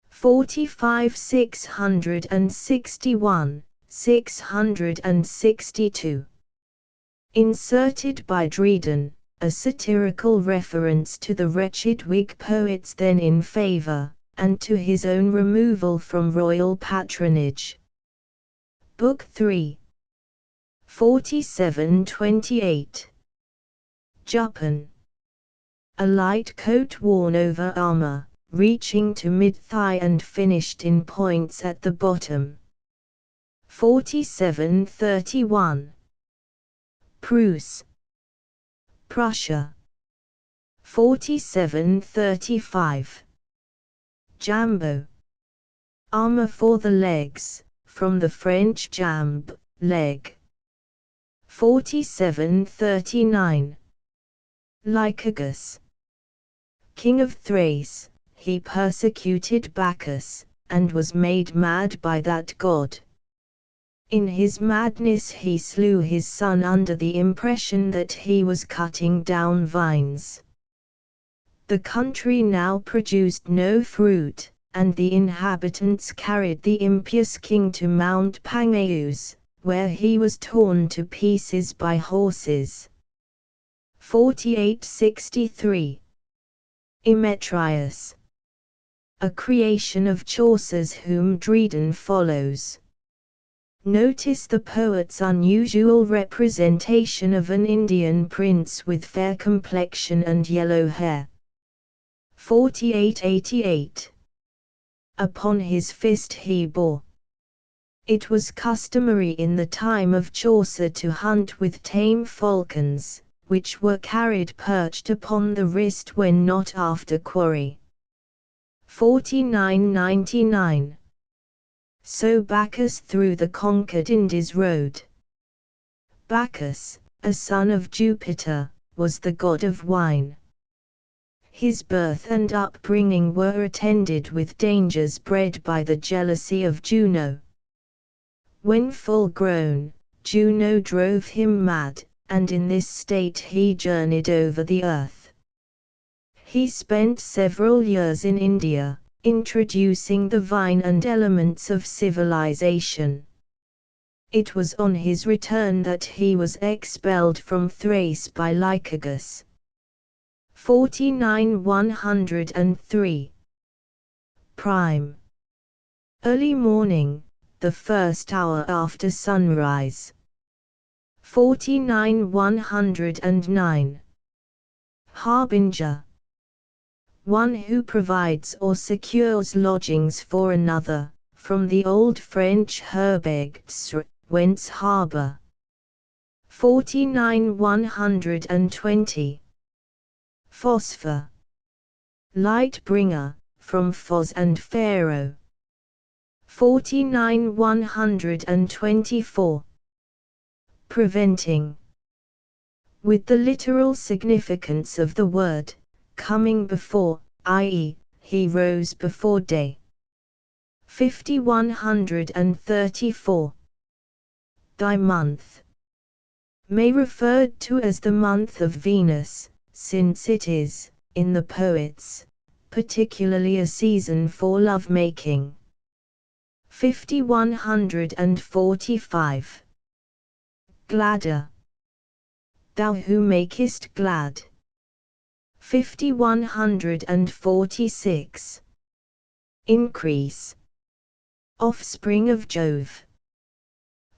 45,661, 662. Inserted by Dryden. a satirical reference to the wretched Whig poets then in favour, and to his own removal from royal patronage. Book 3. 4728. Juppon. A light coat worn over armour, reaching to mid-thigh and finished in points at the bottom. 4731. Prusse. Prussia. 4735. Jambo. Armour for the legs, from the French jambe, leg. 4739. Lycurgus. King of Thrace, he persecuted Bacchus, and was made mad by that god. In his madness he slew his son under the impression that he was cutting down vines. The country now produced no fruit, and the inhabitants carried the impious king to Mount Pangaeus, where he was torn to pieces by horses. 4863. Emetrius. A creation of Chaucer's whom Dryden follows. Notice the poet's unusual representation of an Indian prince with fair complexion and yellow hair. 4888. Upon his fist he bore. It was customary in the time of Chaucer to hunt with tame falcons, which were carried perched upon the wrist when not after quarry. 4999. So Bacchus through the conquered Indies rode. Bacchus, a son of Jupiter, was the god of wine. His birth and upbringing were attended with dangers bred by the jealousy of Juno. When full grown, Juno drove him mad, and in this state he journeyed over the earth. He spent several years in India, introducing the vine and elements of civilization. It was on his return that he was expelled from Thrace by Lycurgus. 49103. Prime. Early morning, the first hour after sunrise. 49109. Harbinger. One who provides or secures lodgings for another, from the old French herbergre, whence harbour. 49120. Phosphor. Light bringer, from Phos and Pharaoh. 49124. Preventing. With the literal significance of the word, coming before, i.e., he rose before day. 5134. Thy month. May referred to as the month of Venus, since it is, in the poets, particularly a season for love-making. 5145. Gladder. Thou who makest glad. 5146. Increase. Offspring of Jove.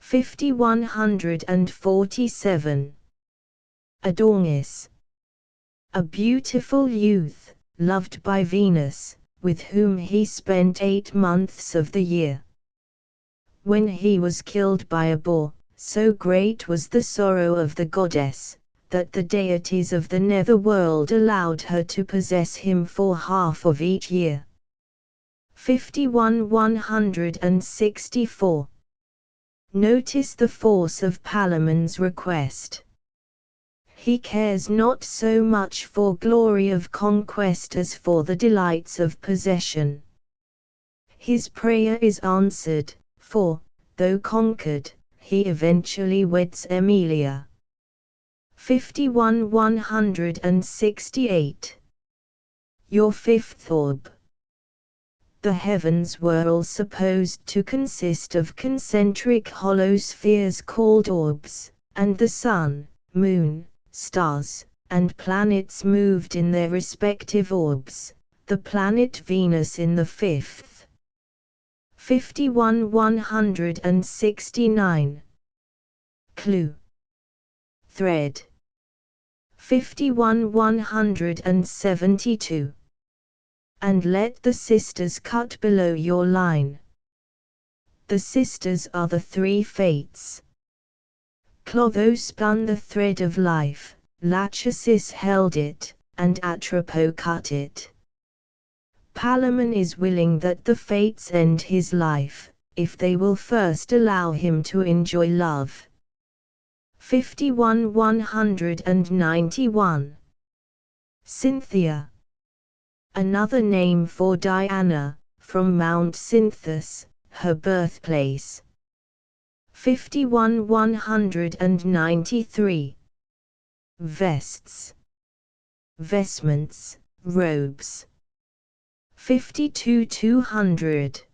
5147. Adornis. A beautiful youth, loved by Venus, with whom he spent 8 months of the year. When he was killed by a boar, so great was the sorrow of the goddess, that the deities of the netherworld allowed her to possess him for half of each year. 51164. Notice the force of Palamon's request. He cares not so much for glory of conquest as for the delights of possession. His prayer is answered, for, though conquered, he eventually weds Emilia. 51168. Your fifth orb. The heavens were all supposed to consist of concentric hollow spheres called orbs, and the sun, moon, stars, and planets moved in their respective orbs, the planet Venus in the fifth. 51-169. Clue. Thread. 51-172. And let the sisters cut below your line. The sisters are the three fates. Clotho spun the thread of life, Lachesis held it, and Atropo cut it. Palamon is willing that the fates end his life, if they will first allow him to enjoy love. 51-191. Cynthia. Another name for Diana, from Mount Cynthus, her birthplace. 51-193. Vests. Vestments, robes. 52-200.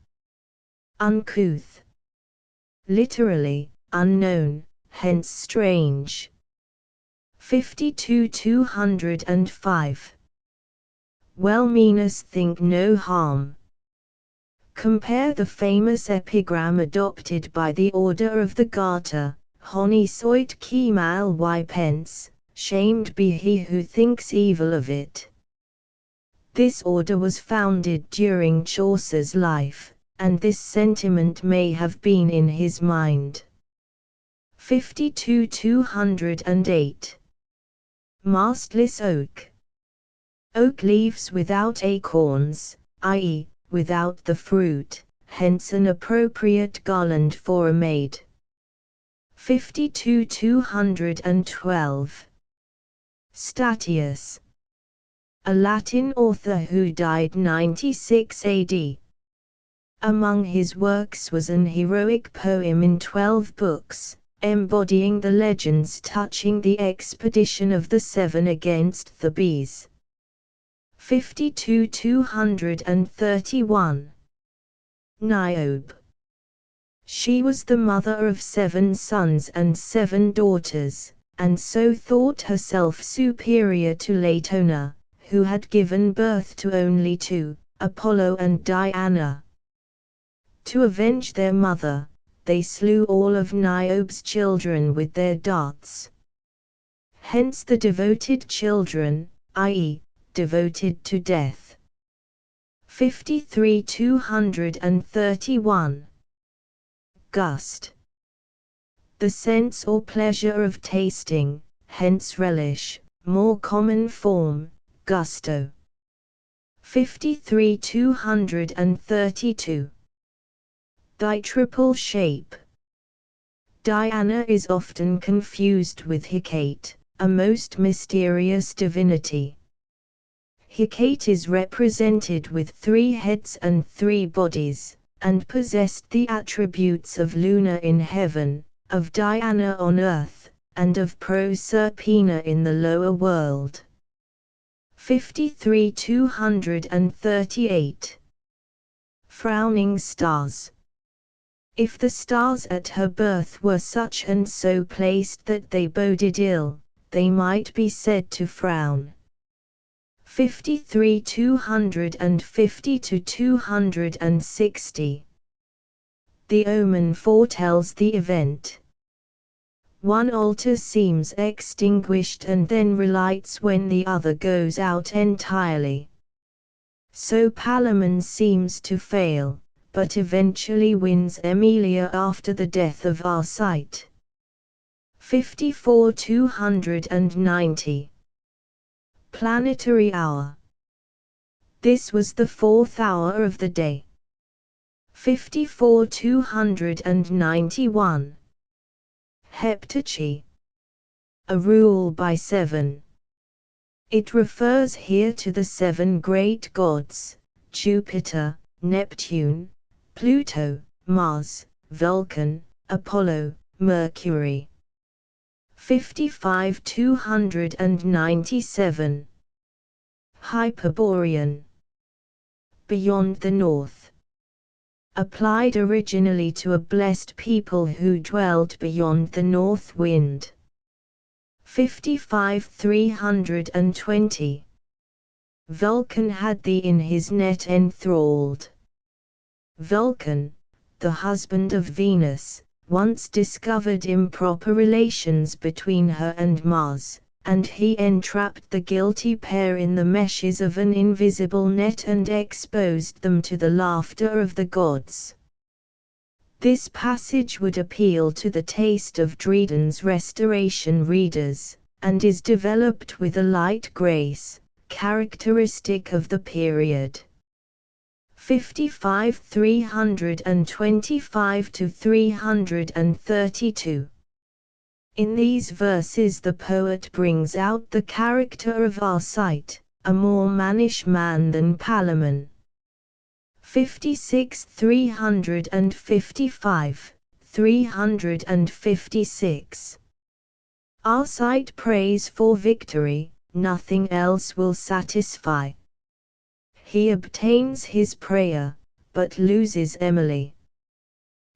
Uncouth. Literally, unknown, hence strange. 52-205. Well-meaners think no harm. Compare the famous epigram adopted by the Order of the Garter, Honi soit qui mal y pense, shamed be he who thinks evil of it. This order was founded during Chaucer's life, and this sentiment may have been in his mind. 52-208. Mastless oak. Oak leaves without acorns, i.e., without the fruit, hence an appropriate garland for a maid. 52-212. Statius. A Latin author who died 96 AD. Among his works was an heroic poem in 12 books, embodying the legends touching the expedition of the Seven against the bees. 52-231. Niobe. She was the mother of 7 sons and 7 daughters, and so thought herself superior to Latona, who had given birth to only 2, Apollo and Diana. To avenge their mother, they slew all of Niobe's children with their darts. Hence the devoted children, i.e., devoted to death. 53-231. Gust. The sense or pleasure of tasting, hence relish, more common form, gusto. 53-232. Thy triple shape. Diana is often confused with Hecate, a most mysterious divinity. Hecate is represented with 3 heads and 3 bodies, and possessed the attributes of Luna in heaven, of Diana on earth, and of Proserpina in the lower world. 53-238. Frowning stars. If the stars at her birth were such and so placed that they boded ill, they might be said to frown. 53-250-260. The omen foretells the event. One altar seems extinguished and then relights when the other goes out entirely. So Palamon seems to fail, but eventually wins Emilia after the death of Arcite. 54-290. Planetary hour. This was the 4th hour of the day. 54-291. Heptarchy. A rule by 7. It refers here to the 7 great gods, Jupiter, Neptune, Pluto, Mars, Vulcan, Apollo, Mercury. 55-297. Hyperborean. Beyond the north. Applied originally to a blessed people who dwelled beyond the north wind. 55-320. Vulcan had thee in his net enthralled. Vulcan, the husband of Venus, once discovered improper relations between her and Mars, and he entrapped the guilty pair in the meshes of an invisible net and exposed them to the laughter of the gods. This passage would appeal to the taste of Dryden's Restoration readers, and is developed with a light grace, characteristic of the period. 55-325-332. In these verses the poet brings out the character of Arcite, a more mannish man than Palamon. 56-355-356. Arcite prays for victory, nothing else will satisfy. He obtains his prayer, but loses Emily.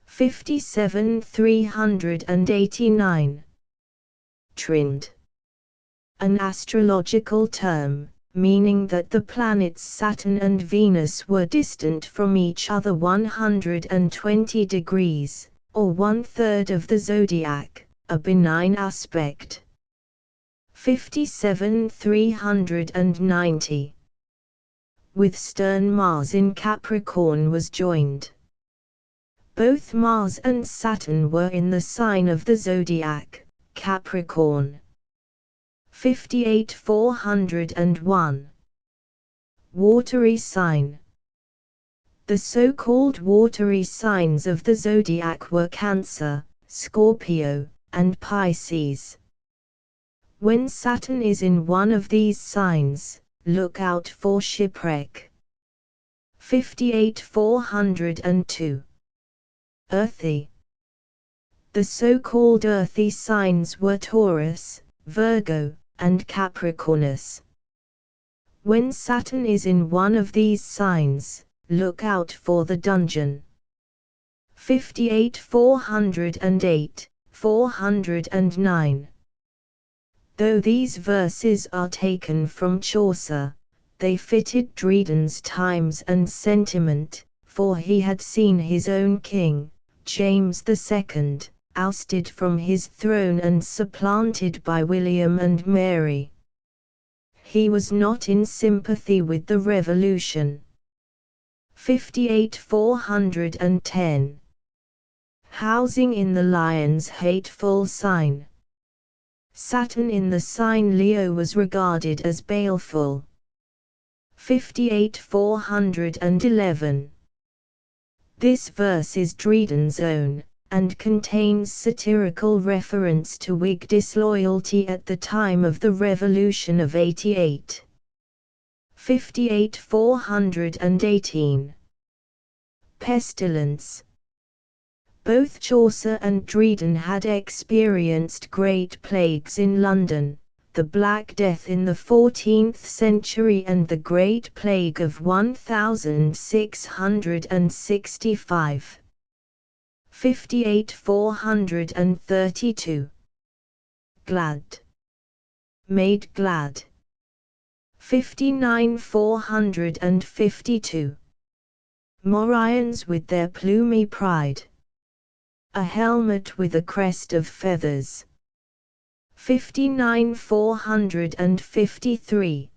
57-389. Trind. An astrological term, meaning that the planets Saturn and Venus were distant from each other 120 degrees, or 1/3 of the zodiac, a benign aspect. 57-390. With stern Mars in Capricorn was joined. Both Mars and Saturn were in the sign of the zodiac, Capricorn. 58-401. Watery sign. The so-called watery signs of the zodiac were Cancer, Scorpio, and Pisces. When Saturn is in one of these signs, look out for shipwreck. 58-402. Earthy. The so-called earthy signs were Taurus, Virgo, and Capricornus. When Saturn is in one of these signs, look out for the dungeon. 58-408, 409. Though these verses are taken from Chaucer, they fitted Dryden's times and sentiment, for he had seen his own king, James II, ousted from his throne and supplanted by William and Mary. He was not in sympathy with the revolution. 58-410. Housing in the lion's hateful sign. Saturn in the sign Leo was regarded as baleful. 58-411. This verse is Dryden's own, and contains satirical reference to Whig disloyalty at the time of the Revolution of '88. 58-418. Pestilence. Both Chaucer and Dryden had experienced great plagues in London, the Black Death in the 14th century and the Great Plague of 1665. 58-432. Glad. Made glad. 59-452. Morions with their plumy pride. A helmet with a crest of feathers. 59-453.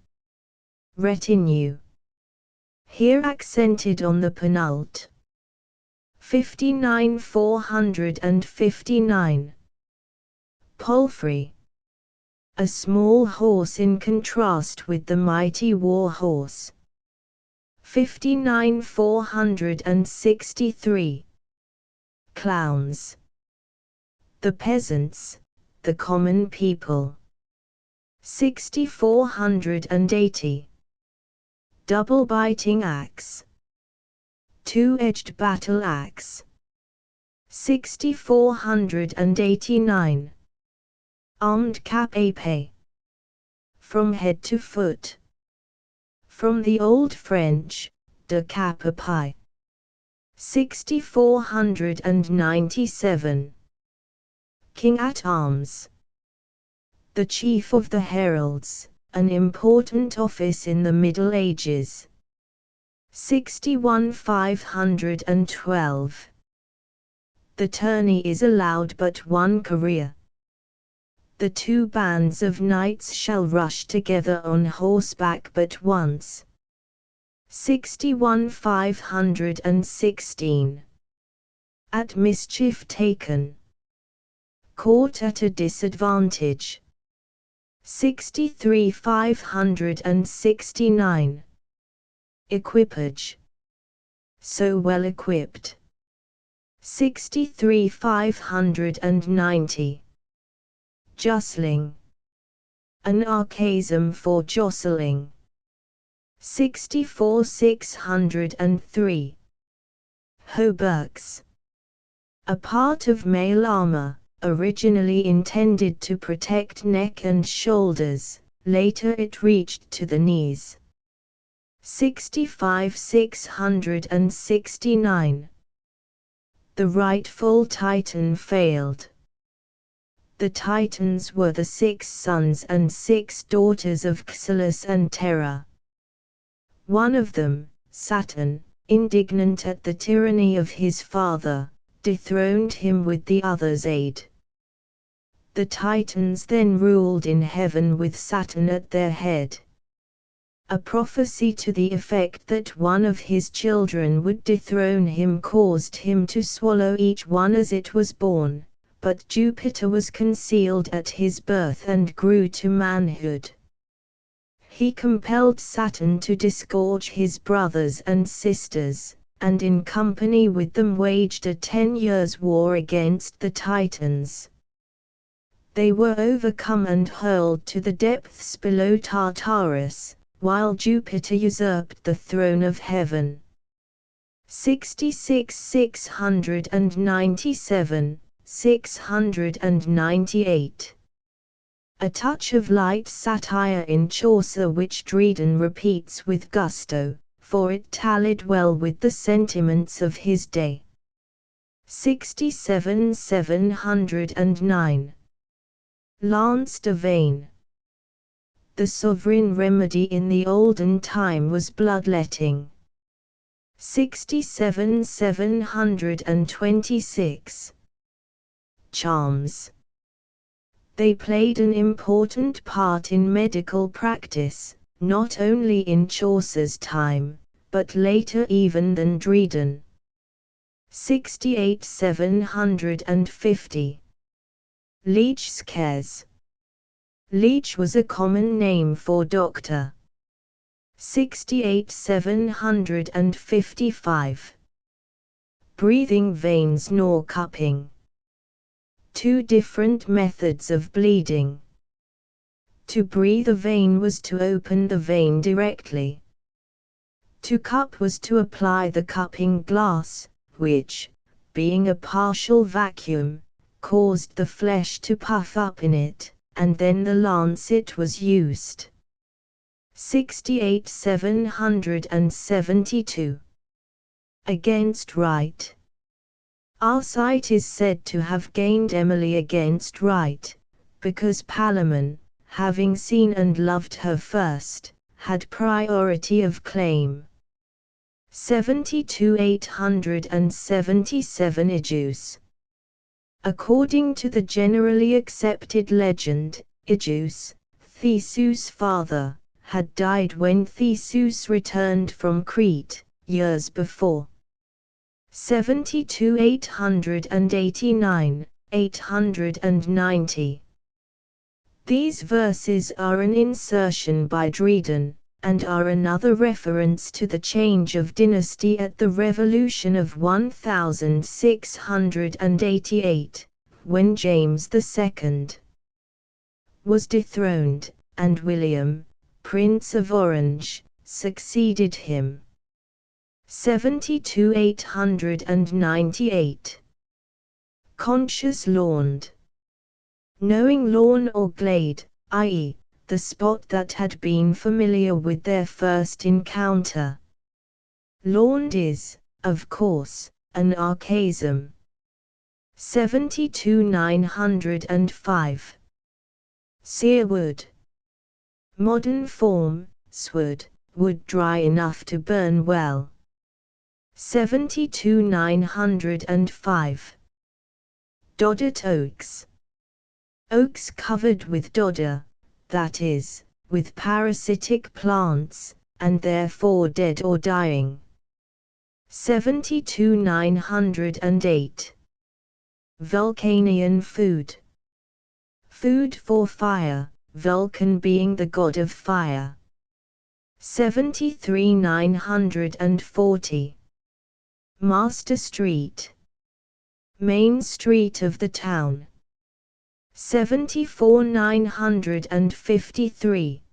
Retinue. Here accented on the penult. 59-459. Palfrey. A small horse in contrast with the mighty war horse. 59-463. Clowns. The peasants, the common people. 60-480. Double biting axe. Two-edged battle axe. 60-489. Armed cap épée. From head to foot. From the Old French, de cap à pie. 60-497. King at arms. the chief of the heralds, an important office in the Middle Ages. 61,512. The tourney is allowed but one career. The two bands of knights shall rush together on horseback but once. 61,516. At mischief taken. Caught at a disadvantage. 63,569. Equipage. So well equipped. 63,590. Justling. An archaism for jostling. 64,603. Hauberks. A part of mail armor, originally intended to protect neck and shoulders, later it reached to the knees. 65,669. The rightful Titan failed. The Titans were the 6 sons and 6 daughters of Xylus and Terra. One of them, Saturn, indignant at the tyranny of his father, dethroned him with the other's aid. The Titans then ruled in heaven with Saturn at their head. A prophecy to the effect that one of his children would dethrone him caused him to swallow each one as it was born, but Jupiter was concealed at his birth and grew to manhood. He compelled Saturn to disgorge his brothers and sisters, and in company with them waged a 10 years' war against the Titans. They were overcome and hurled to the depths below Tartarus, while Jupiter usurped the throne of heaven. 66,697, 698. A touch of light satire in Chaucer which Dryden repeats with gusto, for it tallied well with the sentiments of his day. 67,709. Lance de Veine. The sovereign remedy in the olden time was bloodletting. 67,726. Charms. They played an important part in medical practice, not only in Chaucer's time, but later even than Dryden. 68,750. Leech's cares. Leech was a common name for doctor. 68,755. Breathing veins nor cupping. Two different methods of bleeding. To breathe a vein was to open the vein directly. To cup was to apply the cupping glass, which, being a partial vacuum, caused the flesh to puff up in it, and then the lancet was used. 68,772. Against right. Arcite is said to have gained Emily against right, because Palamon, having seen and loved her first, had priority of claim. 72,877 Igeus. According to the generally accepted legend, Igeus, Theseus' father, had died when Theseus returned from Crete, years before. 72,889, 890. These verses are an insertion by Dryden, and are another reference to the change of dynasty at the revolution of 1688, when James II was dethroned, and William, Prince of Orange, succeeded him. 72,898. Conscious lawned. Knowing lawn or glade, i.e., the spot that had been familiar with their first encounter. Lawned is, of course, an archaism. 72,905. Searwood. Modern form, swood, wood dry enough to burn well. 72,905. Doddered oaks. Oaks covered with dodder, that is, with parasitic plants, and therefore dead or dying. 72,908. Vulcanian food. Food for fire, Vulcan being the god of fire. 73,940. Master Street. Main street of the town. 74,953.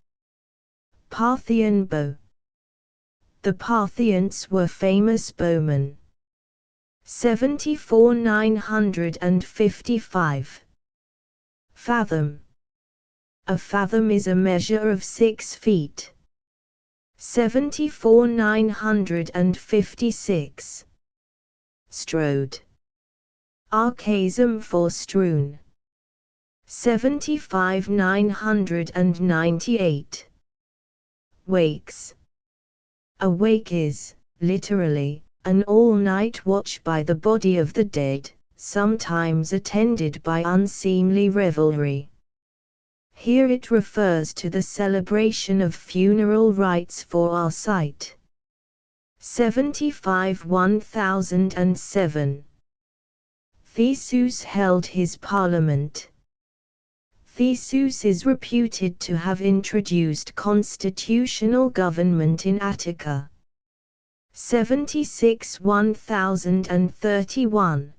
Parthian bow. The Parthians were famous bowmen. 74,955. Fathom. A fathom is a measure of 6 feet. 74,956. Strode. Archaism for strewn. 75,998. Wakes. A wake is, literally, an all-night watch by the body of the dead, sometimes attended by unseemly revelry. Here it refers to the celebration of funeral rites for Arcite. 75,1007. Theseus held his parliament. Theseus is reputed to have introduced constitutional government in Attica. 76,1031.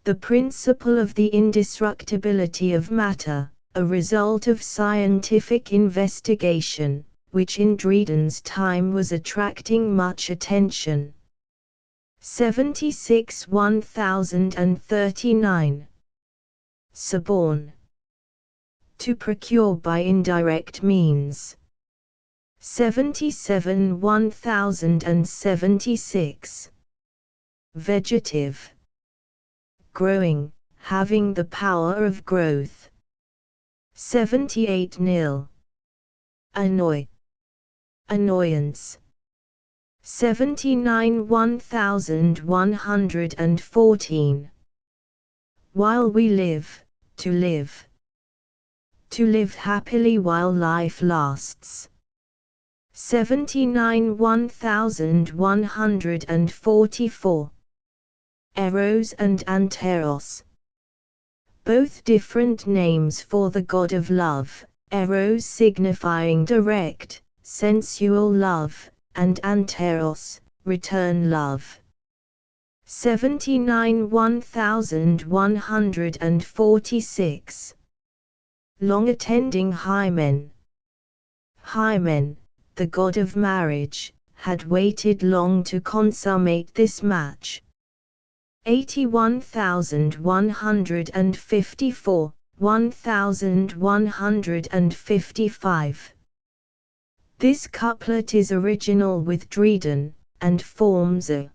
The principle of the indestructibility of matter, a result of scientific investigation, which in Dryden's time was attracting much attention. 76,1039. Suborn. To procure by indirect means. 77,1076. Vegetative. Growing, having the power of growth. 78 nil. Annoy. Annoyance. 79,114. While we live, to live. To live happily while life lasts. 79,144. Eros and Anteros. Both different names for the god of love, Eros signifying direct, sensual love, and Anteros, return love. 79,146. Long attending Hymen. Hymen, the god of marriage, had waited long to consummate this match. 81,154, 1,155. This couplet is original with Dryden, and forms a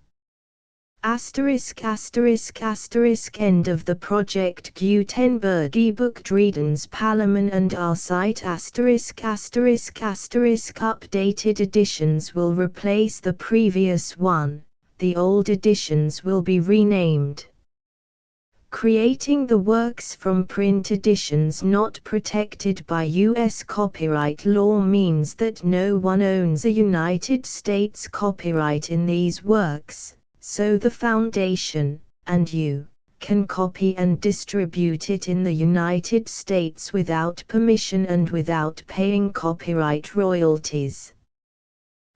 end of the Project Gutenberg ebook Dryden's Palamon and Arcite updated editions will replace the previous one, the old editions will be renamed. Creating the works from print editions not protected by U.S. copyright law means that no one owns a United States copyright in these works, so the Foundation, and you, can copy and distribute it in the United States without permission and without paying copyright royalties.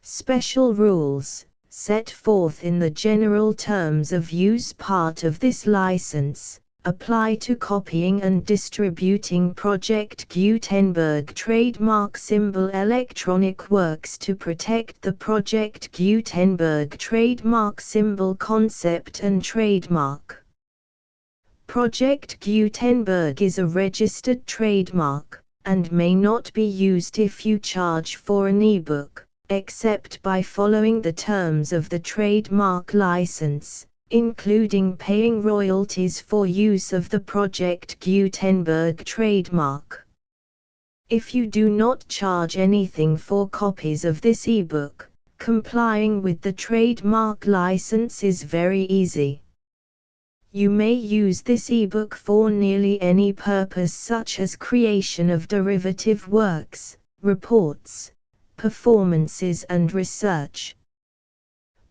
Special rules, set forth in the general terms of use part of this license, apply to copying and distributing Project Gutenberg trademark symbol electronic works to protect the Project Gutenberg trademark symbol concept and trademark. Project Gutenberg is a registered trademark, and may not be used if you charge for an ebook, except by following the terms of the trademark license, including paying royalties for use of the Project Gutenberg trademark. If you do not charge anything for copies of this ebook, complying with the trademark license is very easy. You may use this ebook for nearly any purpose, such as creation of derivative works, reports, performances and research.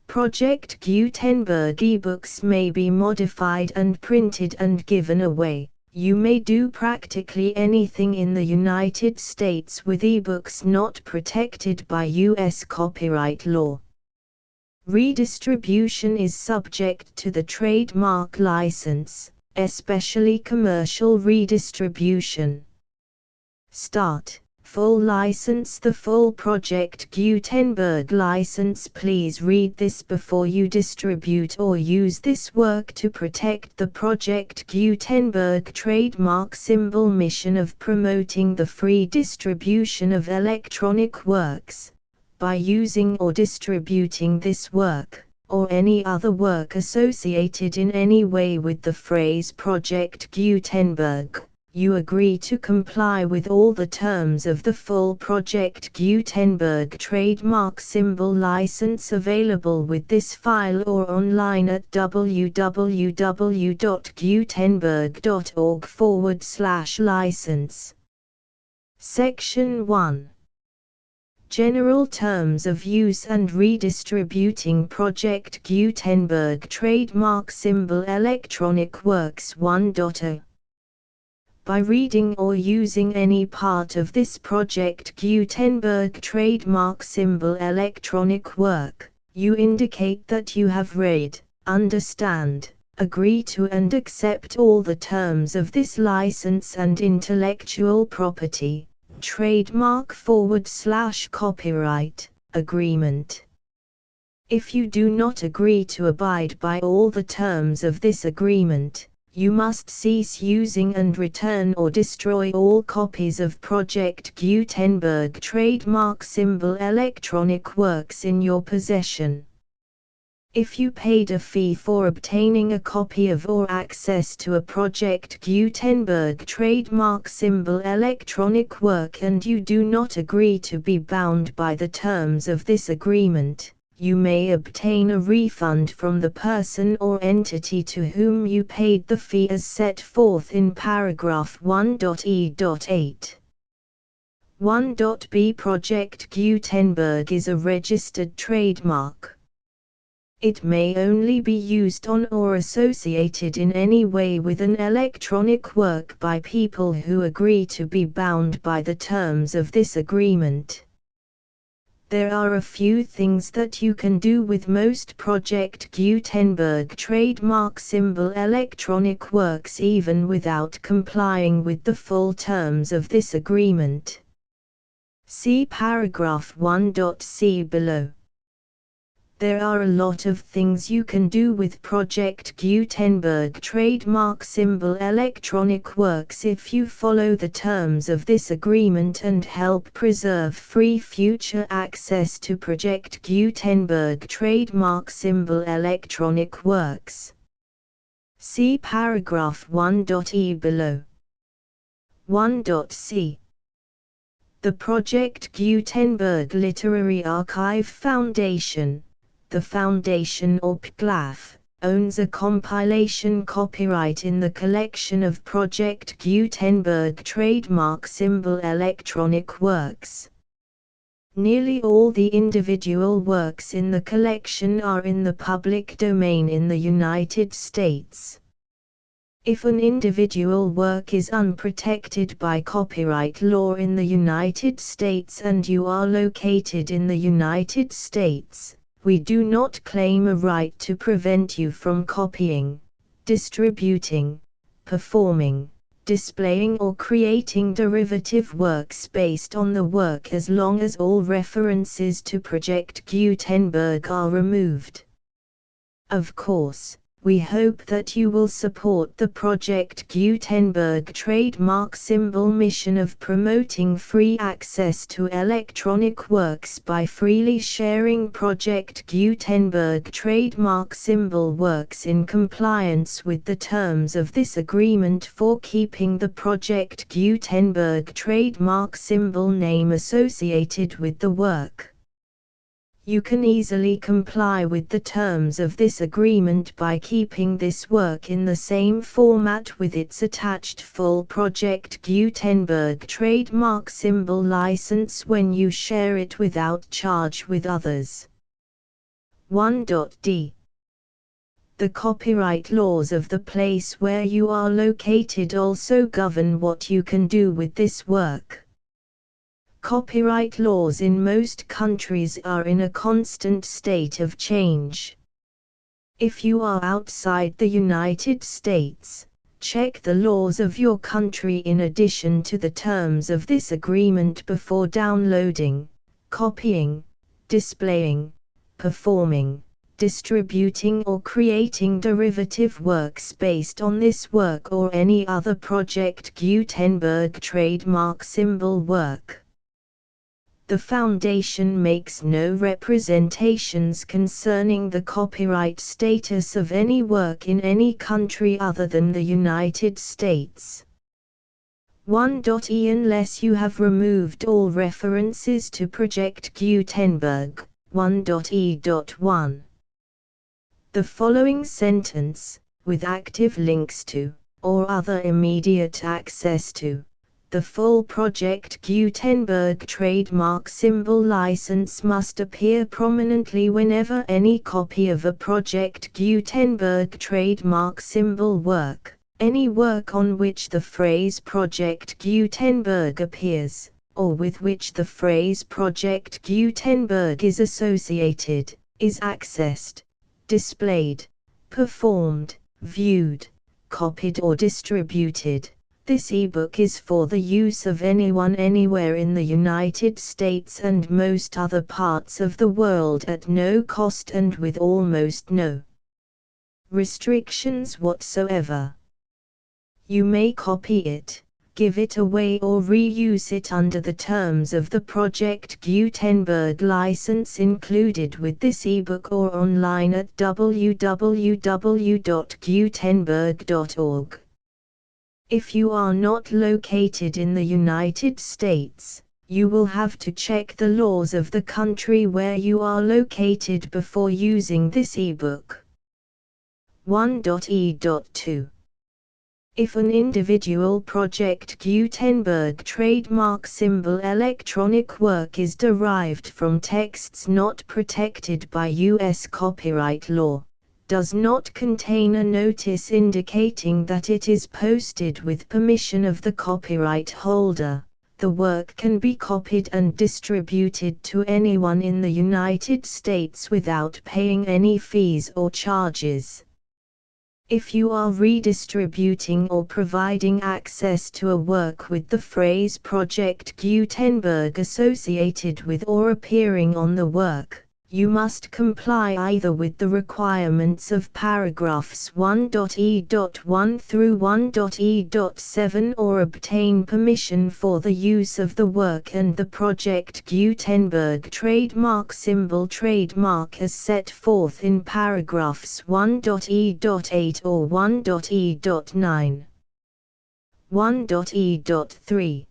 Project Gutenberg ebooks may be modified and printed and given away. You may do practically anything in the United States with ebooks not protected by U.S. copyright law. Redistribution is subject to the trademark license, especially commercial redistribution. Start. Full license. The full Project Gutenberg license. Please read this before you distribute or use this work to protect the Project Gutenberg trademark symbol mission of promoting the free distribution of electronic works, by using or distributing this work, or any other work associated in any way with the phrase Project Gutenberg. You agree to comply with all the terms of the full Project Gutenberg trademark symbol license available with this file or online at www.gutenberg.org/license. Section 1. General Terms of Use and Redistributing Project Gutenberg Trademark Symbol Electronic Works 1.0. By reading or using any part of this Project Gutenberg trademark symbol electronic work, you indicate that you have read, understand, agree to and accept all the terms of this license and intellectual property, trademark/copyright, agreement. If you do not agree to abide by all the terms of this agreement, you must cease using and return or destroy all copies of Project Gutenberg trademark symbol electronic works in your possession. If you paid a fee for obtaining a copy of or access to a Project Gutenberg trademark symbol electronic work and you do not agree to be bound by the terms of this agreement, you may obtain a refund from the person or entity to whom you paid the fee as set forth in paragraph 1.e.8. 1.b. Project Gutenberg is a registered trademark. It may only be used on or associated in any way with an electronic work by people who agree to be bound by the terms of this agreement. There are a few things that you can do with most Project Gutenberg trademark symbol electronic works even without complying with the full terms of this agreement. See paragraph 1.c below. There are a lot of things you can do with Project Gutenberg trademark symbol electronic works if you follow the terms of this agreement and help preserve free future access to Project Gutenberg trademark symbol electronic works. See paragraph 1.e below. 1.c. The Project Gutenberg Literary Archive Foundation, the Foundation or PGLAF, owns a compilation copyright in the collection of Project Gutenberg trademark symbol electronic works. Nearly all the individual works in the collection are in the public domain in the United States. If an individual work is unprotected by copyright law in the United States and you are located in the United States, we do not claim a right to prevent you from copying, distributing, performing, displaying or creating derivative works based on the work as long as all references to Project Gutenberg are removed. Of course, We hope that you will support the Project Gutenberg trademark symbol mission of promoting free access to electronic works by freely sharing Project Gutenberg trademark symbol works in compliance with the terms of this agreement for keeping the Project Gutenberg trademark symbol name associated with the work. You can easily comply with the terms of this agreement by keeping this work in the same format with its attached full Project Gutenberg trademark symbol license when you share it without charge with others. 1.d. The copyright laws of the place where you are located also govern what you can do with this work. Copyright laws in most countries are in a constant state of change. If you are outside the United States, check the laws of your country in addition to the terms of this agreement before downloading, copying, displaying, performing, distributing or creating derivative works based on this work or any other Project Gutenberg trademark symbol work. The Foundation makes no representations concerning the copyright status of any work in any country other than the United States. 1.e. Unless you have removed all references to Project Gutenberg, 1.e.1. The following sentence, with active links to, or other immediate access to, the full Project Gutenberg trademark symbol license must appear prominently whenever any copy of a Project Gutenberg trademark symbol work, any work on which the phrase Project Gutenberg appears, or with which the phrase Project Gutenberg is associated, is accessed, displayed, performed, viewed, copied or distributed. This ebook is for the use of anyone anywhere in the United States and most other parts of the world at no cost and with almost no restrictions whatsoever. You may copy it, give it away or reuse it under the terms of the Project Gutenberg license included with this ebook or online at www.gutenberg.org. If you are not located in the United States, you will have to check the laws of the country where you are located before using this ebook. 1.e.2. If an individual Project Gutenberg trademark symbol electronic work is derived from texts not protected by U.S. copyright law, does not contain a notice indicating that it is posted with permission of the copyright holder, the work can be copied and distributed to anyone in the United States without paying any fees or charges. If you are redistributing or providing access to a work with the phrase Project Gutenberg associated with or appearing on the work, you must comply either with the requirements of paragraphs 1.e.1 through 1.e.7 or obtain permission for the use of the work and the Project Gutenberg trademark symbol trademark as set forth in paragraphs 1.e.8 or 1.e.9. 1.e.3.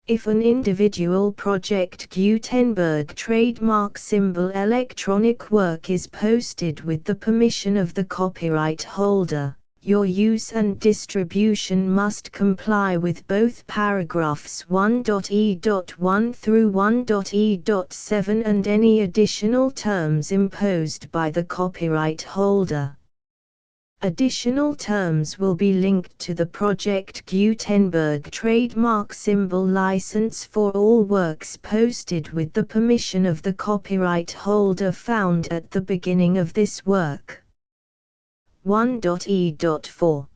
If an individual Project Gutenberg trademark symbol electronic work is posted with the permission of the copyright holder, your use and distribution must comply with both paragraphs 1.e.1 through 1.e.7 and any additional terms imposed by the copyright holder. Additional terms will be linked to the Project Gutenberg trademark symbol license for all works posted with the permission of the copyright holder found at the beginning of this work. 1.e.4.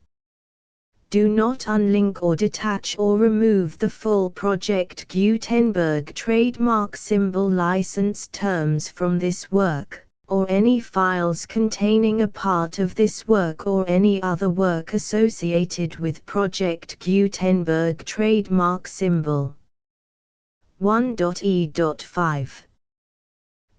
Do not unlink or detach or remove the full Project Gutenberg trademark symbol license terms from this work, or any files containing a part of this work or any other work associated with Project Gutenberg trademark symbol. 1.e.5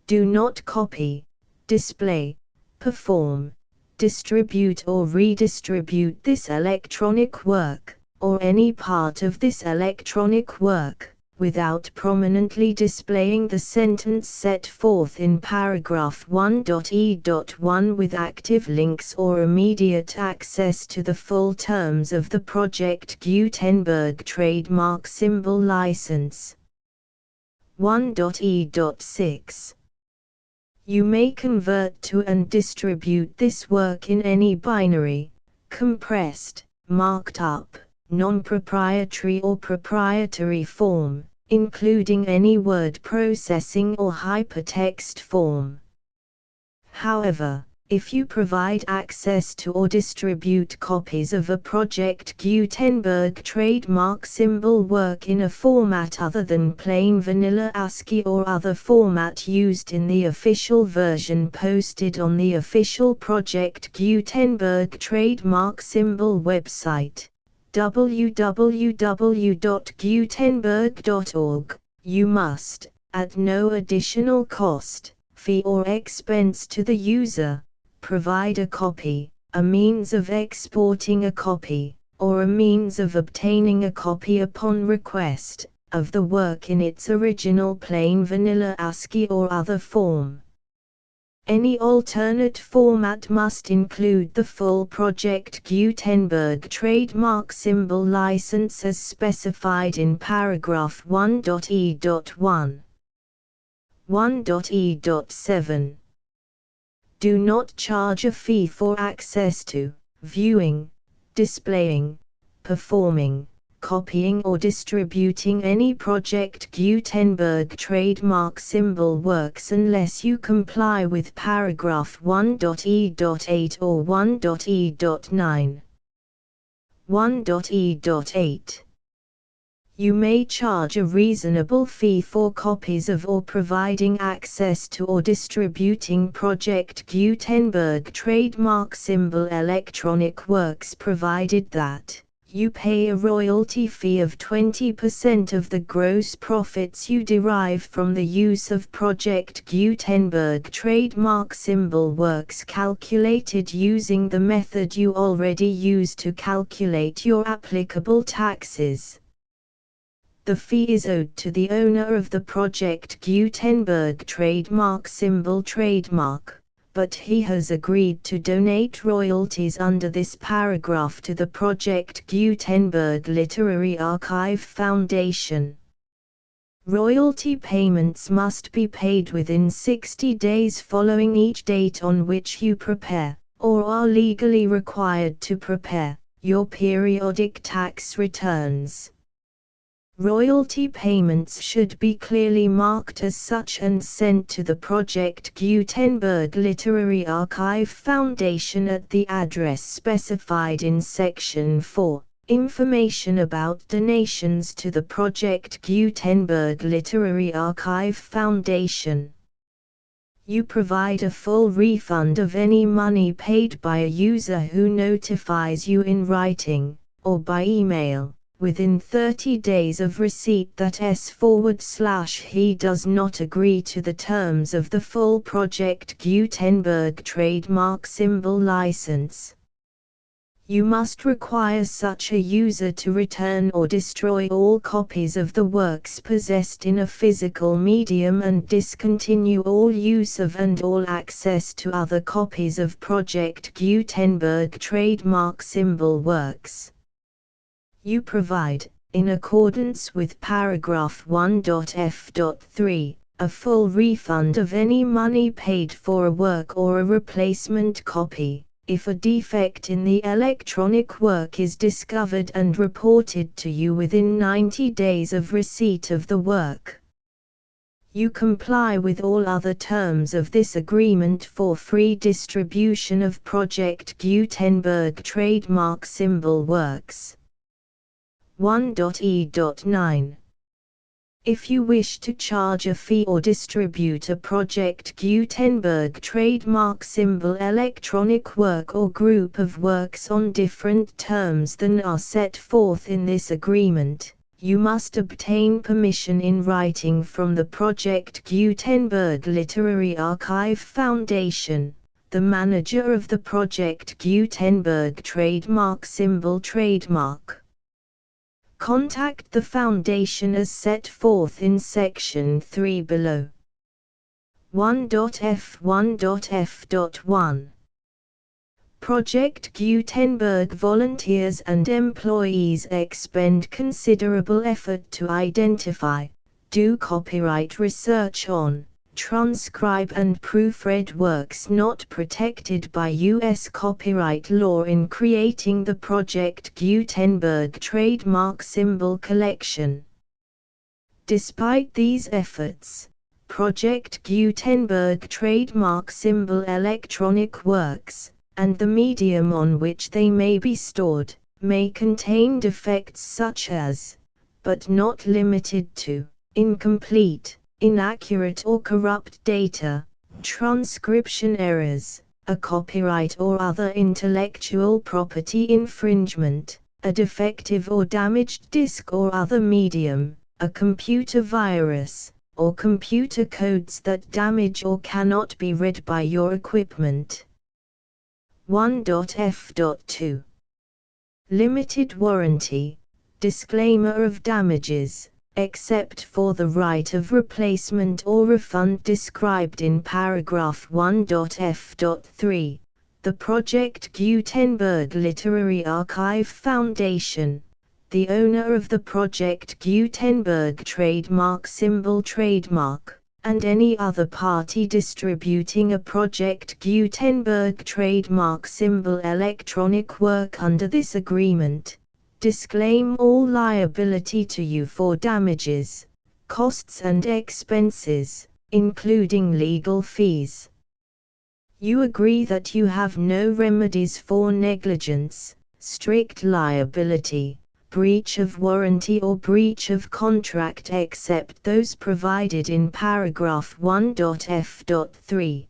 Do not copy, display, perform, distribute or redistribute this electronic work, or any part of this electronic work, without prominently displaying the sentence set forth in paragraph 1.e.1 with active links or immediate access to the full terms of the Project Gutenberg trademark symbol license. 1.e.6 You may convert to and distribute this work in any binary, compressed, marked up, non-proprietary or proprietary form, including any word processing or hypertext form. However, if you provide access to or distribute copies of a Project Gutenberg trademark symbol work in a format other than plain vanilla ASCII or other format used in the official version posted on the official Project Gutenberg trademark symbol website, www.gutenberg.org, you must, at no additional cost, fee or expense to the user, provide a copy, a means of exporting a copy, or a means of obtaining a copy upon request, of the work in its original plain vanilla ASCII or other form. Any alternate format must include the full Project Gutenberg trademark symbol license as specified in paragraph 1.e.1. 1.e.7 Do not charge a fee for access to, viewing, displaying, performing, copying or distributing any Project Gutenberg trademark symbol works unless you comply with paragraph 1.e.8 or 1.e.9. 1.e.8 You may charge a reasonable fee for copies of or providing access to or distributing Project Gutenberg trademark symbol electronic works provided that you pay a royalty fee of 20% of the gross profits you derive from the use of Project Gutenberg trademark symbol works calculated using the method you already use to calculate your applicable taxes. The fee is owed to the owner of the Project Gutenberg trademark symbol trademark, but he has agreed to donate royalties under this paragraph to the Project Gutenberg Literary Archive Foundation. Royalty payments must be paid within 60 days following each date on which you prepare, or are legally required to prepare, your periodic tax returns. Royalty payments should be clearly marked as such and sent to the Project Gutenberg Literary Archive Foundation at the address specified in Section 4, Information about donations to the Project Gutenberg Literary Archive Foundation. You provide a full refund of any money paid by a user who notifies you in writing, or by email, within 30 days of receipt that he does not agree to the terms of the full Project Gutenberg trademark symbol license. You must require such a user to return or destroy all copies of the works possessed in a physical medium and discontinue all use of and all access to other copies of Project Gutenberg trademark symbol works. You provide, in accordance with paragraph 1.f.3, a full refund of any money paid for a work or a replacement copy, if a defect in the electronic work is discovered and reported to you within 90 days of receipt of the work. You comply with all other terms of this agreement for free distribution of Project Gutenberg trademark symbol works. 1.e.9 If you wish to charge a fee or distribute a Project Gutenberg trademark symbol electronic work or group of works on different terms than are set forth in this agreement, you must obtain permission in writing from the Project Gutenberg Literary Archive Foundation, the manager of the Project Gutenberg trademark symbol trademark. Contact the Foundation as set forth in Section 3 below. 1.f1.f.1 Project Gutenberg volunteers and employees expend considerable effort to identify, do copyright research on, transcribe and proofread works not protected by U.S. copyright law in creating the Project Gutenberg trademark symbol collection. Despite these efforts, Project Gutenberg trademark symbol electronic works, and the medium on which they may be stored, may contain defects such as, but not limited to, incomplete, inaccurate or corrupt data, transcription errors, a copyright or other intellectual property infringement, a defective or damaged disk or other medium, a computer virus, or computer codes that damage or cannot be read by your equipment. 1.f.2 Limited warranty, disclaimer of damages, except for the right of replacement or refund described in paragraph 1.f.3, the Project Gutenberg Literary Archive Foundation, the owner of the Project Gutenberg trademark symbol trademark, and any other party distributing a Project Gutenberg trademark symbol electronic work under this agreement, disclaim all liability to you for damages, costs and expenses, including legal fees. You agree that you have no remedies for negligence, strict liability, breach of warranty or breach of contract except those provided in paragraph 1.f.3.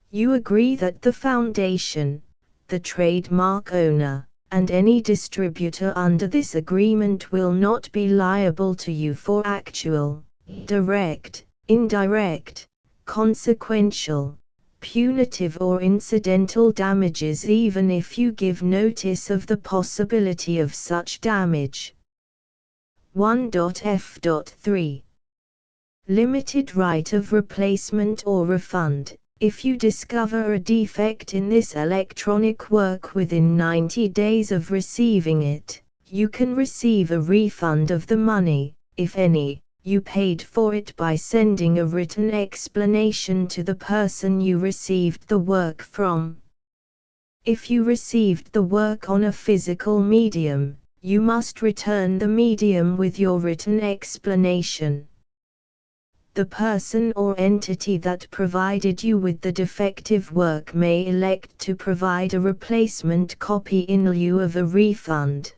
You agree that the Foundation, the trademark owner, and any distributor under this agreement will not be liable to you for actual, direct, indirect, consequential, punitive or incidental damages even if you give notice of the possibility of such damage. 1.f.3 Limited right of replacement or refund. If you discover a defect in this electronic work within 90 days of receiving it, you can receive a refund of the money, if any, you paid for it by sending a written explanation to the person you received the work from. If you received the work on a physical medium, you must return the medium with your written explanation. The person or entity that provided you with the defective work may elect to provide a replacement copy in lieu of a refund.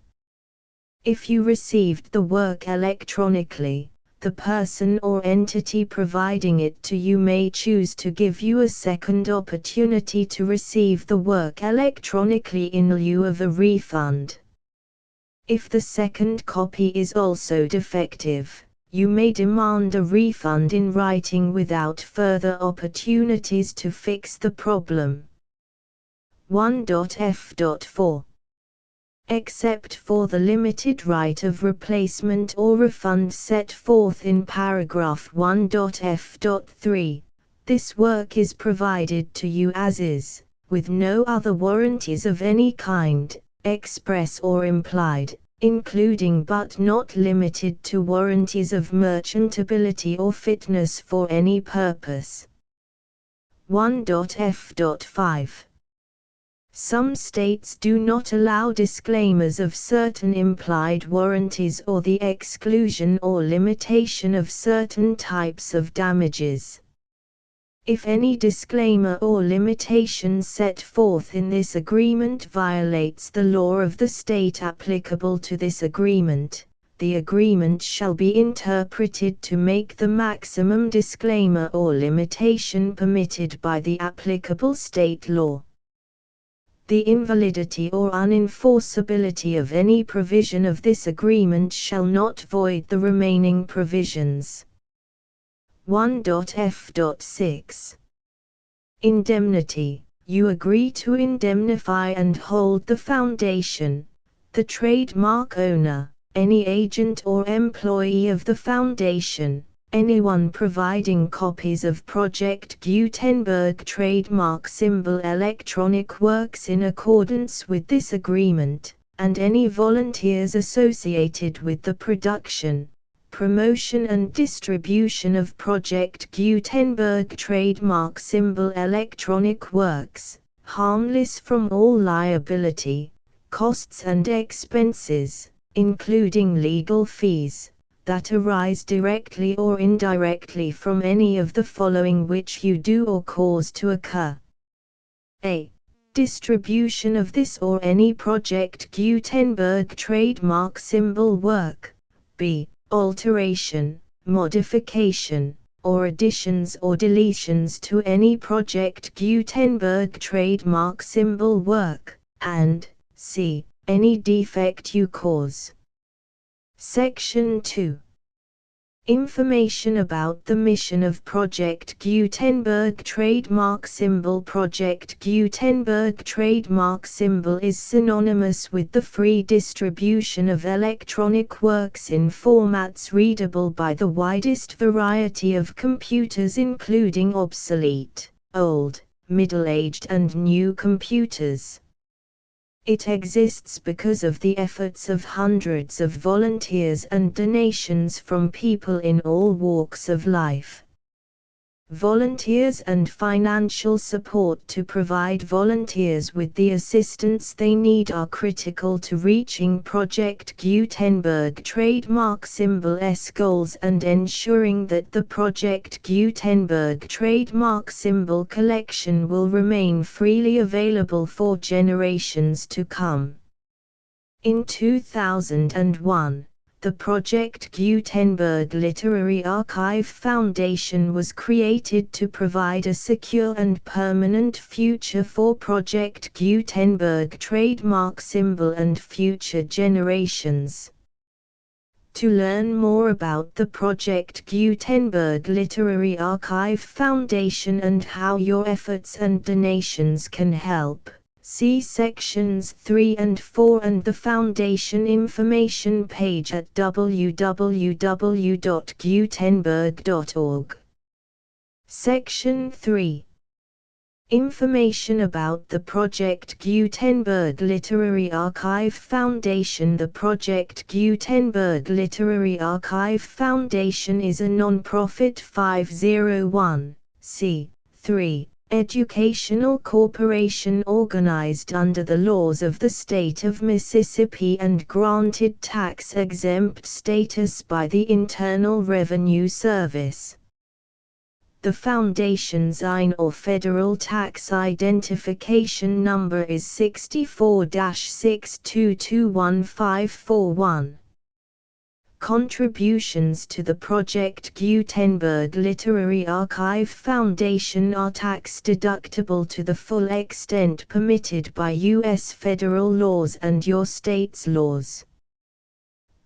If you received the work electronically, the person or entity providing it to you may choose to give you a second opportunity to receive the work electronically in lieu of a refund. If the second copy is also defective, you may demand a refund in writing without further opportunities to fix the problem. 1.f.4 Except for the limited right of replacement or refund set forth in paragraph 1.f.3, this work is provided to you as is, with no other warranties of any kind, express or implied, including but not limited to warranties of merchantability or fitness for any purpose. 1.f.5 Some states do not allow disclaimers of certain implied warranties or the exclusion or limitation of certain types of damages. If any disclaimer or limitation set forth in this agreement violates the law of the state applicable to this agreement, the agreement shall be interpreted to make the maximum disclaimer or limitation permitted by the applicable state law. The invalidity or unenforceability of any provision of this agreement shall not void the remaining provisions. 1.f.6 Indemnity. You agree to indemnify and hold the foundation, the trademark owner, any agent or employee of the foundation, anyone providing copies of Project Gutenberg trademark symbol electronic works in accordance with this agreement, and any volunteers associated with the production, promotion and distribution of Project Gutenberg trademark symbol electronic works, harmless from all liability, costs and expenses, including legal fees, that arise directly or indirectly from any of the following which you do or cause to occur. A. Distribution of this or any Project Gutenberg trademark symbol work. B. Alteration, modification, or additions or deletions to any Project Gutenberg trademark symbol work, and C. Any defect you cause. Section 2. Information about the mission of Project Gutenberg trademark symbol. Project Gutenberg trademark symbol is synonymous with the free distribution of electronic works in formats readable by the widest variety of computers, including obsolete, old, middle-aged and new computers. It exists because of the efforts of hundreds of volunteers and donations from people in all walks of life. Volunteers and financial support to provide volunteers with the assistance they need are critical to reaching Project Gutenberg trademark symbol's goals and ensuring that the Project Gutenberg trademark symbol collection will remain freely available for generations to come. In 2001, the Project Gutenberg Literary Archive Foundation was created to provide a secure and permanent future for Project Gutenberg trademark symbol and future generations. To learn more about the Project Gutenberg Literary Archive Foundation and how your efforts and donations can help, see sections 3 and 4 and the Foundation information page at www.gutenberg.org. Section 3. Information about the Project Gutenberg Literary Archive Foundation. The Project Gutenberg Literary Archive Foundation is a non-profit 501(c)(3) educational corporation organized under the laws of the state of Mississippi and granted tax-exempt status by the Internal Revenue Service. The Foundation's IN or Federal Tax Identification Number is 64-6221541. Contributions to the Project Gutenberg Literary Archive Foundation are tax-deductible to the full extent permitted by U.S. federal laws and your state's laws.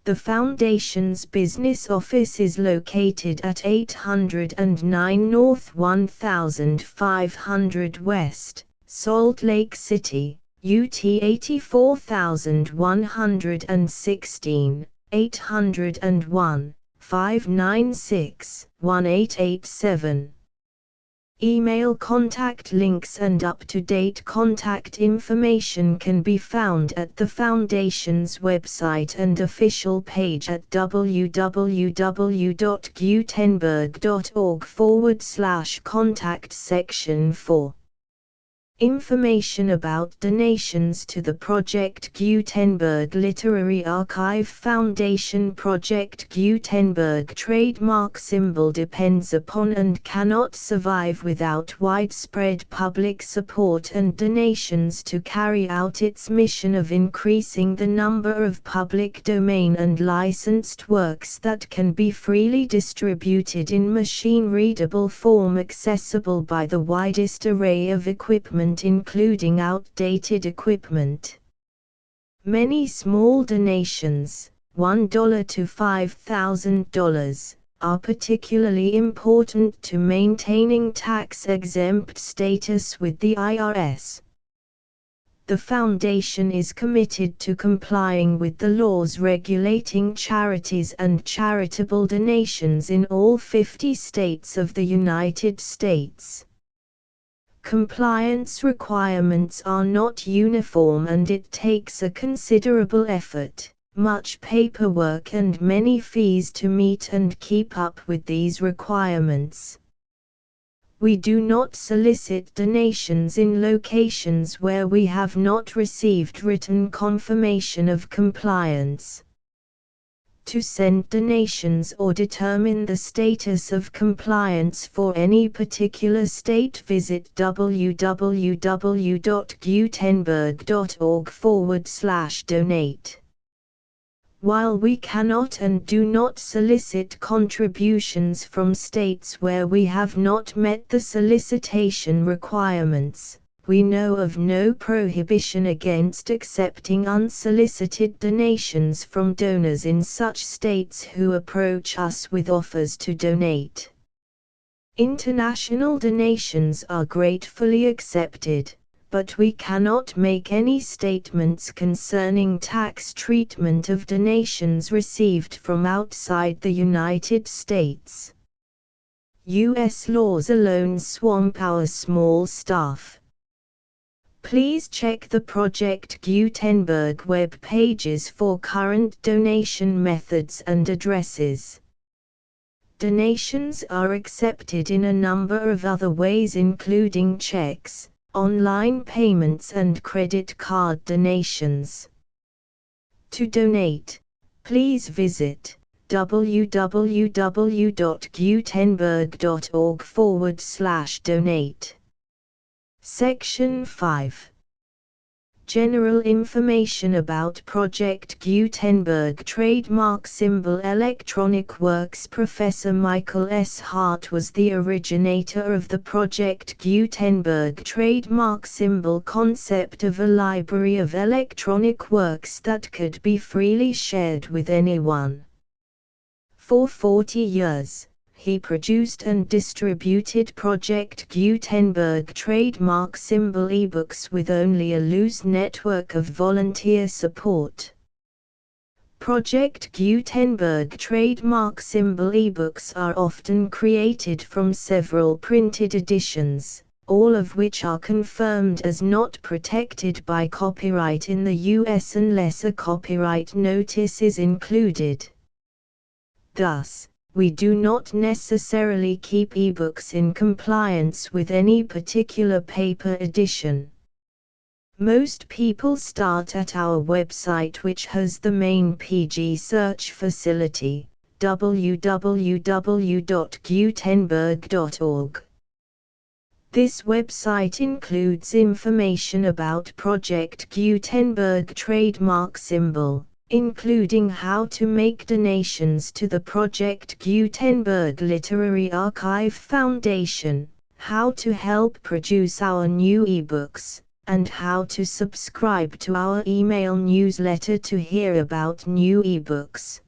The Foundation's business office is located at 809 North 1500 West, Salt Lake City, UT 84116. 801-596-1887. Email contact links and up-to-date contact information can be found at the Foundation's website and official page at www.gutenberg.org/contact section 4. Information about donations to the Project Gutenberg Literary Archive Foundation. Project Gutenberg trademark symbol depends upon and cannot survive without widespread public support and donations to carry out its mission of increasing the number of public domain and licensed works that can be freely distributed in machine-readable form accessible by the widest array of equipment, including outdated equipment. Many small donations, $1 to $5,000, are particularly important to maintaining tax-exempt status with the IRS. The Foundation is committed to complying with the laws regulating charities and charitable donations in all 50 states of the United States. Compliance requirements are not uniform and it takes a considerable effort, much paperwork and many fees to meet and keep up with these requirements. We do not solicit donations in locations where we have not received written confirmation of compliance. To send donations or determine the status of compliance for any particular state, visit www.gutenberg.org/donate. While we cannot and do not solicit contributions from states where we have not met the solicitation requirements, we know of no prohibition against accepting unsolicited donations from donors in such states who approach us with offers to donate. International donations are gratefully accepted, but we cannot make any statements concerning tax treatment of donations received from outside the United States. U.S. laws alone swamp our small staff. Please check the Project Gutenberg web pages for current donation methods and addresses. Donations are accepted in a number of other ways, including checks, online payments and credit card donations. To donate, please visit www.gutenberg.org/donate. Section 5. General information about Project Gutenberg trademark symbol electronic works. Professor Michael S. Hart was the originator of the Project Gutenberg trademark symbol concept of a library of electronic works that could be freely shared with anyone. For 40 years, he produced and distributed Project Gutenberg trademark symbol ebooks with only a loose network of volunteer support. Project Gutenberg trademark symbol ebooks are often created from several printed editions, all of which are confirmed as not protected by copyright in the US unless a copyright notice is included. Thus, we do not necessarily keep ebooks in compliance with any particular paper edition. Most people start at our website, which has the main PG search facility, www.gutenberg.org. This website includes information about Project Gutenberg trademark symbol, including how to make donations to the Project Gutenberg Literary Archive Foundation, how to help produce our new ebooks, and how to subscribe to our email newsletter to hear about new ebooks.